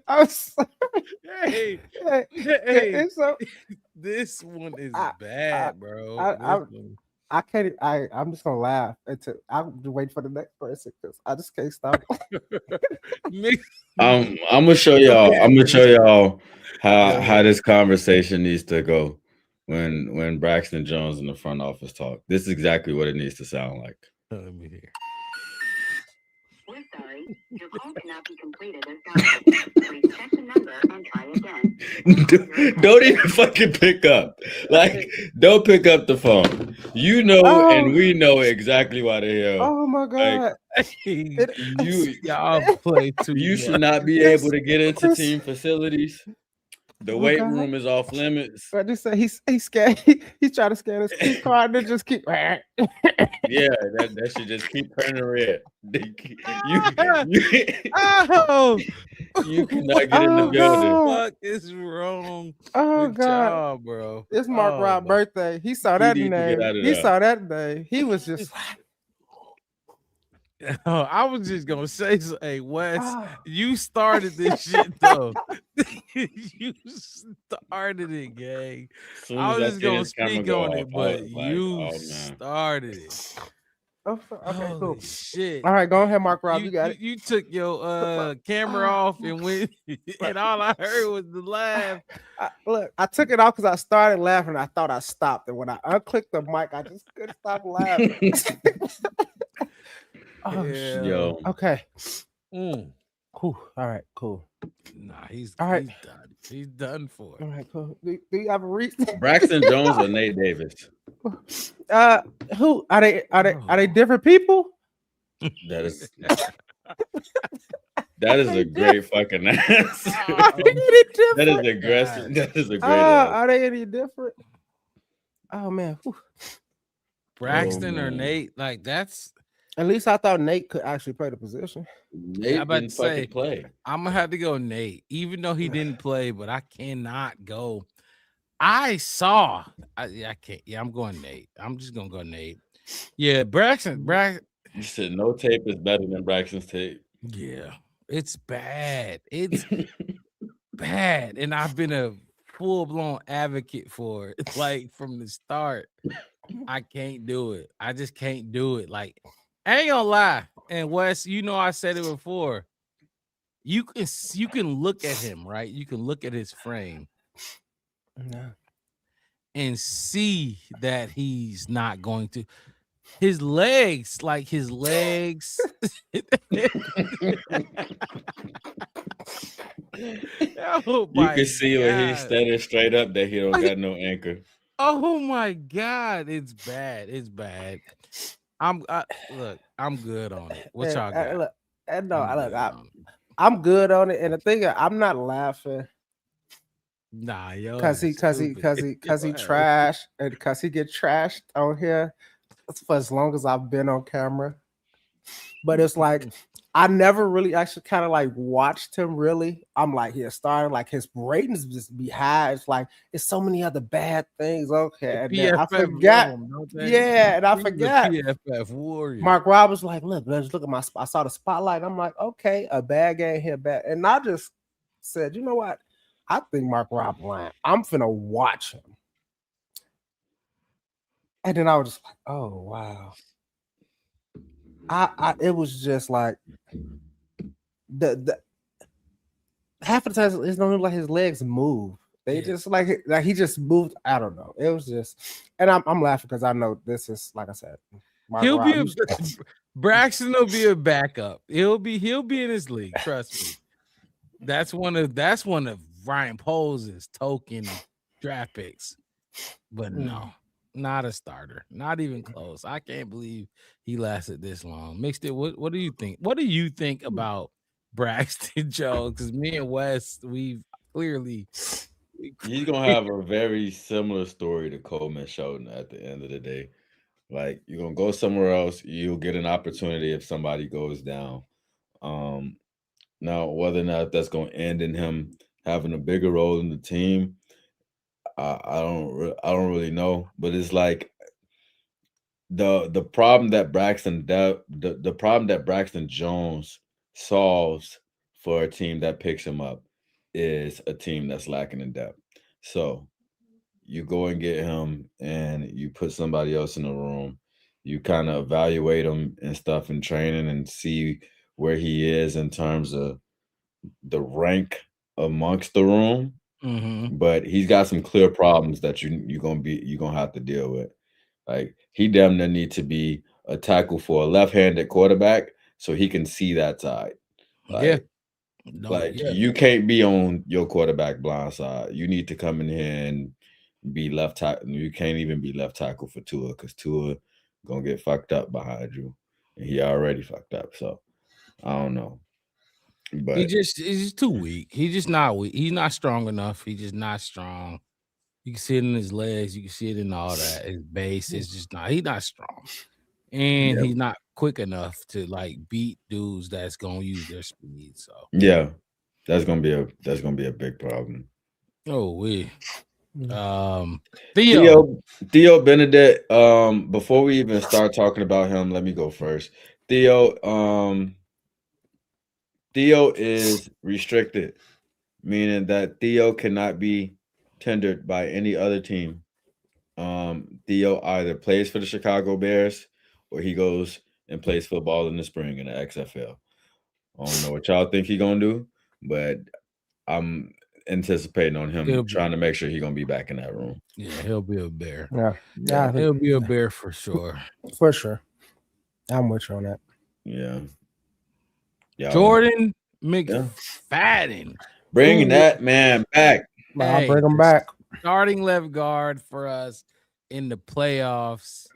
I'm sorry. Hey. This one is bad, bro. I can't. I'm just gonna laugh until I'm waiting for the next person because I just can't stop. I'm gonna show y'all how this conversation needs to go when Braxton Jones in the front office talk. This is exactly what it needs to sound like. Let me hear. We're sorry, your call cannot be completed as done. Please check the number and try again. Don't even fucking pick up. Like, don't pick up the phone. You know, and we know exactly why they're here. Oh my God. Y'all play too You much. should not be able to get into team facilities. The weight room is off limits. I just say he's scared. He's trying to scan his key card and just keep. Yeah, that should just keep turning red. You cannot get in the building. What is wrong? Oh with God, y'all, bro! It's Mark Rob birthday. He saw that name. He saw that name. He was just. I was just gonna say, hey Wes, you started this shit though. You started it, gang. I was just gonna speak on it, but you started it. Okay, cool. Shit. All right, go ahead, Mark Rob. You got it. You took your camera off and went, and all I heard was the laugh. Look, I took it off because I started laughing. I thought I stopped, and when I unclicked the mic, I just couldn't stop laughing. Yo. Okay. Cool. All right, cool. Nah, he's all right. He's done. He's done for. All right, cool. Do you have a reason? Braxton Jones or Nate Davis? Who are they? Are they different people? That is a great fucking answer. That is aggressive. That is a great answer. Are they any different? Oh man. Whew. Braxton or Nate? Like that's. At least I thought Nate could actually play the position. Nate didn't fucking play. I'm gonna have to go Nate, even though he didn't play, but I cannot go. I can't. Yeah, I'm going Nate. I'm just gonna go Nate. Yeah, Braxton. You said no tape is better than Braxton's tape. Yeah, it's bad. It's bad, and I've been a full-blown advocate for it. Like from the start, I can't do it. I just can't do it. Like. I ain't gonna lie, and Wes, you know I said it before. You can look at him, right? You can look at his frame, and see that he's not going to. His legs. Oh you can see when he's standing straight up that he don't got no anchor. Oh my God, it's bad. It's bad. I'm good on it. What y'all got? I'm good on it. And the thing is, I'm not laughing. Nah, yo, because he trash and because he get trashed on here for as long as I've been on camera. But it's like I never really actually kind of like watched him really. I'm like, he started like his ratings just be high. It's like it's so many other bad things. Okay, and then I forgot. And I forgot. PFF warrior. Mark Rob was like, look, let's look at my. I saw the spotlight. I'm like, okay, a bad game here, bad. And I just said, you know what? I think Mark Rob lying. I'm finna watch him. And then I was just like, oh wow. It was just like the half of the time it don't look like his legs move. They just like he just moved. I don't know. It was just, and I'm laughing because I know this is, like I said, he'll be Braxton will be a backup. He'll be in his league. Trust me. That's one of Ryan Poles' token draft picks. But no, not a starter. Not even close. I can't believe he lasted this long. Mixed it. What do you think? What do you think about Braxton Jones? Because me and Wes, we've clearly he's gonna have a very similar story to Coleman Shelton at the end of the day. Like, you're gonna go somewhere else, you'll get an opportunity if somebody goes down. Now, whether or not that's gonna end in him having a bigger role in the team, I don't really know. But it's like the problem that the problem that Braxton Jones solves for a team that picks him up is a team that's lacking in depth. So you go and get him and you put somebody else in the room. You kind of evaluate him and stuff in training and see where he is in terms of the rank amongst the room. Mm-hmm. But he's got some clear problems that you're gonna have to deal with. Like, he damn near need to be a tackle for a left-handed quarterback so he can see that side. Like, you can't be on your quarterback blind side. You need to come in here and be left tackle. You can't even be left tackle for Tua because Tua gonna get fucked up behind you, and he already fucked up. So I don't know. But he's just too weak. He's just not weak. He's not strong enough. He's just not strong. You can see it in his legs. You can see it in all that. His base is just not. He's not strong, and he's not quick enough to like beat dudes that's gonna use their speed. So yeah, that's gonna be a big problem. Oh, Theo Benedict. Before we even start talking about him, let me go first. Theo is restricted, meaning that Theo cannot be tendered by any other team. Theo either plays for the Chicago Bears or he goes and plays football in the spring in the XFL. I don't know what y'all think he's gonna do, but I'm anticipating on him trying to make sure he's gonna be back in that room. Yeah, he'll be a Bear. Yeah, he'll be a Bear for sure. For sure. I'm with you on that. Yeah. Jordan McFadden. Bringing that man back. I'll bring him back. Starting left guard for us in the playoffs.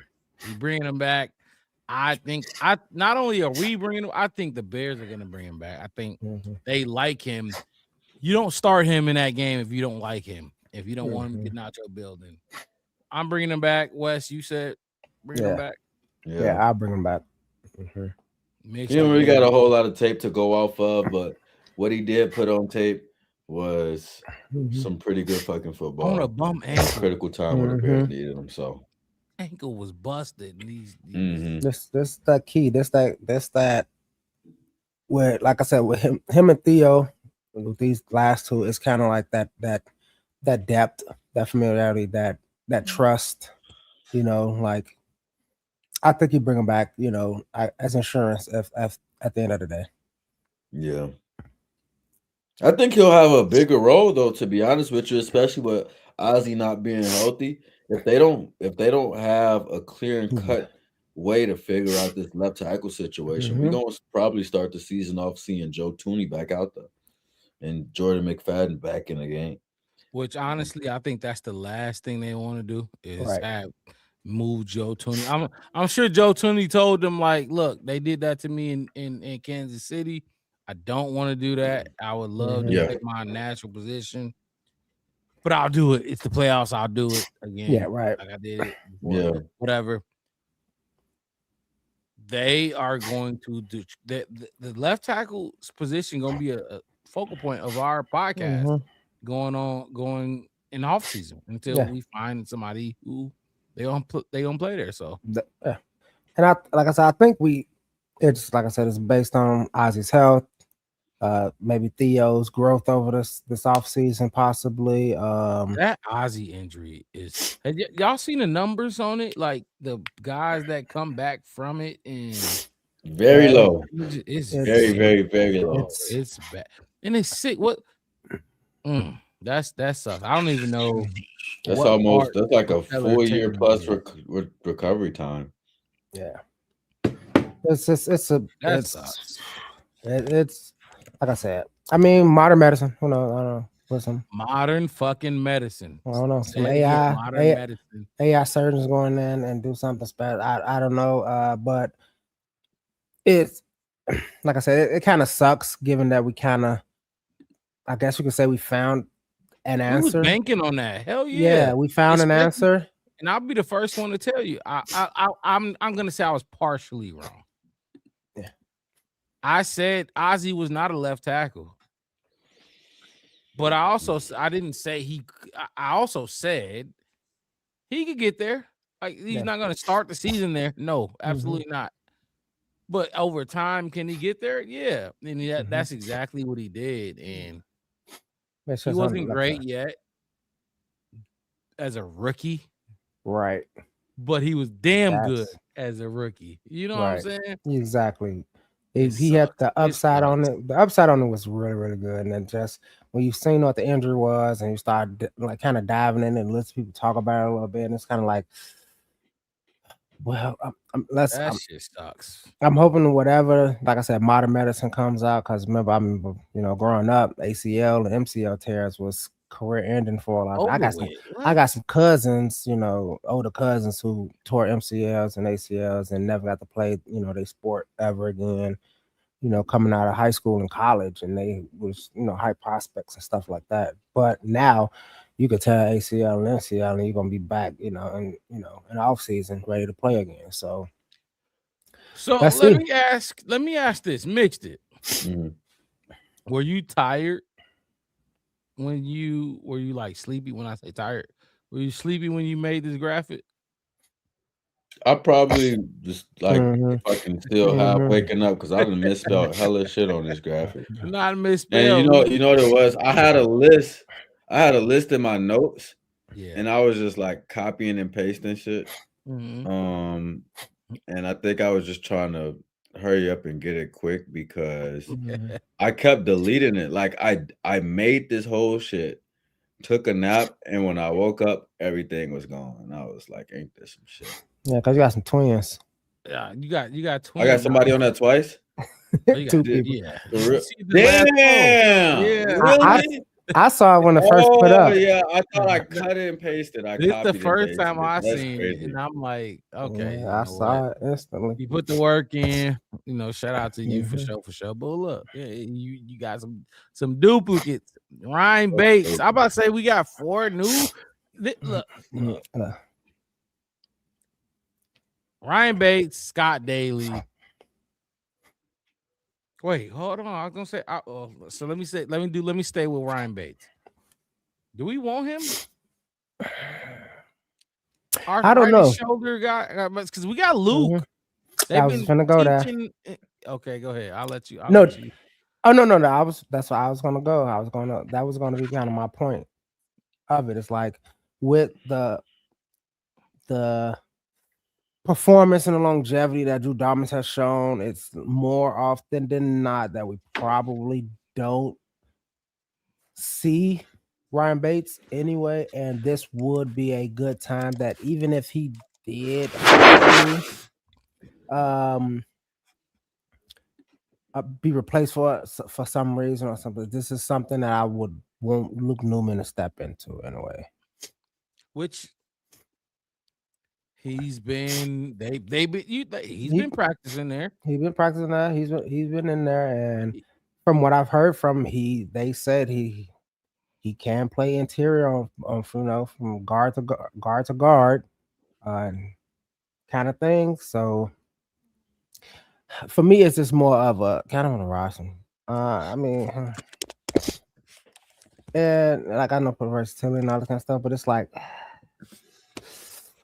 We bringing him back. I think not only are we bringing him, I think the Bears are going to bring him back. I think they like him. You don't start him in that game if you don't like him. If you don't want him to get out your building. I'm bringing him back. Wes, you said bring him back. Yeah, I'll bring him back. He don't really got a whole lot of tape to go off of, but what he did put on tape was some pretty good fucking football. On a bum ankle. Critical time where the Bears needed him. So ankle was busted. This that key. This that where, like I said, with him and Theo, with these last two, it's kind of like that depth, that familiarity, that trust. You know, like I think you bring him back. You know, as insurance if at the end of the day. Yeah. I think he'll have a bigger role though, to be honest with you, especially with Ozzie not being healthy. If they don't have a clear and cut way to figure out this left tackle situation, we're gonna probably start the season off seeing Joe Thuney back out there and Jordan McFadden back in the game. Which honestly, I think that's the last thing they want to do is move Joe Thuney. I'm sure Joe Thuney told them, like, look, they did that to me in Kansas City. I don't want to do that. I would love to take my natural position, but I'll do it. It's the playoffs. I'll do it again. Yeah, right. Like I did it before. Whatever. They are going to do the left tackle position going to be a focal point of our podcast going in off season until we find somebody who they gonna play there. So and like I said, I think it's like I said, it's based on Ozzie's health, maybe Theo's growth over this offseason, possibly. That Ozzie injury is. Have y'all seen the numbers on it? Like the guys that come back from it, and Very low. It's very, very low. It's bad. And it's sick. What? That sucks. I don't even know. That's like a 4 year plus recovery time. Yeah. It's like I said. I mean, modern medicine. Who knows? I don't know. Listen. Modern fucking medicine. I don't know. Some AI surgeons go in there and do something special. I don't know. But it's like I said, it kind of sucks given that we kind of, I guess you could say we found an answer. We was banking on that. Hell yeah. Yeah, we found an answer. And I'll be the first one to tell you. I'm gonna say I was partially wrong. Yeah. I said Ozzie was not a left tackle. But I didn't say I also said he could get there. Like he's not gonna start the season there. No, absolutely not. But over time, can he get there? Yeah. And that's exactly what he did. And he wasn't great yet as a rookie. Right. But he was damn good as a rookie. You know what I'm saying? Exactly. He had the upside on it. The upside on it was really, really good. And then just when you've seen what the injury was and you start like kind of diving in and listen to people talk about it a little bit, and it's kind of like, well, that shit sucks. I'm hoping whatever, like I said, modern medicine comes out, because remember, growing up, ACL and MCL tears was career ending for a lot. I got some cousins, older cousins who tore MCLs and ACLs and never got to play, their sport ever again. Coming out of high school and college, and they was, high prospects and stuff like that. But now you could tell ACL and MCL, and you're gonna be back, in off season, ready to play again. So let me ask this, mixed it. Were you tired were you like sleepy? When I say tired, were you sleepy when you made this graphic? I probably just like if I can still have waking up, because I done misspelled hella shit on this graphic. Not misspelled. And you know what it was? I had a list in my notes, and I was just like copying and pasting shit. And I think I was just trying to hurry up and get it quick, because I kept deleting it. Like I made this whole shit, took a nap, and when I woke up, everything was gone. And I was like, ain't this some shit? Yeah, because you got some twins. Yeah, you got twins. I got somebody on that twice. Two people. Yeah. Damn. Yeah. Really? I saw it when the first put up. Yeah, I thought I cut it and pasted. This the first time I seen it, and I'm like, okay. Yeah, I saw it instantly. You put the work in, shout out to you for sure. But look, you got some duplicates. Ryan Bates. I'm about to say we got 4 new. Look. Ryan Bates, Scott Daly. Wait, hold on. I was gonna say. So let me stay with Ryan Bates. Do we want him? I don't know. Shoulder guy, because we got Luke. I was gonna go there. Okay, go ahead. I'll let you. Oh no. That's why I was gonna go. That was gonna be kind of my point of it. It's like with the performance and the longevity that Drew Dobbins has shown, it's more often than not that we probably don't see Ryan Bates anyway, and this would be a good time that even if he did be replaced for some reason or something, this is something that I would want Luke Newman to step into in a way. Which he's been been practicing there. He's been practicing there. He's been in there, and from what I've heard from they said he can play interior on from guard to guard, kind of thing. So for me, it's just more of a kind of on the roster. I mean, and like I know for versatility and all that kind of stuff, but it's like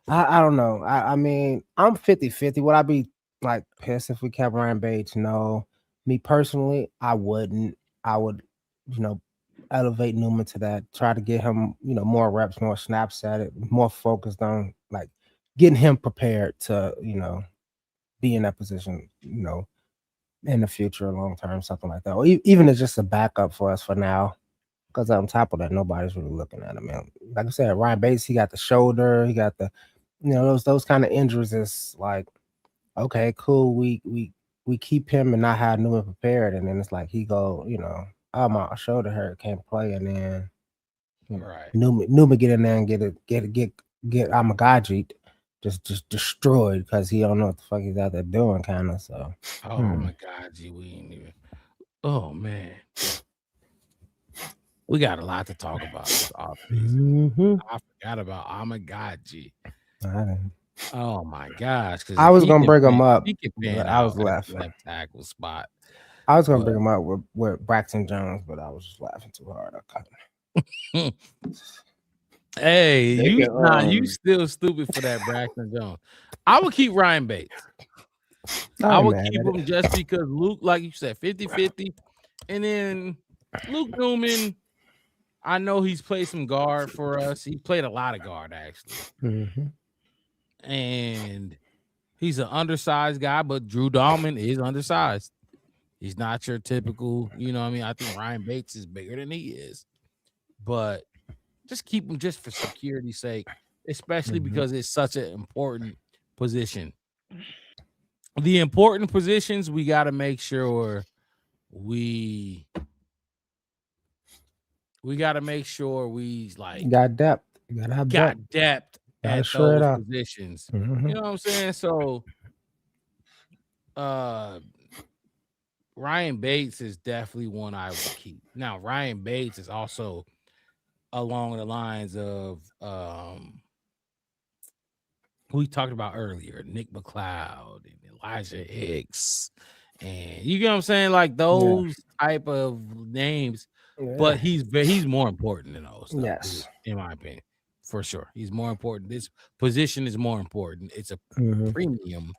I don't know. I mean, I'm 50-50. Would I be like pissed if we kept Ryan Bates? No. Me personally, I wouldn't. I would, elevate Newman to that. Try to get him, more reps, more snaps at it, more focused on like getting him prepared to, be in that position, in the future, long term, something like that, or even as just a backup for us for now. Because on top of that, nobody's really looking at him. Man. Like I said, Ryan Bates, he got the shoulder, he got the, those kind of injuries. Is like, okay, cool. We keep him and not have Newman prepared, and then it's like he go, oh, my shoulder hurt, can't play, and then right, Newman get in there and get Amagaji just destroyed because he don't know what the fuck he's out there doing, kind of. So, oh my God, we ain't even. Oh man. We got a lot to talk about this offseason. I forgot about Amagaji. Oh my gosh! I was gonna bring him up. He could pan I was left tackle spot. I was gonna bring him up with Braxton Jones, but I was just laughing too hard. Hey, you still stupid for that Braxton Jones. I would keep Ryan Bates. I would keep him just because Luke, like you said, 50-50. And then Luke Newman, I know he's played some guard for us. He played a lot of guard, actually. And he's an undersized guy, but Drew Dahlman is undersized. He's not your typical, I think Ryan Bates is bigger than he is. But just keep him just for security's sake, especially because it's such an important position. The important positions, we got to make sure we got to make sure we got depth. You gotta have depth at those positions. You know what I'm saying? So Ryan Bates is definitely one I would keep. Now, Ryan Bates is also along the lines of who we talked about earlier, Nick McLeod and Elijah Hicks. And you get what I'm saying? Like those type of names. Yeah. But he's more important than those. Yes. In my opinion. For sure. He's more important. This position is more important. It's a premium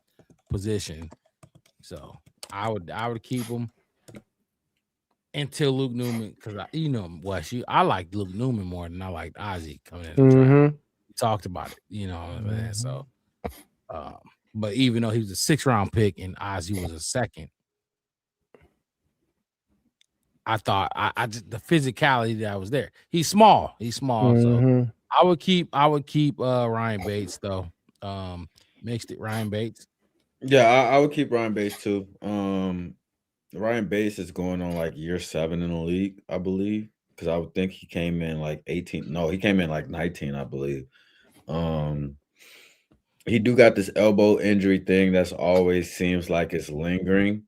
position. So I would keep him until Luke Newman, because I like Luke Newman more than I liked Ozzie coming in the draft. We talked about it, you know what I'm saying? So but even though he was a 6th round pick and Ozzie was a 2nd, I thought I just the physicality that was there. He's small. So I would keep Ryan Bates though. Mixed it Ryan Bates. Yeah, I would keep Ryan Bates too. Ryan Bates is going on like year 7 in the league, I believe, because I would think he came in like 18. No, he came in like 19, I believe. He do got this elbow injury thing that's always seems like it's lingering.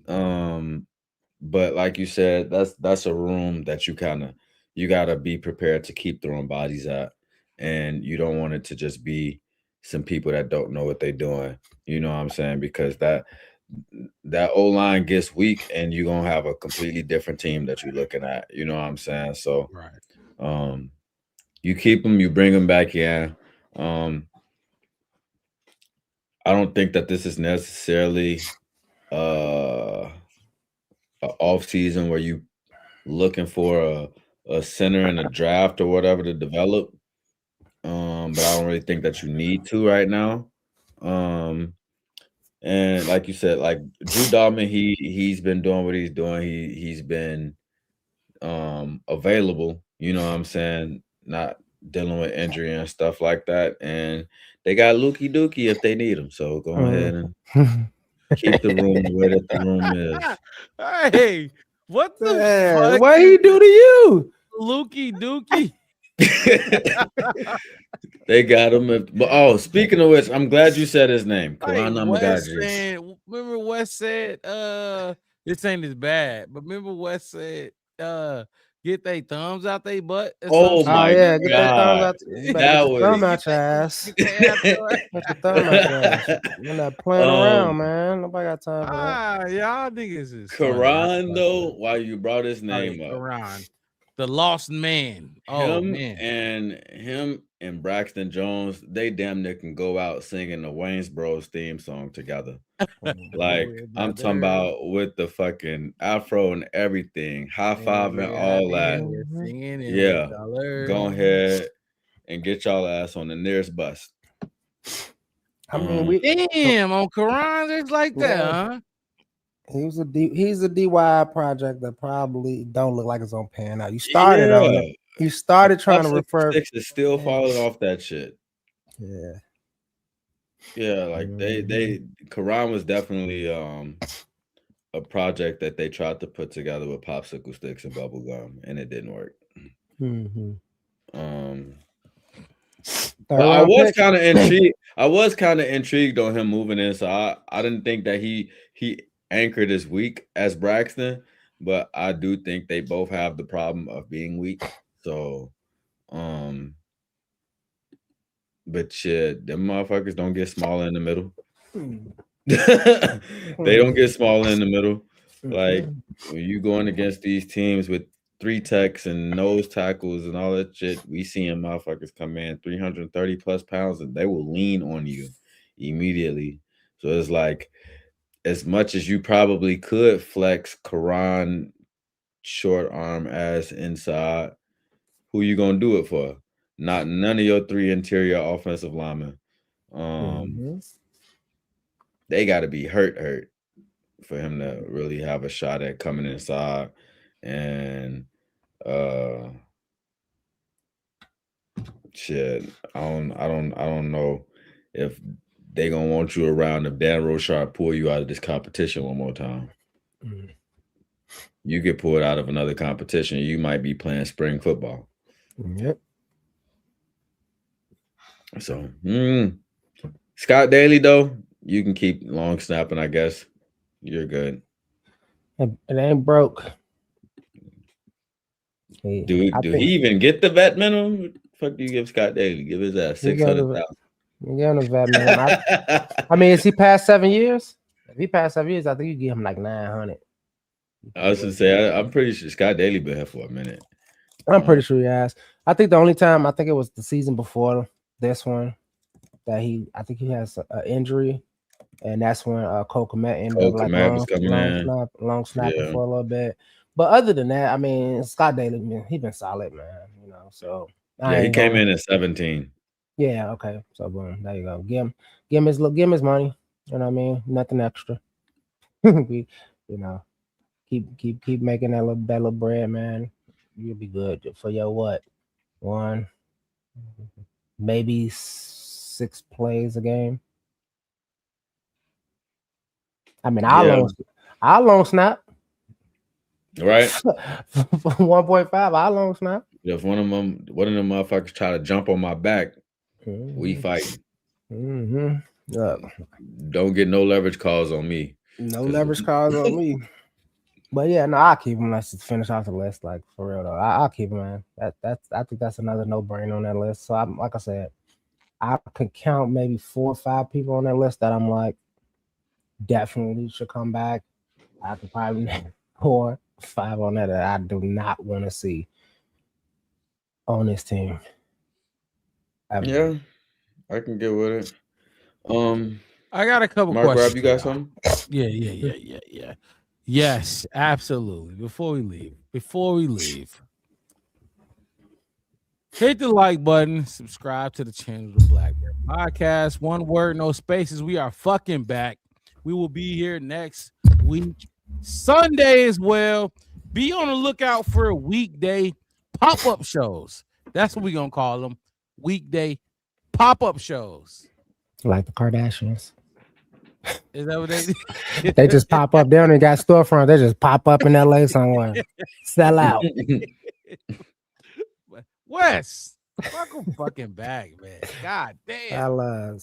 But like you said, that's a room that you gotta be prepared to keep throwing bodies at, and you don't want it to just be some people that don't know what they're doing. You know what I'm saying? Because that O-line gets weak, and you're gonna have a completely different team that you're looking at. You know what I'm saying? So, you keep them, you bring them back in. I don't think that this is necessarily an off season where you looking for a center in a draft or whatever to develop. But I don't really think that you need to right now. And like you said, like Drew Dahlman, he's been doing what he's doing. He's been available, you know what I'm saying, not dealing with injury and stuff like that. And they got Lukey Dookie if they need him. So go ahead and keep the room the way that the room is. Hey, what the fuck? What he do to you? Lukey Dookie. They got him. But speaking of which, I'm glad you said his name. Remember Wes said, this ain't as bad. But remember Wes said, get their thumbs out their butt. Oh my God. Get their thumbs out. That was thumb out your ass. Get your thumb out your ass. You're not playing around, man. Nobody got time for that. Y'all niggas is Karan though. Why you brought his name up? Karan. The lost man. Him and Braxton Jones, they damn near can go out singing the Waynesboro's theme song together. Like I'm talking about with the fucking afro and everything, high five and all that. Yeah, go ahead and get y'all ass on the nearest bus. I mean, on Karan, it's like that, huh? He's a DIY project that probably don't look like it's on pan out. You started on it. You started trying to refer. Six is still falling off that shit. Yeah. Yeah, like Quran was definitely a project that they tried to put together with popsicle sticks and bubble gum, and it didn't work. Mm-hmm. But I was kind of intrigued. I was kind of intrigued on him moving in. So I didn't think that he anchored as weak as Braxton, but I do think they both have the problem of being weak. So, but shit, them motherfuckers don't get smaller in the middle. They don't get smaller in the middle. Like when you going against these teams with 3 techs and nose tackles and all that shit, we seeing motherfuckers come in 330 plus pounds and they will lean on you immediately. So it's like, as much as you probably could flex Quran short arm ass inside, who you gonna do it for? None of your 3 interior offensive linemen. They got to be hurt for him to really have a shot at coming inside. And shit, I don't know if they gonna want you around if Dan Rochard pull you out of this competition one more time. You get pulled out of another competition, you might be playing spring football. Yep. So Scott Daly though, you can keep long snapping, I guess. You're good. It ain't broke. Do he even get the vet minimum? What the fuck do you give Scott Daly? Give his ass 600,000. You give him a vet minimum. I mean, is he past 7 years? If he passed 7 years, I think you give him like 900. I was gonna say I'm pretty sure Scott Daly been here for a minute. I'm pretty sure he has. I think the only time, I think it was the season before this one that I think he has an injury, and that's when Cole Kmet ended up like long snapping for a little bit. But other than that, I mean, Scott Daly, man, he been solid, man. You know, so he came in at 17. Yeah, okay. So boom, there you go. Give him his money. You know what I mean? Nothing extra. You know, keep making that little bread, man. You'll be good for your what? 1, maybe 6 plays a game. I mean, I'll long snap. Right. 1.5, I'll long snap. If one of them motherfuckers try to jump on my back, we fighting. Don't get no leverage calls on me. No leverage calls on me. But yeah, no, I'll keep him. Let's just finish off the list, like for real though. I'll keep him, man. I think that's another no-brainer on that list. So like I said, I can count maybe 4 or 5 people on that list that I'm like definitely should come back. I could probably name 4 or 5 on that I do not want to see on this team. Yeah, I can get with it. I got a couple Mark, questions. Rob, you got something? Yeah. Yes, absolutely. Before we leave, hit the like button, subscribe to the channel, the Black Bear Podcast. One word, no spaces. We are fucking back. We will be here next week, Sunday as well. Be on the lookout for weekday pop-up shows. That's what we're gonna call them. Weekday pop-up shows. Like the Kardashians. Is that what they They just pop up. They don't even got storefront. They just pop up in LA somewhere. Sell out. Wes, welcome fucking back, man. God damn.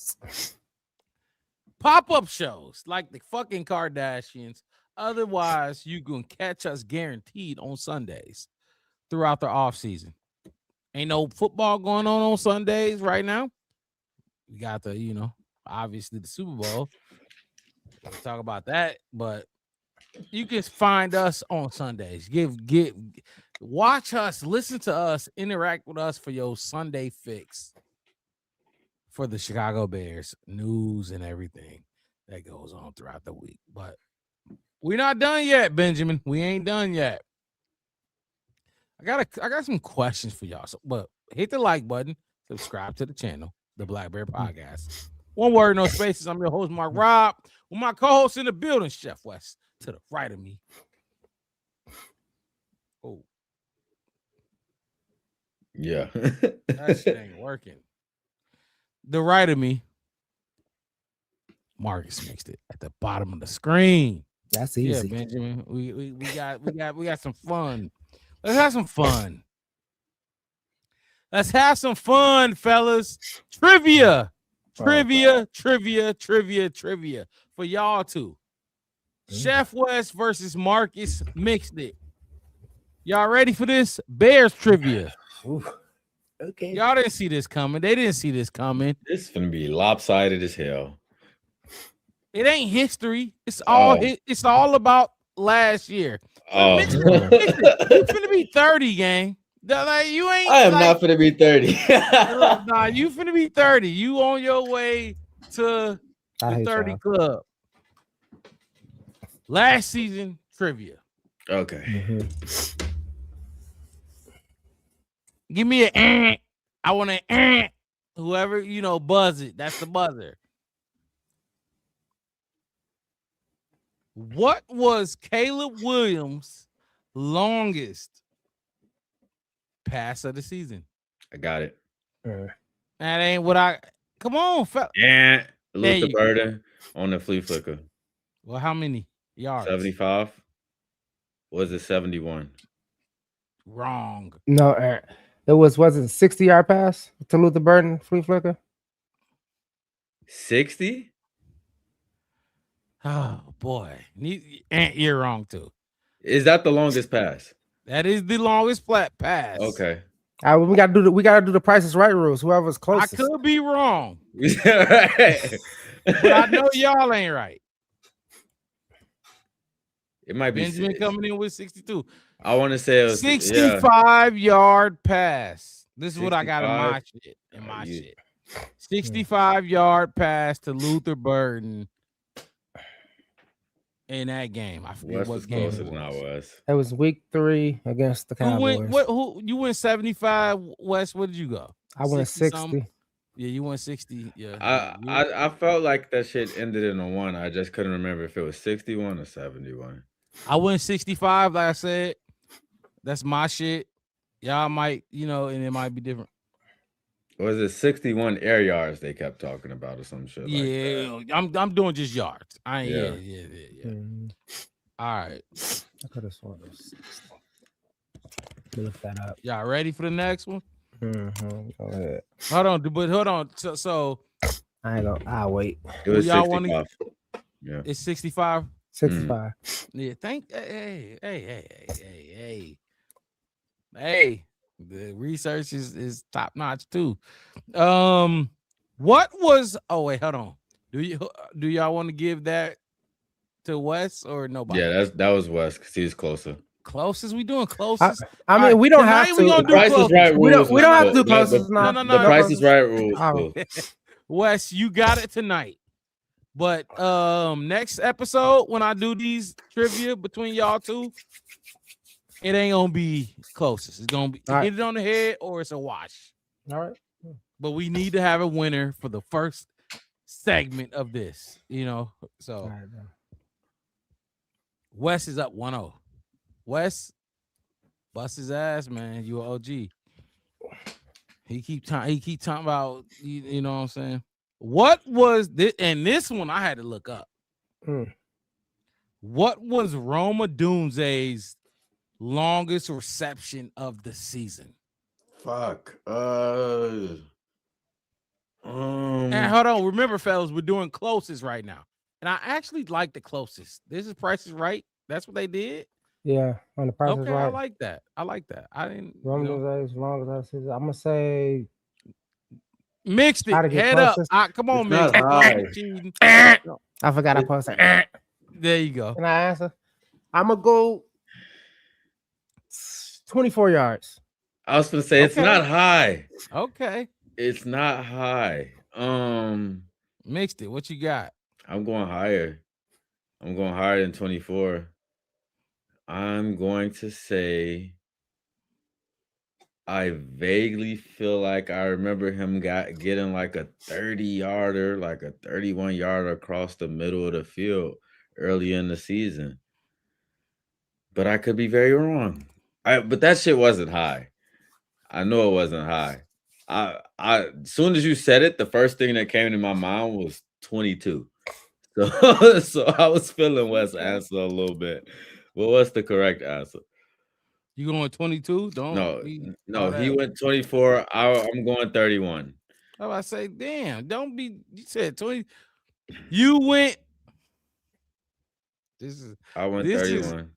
Pop-up shows like the fucking Kardashians. Otherwise, you can catch us guaranteed on Sundays throughout the offseason. Ain't no football going on Sundays right now. We got the, obviously the Super Bowl. We'll talk about that, but you can find us on Sundays. Watch us, listen to us, interact with us for your Sunday fix for the Chicago Bears news and everything that goes on throughout the week. But we're not done yet, Benjamin. We ain't done yet. I got some questions for y'all. So, but hit the like button, subscribe to the channel, the Black Bear Podcast. One word, no spaces. I'm your host, Mark Rob, with my co-host in the building, Chef West. to the right of me. Oh. Yeah. That shit ain't working. The right of me. Marcus mixed it at the bottom of the screen. That's easy. Yeah, Benjamin. We got some fun. Let's have some fun. Let's have some fun, fellas. Trivia. Trivia for y'all too. Chef West versus Marcus mixed it. Y'all ready for this? Bears trivia. Ooh. Okay. Y'all didn't see this coming. They didn't see this coming. This is gonna be lopsided as hell. It ain't history. It's all about last year. Oh. You finna be 30, gang. Like, you ain't. I am not finna be 30. Nah, you finna be 30. You on your way to the 30 club. Last season trivia. Okay. Mm-hmm. Give me an I want an whoever, buzz it. That's the buzzer. What was Caleb Williams' longest pass of the season? I got it. That ain't what I. Come on, fella. Yeah, Luther Burden on the flea flicker. Well, how many yards? 75. Was it 71? Wrong. No, it was it a 60-yard pass to Luther Burden flea flicker? 60? Oh boy, you're wrong too. Is that the longest pass? That is the longest flat pass. Okay. We gotta do the Price is Right rules. Whoever's closest. I could be wrong, but I know y'all ain't right. It might be Benjamin coming in with 62. I want to say it was 65-yard pass. This is 65? What I got in my shit. 65-yard pass to Luther Burden in that game. I forget what game it was. It was week 3 against the Cowboys. Who you went 75? West, what did you go? I went 60. Yeah, you went 60. Yeah. I felt like that shit ended in a 1. I just couldn't remember if it was 61 or 71. I went 65, like I said. That's my shit. Y'all might, and it might be different. Was it 61 air yards they kept talking about or some shit? Yeah, like that? I'm doing just yards. I ain't. Yeah. All right. I could have sworn it was 60. Look that up. Y'all ready for the next one? Mm-hmm. Go ahead. Hold on. So I ain't gonna. I'll wait. It was 65. Yeah. It's 65. 65. Yeah. Hey. The research is top notch too. What was? Oh wait, hold on. Do y'all want to give that to Wes or nobody? Yeah, that was Wes because he's closer. Closest? We doing closest? I mean, we don't have to. The Price is Right rules. We don't have to do closest. No. The Price is Right rules. Wes, you got it tonight. But next episode when I do these trivia between y'all two, it ain't gonna be closest. It's gonna be hit it on the head or it's a wash. All right. But we need to have a winner for the first segment of this, So Wes is up 1-0. Wes, bust his ass, man. You an OG. He keep talking about you know what I'm saying. What was this? And this one I had to look up. What was Roma Doomsday's longest reception of the season? Fuck. And hold on. Remember, fellas, we're doing closest right now. And I actually like the closest. This is Price is Right. That's what they did. Yeah, on the Price is Right. I like that. I didn't. As long as I see, I'm gonna say mixed it. Head up. Come on, man. I forgot I posted. There you go. Can I answer? I'm gonna go 24 yards. I was gonna say it's not high. Okay. It's not high. Mixed it. What you got? I'm going higher. I'm going higher than 24. I'm going to say I vaguely feel like I remember him getting like a 30-yarder, like a 31-yarder across the middle of the field early in the season. but I could be very wrong. But that shit wasn't high. I know it wasn't high. I as soon as you said it, the first thing that came to my mind was 22. So I was feeling Wes' answer a little bit. But what's the correct answer? You going 22? No, he went 24. I'm going 31. Oh, I say, damn, don't be. You said 20. You went. I went 31.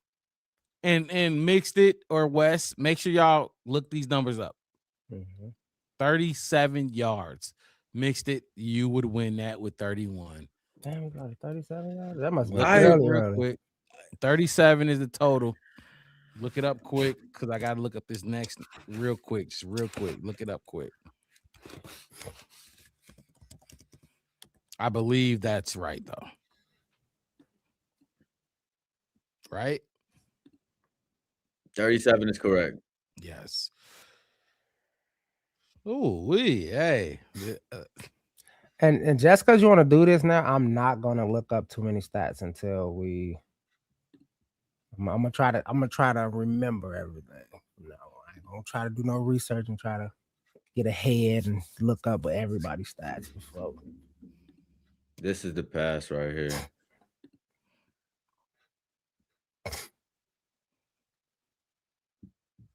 And mixed it or Wes. Make sure y'all look these numbers up. 37 yards. Mixed it, you would win that with 31. Damn, we got 37 yards. That must be real quick. 37 is the total. Look it up quick because I gotta look up this next real quick. Just real quick. Look it up quick. I believe that's right though. Right? 37 is correct. Yes. Oh, hey. And just because you want to do this now, I'm not gonna look up too many stats until I'm gonna try to remember everything. No, I ain't gonna try to do no research and try to get ahead and look up everybody's stats before. This is the pass right here.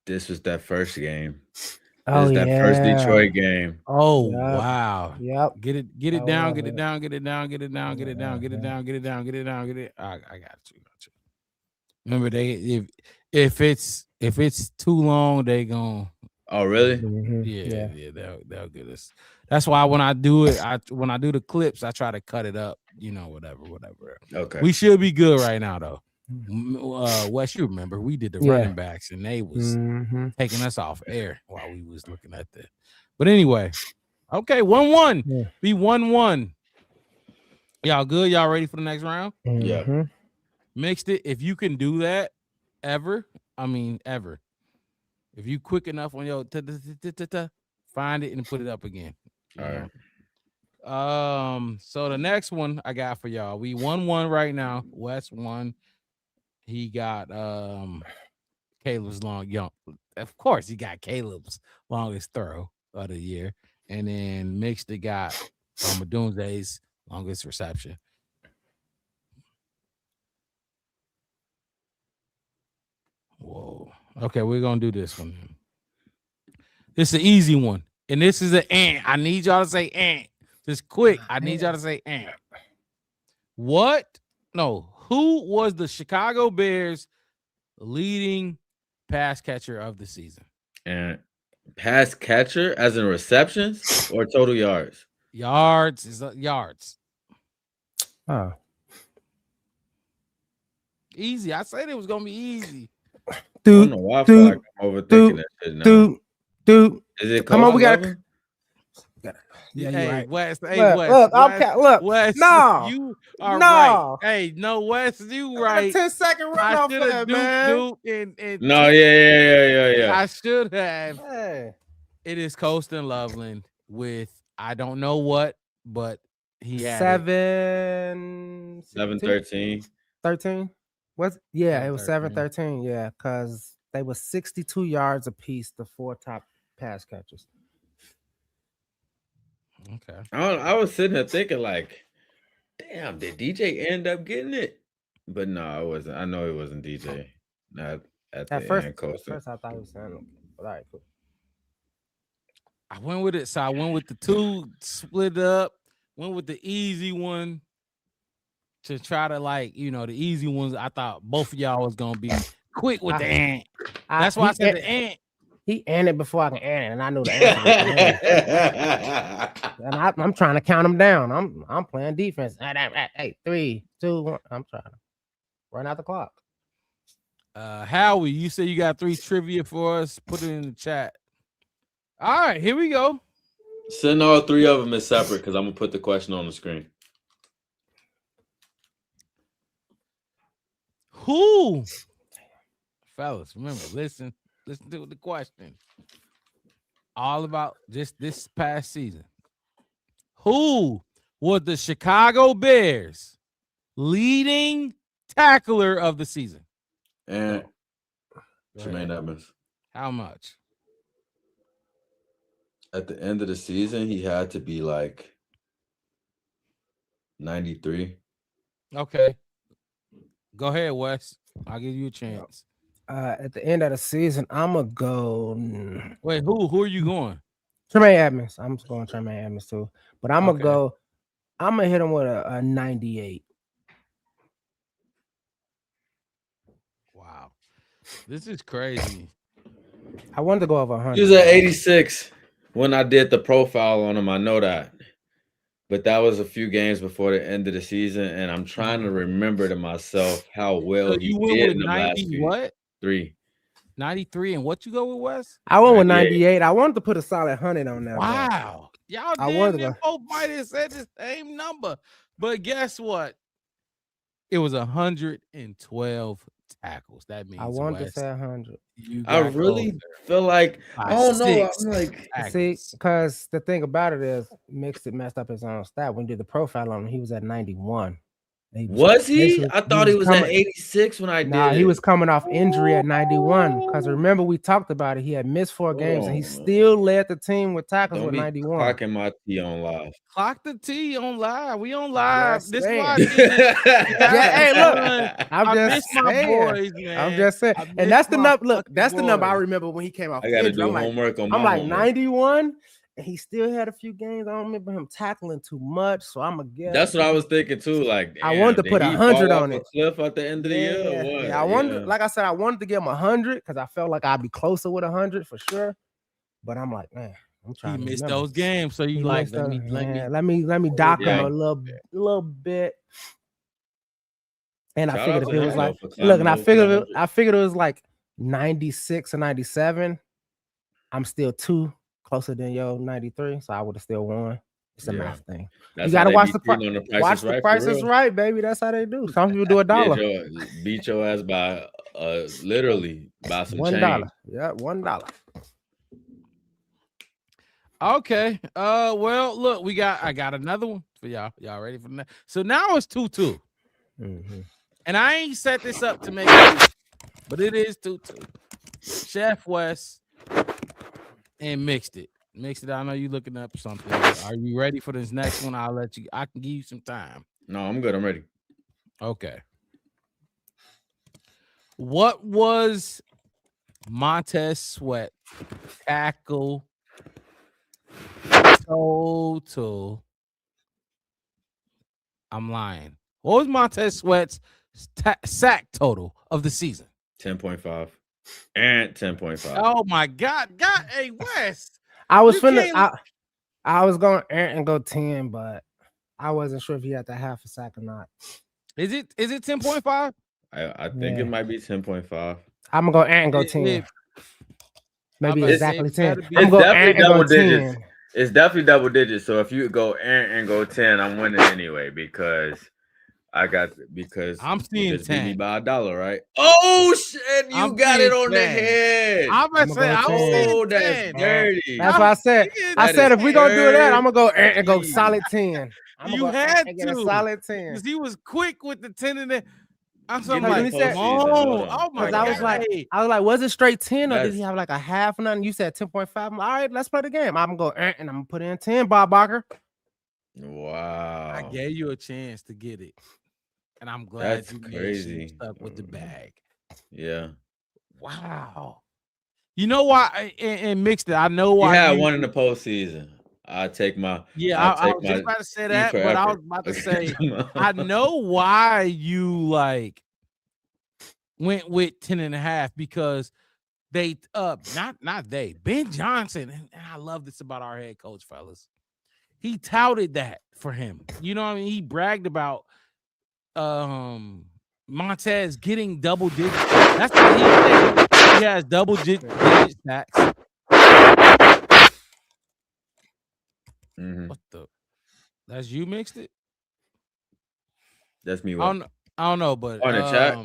This was that first game. Oh, that first Detroit game. Oh, wow. Yep. Get it down. I got you. Remember, if it's too long, they gon'. Oh, really? Yeah, they'll get us. That's why when I do the clips, I try to cut it up. Whatever. Okay. We should be good right now, though. Wes, you remember we did the running backs and they was taking us off air while we was looking at that. But anyway, okay, 1-1. Be 1-1. Y'all good? Y'all ready for the next round? Yeah. Mixed it. If you can do that ever. If you quick enough on your find it and put it up again. All right. So the next one I got for y'all. We 1-1 right now. Wes won. He got Caleb's of course he got Caleb's longest throw of the year. And then Mixed it got Doomsday's longest reception. Whoa. Okay, we're gonna do this one. This is an easy one. And this is an ant. I need y'all to say ant. Just quick. I need y'all to say ant. Who was the Chicago Bears leading pass catcher of the season? And pass catcher as in receptions or total yards? Yards is yards. Oh. Easy. I said it was gonna be easy. Dude, I don't know why I feel like I'm overthinking that shit now. Dude. Is it come on? We got. Yeah, hey, right. Wes. Hey, Wes. Look, Wes. No, you are right. Hey, no, Wes, you right. 10-second run off that, man. No, yeah. I should have. Hey. It is Colston Loveland with I don't know what, but he had 7-13. 13. Was it was 7-13. Yeah, because they were 62 yards apiece. The four top pass catchers. Okay. I was sitting there thinking like, damn, did DJ end up getting it? But no, it wasn't. I know it wasn't DJ. Not at the end. First, I thought it was Sandler. All right, cool. I went with it. So I went with the two split up. Went with the easy one to try to the easy ones. I thought both of y'all was gonna be quick with the ant. That's why I said the ant. He ended before I can end it, and I knew the answer. And I'm trying to count him down. I'm playing defense. Hey, 3, 2, 1. I'm trying to run out the clock. Howie, you said you got 3 trivia for us. Put it in the chat. All right, here we go. Send all 3 of them as separate because I'm gonna put the question on the screen. Who, fellas? Remember, listen to the question. All about just this past season. Who was the Chicago Bears leading tackler of the season? And Tremaine Edmonds. How much? At the end of the season, he had to be like 93. Okay. Go ahead, Wes. I'll give you a chance. At the end of the season, I'm gonna go. Wait, who are you going? Tremaine Edmonds. I'm going Tremaine Edmonds too, but I'm gonna go. I'm gonna hit him with a 98. Wow, this is crazy. I wanted to go over 100. He was at 86 when I did the profile on him. I know that, but that was a few games before the end of the season, and I'm trying to remember to myself how well he did in the last few. 93, and what you go with, Wes? I went with 98. I wanted to put a solid 100 on there. Wow, y'all both might have said the same number, but guess what? It was 112 tackles. That means I wanted Wes, to say 100. I really feel like I don't know. I'm like, see, because the thing about it is, messed up his own stat. When he did the profile on him, he was at 91. Was he? I thought he was at 86 when I did. Nah, he was coming off injury at 91. Because remember, we talked about it. He had missed 4 games, and he still led the team with tackles with 91. Clocking my T on live. Clock the T on live. We on live. This why hey, look, I missed my boys, man. I'm just saying, and that's the number. Look, that's the number I remember when he came off. I got to do homework on my I'm like 91. And he still had a few games. I don't remember him tackling too much, so I'm gonna guess. That's what I was thinking too. Like, I wanted to put 100 on it. Cliff at the end of the year. Or what? Yeah, I wanted, like I said, I wanted to give him 100 because I felt like I'd be closer with 100 for sure. But I'm like, man, I'm trying. He missed those games, so you like let me dock him a little bit. And I figured if it was like, look, and I figured it was like 96 or 97. I'm still 2 closer than your 93, so I would have still won. It's a math thing. You gotta watch the Price is Right, baby. That's how they do. Some people do $1. Beat your ass by literally by some $1. change. Yeah, $1. Okay. Well, look, I got another one for y'all. Y'all ready for that? So now it's 2-2. And I ain't set this up to make it, but it is 2-2. Chef West and mixed it. I know you looking up something. Are you ready for this next one? I can give you some time. No, I'm good. I'm ready. Okay. What was Montez Sweat tackle total? I'm lying. What was Montez Sweat's sack total of the season? 10.5. And 10.5. Oh my God. Hey, West. I was I was going and go 10, but I wasn't sure if he had to half a sack or not. Is it 10.5? I think it might be 10.5. I'm gonna go and go 10. Maybe exactly 10. It's definitely double digits. It's definitely double digits. So if you go and go 10, I'm winning anyway because I'm seeing 10 by $1, right? Oh shit, you got it on 10. The head. I'm gonna say, oh, that's dirty. That's what I said. I said if we gonna do that, I'm gonna go and go solid 10. You had to get a solid 10 because he was quick with the 10 and then I'm like, oh my God. I was like, was it straight 10 or did he have like a half or nothing? You said 10.5. All right, let's play the game. I'm gonna go and I'm gonna put in 10, Bob Barker. Wow. I gave you a chance to get it. And I'm glad you stuck with the bag. Yeah. Wow. You know why? And mixed it. I know why. You had one in the postseason. I take my. Yeah, I was just about to say that, but I was about to say I know why you like went with 10.5 because they not they Ben Johnson, and I love this about our head coach, fellas. He touted that for him. You know what I mean? He bragged about Montez getting double digits. That's what he said. He has double digit sacks. What the? That's you mixed it? That's me. I don't know, but on the chat.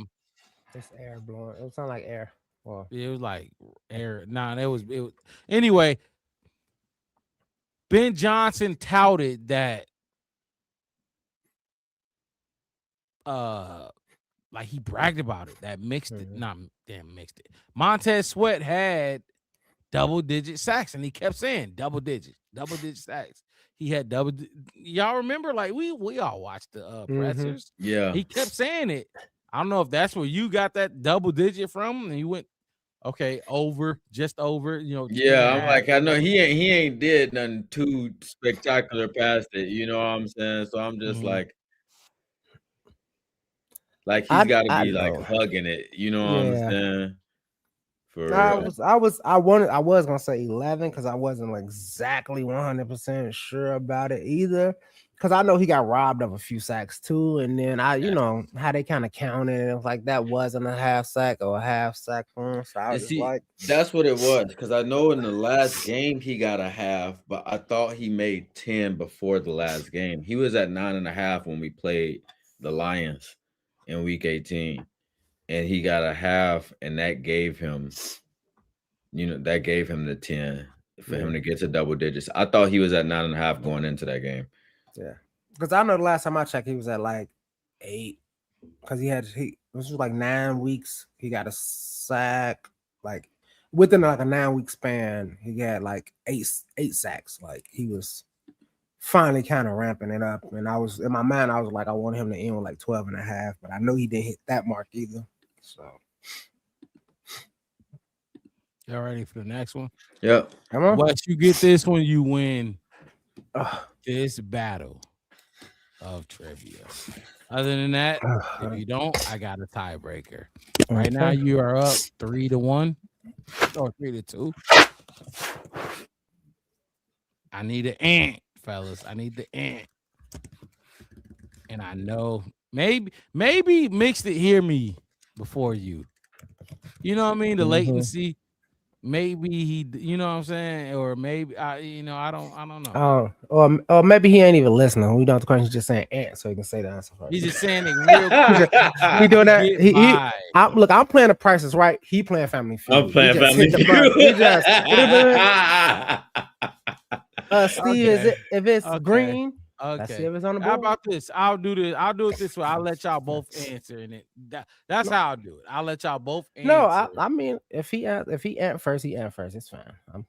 It's air blowing. It sounded like air. Well, it was like air. Nah, it was anyway. Ben Johnson touted that like he bragged about it. That mixed it, mixed it. Montez Sweat had double-digit sacks, and he kept saying double-digit sacks. He had y'all remember, like we all watched the pressers. Yeah, he kept saying it. I don't know if that's where you got that double-digit from, and you went just over, Yeah, I'm like, I know he ain't did nothing too spectacular past it, you know what I'm saying? So I'm just like he's got to be like hugging it, you know what I'm saying? I was gonna say 11 because I wasn't like exactly 100% sure about it either. Because I know he got robbed of a few sacks too, and then you know how they kind of counted. It was like that wasn't a half sack or a half sack for him. So I was like, that's what it was. Because I know in the last game he got a half, but I thought he made 10 before the last game. He was at 9.5 when we played the Lions in Week 18, and he got a half, and that gave him, the 10 for him to get to double digits. I thought he was at 9.5 going into that game. Yeah, because I know the last time I checked, he was at like 8. Because this was like 9 weeks. He got a sack like within like a 9-week span. He had like eight sacks. Like he was finally kind of ramping it up. And I was in my mind, I was like, I wanted him to end with like 12.5, but I know he didn't hit that mark either. So. Y'all ready for the next one? Yep. Come on. Once you get this one, you win this battle of trivia. Other than that, if you don't, I got a tiebreaker. Right now, you are up 3-1 or 3-2. I need an ant, fellas. I need the ant. And I know maybe Mixed It hear me before you. You know what I mean? The latency. Maybe he, you know what I'm saying, or maybe I don't know. Or maybe he ain't even listening. We don't have the question. He's just saying ant, so he can say the answer first. He's just saying it real quick. We doing that. I'm playing The Price Is Right. He playing Family Feud. I'm playing Family Feud. Steve, if it's green. Okay. Let's see if it's on the board. How about this? I'll do it this way. I'll let y'all both answer, and that's how I'll do it. I'll let y'all both answer. No, I mean, if he ant first, he ant first. It's fine.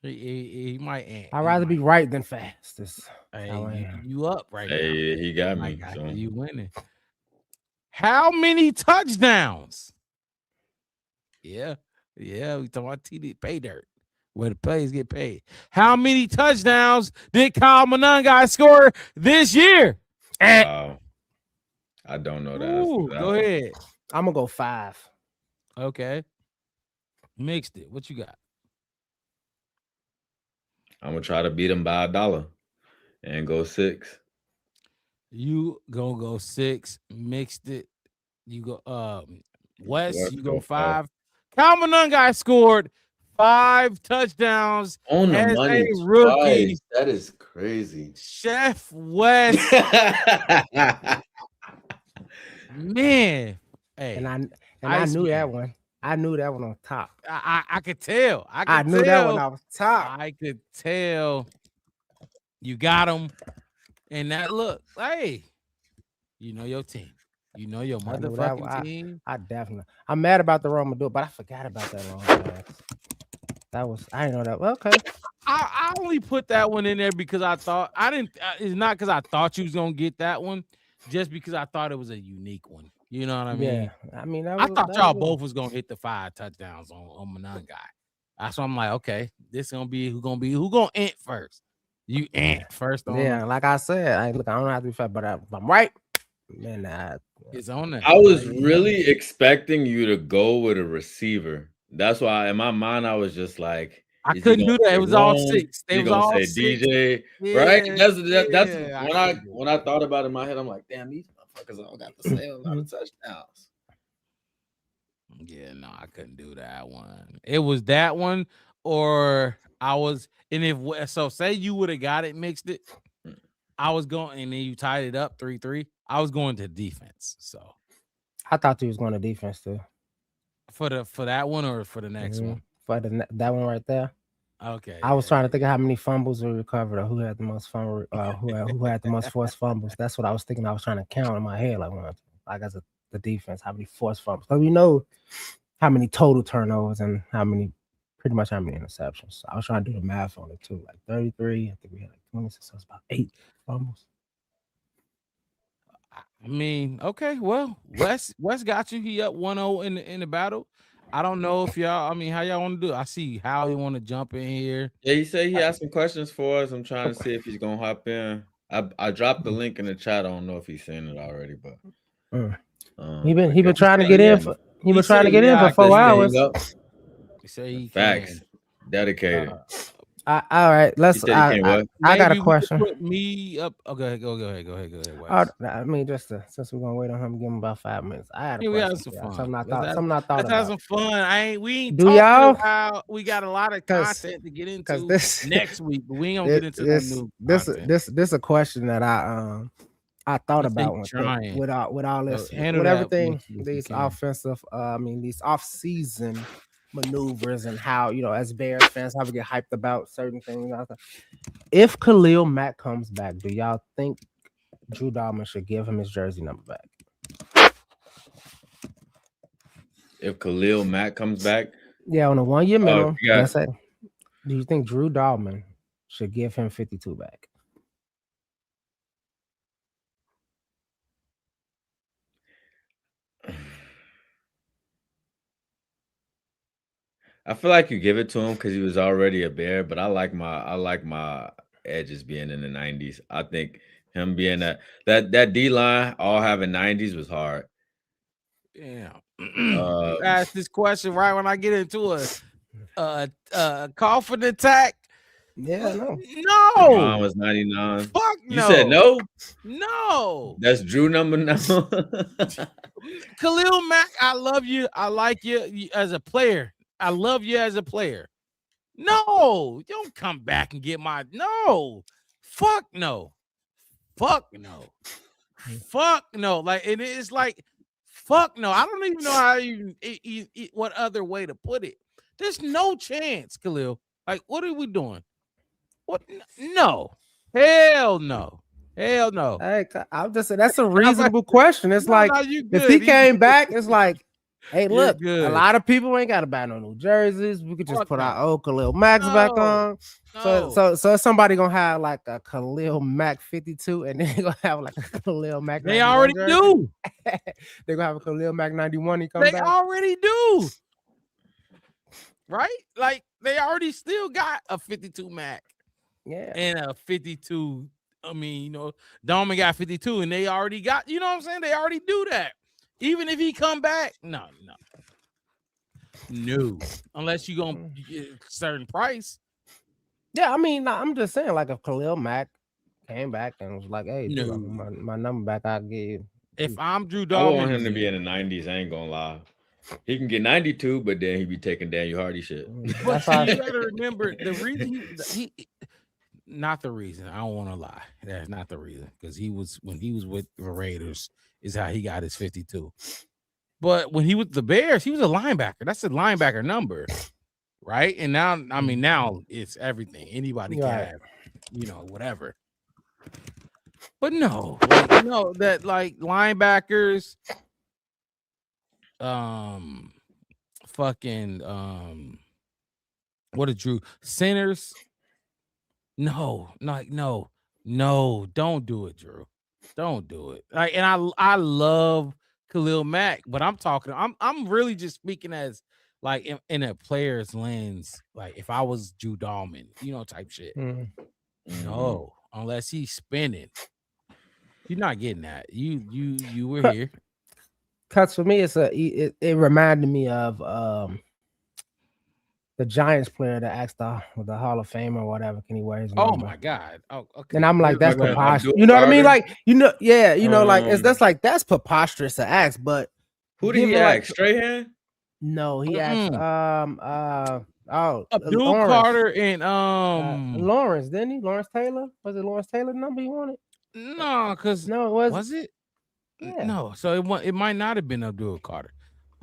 He might ant. I'd rather be right than fast. You up right now? He got me. You winning. How many touchdowns? Yeah. We talking about TD pay dirt. Where the players get paid. How many touchdowns did Kyle Monangai score this year? Wow. I don't know that. Go ahead. I'm going to go 5. Okay. Mixed It. What you got? I'm going to try to beat him by $1 and go 6. You going to go 6. Mixed It. You go West, you go 5. Kyle Monangai scored 5 touchdowns on the money. Rookie. Twice. That is crazy. Chef West. Man. Hey. And I knew that one. I knew that one on top. I could tell. I knew that one off top. I could tell you got him. And that look, hey, you know your team. You know your motherfucking team. I'm mad about the Roma do, but I forgot about that long pass. I didn't know that. Well, okay. I only put that one in there because I thought it's not because I thought you was gonna get that one, just because I thought it was a unique one. You know what I mean? Yeah. I mean, I thought y'all both was gonna hit the 5 touchdowns on Monangai. That's why I'm like, okay, this gonna be who gonna ant first? You ant first on. Yeah, like I said, I don't have to be fat, but if I'm right, man, it's on there. I was really expecting you to go with a receiver. That's why in my mind I was just like, I couldn't do that. It was all 6. They was all say 6. DJ, right? That's when I thought about it in my head. I'm like, damn, these motherfuckers all got the same amount of touchdowns. Yeah, no, I couldn't do that one. It was that one, or I was, and if so, say you would have got it, Mixed It. I was going, and then you tied it up 3-3. I was going to defense. So I thought you was going to defense too. For that one or for the next one? For that one right there. Okay. I was trying to think of how many fumbles we recovered or who had the most who had the most forced fumbles. That's what I was thinking. I was trying to count in my head like as a the defense, how many forced fumbles. Because we know how many total turnovers and pretty much how many interceptions. So I was trying to do the math on it too. Like 33, I think we had like 26, so it's about 8 fumbles. I mean, okay, well, Wes got you. He up 1-0 in the battle. I don't know if y'all, I mean, how y'all want to do it. I see how you want to jump in here. Yeah, he said he has some questions for us. I'm trying to see if he's gonna hop in. I dropped the link in the chat. I don't know if he's seen it already, but he been trying to get in for 4 hours. He said he Facts. Dedicated. All right, let's. I got a question. Put me up. Okay, go ahead. Wes. I mean, since we're gonna wait on him, give him about 5 minutes. I had a question. We had some fun. Something I thought about. Let's have some fun. We ain't do y'all? About, we got a lot of content to get into next week, but we ain't gonna get into new content. This a question that I thought about with all this, with everything, these offensive, these off-season maneuvers and how, as Bears fans, how we get hyped about certain things. If Khalil Mack comes back, do y'all think Drew Dalman should give him his jersey number back? If Khalil Mack comes back? Yeah, on a 1-year minimum. Do you think Drew Dalman should give him 52 back? I feel like you give it to him because he was already a Bear, but I like my edges being in the 90s. I think him being that D line all having 90s was hard. Yeah. Ask this question right when I get into a coffin attack. Yeah, no. Ron was 99. Fuck no. You said no? No. That's Drew number now. Khalil Mack, I love you. I like you as a player. I love you as a player. No, don't come back and get my no. Fuck no. Fuck no. Fuck no. Like it's like fuck no. I don't even know how what other way to put it. There's no chance, Khalil. Like, what are we doing? What? No. Hell no. Hell no. Hey, I'm just saying that's a reasonable question. It's like if he came back, it's like, hey, look, a lot of people ain't got to buy no new jerseys. We could just put our old Khalil Macks back on. So somebody gonna have like a Khalil Mack 52, and then gonna have like a Khalil Mack. They already do. They're gonna have a Khalil Mack 91. He comes back. They already do. Right? Like they already still got a 52 Mac. Yeah. And a 52. I mean, Dalman got 52, and they already got, you know what I'm saying? They already do that. Even if he come back, no. Unless you gonna get a certain price. Yeah, I mean, I'm just saying, like if Khalil Mack came back and was like, "Hey, my number back, I'll give you." If I'm Drew Dalman, I want him to be in the 90s. I ain't gonna lie. He can get 92, but then he be taking Daniel Hardy shit. But you gotta remember the reason he not the reason. I don't want to lie. That's not the reason, because when he was with the Raiders is how he got his 52. But when he was the Bears, he was a linebacker. That's a linebacker number, right? And now, I mean, now it's everything. Anybody can have, whatever. But no, that like linebackers, what a Drew centers. No, don't do it, Drew. Don't do it. Like, and I love Khalil Mack, but I'm really just speaking as like in a player's lens. Like if I was Drew Dalman, type shit. Mm-hmm. No, unless he's spinning, you're not getting that. You were here. Cuts for me, it reminded me of the Giants player that asked the Hall of Fame or whatever, can he wear his number? Oh my God. Oh, okay. And I'm like, that's preposterous. You know what I mean? Like, like that's preposterous to ask, but who did he ask? Strahan? No, he asked Abdul Carter and Lawrence, didn't he? Lawrence Taylor? Was it Lawrence Taylor number he wanted? No, because was it? Yeah. No, so it might not have been Abdul Carter.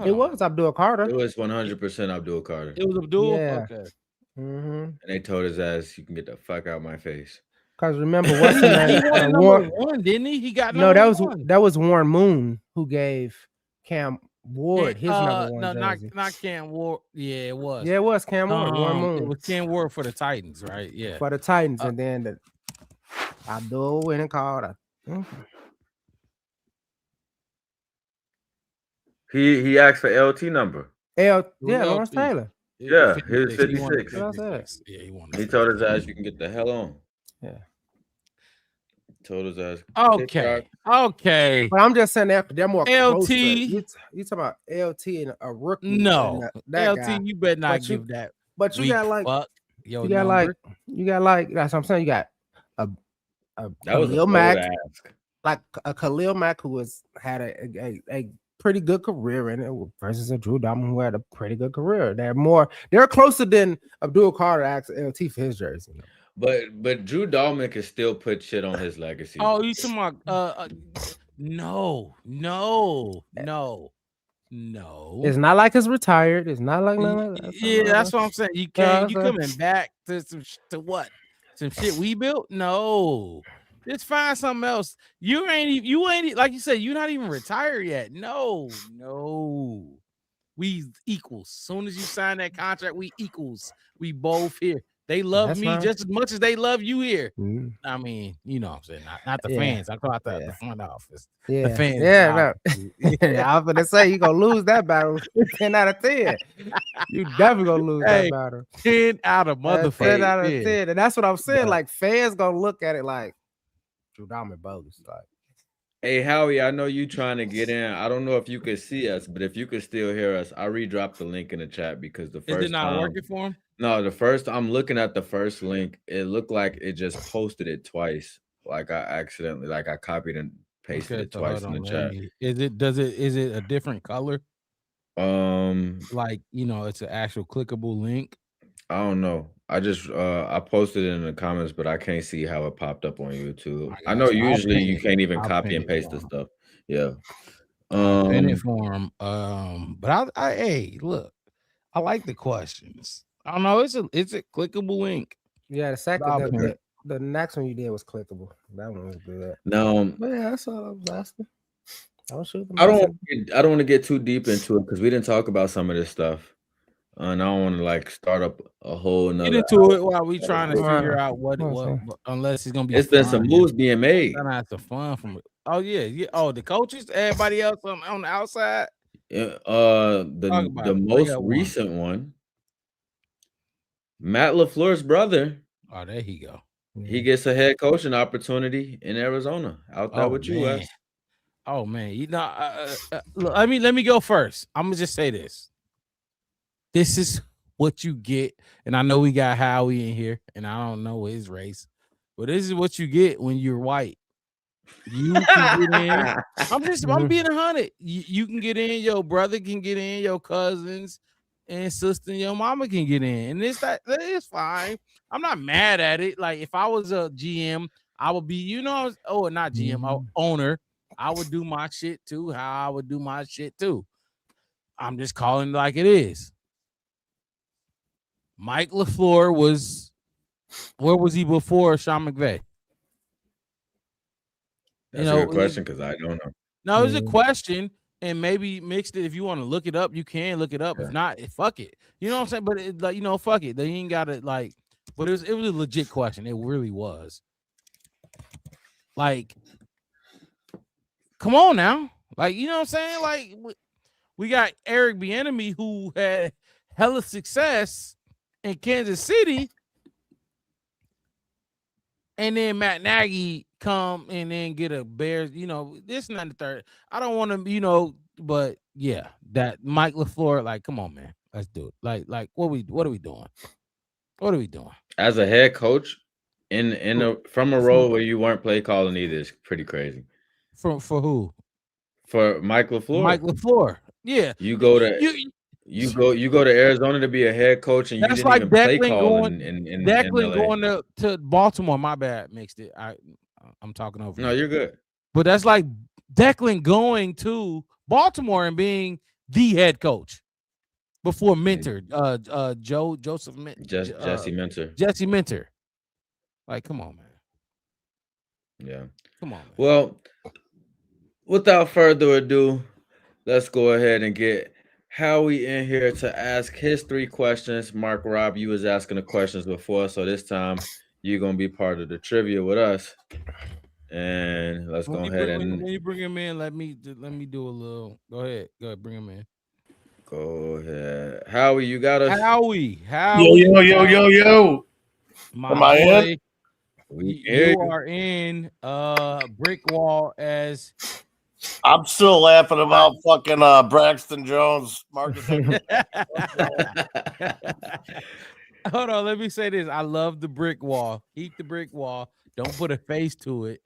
It was Abdul Carter. It was 100% Abdul Carter. It was Abdul? Yeah. Okay. Mm-hmm. And they told his ass, you can get the fuck out of my face. Because remember, what's the name? He won number one, didn't he? He got that was Warren Moon who gave Cam Ward, his number one jersey. Not Cam Ward. Yeah, it was. Yeah, it was Cam Ward. Warren Moon. It was Cam Ward for the Titans, right? Yeah, for the Titans, and then Abdul went and called. He asked for LT number. Lawrence Taylor. Yeah, his 56. Yeah, he told his ass, "You can get the hell on." Yeah. Told his ass. Okay. But I'm just saying they're more LT. You talking about LT and a rookie? No, that LT. guy. You better not give that. But you got like you got like that's what I'm saying. You got a Khalil Mack, like a Khalil Mack who had a pretty good career in it versus a Drew Dalman who had a pretty good career. They're closer than Abdul Carter asked LT for his jersey. But Drew Dalman can still put shit on his legacy. Oh, you talking about no. It's not like it's retired. It's not like that's what I'm saying. You can't. You coming back to what? Some shit we built? No. Just find something else. You ain't like you said. You're not even retired yet. No. We equals. Soon as you sign that contract, we equals. We both here. They love me just as much as they love you here. Mm. I mean, you know what I'm saying? Not the fans. I call it the front office. Yeah. The fans. Yeah, I was gonna say you're gonna lose that battle 10 out of 10. You definitely gonna lose that battle. 10 out of motherfuckers. 10 out of 10. And that's what I'm saying. Like fans gonna look at it like Drew Dalman bogus. Like, hey Howie, I know you trying to get in. I don't know if you could see us, but if you could still hear us, I redropped the link in the chat because the first is it not working for him? No, I'm looking at the first link. It looked like it just posted it twice. Like I copied and pasted it twice in the chat. Is it a different color? Like, it's an actual clickable link. I don't know. I just I posted it in the comments, but I can't see how it popped up on YouTube. I know usually you can't even copy and paste the stuff. Yeah. Pin it for him. But hey, look, I like the questions. I don't know. It's a clickable link. Yeah, the second the next one you did was clickable. That one was good. No, yeah, that's all I was asking. I don't want to get too deep into it because we didn't talk about some of this stuff, and I don't want to like start up a whole nother. Get into it while we trying to figure out what unless it's gonna be. It's been some moves being made. Gonna have some fun from it. Oh yeah. Oh, the coaches, everybody else on the outside. Yeah, the most recent one. Matt LaFleur's brother. Oh, there he go. He gets a head coaching opportunity in Arizona out there with you. Oh man, look, let me go first. I'm gonna just say this. This is what you get, and I know we got Howie in here, and I don't know his race, but this is what you get when you're white. You can get in. I'm being 100. You can get in. Your brother can get in. Your cousins and sister and your mama can get in, and that is fine. I'm not mad at it. Like if I was a GM, I would be, not GM, owner. I would do my shit too. How I would do my shit too. I'm just calling it like it is. Mike LaFleur where was he before Sean McVay? That's a good question because I don't know. No, it's a question. And maybe mixed it. If you want to look it up, you can look it up. Yeah. If not, fuck it. You know what I'm saying? But fuck it. They ain't got it. Like, but it was a legit question. It really was. Like, come on now. Like, you know what I'm saying? Like, we got Eric Bieniemy who had hella success in Kansas City, and then Matt Nagy come and then get a Bears, this and that and the third. I don't want to, but yeah, that Mike LaFleur, like, come on, man, let's do it. Like, what are we doing? What are we doing? As a head coach from a role where you weren't play calling either is pretty crazy. For who? For Mike LaFleur. Mike LaFleur. Yeah. You go to Arizona to be a head coach, and you didn't even play calling. Declan going to Baltimore. My bad, mixed it. I'm talking over. No, you're good. But that's like Declan going to Baltimore and being the head coach before Mentor, Jesse Mentor. Jesse Mentor. Like, come on, man. Yeah. Come on, man. Well, without further ado, let's go ahead and get Howie in here to ask his 3 questions. Mark Rob, you was asking the questions before, so this time you're gonna be part of the trivia with us. And let's go ahead and when you bring him in, let me do a little. Go ahead, bring him in. Go ahead, Howie. You got us. Howie. Yo. My Am I boy, in? you are in brick wall as. I'm still laughing about fucking Braxton Jones, Marcus. Hold on, let me say this. I love the brick wall. Keep the brick wall. Don't put a face to it.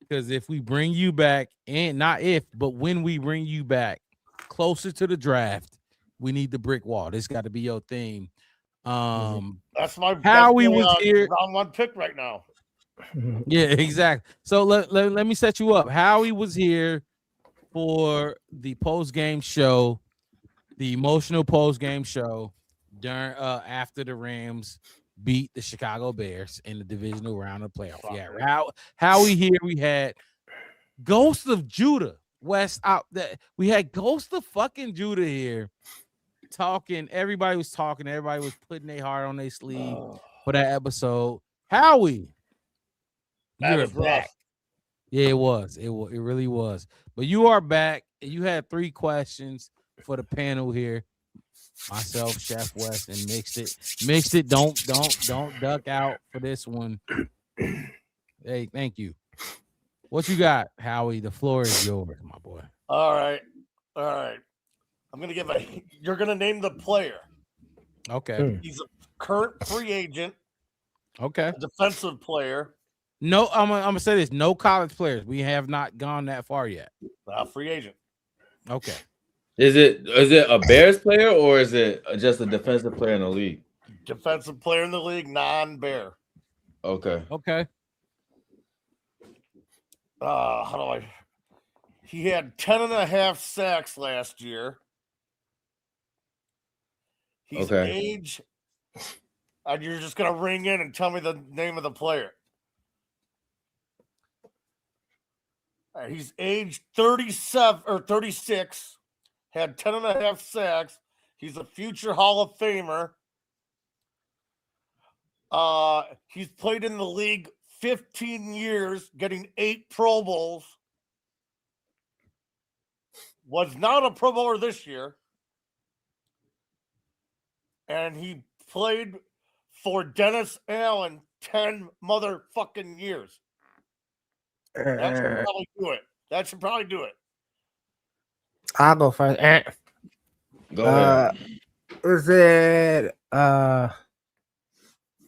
Because if we bring you back, and not if, but when we bring you back closer to the draft, we need the brick wall. This got to be your theme. That's my Howie was here. Round 1 pick right now. Yeah, exactly. So let me set you up. Howie was here for the post-game show, the emotional post-game show during after the Rams beat the Chicago Bears in the divisional round of playoff. Yeah, Howie here. We had Ghost of Judah West out there. We had Ghost of fucking Judah here talking. Everybody was talking. Everybody was putting their heart on their sleeve for that episode. Howie, you're back. Rough. Yeah, it was. It really was. But you are back. You had 3 questions for the panel here. Myself, Chef West, and Mixed it. Don't duck out for this one. Hey, thank you. What you got, Howie? The floor is yours, my boy. All right. I'm gonna give you're gonna name the player. Okay. He's a current free agent. Okay. A defensive player. No, I'm gonna say this. No college players. We have not gone that far yet. Free agent. Okay. Is it a Bears player or is it just a defensive player in the league? Defensive player in the league, non-Bear. Okay. He had 10.5 sacks last year. He's age, and you're just gonna ring in and tell me the name of the player. He's age 37 or 36, had 10.5 sacks. He's a future Hall of Famer. He's played in the league 15 years, getting 8 Pro Bowls. Was not a Pro Bowler this year. And he played for Dennis Allen 10 motherfucking years. That should probably do it. I'll go first. Go ahead. Is it I'm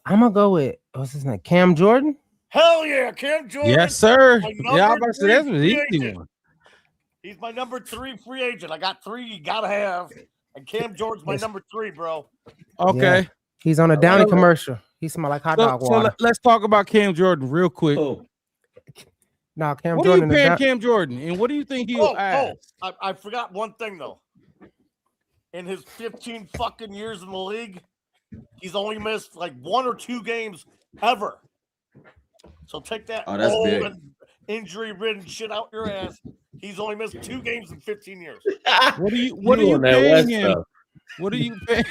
gonna go with what's his name? Cam Jordan? Hell yeah, Cam Jordan. Yes, sir. Yeah, I'm about to say that's an easy one. He's my number 3 free agent. I got 3 you gotta have. And Cam Jordan's my number 3, bro. Okay. Yeah. He's on a Downy commercial. He smell like hot dog water. So let's talk about Cam Jordan real quick. No, Cam what Jordan. What are you paying Cam Jordan? And what do you think he'll ask? I forgot one thing, though. In his 15 fucking years in the league, he's only missed like 1 or 2 games ever. So take that injury-ridden shit out your ass. He's only missed 2 games in 15 years. What are you paying him? Stuff. What are you paying?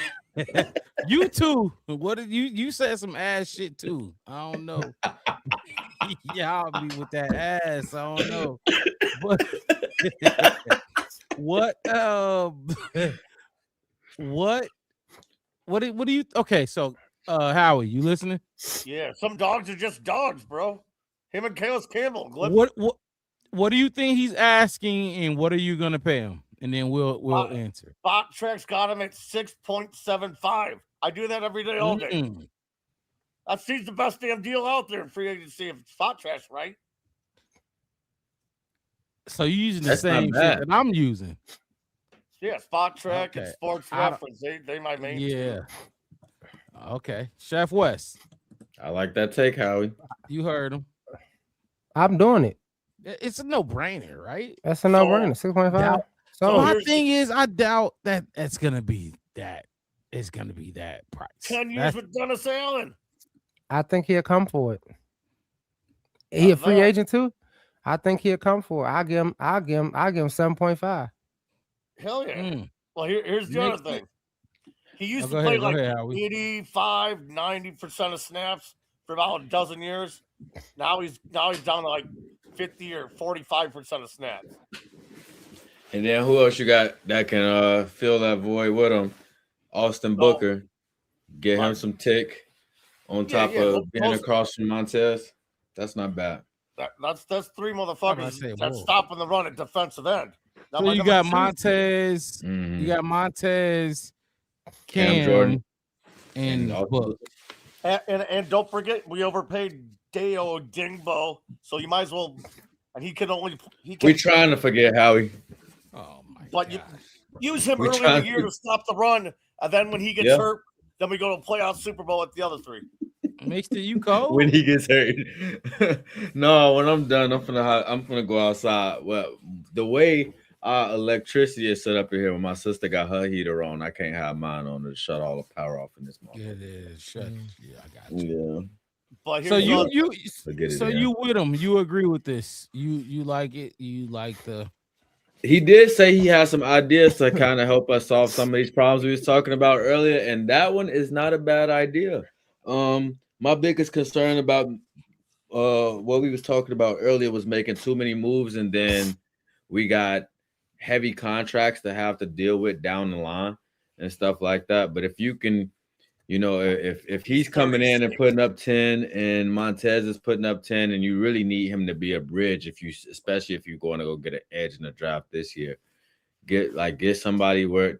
You too. What did you said some ass shit too? I don't know. Y'all be with that ass. I don't know. But what do you okay, so Howie, you listening? Yeah, some dogs are just dogs, bro. Him and Calais Campbell. What do you think he's asking, and what are you gonna pay him? And then we'll answer. Spot Track's got him at 6.75. I do that every day, all day. That's the best damn deal out there in free agency if Spot Track's right. So you're using the same shit that I'm using. Yeah, Spot Track and Sports Reference. They my main. Yeah. Okay. Chef West. I like that take, Howie. You heard him. I'm doing it. It's a no-brainer, right? That's a no-brainer. 6.5. So my thing is, I doubt that it's gonna be that. It's gonna be that price. 10 years with Dennis Allen. I think he'll come for it. He a free agent too. I think he'll come for it. I'll give him 7.5. Hell yeah. Well, here's the other thing. He used to play 85, 90% of snaps for about a dozen years. Now he's down to like 50 or 45% of snaps. And then who else you got that can fill that void with him? Austin Booker. Get him some tick on top of being across from Montez. That's not bad. That's three motherfuckers that's stopping the run at defensive end. Now, so you got Montez, you got Montez, Cam Jordan, and Book. And don't forget, we overpaid Deo Dingbo, so you might as well. And we're trying to forget Howie. Oh my god! But use him early in the year to stop the run, and then when he gets hurt, then we go to playoff Super Bowl at the other three. Mister, you cold? When he gets hurt. No, when I'm done, I'm gonna go outside. Well, the way electricity is set up in here, when my sister got her heater on, I can't have mine on to shut all the power off in this moment. Yeah, it is. Shut. Yeah, I got you. Yeah. But so you with him? You agree with this? You like it? You like the? He did say he has some ideas to kind of help us solve some of these problems we was talking about earlier, and that one is not a bad idea. My biggest concern about what we was talking about earlier was making too many moves, and then we got heavy contracts to have to deal with down the line and stuff like that. But if you can, if he's coming in and putting up 10 and Montez is putting up 10, and you really need him to be a bridge, especially if you're going to go get an edge in the draft this year, get somebody where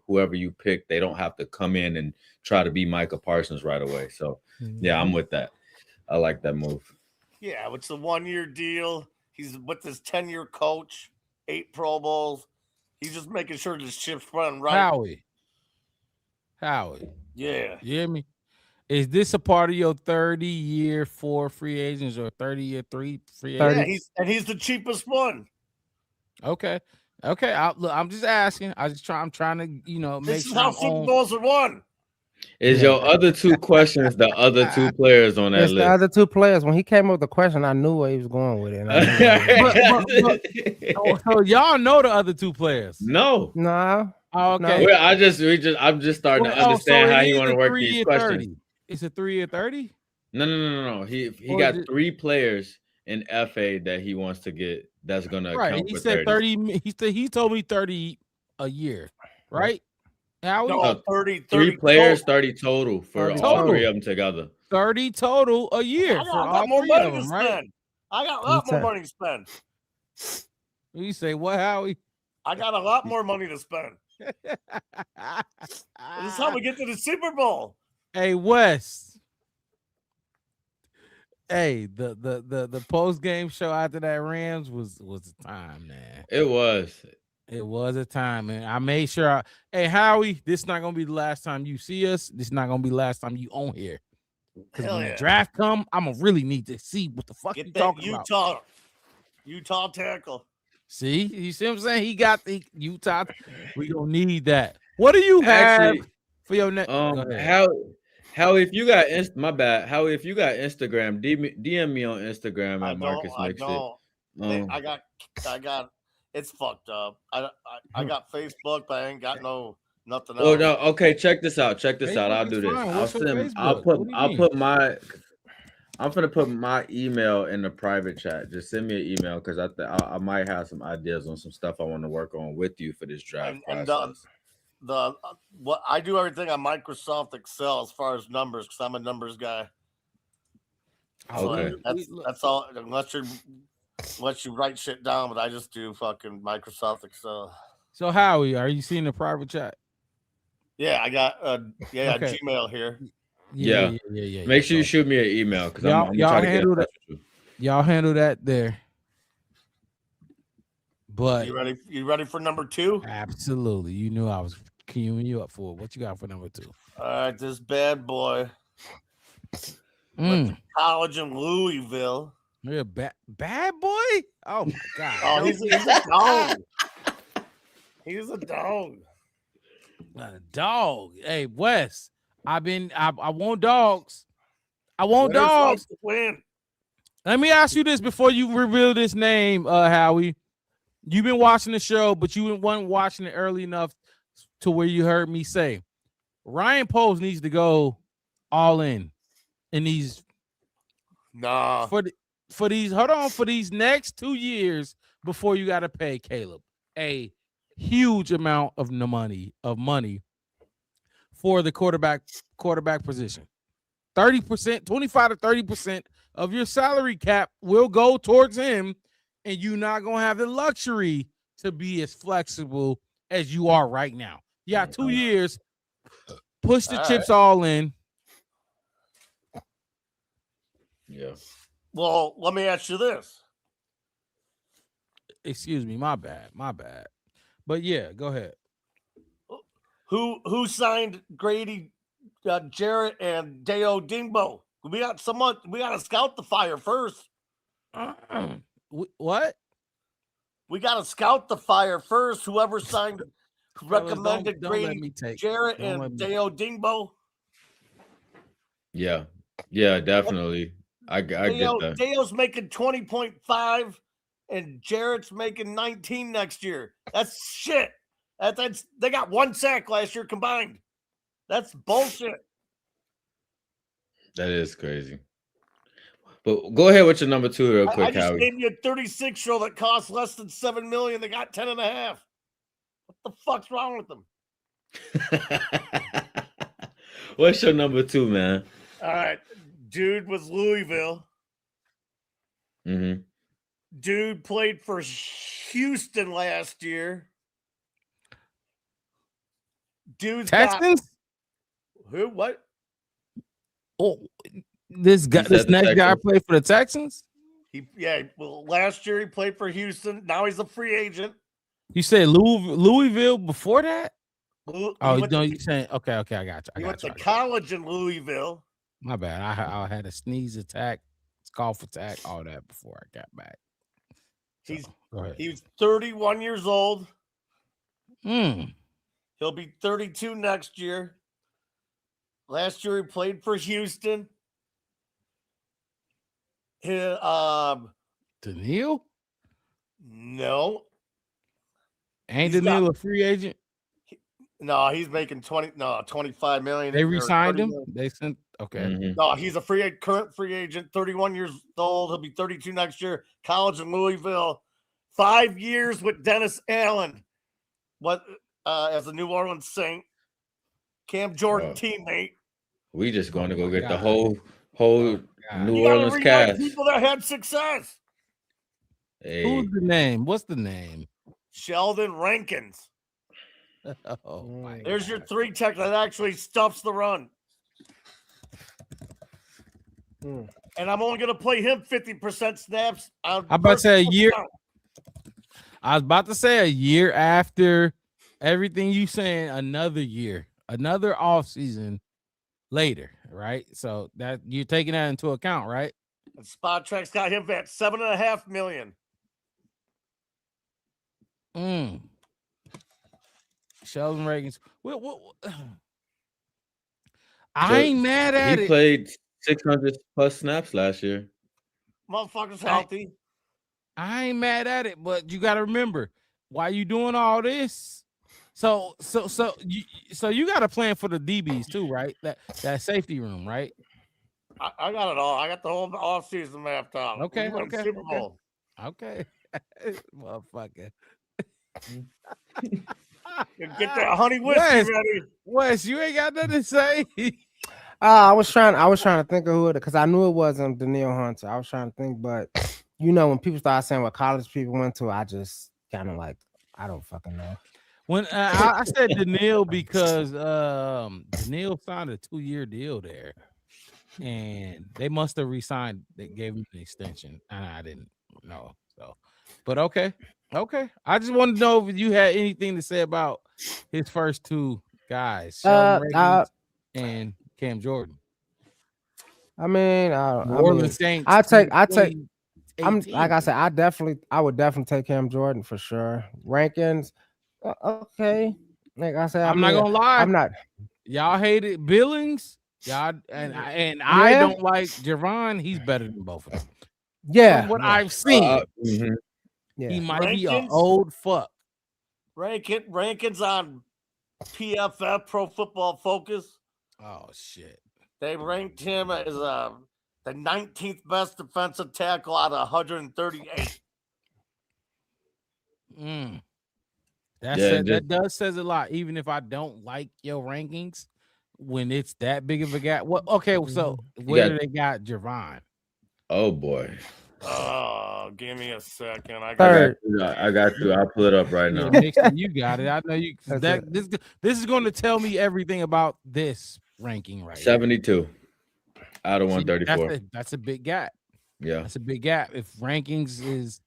whoever you pick, they don't have to come in and try to be Micah Parsons right away. So yeah, I'm with that. I like that move. Yeah, it's a 1-year deal. He's with his 10-year coach, 8 Pro Bowls. He's just making sure the ship's running right. Howie. Yeah. You hear me? Is this a part of your 30-year 4 free agents or 30-year 3 free agents? Yeah, he's the cheapest one. Okay. I'm just asking. I'm trying to, make this is how Super Bowls are won. Is your other 2 questions the other 2 players on that list? The other 2 players. When he came up with the question, I knew where he was going with it. So y'all know the other 2 players? No. Oh, okay. Well, I'm just starting to understand how you want to work these questions. 30. It's a 3-year 30? No. He got 3 players in FA that he wants to get. That's gonna account he for said 30. He told me 30 a year, right? How no, 30 3 players, total. 30 total for all 3 of them together. 30 total a year. I got more money to spend. I got a lot more money to spend. You say what, Howie? I got a lot more money to spend. This is how we get to the Super Bowl. Hey, Wes. Hey, the post game show after that Rams was a time, man. It was a time, man. I made sure. Hey, Howie, this is not gonna be the last time you see us. This is not gonna be the last time you on here. Because when the draft come, I'm gonna really need to see what the fuck you talking about. Utah tackle. See, you see what I'm saying? He got the Utah. We gonna need that. What do you have for your next? How if you got Howie, if you got Instagram, DM me on Instagram at Marcus Mixit. I got it's fucked up. I got Facebook, but I ain't got nothing else. Oh no, okay, check this out. I'll do this. I'm gonna put my email in the private chat. Just send me an email because I might have some ideas on some stuff I want to work on with you for this draft process. What I do everything on Microsoft Excel as far as numbers because I'm a numbers guy. Okay, that's all. Unless you write shit down, but I just do fucking Microsoft Excel. So Howie, are you seeing the private chat? Yeah, I got Gmail here. Yeah. Make sure you shoot me an email because I'm trying to get in touch with you. Y'all handle that there. But you ready for number 2? Absolutely. You knew I was queuing you up for it. What you got for number 2? All right, this bad boy. Went to college in Louisville. You're a bad boy? Oh my god. Oh, he's a dog. He's a dog. Not a dog. Hey, Wes. I want dogs. I want dogs. To win. Let me ask you this before you reveal this name, Howie. you've been watching the show, but you weren't watching it early enough to where you heard me say Ryan Poles needs to go all in these. Nah. For these next 2 years before you got to pay Caleb a huge amount of money for the quarterback position. 30%, 25 to 30% of your salary cap will go towards him, and you're not gonna have the luxury to be as flexible as you are right now. You got 2 years, push the chips all in. Yeah. Well, let me ask you this. Excuse me, my bad. But yeah, go ahead. Who signed Grady, Jarrett, and Deo Dingbo? We got someone. We got to scout the fire first. What? We got to scout the fire first. Whoever signed, recommended don't Grady, Jarrett, and Deo Dingbo. Yeah, definitely. I get that. Deo's making 20.5, and Jarrett's making 19 next year. That's shit. That's they got 1 sack last year combined. That's bullshit. That is crazy. But go ahead with your number 2 real quick, I just Howie. gave you a 36-year-old that costs less than $7 million. They got 10.5. What the fuck's wrong with them? What's your number 2, man? All right. Dude was Louisville. Mm-hmm. Dude played for Houston last year. Dude's Texans? Who? What? Oh, this next guy played for the Texans? Well, last year he played for Houston. Now he's a free agent. You said Louisville before that? You're saying okay, I got you. He went to college in Louisville. My bad. I had a sneeze attack, cough attack, all that before I got back. He's 31 years old. Mm. He'll be 32 next year. Last year he played for Houston. Daniil? No. Ain't Daniil a free agent? No, he's making 25 million. They re-signed him. They sent okay. Mm-hmm. No, he's a current free agent, 31 years old. He'll be 32 next year. College in Louisville. 5 years with Dennis Allen. As a New Orleans Saint. Cam Jordan teammate. We just going to go get the whole New Orleans cast. People that had success. Hey. Who's the name? What's the name? Sheldon Rankins. Oh my There's your 3 tech that actually stuffs the run. And I'm only going to play him 50% snaps. I was about to say a year after everything you saying, another year, another offseason later, right? So that you're taking that into account, right? And Spot Track's got him at $7.5 million. Sheldon Reagan's. I ain't mad at it. He played 600 plus snaps last year. Motherfucker's healthy. I ain't mad at it, but you got to remember why you doing all this. So you got a plan for the DBs too, right? That safety room, right? I got it all. I got the whole offseason mapped out. Okay. Super Bowl. Okay. Motherfucker. Get that honey whiskey ready. Wes, you ain't got nothing to say. I was trying to think of who it, because I knew it wasn't Daniil Hunter. I was trying to think, but when people start saying what college people went to, I just kind of like, I don't fucking know. When I said Daniil because Daniil signed a 2-year deal there, and they must have re-signed. They gave him an extension, and I didn't know. So, but okay. I just wanted to know if you had anything to say about his first 2 guys, Sheldon Reagan and Cam Jordan. I mean, New Orleans Saints. I take. I'm like I said, I would definitely take Cam Jordan for sure. Rankins, okay. Like I said, I'm not gonna lie. I'm not. Y'all hated Billings. Y'all I don't like Javon. He's better than both of them. Yeah, from what I've seen. He might be an old fuck. Rankins on PFF, Pro Football Focus. Oh shit! They ranked him as the 19th best defensive tackle out of 138. That does says a lot. Even if I don't like your rankings, when it's that big of a gap. What? Okay, so where do they got Javon? Oh boy. Oh, give me a second. I got you. I'll pull it up right now. Nixon, you got it. I know you. This is going to tell me everything about this ranking right 72 out of 134. That's a big gap. Yeah, that's a big gap. If rankings is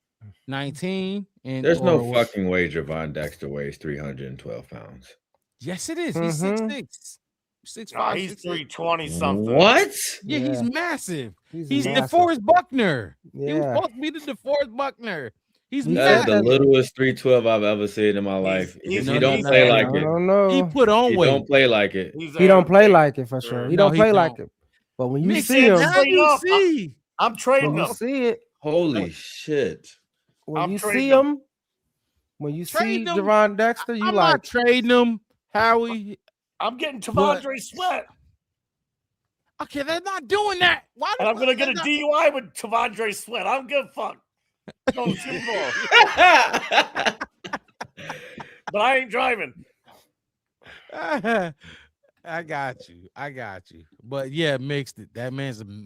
19, and there's no fucking way Javon Dexter weighs 312 pounds. Yes, it is. He's 6'6". 6'5". He's 320 something. What? Yeah, he's massive. He's DeForest Buckner. Yeah. He was supposed to be the DeForest Buckner. That's the littlest 312 I've ever seen in my life. He don't play like it. No. He put on weight. He don't play like it. He don't play like it for sure. He don't play like it. But when you see him, I'm trading him. You see it. Holy shit. When you see him, when you see Javon Dexter, I'm not trading him, Howie. I'm getting Tavondre Sweat. Okay, they're not doing that. Why? And I'm gonna get a DUI with Tavondre Sweat. I don't give a fuck. Go to Super Bowl. But I ain't driving. I got you. But yeah, mixed it. That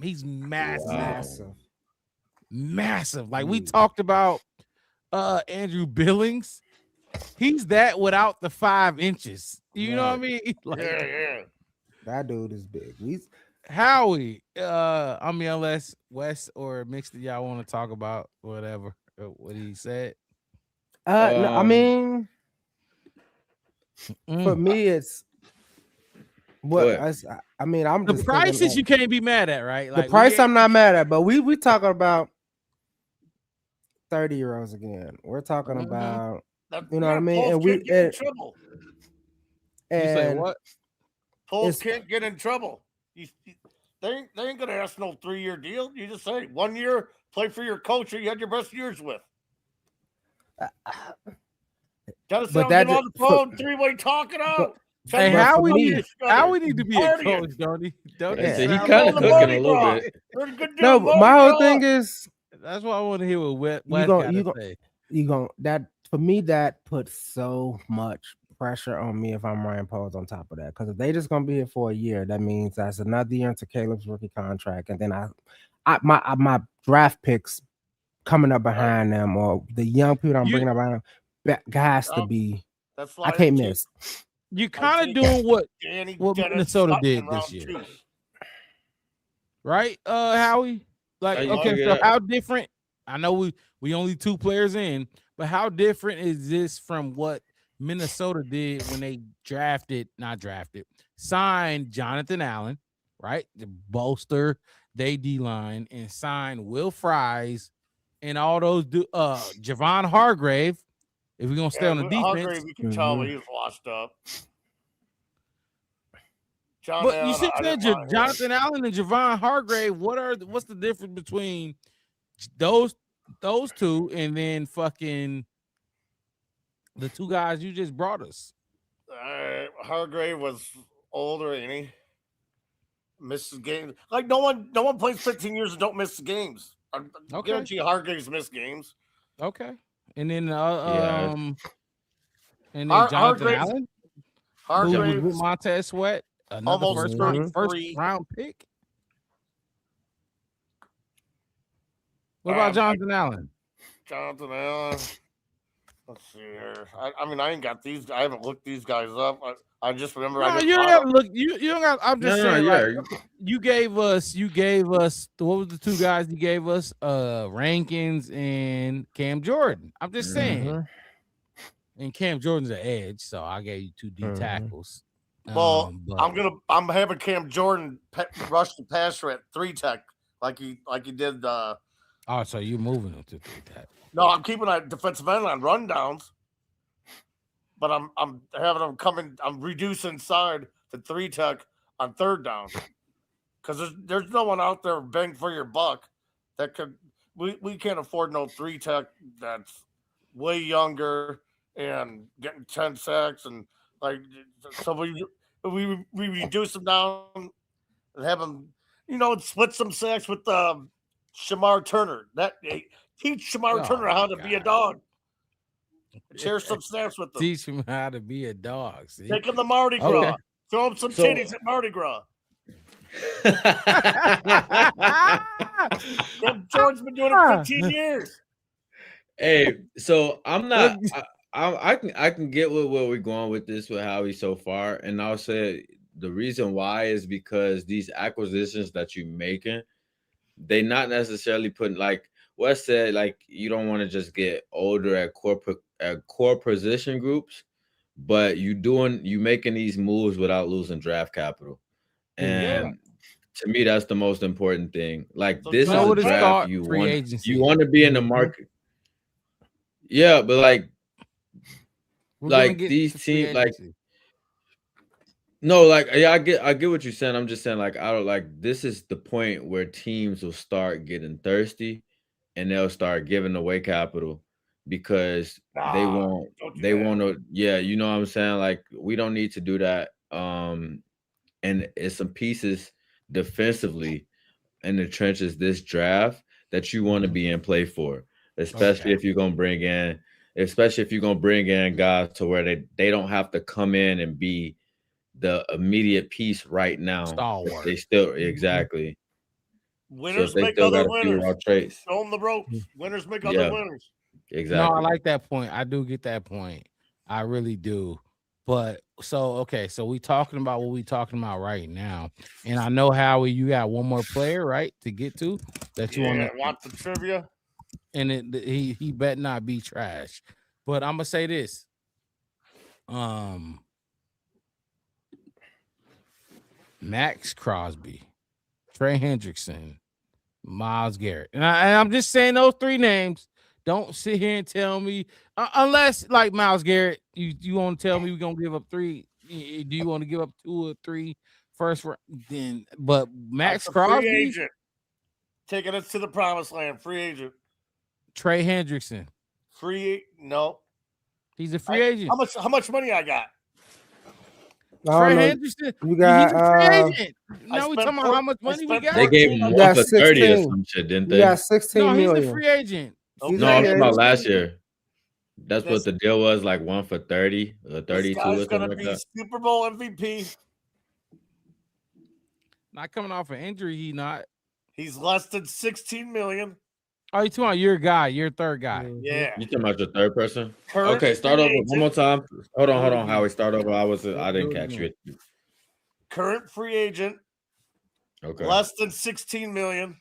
he's massive. Wow. Massive. Like we talked about Andrew Billings. He's that without the 5 inches. You know what I mean? Like, yeah. That dude is big. Howie, unless Wes or Mixed y'all want to talk about whatever what he said. No, I mean, for me, it's I'm the prices you can't be mad at, right? Like, the price I'm not mad at, but we talking about 30 euros again. We're talking about, you know what I mean? And we get in trouble. And you say what? Polls can't get in trouble. They ain't gonna ask no 3-year deal. You just say 1 year, play for your coach you had your best years with. Gotta say, get on the phone, 3-way talking out. Hey, how we need to be a coach, don't he? Don't he? He kind of cooking a little bit. No, but my whole thing is that's what I want to hear what Wes gotta say. That for me, that puts so much pressure on me if I'm Ryan Poles on top of that. Because if they just gonna be here for a year, that means that's another year into Caleb's rookie contract, and then my draft picks coming up behind them, or the young people I'm bringing up behind them, that has to be. I can't miss. You kind of doing what Minnesota did this year, right, Howie? Like, okay, so how different? I know we only 2 players in, but how different is this from what Minnesota did when they signed Jonathan Allen, right, to bolster they D-line, and signed Will Fries and all those Javon Hargrave. If we're gonna stay on the defense, Hargrave, you can tell he was washed up. But you should say Jonathan Allen and Javon Hargrave. What's the difference between those 2 and then fucking the 2 guys you just brought us? Hargrave was older, ain't he? Missed the game. Like no one plays 15 years and don't miss the games. I guarantee Hargrave's missed games. Okay, and then and then Jonathan Allen, Hargrave with Montez Sweat, another first round pick. What about Jonathan Allen? Jonathan Allen. Let's see here. I mean, I ain't got these. I haven't looked these guys up. I just remember. No, you don't have to look. You don't have. I'm just saying. Like, you gave us. What was the 2 guys you gave us? Rankins and Cam Jordan. I'm just saying. And Cam Jordan's an edge, so I gave you 2 D tackles. Well, I'm having Cam Jordan rush the passer at 3 tech, like he did. Oh, so you're moving him to 3 tech? No, I'm keeping a defensive end on rundowns, but I'm having them coming. I'm reducing side to 3 tech on 3rd down because there's no one out there bang for your buck that could. We can't afford no 3 tech that's way younger and getting 10 sacks, and like so we reduce him down and have him, split some sacks with Shamar Turner. That teach Shamar Turner how to be a dog. Share some snaps with them. Teach him how to be a dog. See? Take him to Mardi Gras. Throw him some titties at Mardi Gras. George's been doing it 15 years. Hey, so I'm not. I can get with where we're going with this with Howie so far, and I'll say the reason why is because these acquisitions that you're making, they not necessarily putting, like Wes said, like you don't want to just get older at core position groups, but you making these moves without losing draft capital, and to me that's the most important thing. Like this is a draft you want to be in the market. Yeah, but like these teams, like no, like I get what you're saying. I'm just saying, like, I don't like this is the point where teams will start getting thirsty and they'll start giving away capital because they want to, you know what I'm saying? Like, we don't need to do that. And it's some pieces defensively in the trenches this draft that you want to be in play for, especially if you're gonna bring in guys to where they don't have to come in and be the immediate piece right now. Stalwart. They still exactly. Winners make other winners. Show them the ropes. Winners make other winners. Exactly. No, I like that point. I do get that point. I really do. But so we talking about what we talking about right now, and I know Howie, you got one more player right to get to that you want the trivia, and he better not be trash. But I'm gonna say this, Max Crosby, Trey Hendrickson, Myles Garrett, and I'm just saying those three names. Don't sit here and tell me unless like Myles Garrett, you want to tell me we're gonna give up 3. Do you want to give up 2 or 3 first round? Then, but Max Crosby, free agent, taking us to the promised land, free agent. Trey Hendrickson, no, he's a free agent. How much money I got? Trey Hendrickson, you got free agent. No, we talking about how much money we got. They gave him 1 for 30 or some shit, didn't they? Yeah, 16 million. He's a free agent. No, I'm talking about last year. That's what the deal was, like 1 for 30 or 32 or something like that. Super Bowl MVP. Not coming off an injury, He's less than 16 million. Oh, you talking about your guy, your third guy? Yeah. You talking about your third person? Okay, start over one more time. Hold on, Howie. Start over. I didn't catch you. Current free agent. Okay. Less than 16 million.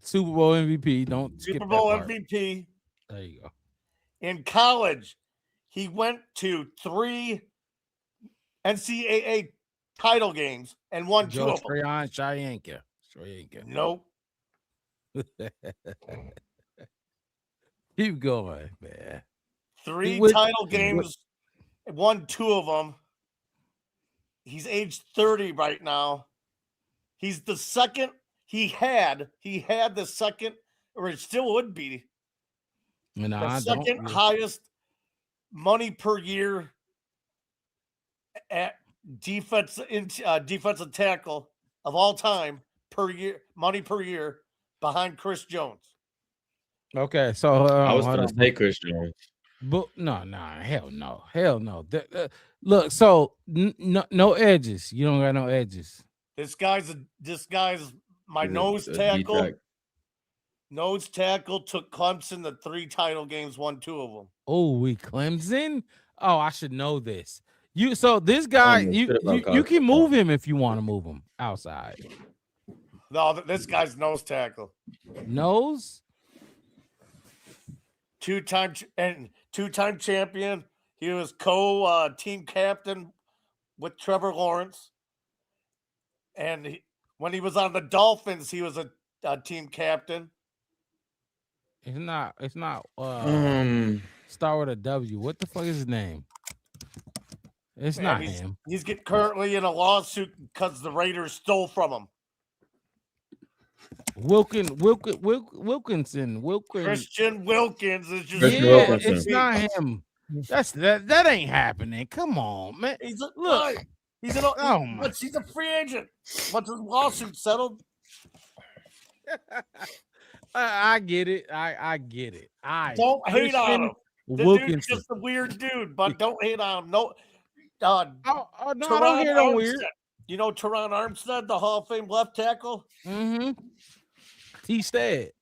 Super Bowl MVP. Super Bowl MVP. There you go. In college, he went to 3 NCAA title games and won 2 of them. Shayanka. Nope. Keep going, man. 3 title games, won 2 of them. He's age 30 right now. He's the second. He had the second, or it still would be the second highest money per year at defensive tackle of all time money per year behind Chris Jones. Okay, so I was going to say Chris Jones, but no, hell no. Look, so no edges. You don't got no edges. This guy's my nose tackle. Nose tackle took Clemson to 3 title games, won 2 of them. Oh, Clemson? Oh, I should know this. So this guy, you can move him if you want to move him outside. No, this guy's nose tackle. Nose? Two-time champion. He was team captain with Trevor Lawrence. And when he was on the Dolphins, he was a team captain. It's not start with a W. What the fuck is his name? It's not him. He's currently in a lawsuit because the Raiders stole from him. Wilkinson. Christian Wilkins is just it's not him. That ain't happening. Come on, man. He's he's a free agent. Once his lawsuit settled. I get it. I get it. Don't hate on him. The dude's just a weird dude, but don't hate on him. No, no, I don't hear no weird. You know Teron Armstead, the Hall of Fame left tackle? Mm-hmm. He said.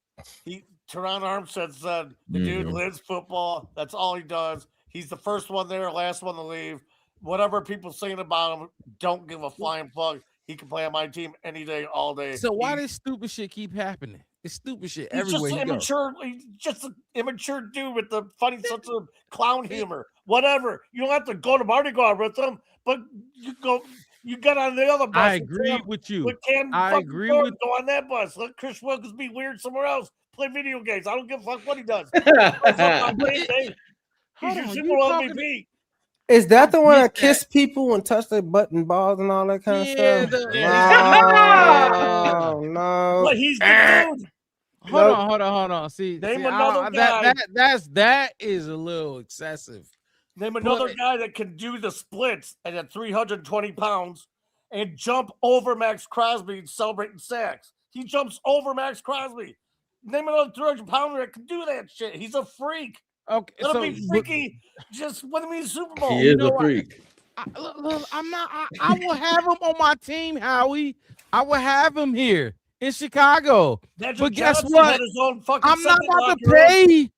Teron Armstead said the dude lives football. That's all he does. He's the first one there, last one to leave. Whatever people saying about him, don't give a flying fuck. He can play on my team any day, all day. So why does stupid shit keep happening? It's stupid shit everywhere you go. He's just an immature dude with the funny sense of clown humor. Whatever. You don't have to go to Mardi Gras with him, but you get on the other bus. I agree with you. I agree with go on that bus. Let Chris Wilkins be weird somewhere else. Play video games. I don't give a fuck what he does. He's your Super Bowl MVP. Is that the one that kiss people and touch their butt and balls and all that kind of stuff? No. But he's the dude. Hold on. See, another guy. That is a little excessive. Name another guy that can do the splits at 320 pounds and jump over Max Crosby and celebrating sacks. He jumps over Max Crosby. Name another 300-pounder that can do that shit. He's a freak. Okay, let him be freaky. Just win me the Super Bowl. He is a freak. Look, I'm not. I will have him on my team, Howie. I will have him here in Chicago. But guess what? I'm not about to pay.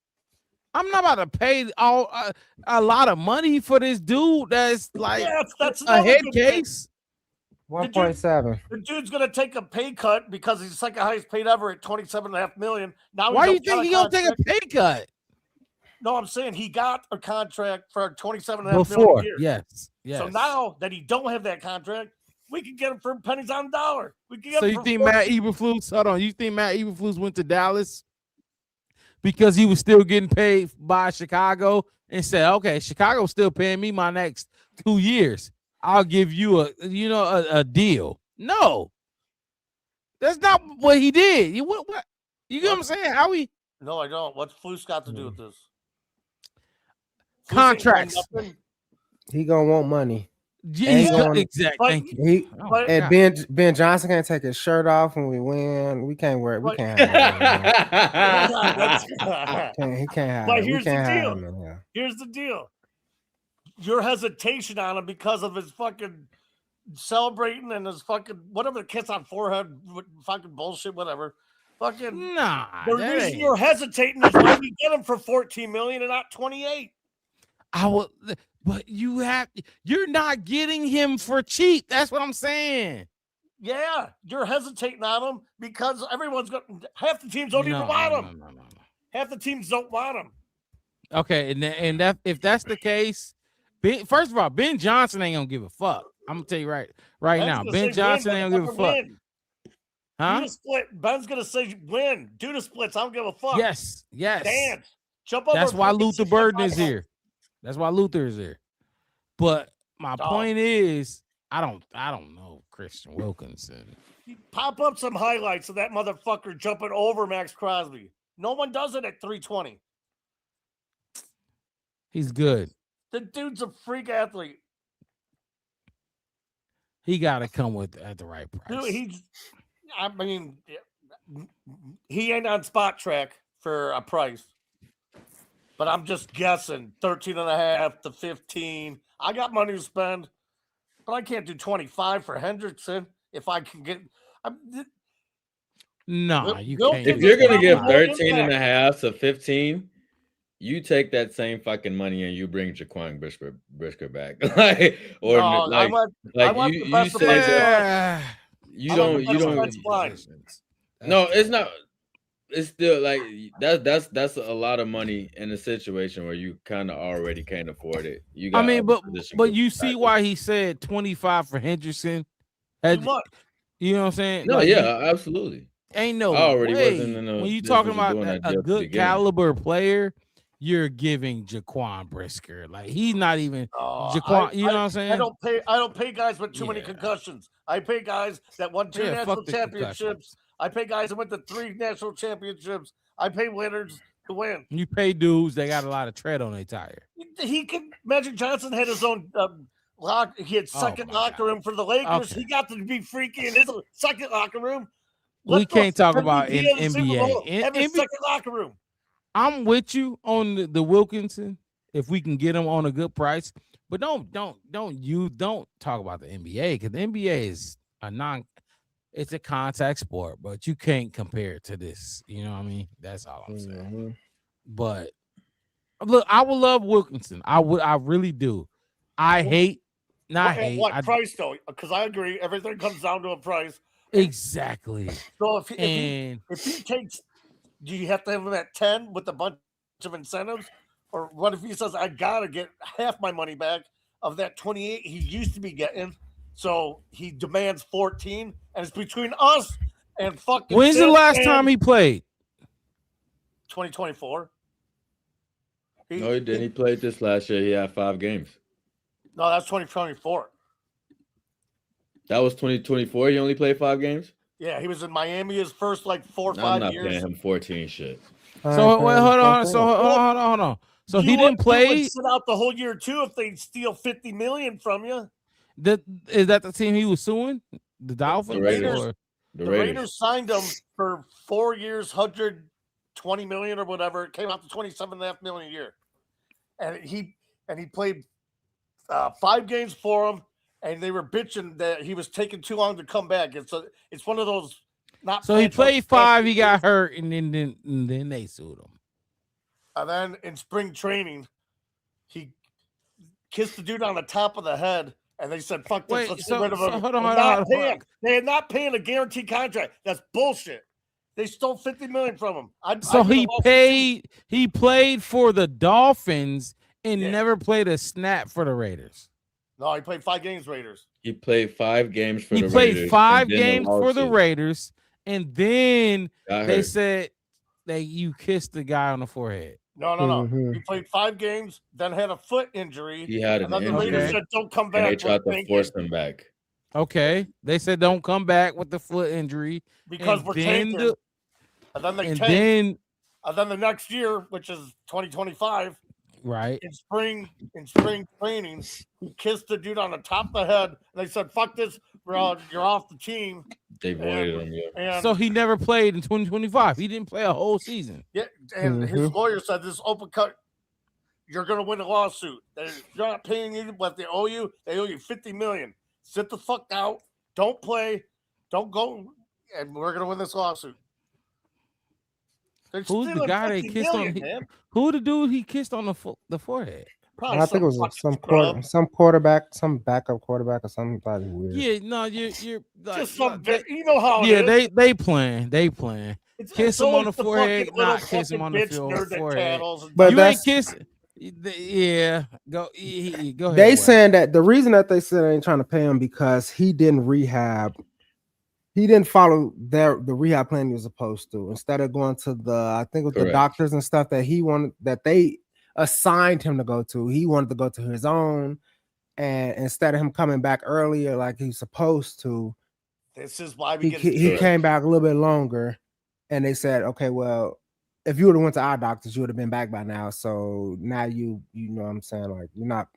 I'm not about to pay a lot of money for this dude. That's like that's a head case. 1.7. The dude's gonna take a pay cut because he's the second highest paid ever at $27.5 million. Now, why do you think he gonna take a pay cut? No, I'm saying he got a contract for $27.5 million a year. Yes. So now that he don't have that contract, we can get him for pennies on the dollar. We can get so you think Matt Eberflus? Hold on. You think Matt Eberflus went to Dallas because he was still getting paid by Chicago and said, "Okay, Chicago's still paying me my next 2 years. I'll give you a deal." No, that's not what he did. You what? You get what I'm saying? How he? No, I don't. What's Flus got to do with this? Contracts. He gonna want money. Yeah, exactly. Thank you. And Ben Johnson can't take his shirt off when we win. We can't wear it. We can't have it. He can't have it. Here's the deal. Here's the deal. Your hesitation on him because of his fucking celebrating and his fucking whatever the kiss on forehead, fucking bullshit, whatever. Fucking The reason you're hesitating is when you get him for $14 million and not 28. But you're not getting him for cheap. That's what I'm saying. Yeah, you're hesitating on him because everyone's got half the teams don't even want him. No. Half the teams don't want him. Okay, and that if that's the case, first of all, Ben Johnson ain't gonna give a fuck. I'm gonna tell you right now, Ben Johnson ain't gonna give a fuck. Huh? Do the split. Ben's gonna say win. Do the splits. I don't give a fuck. Yes. Dance. Jump over. That's why Luther Burden is here. That's why Luther is here. But my point is, I don't know Christian Wilkinson. You pop up some highlights of that motherfucker jumping over Max Crosby. No one does it at 320. He's good. The dude's a freak athlete. He got to come at the right price. Dude, he ain't on spot track for a price. But I'm just guessing 13.5 to 15. I got money to spend, but I can't do 25 for Hendrickson if I can get. No, you can't. If you're gonna give 13.5 to 15, you take that same fucking money and you bring Jaquan Brisker back. No, it's not. It's still like that's a lot of money in a situation where you kind of already can't afford it. But you see why he said 25 for Hendrickson. You know what I'm saying? No, absolutely. Ain't no already way. Wasn't in when you talking about a good caliber player, you're giving Jaquan Brisker. Like he's not even Jaquan. You know what I'm saying? I don't pay guys with too many concussions. I pay guys that won 2 national championships. I pay guys that went to 3 national championships. I pay winners to win. You pay dudes, they got a lot of tread on their tire. He could. Magic Johnson had his own lock. He had second locker room for the Lakers. Okay. He got to be freaky in his second locker room. We can't talk about in NBA. Have his second locker room. I'm with you on the Wilkinson if we can get him on a good price, but don't talk about the NBA because the NBA is it's a contact sport, but you can't compare it to this. You know what I mean? That's all I'm saying. But look, I would love Wilkinson. I really do. What price though? Because I agree, everything comes down to a price. Exactly. So if he takes, do you have to have him at 10 with a bunch of incentives, or what if he says I gotta get half my money back of that 28 he used to be getting? So he demands 14, and it's between us and fucking. When's the last time he played? 2024. No, he didn't. He played this last year. He had 5 games. No, that's 2024. That was 2024. He only played 5 games? Yeah, he was in Miami his first 4 or 5 years. I'm not paying him 14 shit. So wait, hold on. So he didn't play. He would sit out the whole year too if they steal $50 million from you. Is that the team he was suing? The Dolphins? The Raiders signed him for 4 years, $120 million or whatever. It came out to $27.5 million a year, and he played 5 games for them. And they were bitching that he was taking too long to come back. It's one of those not. So he played 5, he got hurt, and then they sued him. And then in spring training, he kissed the dude on the top of the head, and they said, "Fuck this, let's get rid of him." Hold on. They are not paying a guaranteed contract. That's bullshit. They stole $50 million from him. He played for the Dolphins and never played a snap for the Raiders. No, he played 5 games Raiders. He played 5 games for the Raiders. He played 5 games for the Raiders, and then they said that you kissed the guy on the forehead. No. He played 5 games, then had a foot injury. He had an injury. The Raiders said, "Don't come back." And they tried to force him back. Okay. They said, "Don't come back with the foot injury." Because we're tanking. And then they tanked. And then the next year, which is 2025, right, in spring training, he kissed the dude on the top of the head, and they said, "Fuck this, bro, you're off the team." They voided him. Yeah. So he never played in 2025. He didn't play a whole season. Yeah, and his lawyer said this open cut. You're going to win a lawsuit. They're not paying you what they owe you. They owe you $50 million. Sit the fuck out. Don't play. Don't go. And we're going to win this lawsuit. Who's the guy they kissed on? Who the dude he kissed on the forehead? Probably I think it was some quarterback, some backup quarterback, or somebody weird. Yeah, no, you're just some. You know how? Yeah, they playing. Kiss him on the forehead, not kiss him on the forehead. But you ain't kissing. Yeah, go ahead. They saying that the reason that they said they ain't trying to pay him because he didn't rehab. He didn't follow the rehab plan he was supposed to. Instead of going to the doctors and stuff that he wanted, that they assigned him to go to, he wanted to go to his own. And instead of him coming back earlier like he's supposed to, this is why he came back a little bit longer. And they said, okay, well, if you would have went to our doctors, you would have been back by now. So now you know what I'm saying? Like you're not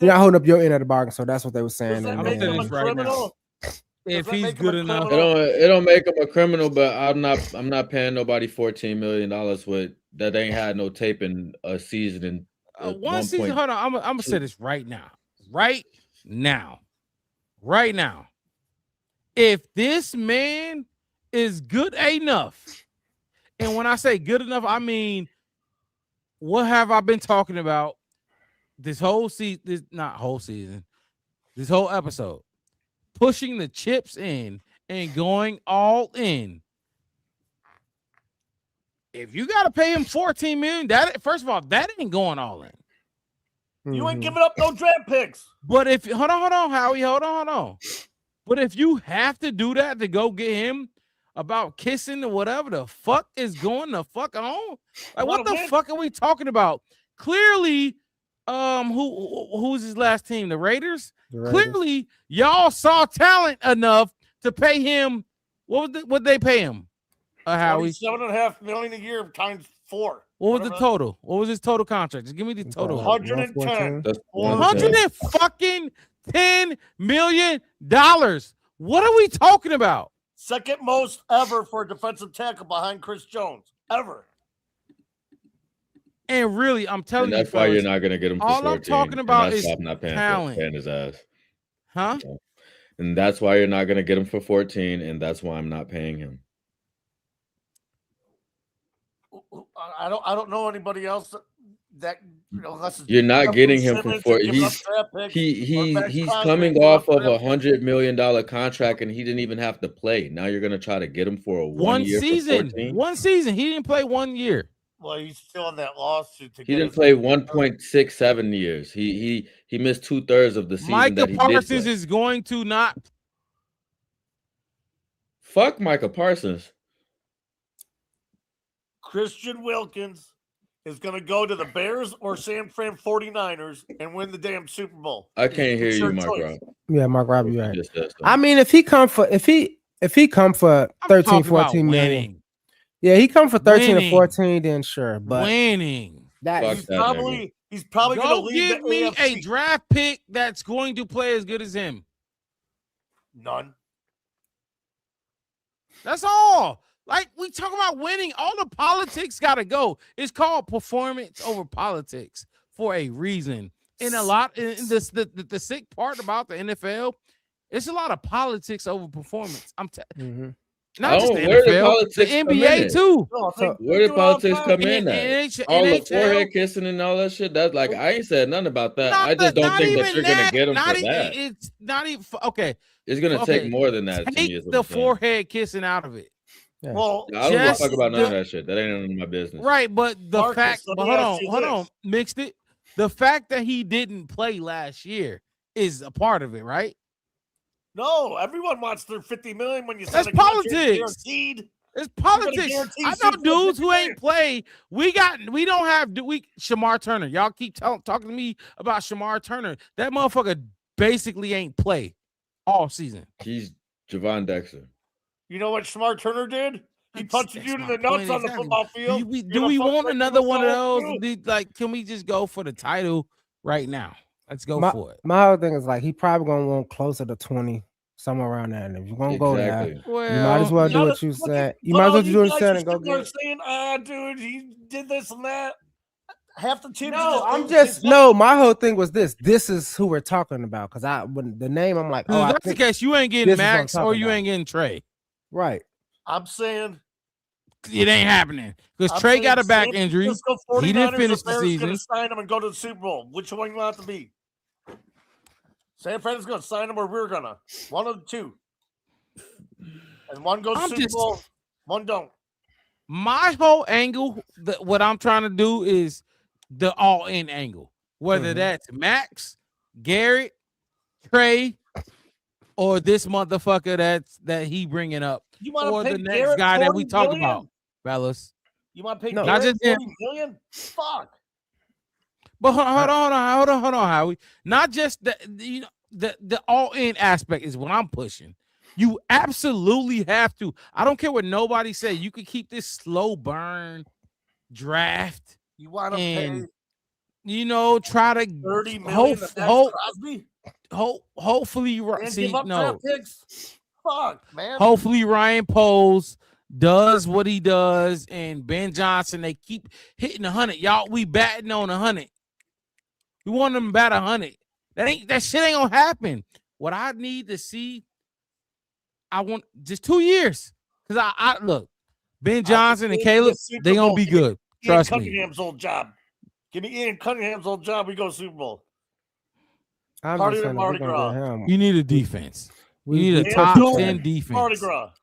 holding up your end of the bargain. So that's what they were saying. Does that make him a criminal? If he's good enough, it don't make him a criminal. But I'm not paying nobody $14 million with that ain't had no tape in a season. One season. Hold on, I'm gonna say this right now. If this man is good enough, and when I say good enough, I mean, what have I been talking about this whole season? This whole episode. Pushing the chips in and going all in. If you got to pay him $14 million, first of all, that ain't going all in. You ain't giving up no draft picks. But if hold on, Howie, hold on. But if you have to do that to go get him about kissing or whatever the fuck is going the fuck on, like what the fuck are we talking about? Clearly, who's his last team? The Raiders. Clearly, y'all saw talent enough to pay him What they pay him? Howie, $7.5 million a year times 4. What was the total? What was his total contract? Just give me the total. 110. $110 million. What are we talking about? Second most ever for a defensive tackle behind Chris Jones ever. And really, I'm telling you, that's why you're not going to get him for all 14. I'm talking about is I'm not paying his ass. Huh? And that's why you're not going to get him for 14, and that's why I'm not paying him. I don't know anybody else that you're not getting him for 14. He's coming off of $100 million contract, and he didn't even have to play. Now you're going to try to get him for one year season. For 14? 1 season. He didn't play 1 year. Well, he's still in that lawsuit. He didn't play 1.67 years. He missed 2/3 of the season. Micah Parsons is going to not. Fuck Micah Parsons. Christian Wilkins is going to go to the Bears or San Fran 49ers and win the damn Super Bowl. I can't hear you, Mark Rob. Yeah, Mark Rob, you're right. I mean, if he come for 13, 14 million. Yeah, he come for 13 or 14, then sure. But winning. He's probably going to leave give me AFC. a draft pick that's going to play as good as him. None. That's all. Like, we talk about winning. All the politics got to go. It's called performance over politics for a reason. And the sick part about the NFL, it's a lot of politics over performance. Not just the NFL, the NBA too. Where did politics come in at? All the forehead kissing and all that shit. That's like, I ain't said nothing about that. I just don't think that you're going to get him for that. It's not even, okay. It's going to take more than that. Take the forehead kissing out of it. Yeah. Well, I don't give a fuck about none of that shit. That ain't none of my business. Right, but hold on, mixed it. The fact that he didn't play last year is a part of it, right? No, everyone wants their $50 million when you say that's politics. It's politics. I know dudes who ain't play. Shamar Turner. Y'all keep talking to me about Shamar Turner. That motherfucker basically ain't play all season. He's Javon Dexter. You know what Shamar Turner did? He punched you in the nuts on the football field. Do we want another one of those? Like, can we just go for the title right now? Let's go for it. My whole thing is like he probably gonna want closer to 20, somewhere around there. And if you're gonna go there, you might as well do what you said. You might as well do what you said and go get it. Saying, dude, he did this and that. Half the team. No, my whole thing was this. This is who we're talking about. Because when the name, I'm like, oh, that's the case. You ain't getting Max or you ain't getting Trey. Right. I'm saying it ain't happening because Trey got a back injury. He didn't finish the season. Going to sign him and go to the Super Bowl. Which one you want to be? San Francisco's going to sign him, or we're gonna. One of the two. And one goes to Super Bowl, one don't. My whole angle, what I'm trying to do is the all-in angle. Whether that's Max, Garrett, Trey, or this motherfucker that he bringing up, or the next Garrett guy that we talk million? About, fellas. You want to pay Garrett $40 million? Fuck. But hold on, Howie. Not just the all-in aspect is what I'm pushing. You absolutely have to. I don't care what nobody say. You could keep this slow burn draft. You want to pay, try to $30 million. Hopefully, Fuck, man. Hopefully, Ryan Poles does what he does, and Ben Johnson. They keep hitting 100. Y'all, we batting on 100. We want them to bat 100. That shit ain't gonna happen. What I need to see, I want just 2 years. Because I look, Ben Johnson and Caleb, they gonna be good. Trust me. Cunningham's old job. Give me Ian Cunningham's old job. We go Super Bowl. You need a defense. You need a top 10 defense. Mardi Gras.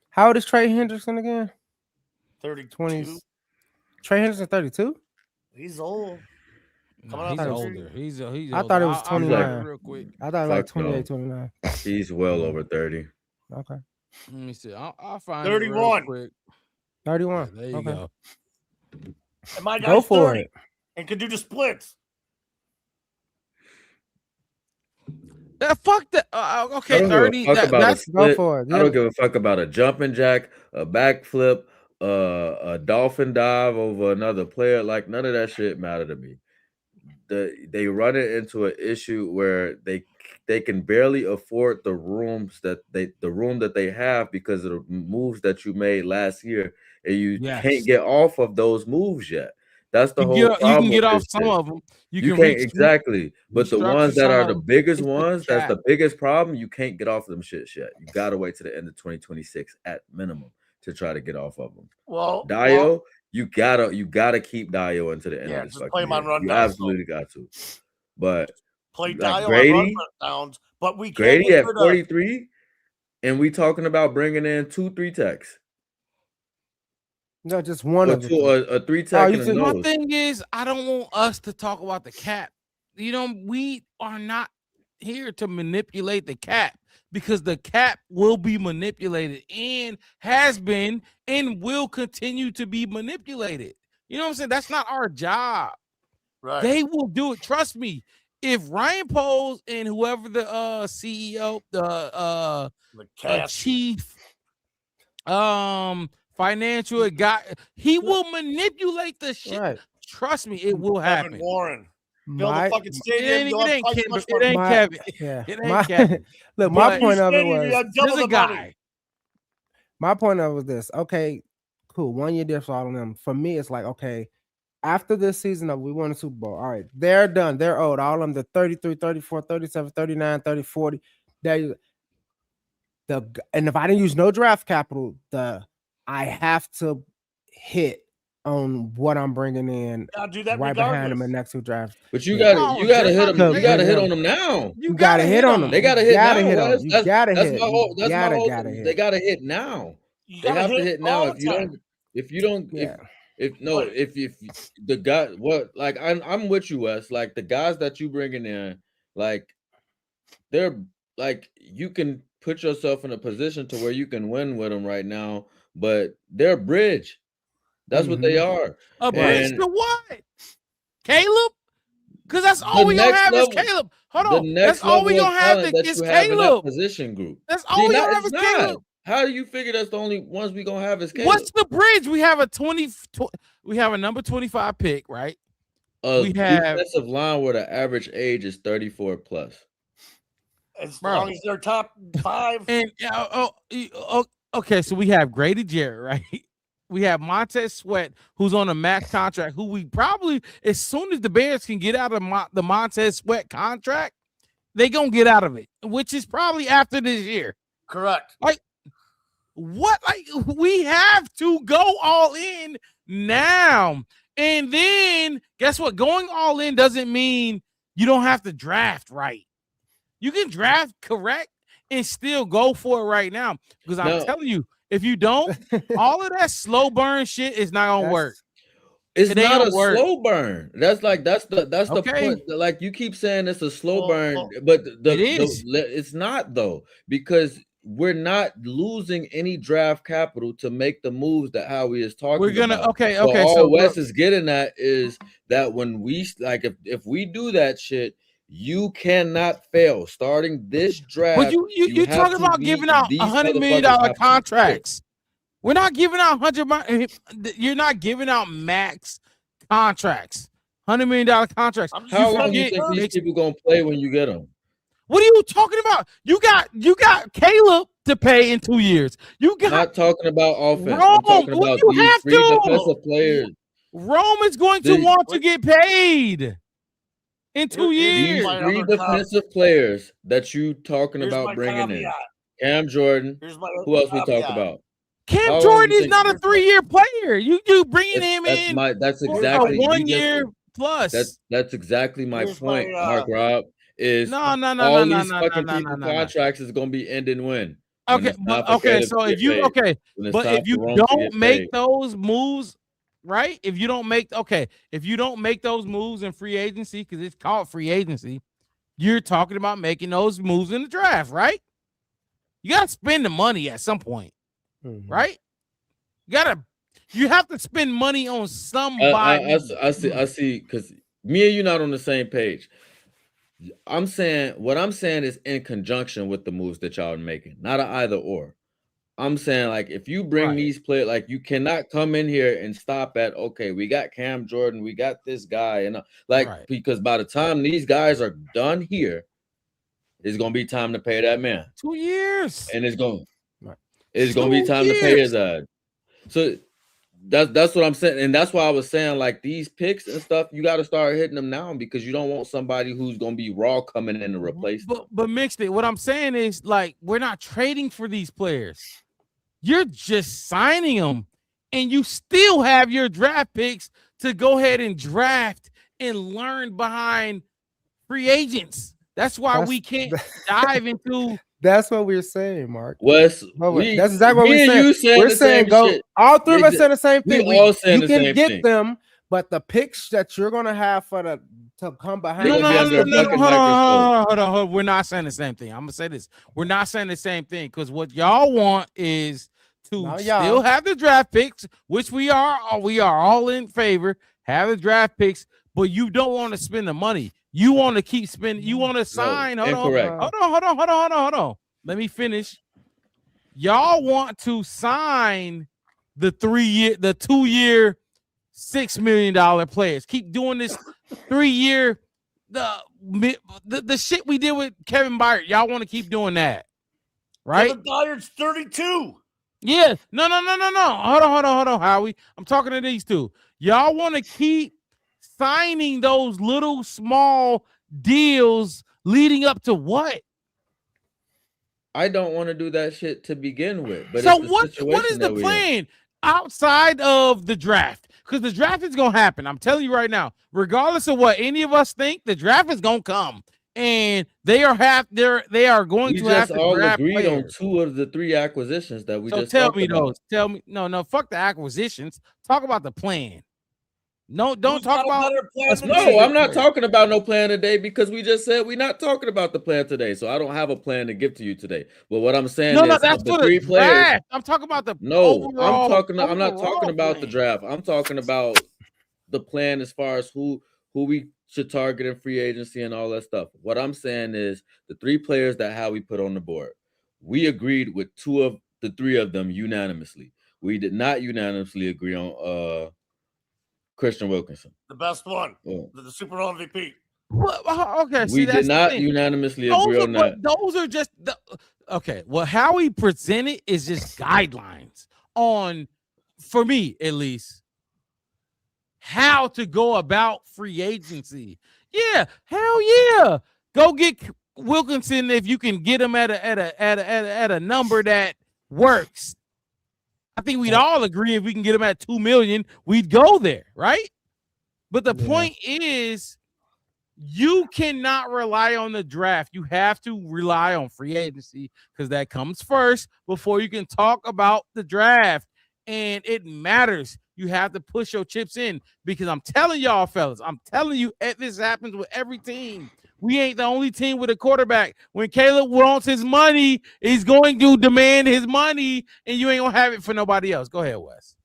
How old is Trey Hendrickson again? 32. Trey Hendrickson 32? He's old. He's older. He's I thought it was 29. Real quick. I thought it was like 28, 29. He's well over 30. Okay. Let me see. I'll find 31. It real quick. 31. Yeah, there you go. And my guy's go for 30 and can do the splits. Fuck that. Okay, 30. That's go for it. I don't give a fuck about a jumping jack, a backflip, a dolphin dive over another player. Like none of that shit matter to me. They run it into an issue where they can barely afford the room that they have because of the moves that you made last year, and you can't get off of those moves yet. That's the whole problem. You can get off some of them. You can't exactly, but the ones that are the biggest ones, that's the biggest problem. You can't get off of them shits yet. You gotta wait to the end of 2026 at minimum to try to get off of them. Well, Dio, you gotta keep Dio until the end of this fucking play him on year. rundowns. You absolutely got to. But play like Dio Grady, on rundowns, but we can't Grady at 43, and we talking about bringing in 2-3 techs. No, just one of them. A 3 tech. My thing is, I don't want us to talk about the cap. You know, we are not here to manipulate the cap because the cap will be manipulated and has been and will continue to be manipulated. You know what I'm saying? That's not our job. Right. They will do it. Trust me. If Ryan Poles and whoever the CEO, the chief, financial guy, he will manipulate the shit. Right. Trust me, it will happen. Warren, build a fucking stadium. It ain't Kevin. Yeah. It ain't Kevin. Look, my point of it was there's a guy. My point of it was this. Okay, cool. 1 year difference all of them. For me, it's like, okay, after this season of we won the Super Bowl. All right, they're done. They're old. All of them, the 33, 34, 37, 39, 30, 40. And if I didn't use no draft capital, I have to hit on what I'm bringing in right behind them in the next 2 drafts. But you gotta hit them. You gotta hit on them now. You gotta hit on them. They gotta hit now. You gotta hit. That's my whole thing. They gotta hit now. They have to hit now. If you don't, the guy, like I'm with you, Wes. Like the guys that you bringing in, like they're like you can put yourself in a position to where you can win with them right now, but they're a bridge. That's what they are. A bridge to what? Caleb? Because that's all we gonna have is Caleb. Hold on. That's all we gonna have is Caleb. Position group. That's all we gonna have is Caleb. How do you figure that's the only ones we gonna have is Caleb? What's the bridge? We have a number 25 pick, right? We have defensive line where the average age is 34 plus. As long as they're top 5. And okay, so we have Grady Jarrett, right? We have Montez Sweat, who's on a max contract, who we probably, as soon as the Bears can get out of the Montez Sweat contract, they gonna get out of it, which is probably after this year. Correct. Like what? Like we have to go all in now. And then guess what? Going all in doesn't mean you don't have to draft right. You can draft correct and still go for it right now. Because I'm telling you, if you don't, all of that slow burn shit is not gonna work. It's not a slow burn. That's the point. Like you keep saying it's a slow burn, but it is. It's not though, because we're not losing any draft capital to make the moves that Howie is talking about. We're gonna about. So all Wes is getting at is that when we if we do that shit, you cannot fail starting this draft. But you talking about giving out $100 million contracts. We're not giving out you're not giving out max contracts, $100 million contracts. How long do you think these people gonna play when you get them? What are you talking about? You got Caleb to pay in 2 years. Not talking about offense. I'm talking about these 3 defensive players. Rome is going to want to get paid in 2 years. These 3 defensive players that you talking about bringing in. Cam Jordan. Who else we talk about? Cam Jordan is not a 3-year player. You bringing him in. That's exactly 1 year plus. That's exactly my point, Mark Rob. Is all these fucking people contracts is gonna be ending when? Okay. So if you don't make those moves, right? If you don't make those moves in free agency, because it's called free agency, you're talking about making those moves in the draft, right? You gotta spend the money at some point, right? You have to spend money on somebody. I see, because me and you not on the same page. I'm saying what I'm saying is in conjunction with the moves that y'all are making, not an either or. I'm saying, like, if you bring these players, like, you cannot come in here and stop at, okay, we got Cam Jordan, we got this guy, and because by the time these guys are done here, it's gonna be time to pay that man 2 years, and it's gonna be time to pay his ass. So that's what I'm saying, and that's why I was saying, like, these picks and stuff, you got to start hitting them now because you don't want somebody who's gonna be raw coming in to replace them. But mixed it. What I'm saying is, like, we're not trading for these players. You're just signing them, and you still have your draft picks to go ahead and draft and learn behind free agents. That's why we can't dive into. That's what we're saying, Mark. Wes, that's exactly what we're saying. We're saying go. Shit. All three of us saying the same thing. You can get them, but the picks that you're gonna have to come behind. No, hold on. We're not saying the same thing. I'm gonna say this. We're not saying the same thing because what y'all want is to still have the draft picks, which we are all in favor. Have the draft picks, but you don't want to spend the money. You want to keep spending. You want to sign. Hold on. Let me finish. Y'all want to sign the 2-year, $6 million players. Keep doing this 3-year. The shit we did with Kevin Byard. Y'all want to keep doing that, right? Kevin Byard's 32. Yeah. No. Hold on, Howie. I'm talking to these two. Y'all want to keep signing those little small deals leading up to what? I don't want to do that shit to begin with. But so what is the plan outside of the draft? Because the draft is gonna happen. I'm telling you right now, regardless of what any of us think, the draft is gonna come. And they are going to have to all draft agreed players. on 2 of the 3 acquisitions that we just tell me about. those. Tell me no, fuck the acquisitions. Talk about the plan. No, don't talk about. No, I'm not talking about no plan today because we just said we're not talking about the plan today. So I don't have a plan to give to you today. But what I'm saying is that's the 3 players. I'm talking about the. I'm not talking about the draft. I'm talking about the plan as far as who we should target in free agency and all that stuff. What I'm saying is the 3 players that Howie put on the board. We agreed with 2 of the 3 of them unanimously. We did not unanimously agree on Christian Wilkinson, the best one, the Super Bowl MVP. Well, okay, we did not unanimously agree on that. Those are just okay. Well, how he presented is just guidelines on, for me at least, how to go about free agency. Yeah, hell yeah, go get Wilkinson if you can get him at a number that works. I think we'd all agree if we can get him at $2 million, we'd go there, right? But the point is, you cannot rely on the draft. You have to rely on free agency because that comes first before you can talk about the draft. And it matters. You have to push your chips in because I'm telling y'all, fellas, this happens with every team. We ain't the only team with a quarterback. When Caleb wants his money, he's going to demand his money, and you ain't going to have it for nobody else. Go ahead, Wes.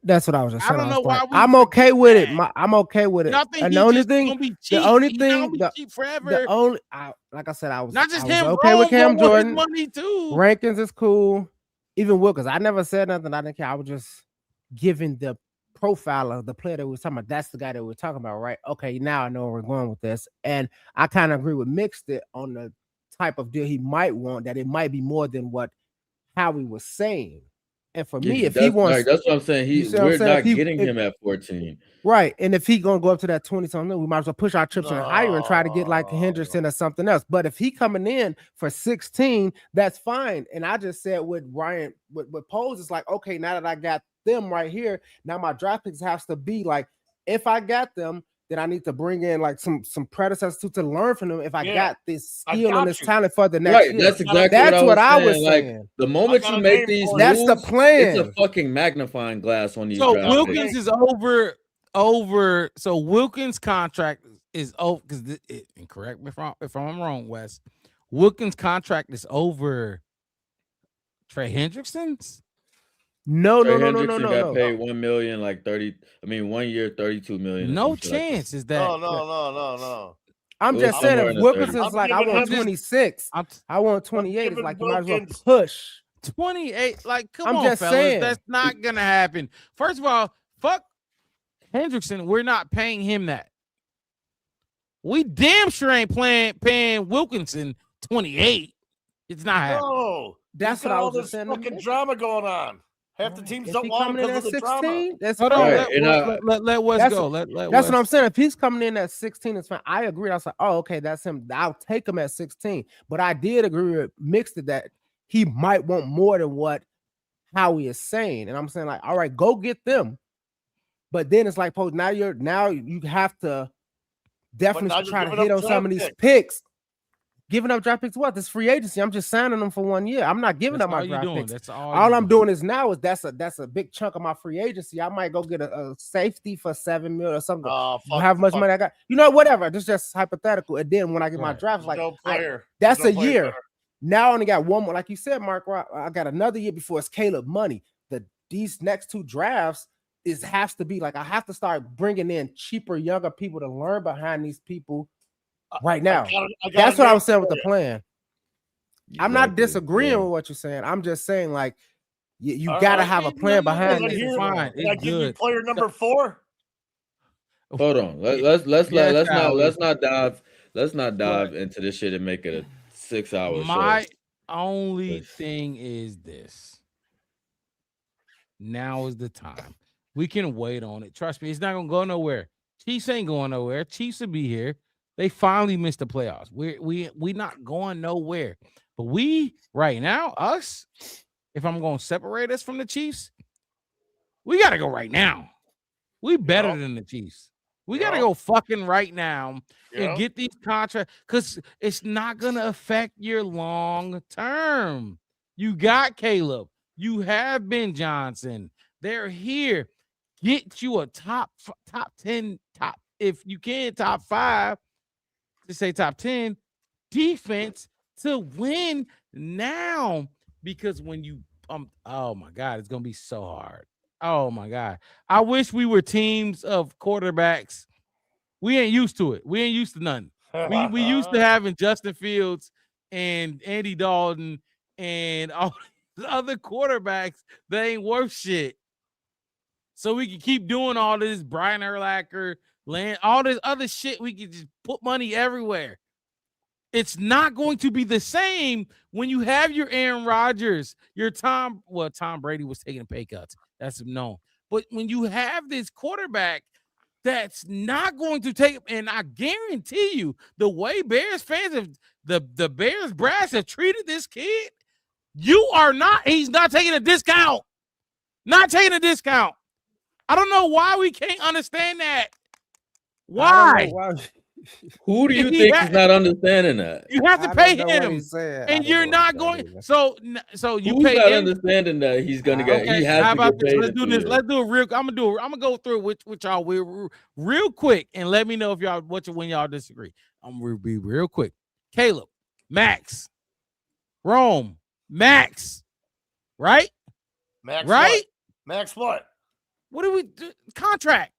That's what I was just saying. I don't know why I'm okay with it. I'm okay with it. And the only thing, like I said, I was not just him okay with Cam Jordan. Money too. Rankins is cool. Even Wilkins, I never said nothing. I didn't care. I was just giving the profile of the player that we were talking about. That's the guy that we're talking about, right? Okay, now I know where we're going with this. And I kind of agree with Mixed it on the type of deal he might want, that it might be more than what Howie was saying. And for me, if he wants, right, that's what I'm saying. We're not getting him at 14, right? And if he gonna go up to that 20-something, we might as well push our chips in higher and try to get like Henderson or something else. But if he coming in for 16, that's fine. And I just said with Ryan, with Pose, it's like, okay, now that I got them right here, now my draft picks has to be like, if I got them, then I need to bring in like some predecessors to learn from them. If I got this skill and this talent for the next year. That's exactly what I was saying. Like, the moment you make these moves, that's the plan. It's a fucking magnifying glass on these. So Wilkins is over. So Wilkins' contract is over because, and correct me if I'm wrong, Wes. Wilkins' contract is over Trey Hendrickson's. No. Got paid $1 million, like 30. I mean, 1 year, $32 million. No chance is that. No. I'm just saying, if Wilkinson's like, I want 26, I want 28. It's like you might as well push 28. Like, come on, fellas, saying. That's not gonna happen. First of all, fuck Hendrickson. We're not paying him that. We damn sure ain't paying Wilkinson 28. It's not happening. No, that's what I was saying. Fucking drama going on. Half the teams don't want him because of the 16, drama. That's hold on. Let Wes go. That's what I'm saying. If he's coming in at 16, it's fine. I agree. I was like, oh, okay, that's him. I'll take him at 16. But I did agree with Mixed that he might want more than what Howie is saying. And I'm saying, like, all right, go get them. But then it's like, now you have to definitely try to hit on some of these picks. Giving up draft picks, what? This free agency. I'm just signing them for 1 year. I'm not giving up my draft picks. That's all I'm doing is now is that's a big chunk of my free agency. I might go get a safety for $7 million or something. How much money I got? You know, whatever. This is just hypothetical. And then when I get my draft, like that's a year. Better. Now I only got one more. Like you said, Mark, I got another year before it's Caleb money. These next 2 drafts has to be like I have to start bringing in cheaper, younger people to learn behind these people. Right now, that's what I was saying with the plan. I'm not disagreeing with what you're saying. I'm just saying, like, you got to have a plan behind it. It's fine. Can I give you player number 4? Hold on. Let's not dive into this shit and make it a 6-hour show. My only thing is this. Now is the time. We can wait on it. Trust me, it's not gonna go nowhere. Chiefs ain't going nowhere. Chiefs will be here. They finally missed the playoffs. We not going nowhere. But we right now, us, if I'm going to separate us from the Chiefs, we got to go right now. We better than the Chiefs. We got to go fucking right now and get these contracts because it's not going to affect your long term. You got Caleb. You have Ben Johnson. They're here. Get you a top 10, if you can, top 5. To say top 10 defense to win now because when you oh my God, it's gonna be so hard. Oh my God, I wish we were teams of quarterbacks. We ain't used to it. We ain't used to nothing. We used to having Justin Fields and Andy Dalton and all the other quarterbacks that ain't worth shit. So we can keep doing all this Brian Urlacher. Land all this other shit, we can just put money everywhere. It's not going to be the same when you have your Aaron Rodgers, your Tom Brady was taking pay cuts. That's known. But when you have this quarterback that's not going to take, and I guarantee you, the way Bears fans have the Bears brass have treated this kid, he's not taking a discount. Not taking a discount. I don't know why we can't understand that. Why? Who do you think is not understanding that? You have to pay him, and you're not going. So you Who's pay not him? Understanding that he's gonna get. Okay, he has how to about get paid. Let's do this. Let's do it real. I'm gonna go through it with y'all real quick, and let me know if when y'all disagree. I'm gonna be real quick. Caleb, Max, Rome, Max, right? Max, right? What? Max, what? What do we do? Contract.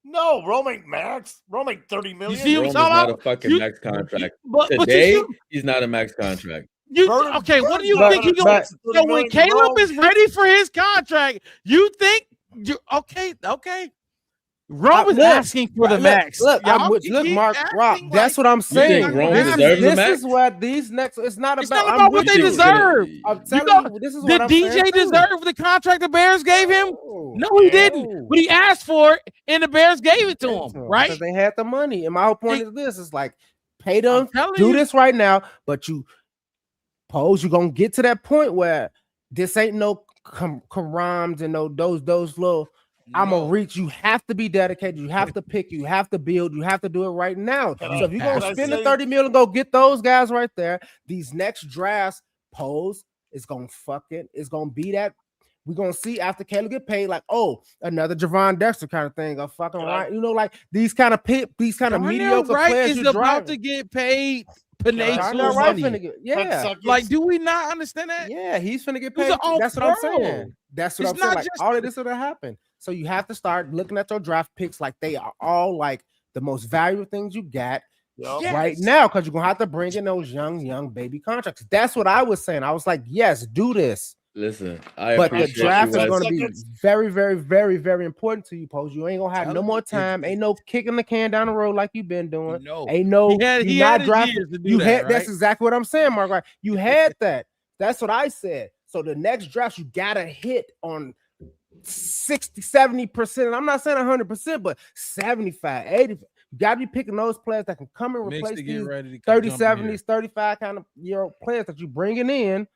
No, Rome ain't max. Rome ain't 30 million. You see what I'm talking about? Not a fucking max contract. Today, he's not a max contract. Okay, what do you think he's going to do? So when Caleb is ready for his contract, you think okay. Rome is asking for the max. Look, Mark, Rock. That's what I'm saying. This is what these next. It's not about what they deserve. I'm telling you, this is what I'm saying. Did DJ deserve the contract the Bears gave him? No, he didn't. But he asked for it, and the Bears gave it to him, right? Because they had the money. And my whole point is this: it's like pay them, do this right now. But you're gonna get to that point where this ain't no Karams and no those little. I'm gonna reach. You have to be dedicated. You have to pick. You have to build. You have to do it right now. So if you're gonna spend the $30 million, go get those guys right there. These next drafts, it's gonna be that. We're gonna see after Caleb get paid, like another Javon Dexter kind of thing, a fucking right. You know, like these kind of mediocre players is about to get paid. Like, do we not understand that? Yeah, he's finna get paid. That's what I'm saying. That's what I'm saying. Like, all of this would have happened. So you have to start looking at your draft picks like they are all like the most valuable things you got. right now because you're gonna have to bring in those young baby contracts. That's what I was saying. I was like, yes, do this. Listen, but the draft is going to be very, very, very, very important to you, Pose. You ain't gonna have no more time. Ain't no kicking the can down the road like you've been doing. No, ain't no. He had his years to do that, had. Right? That's exactly what I'm saying, Mark. Right? You had that. That's what I said. So the next draft, you gotta hit on 60, 70%. I'm not saying 100%, but 75, 80. You gotta be picking those players that can come and replace these 30, 70s, 35 kind of players that you bringing in.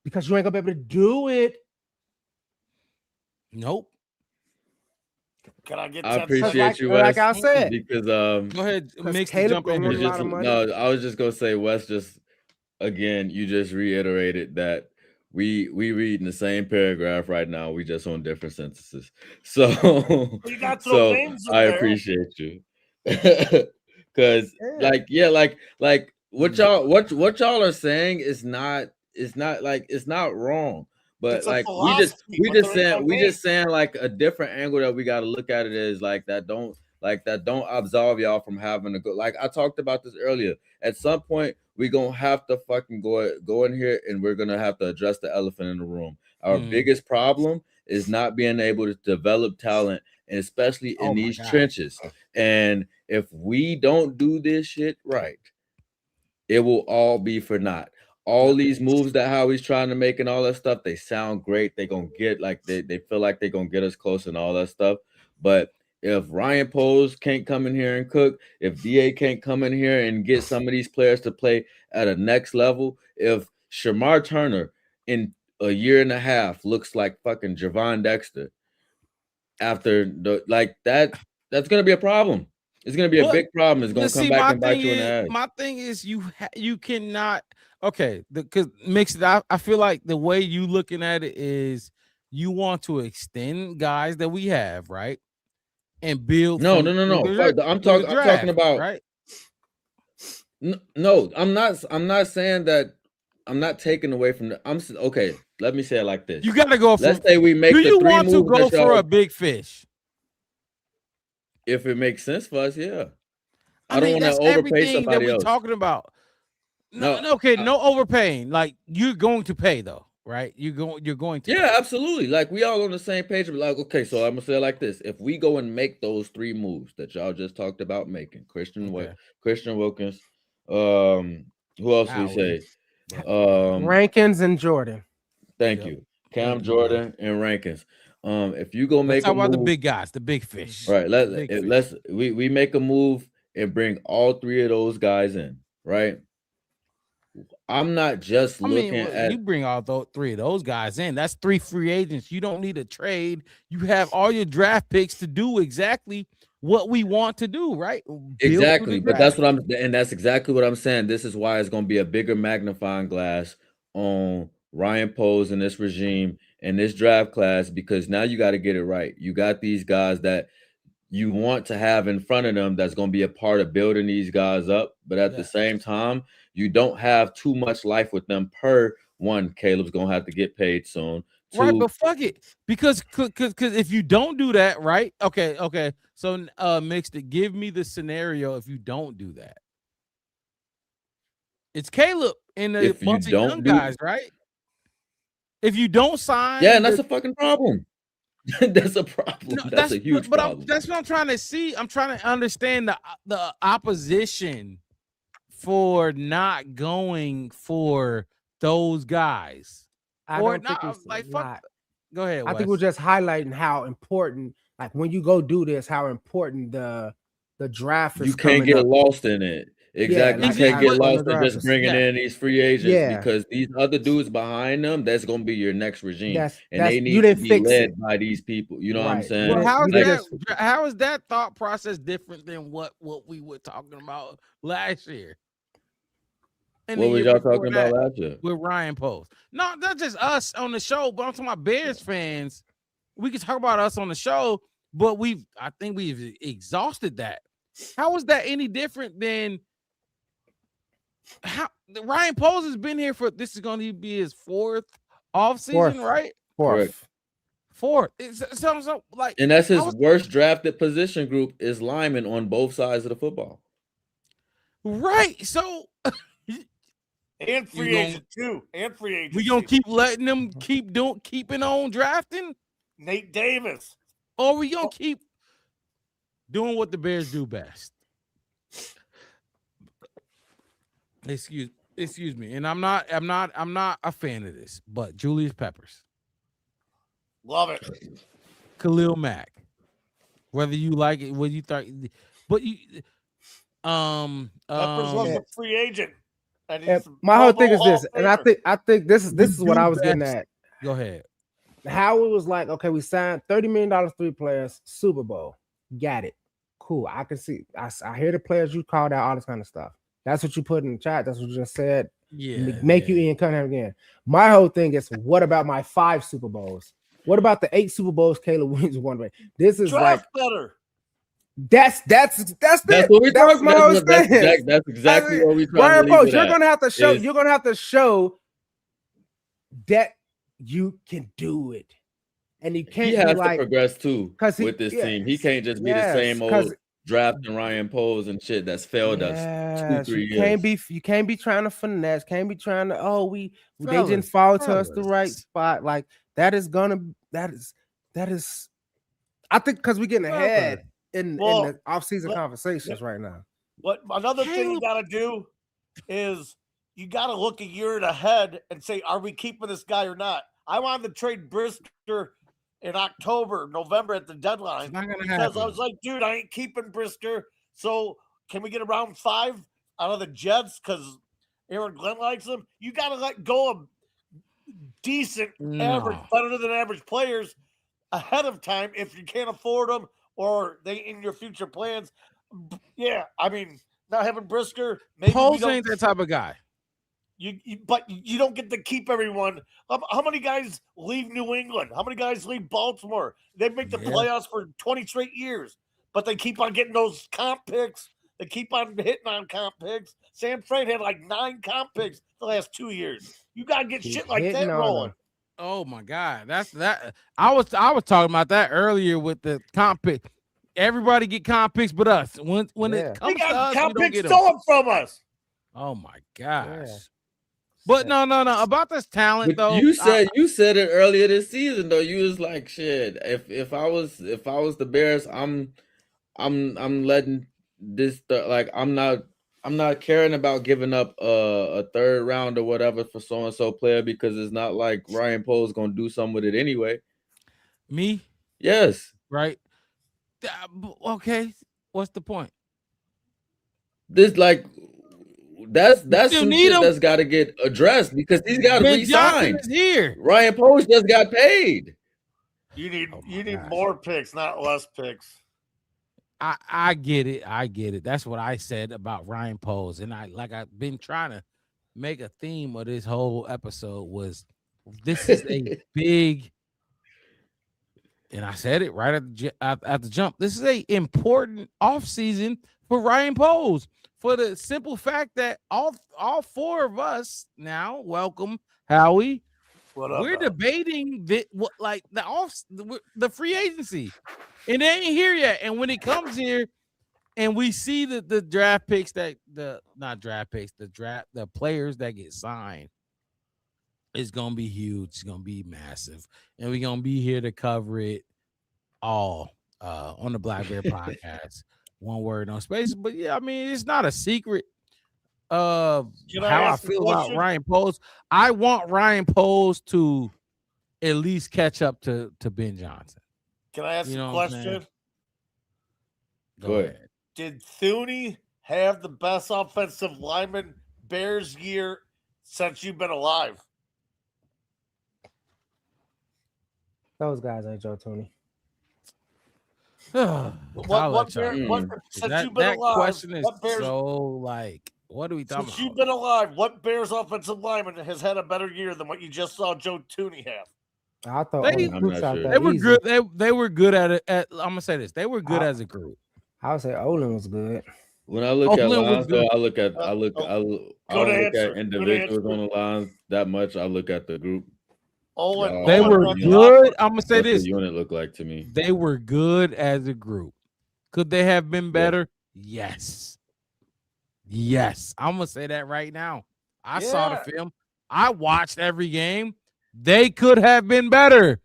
Because you ain't gonna be able to do it. Nope. Can I get? I appreciate you, Wes. Like I said, because go ahead, Mix, jump in here. No, I was just gonna say, Wes. Just again, you just reiterated that we reading the same paragraph right now. We just on different sentences. So, I appreciate you. Because like what y'all are saying is not. It's not wrong, but like we just saying like a different angle that we got to look at it is like that don't absolve y'all from having to go. Like I talked about this earlier. At some point, we gonna have to fucking go in here and we're gonna have to address the elephant in the room. Our biggest problem is not being able to develop talent, and especially in these trenches. And if we don't do this shit right, it will all be for naught. All these moves that Howie's trying to make and all that stuff, they sound great. They gonna get like they feel like they're gonna get us close and all that stuff. But if Ryan Poles can't come in here and cook, if DA can't come in here and get some of these players to play at a next level, if Shamar Turner in a year and a half looks like fucking Javon Dexter after that's gonna be a problem. It's gonna be a big problem. It's gonna come back and bite you in the ass. My thing is you cannot. Okay, because Mixed, I feel like the way you looking at it is you want to extend guys that we have, right, and build. No. I'm talking about right. No, I'm not saying that. I'm not taking away from the. Okay. Let me say it like this. You got to go. Let's say we make. Do you want to go for a big fish? If it makes sense for us, yeah. I don't want to overpay somebody else. Talking about. No, okay, no overpaying. Like you're going to pay though, right? You're going to. Yeah, absolutely. Like we all on the same page. Like, okay, so I'm gonna say it like this: if we go and make those 3 moves that y'all just talked about making, Christian Wilkins, who else we say? Rankins and Jordan. Thank you, Cam Jordan and Rankins. If you go make talk about the big guys, the big fish, right? We make a move and bring all 3 of those guys in, right? I'm not just looking at you bring all 3 of those guys in. That's 3 free agents. You don't need a trade. You have all your draft picks to do exactly what we want to do, right? Exactly. But that's exactly what I'm saying. This is why it's going to be a bigger magnifying glass on Ryan Poles and this regime and this draft class, because now you got to get it right. You got these guys that you want to have in front of them that's going to be a part of building these guys up. But at the same time, you don't have too much life with them. One, Caleb's going to have to get paid soon. 2, right, but fuck it. Because if you don't do that, right? Okay. So Mixed it. Give me the scenario if you don't do that. It's Caleb and the bunch of young guys, right? If you don't sign, and that's a fucking problem. That's a problem. No, that's a huge problem. That's what I'm trying to see. I'm trying to understand the opposition for not going for those guys. Or not like fuck. Go ahead. I think we're just highlighting how important, like when you go do this, how important the draft is. You can't get lost in it. Exactly. You can't get lost in just bringing in these free agents because these other dudes behind them, that's going to be your next regime. They need to be led by these people. You know what I'm saying? Well, how is that thought process different than what we were talking about last year? And what was y'all talking about last year? With Ryan Poles. No, not just us on the show, but I'm talking about Bears fans. We can talk about us on the show, but I think we've exhausted that. How is that any different than how Ryan Poles has been here for? This is going to be his 4th offseason, right? Fourth. So like, and that's his worst drafted position group is linemen on both sides of the football. Right. So and free agent too. And free agent. We gonna keep letting them keeping on drafting Nate Davis. Or we gonna keep doing what the Bears do best. Excuse me. And I'm not a fan of this, but Julius Peppers. Love it. Khalil Mack. Whether you like it, whether you thought, but you Peppers was a free agent. And my whole thing is this, and I think this is what I was getting at. Go ahead. How it was like, okay, we signed $30 million 3 players, Super Bowl. Got it. Cool. I can see. I hear the players you called out, all this kind of stuff. That's what you put in the chat. That's what you just said. Yeah. Make you Ian Cunningham again. My whole thing is, what about my 5 Super Bowls? What about the 8 Super Bowls Caleb Williams won? This is draft better. That's what we talking about. That's exactly what we talking about. Ryan Post, you're gonna have to show. You're gonna have to show that you can do it, and you can't. He has to progress too with this team. He can't just be the same old drafting Ryan Poles and shit that's failed us 2-3 years. You can't be trying to finesse. Can't be trying to. They didn't fall to us the right spot. Like that is. I think because we're getting ahead. In the offseason conversations right now. But another thing you got to do is you got to look a year ahead and say, are we keeping this guy or not? I wanted to trade Brisker in October, November at the deadline because I was like, dude, I ain't keeping Brisker. So can we get around 5 out of the Jets because Aaron Glenn likes him? You got to let go of decent, average, better than average players ahead of time if you can't afford them. Or they in your future plans. Yeah, I mean, not having Brisker. Maybe Poles ain't that type of guy. But you don't get to keep everyone. How many guys leave New England? How many guys leave Baltimore? They make the playoffs for 20 straight years, but they keep on getting those comp picks. They keep on hitting on comp picks. Sam Freight had like 9 comp picks the last 2 years. You gotta get shit like that rolling. Oh my God, that's that. I was talking about that earlier with the comp pick. Everybody get comp picks, but us. When it comes to us, we don't get stolen from us. Oh my gosh! But no. About this talent though, you said it earlier this season though. You was like, shit. If I was the Bears, I'm letting this like I'm not caring about giving up a 3rd round or whatever for so-and-so player because it's not like Ryan Poles going to do something with it anyway. Me? Yes. Right. Okay. What's the point? This like that's some shit that's got to get addressed because he's got to resign. Here. Ryan Poles just got paid. You need more picks, not less picks. I get it. That's what I said about Ryan Poles. And I've been trying to make a theme of this whole episode was this is a big, and I said it right at the jump. This is a important offseason for Ryan Poles for the simple fact that all 4 of us now, welcome Howie. We're debating the free agency. And they ain't here yet. And when it comes here and we see the draft picks the players that get signed, it's going to be huge. It's going to be massive. And we're going to be here to cover it all on the Black Bear podcast. One word, no space. But yeah, I mean, it's not a secret of how I feel about Ryan Poles. I want Ryan Poles to at least catch up to Ben Johnson. Can I ask a question? Go ahead. Did Thuney have the best offensive lineman Bears year since you've been alive? Those guys ain't Joe Thuney. That question is so like, what are we talking about? Since you've been alive, what Bears offensive lineman has had a better year than what you just saw Joe Thuney have? I thought they were good. They were good at it. I'm gonna say this: they were good as a group. I would say Olin was good. When I look at lines, though, I look at individuals on the lines that much. I look at the group. They were good. I'm gonna say this: the unit looked like to me. They were good as a group. Could they have been better? Yes. Yes, I'm gonna say that right now. I saw the film. I watched every game. They could have been better.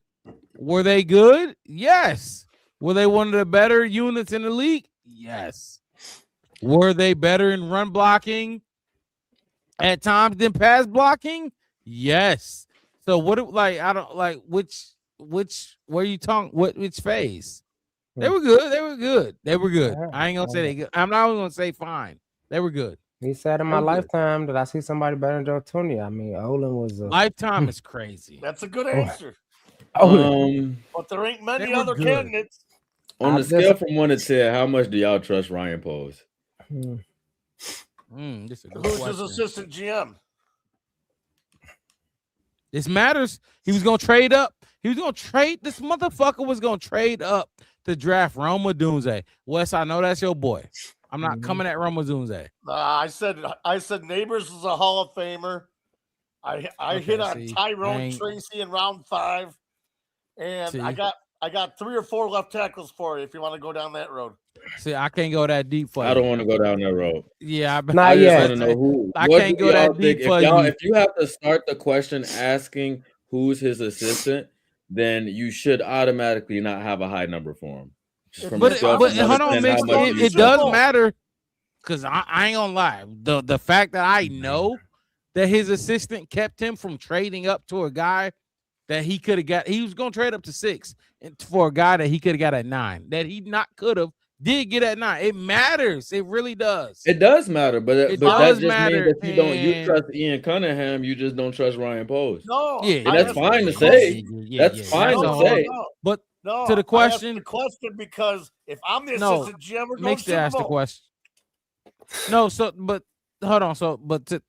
Were they good? Yes. Were they one of the better units in the league? Yes. Were they better in run blocking at times than pass blocking? Yes. So what? Like I don't like which. Where you talking? Which phase? They were good. They were good. They were good. I ain't gonna say they good. I'm not gonna say fine. They were good. He said in my lifetime that I see somebody better than Joe Tooney. I mean, Olin was a lifetime is crazy. That's a good answer. But there ain't many other candidates. On the scale from 1 to 10, how much do y'all trust Ryan Poles? Who's his assistant GM? This matters. He was gonna trade up. He was gonna trade. This motherfucker was gonna trade up to draft Rome Odunze. Wes, I know that's your boy. I'm not coming at Rome Odunze. I said Neighbors is a Hall of Famer. I hit on Tyrone Tracy in round 5, and I got 3 or 4 left tackles for you if you want to go down that road. See, I can't go that deep for you. I don't want to go down that road. Yeah, not yet. I just want to know who. I can't go that deep for you. If you have to start the question asking who's his assistant, then you should automatically not have a high number for him. But hold on, Mix. It does matter because I ain't gonna lie. The fact that I know that his assistant kept him from trading up to a guy that he could have got. He was gonna trade up to 6 for a guy that he could have got at 9. That he not could have. Did get at 9. It matters. It really does. It does matter, but that just means that you trust Ian Cunningham, you just don't trust Ryan Poles. No, and that's fine to say. That's fine to say. But no, to the question, because if I'm the assistant GM, we're going to ask the question. No, but hold on. But to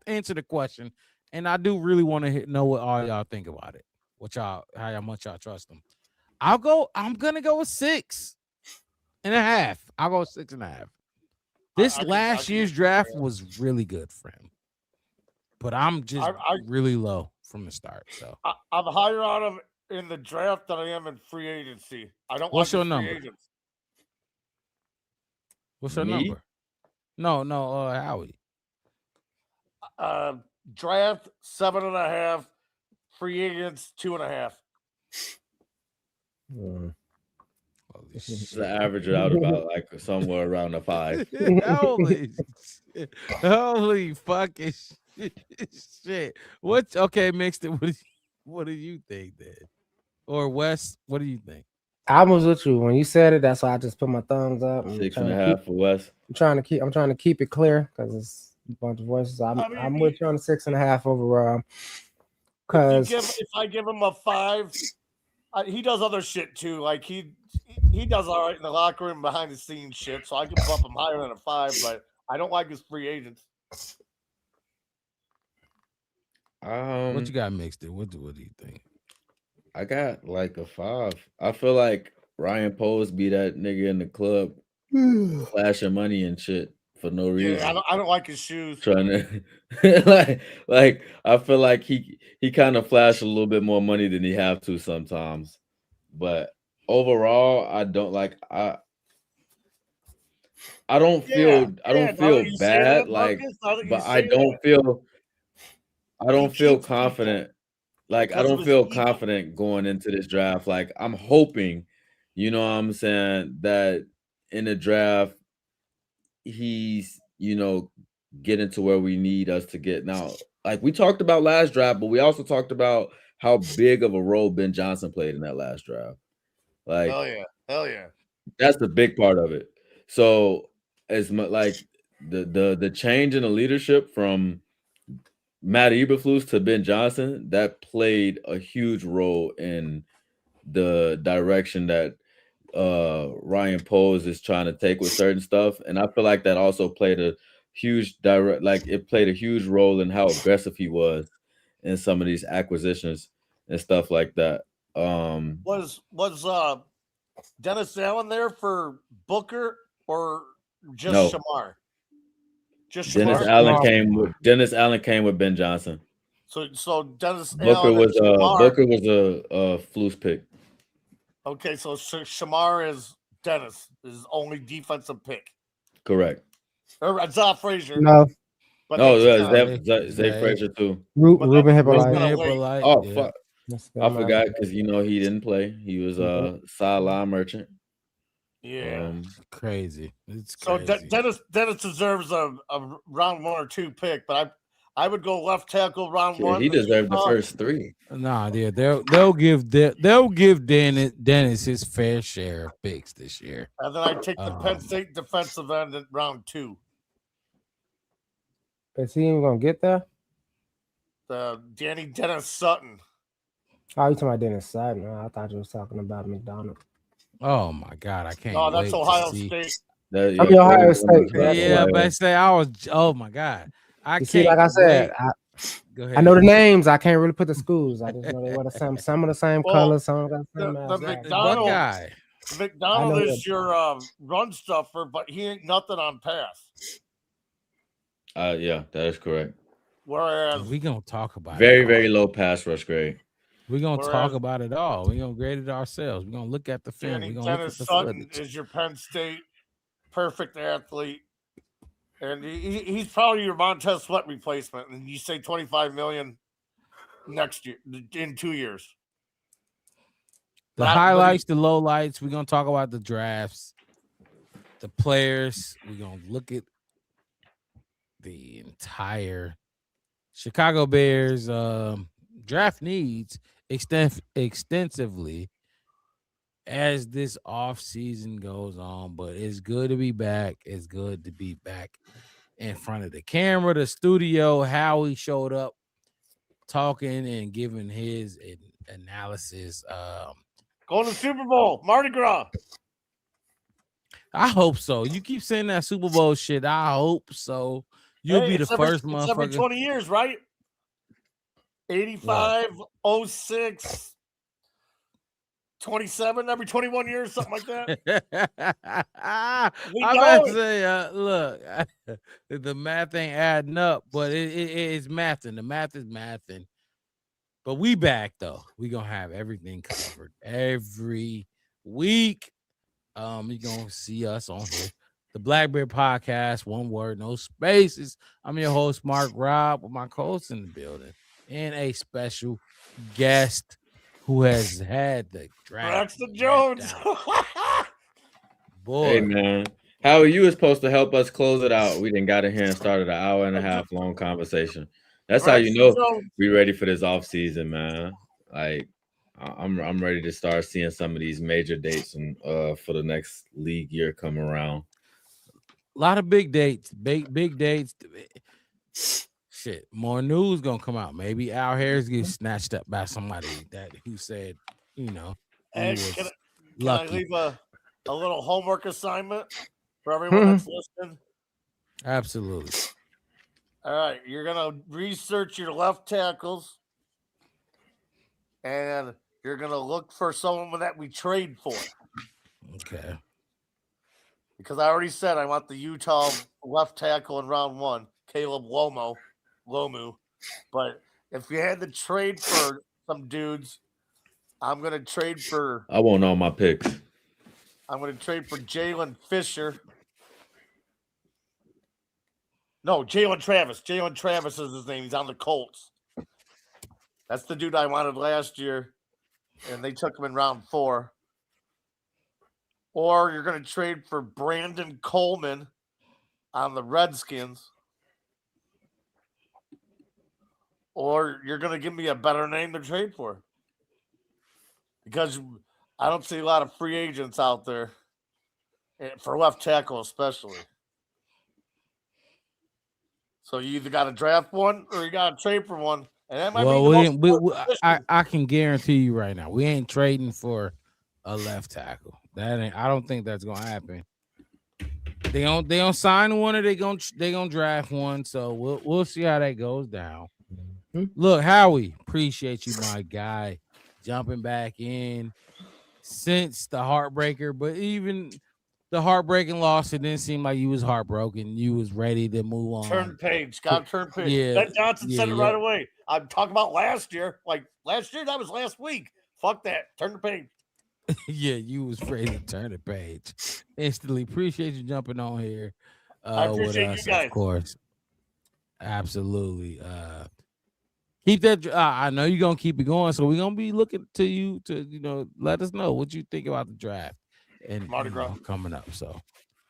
answer the question, and I do really want to know what all y'all think about it. How much y'all trust them. I'm gonna go with 6.5. I'll go 6.5. This last year's draft was really good for him, but I'm just really low from the start. So I'm higher on him in the draft than I am in free agency. I don't. What's like your number? What's your number? No, Howie. Draft 7.5. Free agents 2.5. To average it out about like somewhere around a 5. Holy fucking shit! Okay? Mixed it. What do you think, then? Or Wes? What do you think? I was with you when you said it. That's why I just put my thumbs up. 6.5 for Wes. I'm trying to keep it clear because it's a bunch of voices. I'm with you on the 6.5 overall. Because if I give him a 5. He does other shit too. Like he does all right in the locker room, behind the scenes shit. So I can bump him higher than a 5, but I don't like his free agents. What you got mixed in? What do you think? I got like a 5. I feel like Ryan Poles be that nigga in the club flashing money and shit for no reason. Yeah, I don't like his shoes. Trying to like I feel like he kind of flashed a little bit more money than he have to sometimes. But overall, I don't like I don't feel bad, like, but I don't feel confident. Like I don't feel confident going into this draft. Like I'm hoping, you know what I'm saying, that in the draft he's, getting to where we need us to get. Now, like we talked about last draft, but we also talked about how big of a role Ben Johnson played in that last draft. Like hell yeah. That's the big part of it. So as much like the change in the leadership from Matt Eberflus to Ben Johnson, that played a huge role in the direction that Ryan Poles is trying to take with certain stuff. And I feel like that also played a huge played a huge role in how aggressive he was in some of these acquisitions and stuff like that. Was Dennis Allen there for Booker or just Shamar? Dennis Allen came with Ben Johnson. So Dennis Booker Allen was a Flus pick. Okay, so Shamar is Dennis, his only defensive pick. Correct. Or Zach Frazier. No. But Zay Frazier too. Ruben Hippolyte. Oh, fuck. I forgot because he didn't play. He was a sideline merchant. Yeah. Crazy. It's crazy. So Dennis deserves a round 1 or 2 pick, but I would go left tackle round 1. He deserved the first 3. Nah, yeah, they'll give Dennis his fair share of picks this year. And then I take the Penn State defensive end in round 2. Is he even gonna get there? Danny Dennis Sutton. Oh, you talking about Dennis Sutton? Oh, I thought you was talking about McDonald. Oh my God, I can't. Oh, that's Ohio State. Ohio State. Yeah, but I say I was. Oh my God, I can't. See, like I said, go ahead. I know the names. I can't really put the schools. I just know they wear the same. Some of the same colors. Some of the same. The McDonald is your run stuffer, but he ain't nothing on pass. Yeah, that is correct. Whereas we gonna talk about very low pass rush grade. We're gonna talk about it all. We're gonna grade it ourselves. We're gonna look at the film. We're gonna Dennis look at the Sutton is your Penn State perfect athlete, and he's probably your Montez Sweat replacement. And you say $25 million next year in 2 years. The highlights, the lowlights. We're gonna talk about the drafts, the players. We're gonna look at the entire Chicago Bears draft needs extensively as this off season goes on, but it's good to be back. It's good to be back in front of the camera, the studio. Howie showed up talking and giving his analysis. Going to the Super Bowl, Mardi Gras. I hope so. You keep saying that Super Bowl shit. I hope so. You'll be the first motherfucker. It's every 20 years, right? 85, 06, 27, every 21 years, something like that. I'm about to say, look, the math ain't adding up, but it's mathing. The math is mathing. But we back, though. We going to have everything covered every week. You're going to see us on here. The Blackberry Podcast, one word, no spaces. I'm your host, Mark Robb, with my co-host in the building. And a special guest who has had the draft. Braxton Jones. Boy. Hey, man. Howie, you were supposed to help us close it out. We done got in here and started an hour and a half long conversation. That's Braxton how you know we ready for this off season, man. Like, I'm ready to start seeing some of these major dates and for the next league year come around. A lot of big dates, big dates. Shit, more news gonna come out. Maybe Al Harris gets snatched up by somebody who said, you know, and can I leave a little homework assignment for everyone that's listening? Absolutely. All right, you're gonna research your left tackles, and you're gonna look for someone that we trade for. Okay. Because I already said I want the Utah left tackle in round 1, Caleb Lomu. But if you had to trade for some dudes, I'm going to trade for... I won't know my picks. I'm going to trade for Jalen Fisher. No, Jalen Travis. Jalen Travis is his name. He's on the Colts. That's the dude I wanted last year, and they took him in round 4. Or you're going to trade for Brandon Coleman on the Redskins. Or you're going to give me a better name to trade for. Because I don't see a lot of free agents out there, for left tackle especially. So you either got to draft one or you got to trade for one. And that might be I can guarantee you right now, we ain't trading for a left tackle. I don't think that's gonna happen. They don't sign one, or they gonna draft one. So we'll see how that goes down. Look, Howie, appreciate you, my guy, jumping back in since the heartbreaker. But even the heartbreaking loss, it didn't seem like you was heartbroken. You was ready to move on. Turn page, got to turn page. Yeah, Ben Johnson said it right away. I'm talking about last year. Like last year, that was last week. Fuck that. Turn the page. Yeah, you was ready to turn the page instantly. Appreciate you jumping on here. I appreciate you guys. Of course. Absolutely. Keep that. I know you're gonna keep it going, so we're gonna be looking to you to let us know what you think about the draft and coming up. So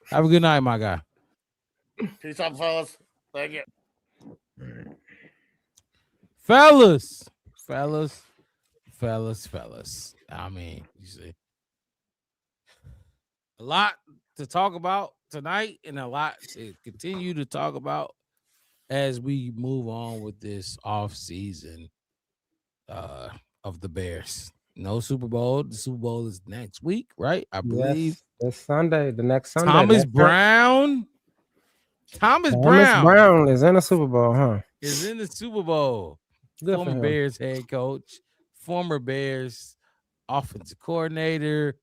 have a good night, my guy. Peace out, fellas. Thank you. Fellas. I mean, you see, a lot to talk about tonight and a lot to continue to talk about as we move on with this off season of the Bears. No Super Bowl. The Super Bowl is next week, right? I believe this Sunday, the next Sunday. Thomas Brown is in the Super Bowl, huh? Is in the Super Bowl. Good former Bears head coach, former Bears offensive coordinator,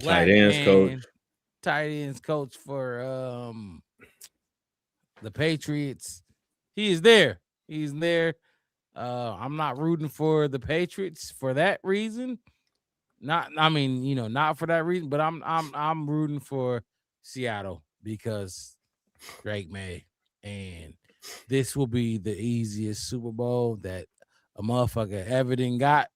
tight ends coach for the Patriots. He is there. He's there. I'm not rooting for the Patriots for that reason. Not for that reason, but I'm rooting for Seattle because Drake May, and this will be the easiest Super Bowl that a motherfucker ever done got.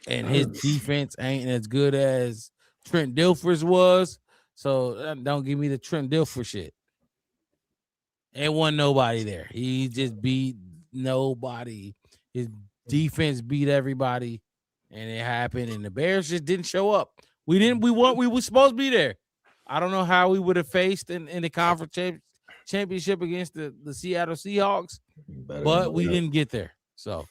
And his defense ain't as good as Trent Dilfer's was. So don't give me the Trent Dilfer shit. Ain't wasn't nobody there. He just beat nobody. His defense beat everybody, and it happened. And the Bears just didn't show up. We were supposed to be there. I don't know how we would have faced in the conference championship against the Seattle Seahawks, but we didn't get there. So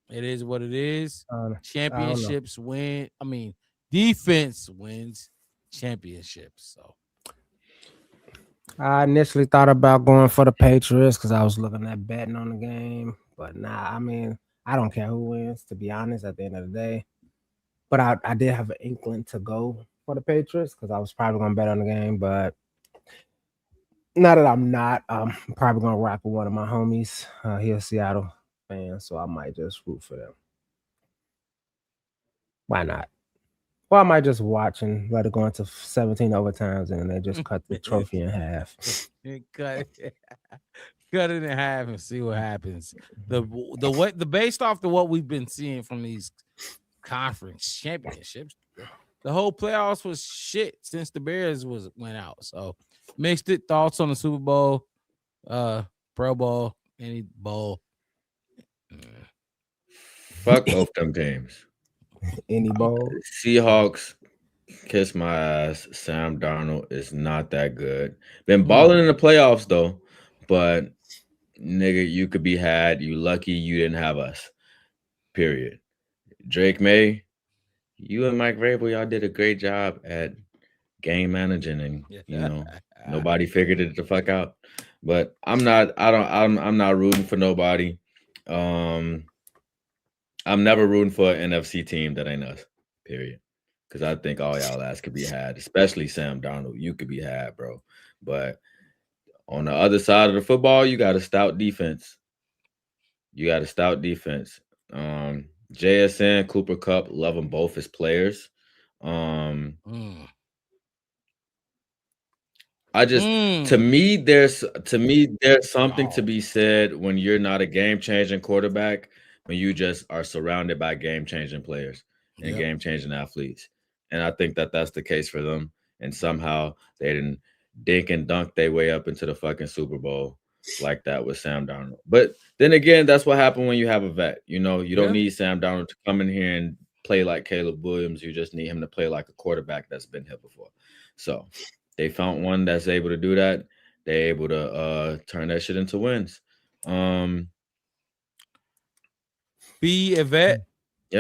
it is what it is. Championships win. I mean, defense wins championships. So I initially thought about going for the Patriots because I was looking at betting on the game, but I mean, I don't care who wins, to be honest, at the end of the day. But I did have an inkling to go for the Patriots because I was probably going to bet on the game, but now that I'm not, I'm probably going to rock with one of my homies. He's a Seattle fan, so I might just root for them. Why not? Or I might just watch and let it go into 17 overtimes and they just cut the trophy in half. Cut it in half and see what happens. The based off of what we've been seeing from these conference championships, the whole playoffs was shit since the Bears went out. So mixed it. Thoughts on the Super Bowl, Pro Bowl, any bowl? Fuck both them teams. Any bowl? Seahawks, kiss my ass. Sam Darnold is not that good. Been balling in the playoffs though, but nigga, you could be had. You lucky you didn't have us. Period. Drake May, you and Mike Vrabel, y'all did a great job at game managing, and nobody figured it the fuck out. But I'm not rooting for nobody. I'm never rooting for an NFC team that ain't us, period. Because I think all y'all ass could be had, especially Sam Darnold. You could be had, bro. But on the other side of the football, you got a stout defense. JSN, Cooper Kupp, love them both as players. To me, there's something to be said when you're not a game-changing quarterback, when you just are surrounded by game-changing players and game-changing athletes. And I think that that's the case for them. And somehow they didn't dink and dunk their way up into the fucking Super Bowl like that with Sam Darnold. But then again, that's what happened when you have a vet. You don't need Sam Darnold to come in here and play like Caleb Williams. You just need him to play like a quarterback that's been here before. So they found one that's able to do that. They're able to turn that shit into wins. Be a vet.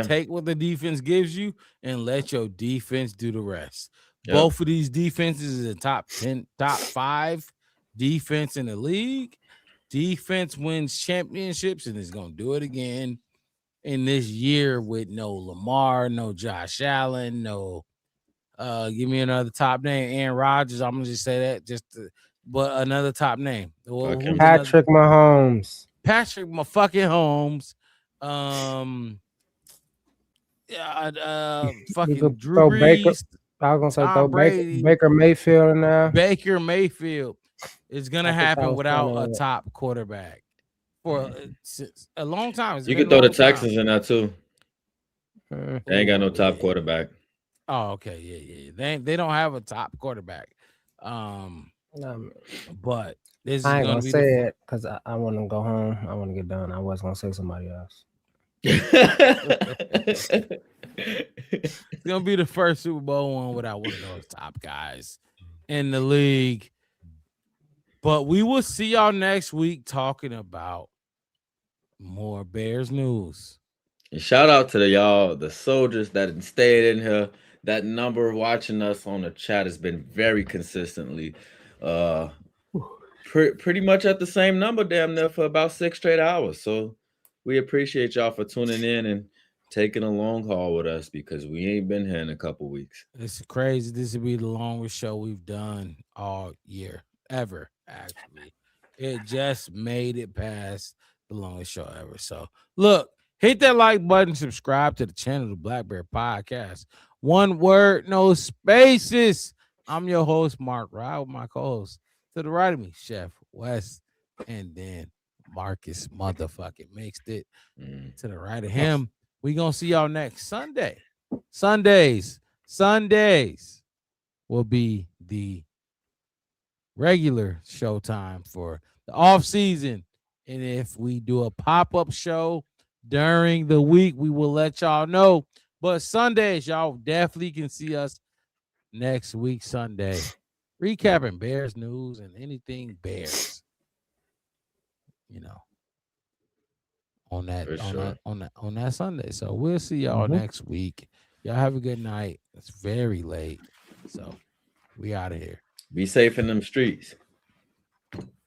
Take what the defense gives you and let your defense do the rest. Both of these defenses is a top 5 defense in the league. Defense wins championships and is going to do it again in this year with no Lamar, no Josh Allen, no give me another top name. Aaron Rodgers. I'm gonna just say that but another top name. Patrick Mahomes. Patrick motherfucking Holmes. Fucking Drew Brees. I was gonna say Tom Brady, Baker Mayfield in there. Baker Mayfield is gonna happen without a top quarterback for a long time. You can throw the Texans in there too. They ain't got no top quarterback. Oh, okay, yeah. They don't have a top quarterback. But this I ain't is gonna say it because I want to go home. I want to get done. I was gonna say somebody else. It's gonna be the first Super Bowl one without one of those top guys in the league. But we will see y'all next week talking about more Bears news. And shout out to the soldiers that stayed in here. That number watching us on the chat has been very consistently pretty much at the same number damn near for about 6 straight hours. So we appreciate y'all for tuning in and taking a long haul with us because we ain't been here in a couple weeks. It's crazy. This will be the longest show we've done all year ever. Actually, it just made it past the longest show ever. So look, hit that like button, subscribe to the channel, the Black Bear Podcast. One word, no spaces. I'm your host, Mark Ride, with my co-host to the right of me, Chef West, and then Marcus motherfucking mixed it to the right of him. We gonna see y'all next Sunday. Sundays will be the regular show time for the off season, and if we do a pop-up show during the week, we will let y'all know. But Sundays, y'all definitely can see us next week Sunday, recapping Bears news and anything Bears. You know, on that Sunday. So we'll see y'all next week. Y'all have a good night. It's very late, so we out of here. Be safe in them streets.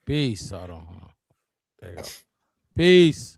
Peace. Hold on. There you go. Peace.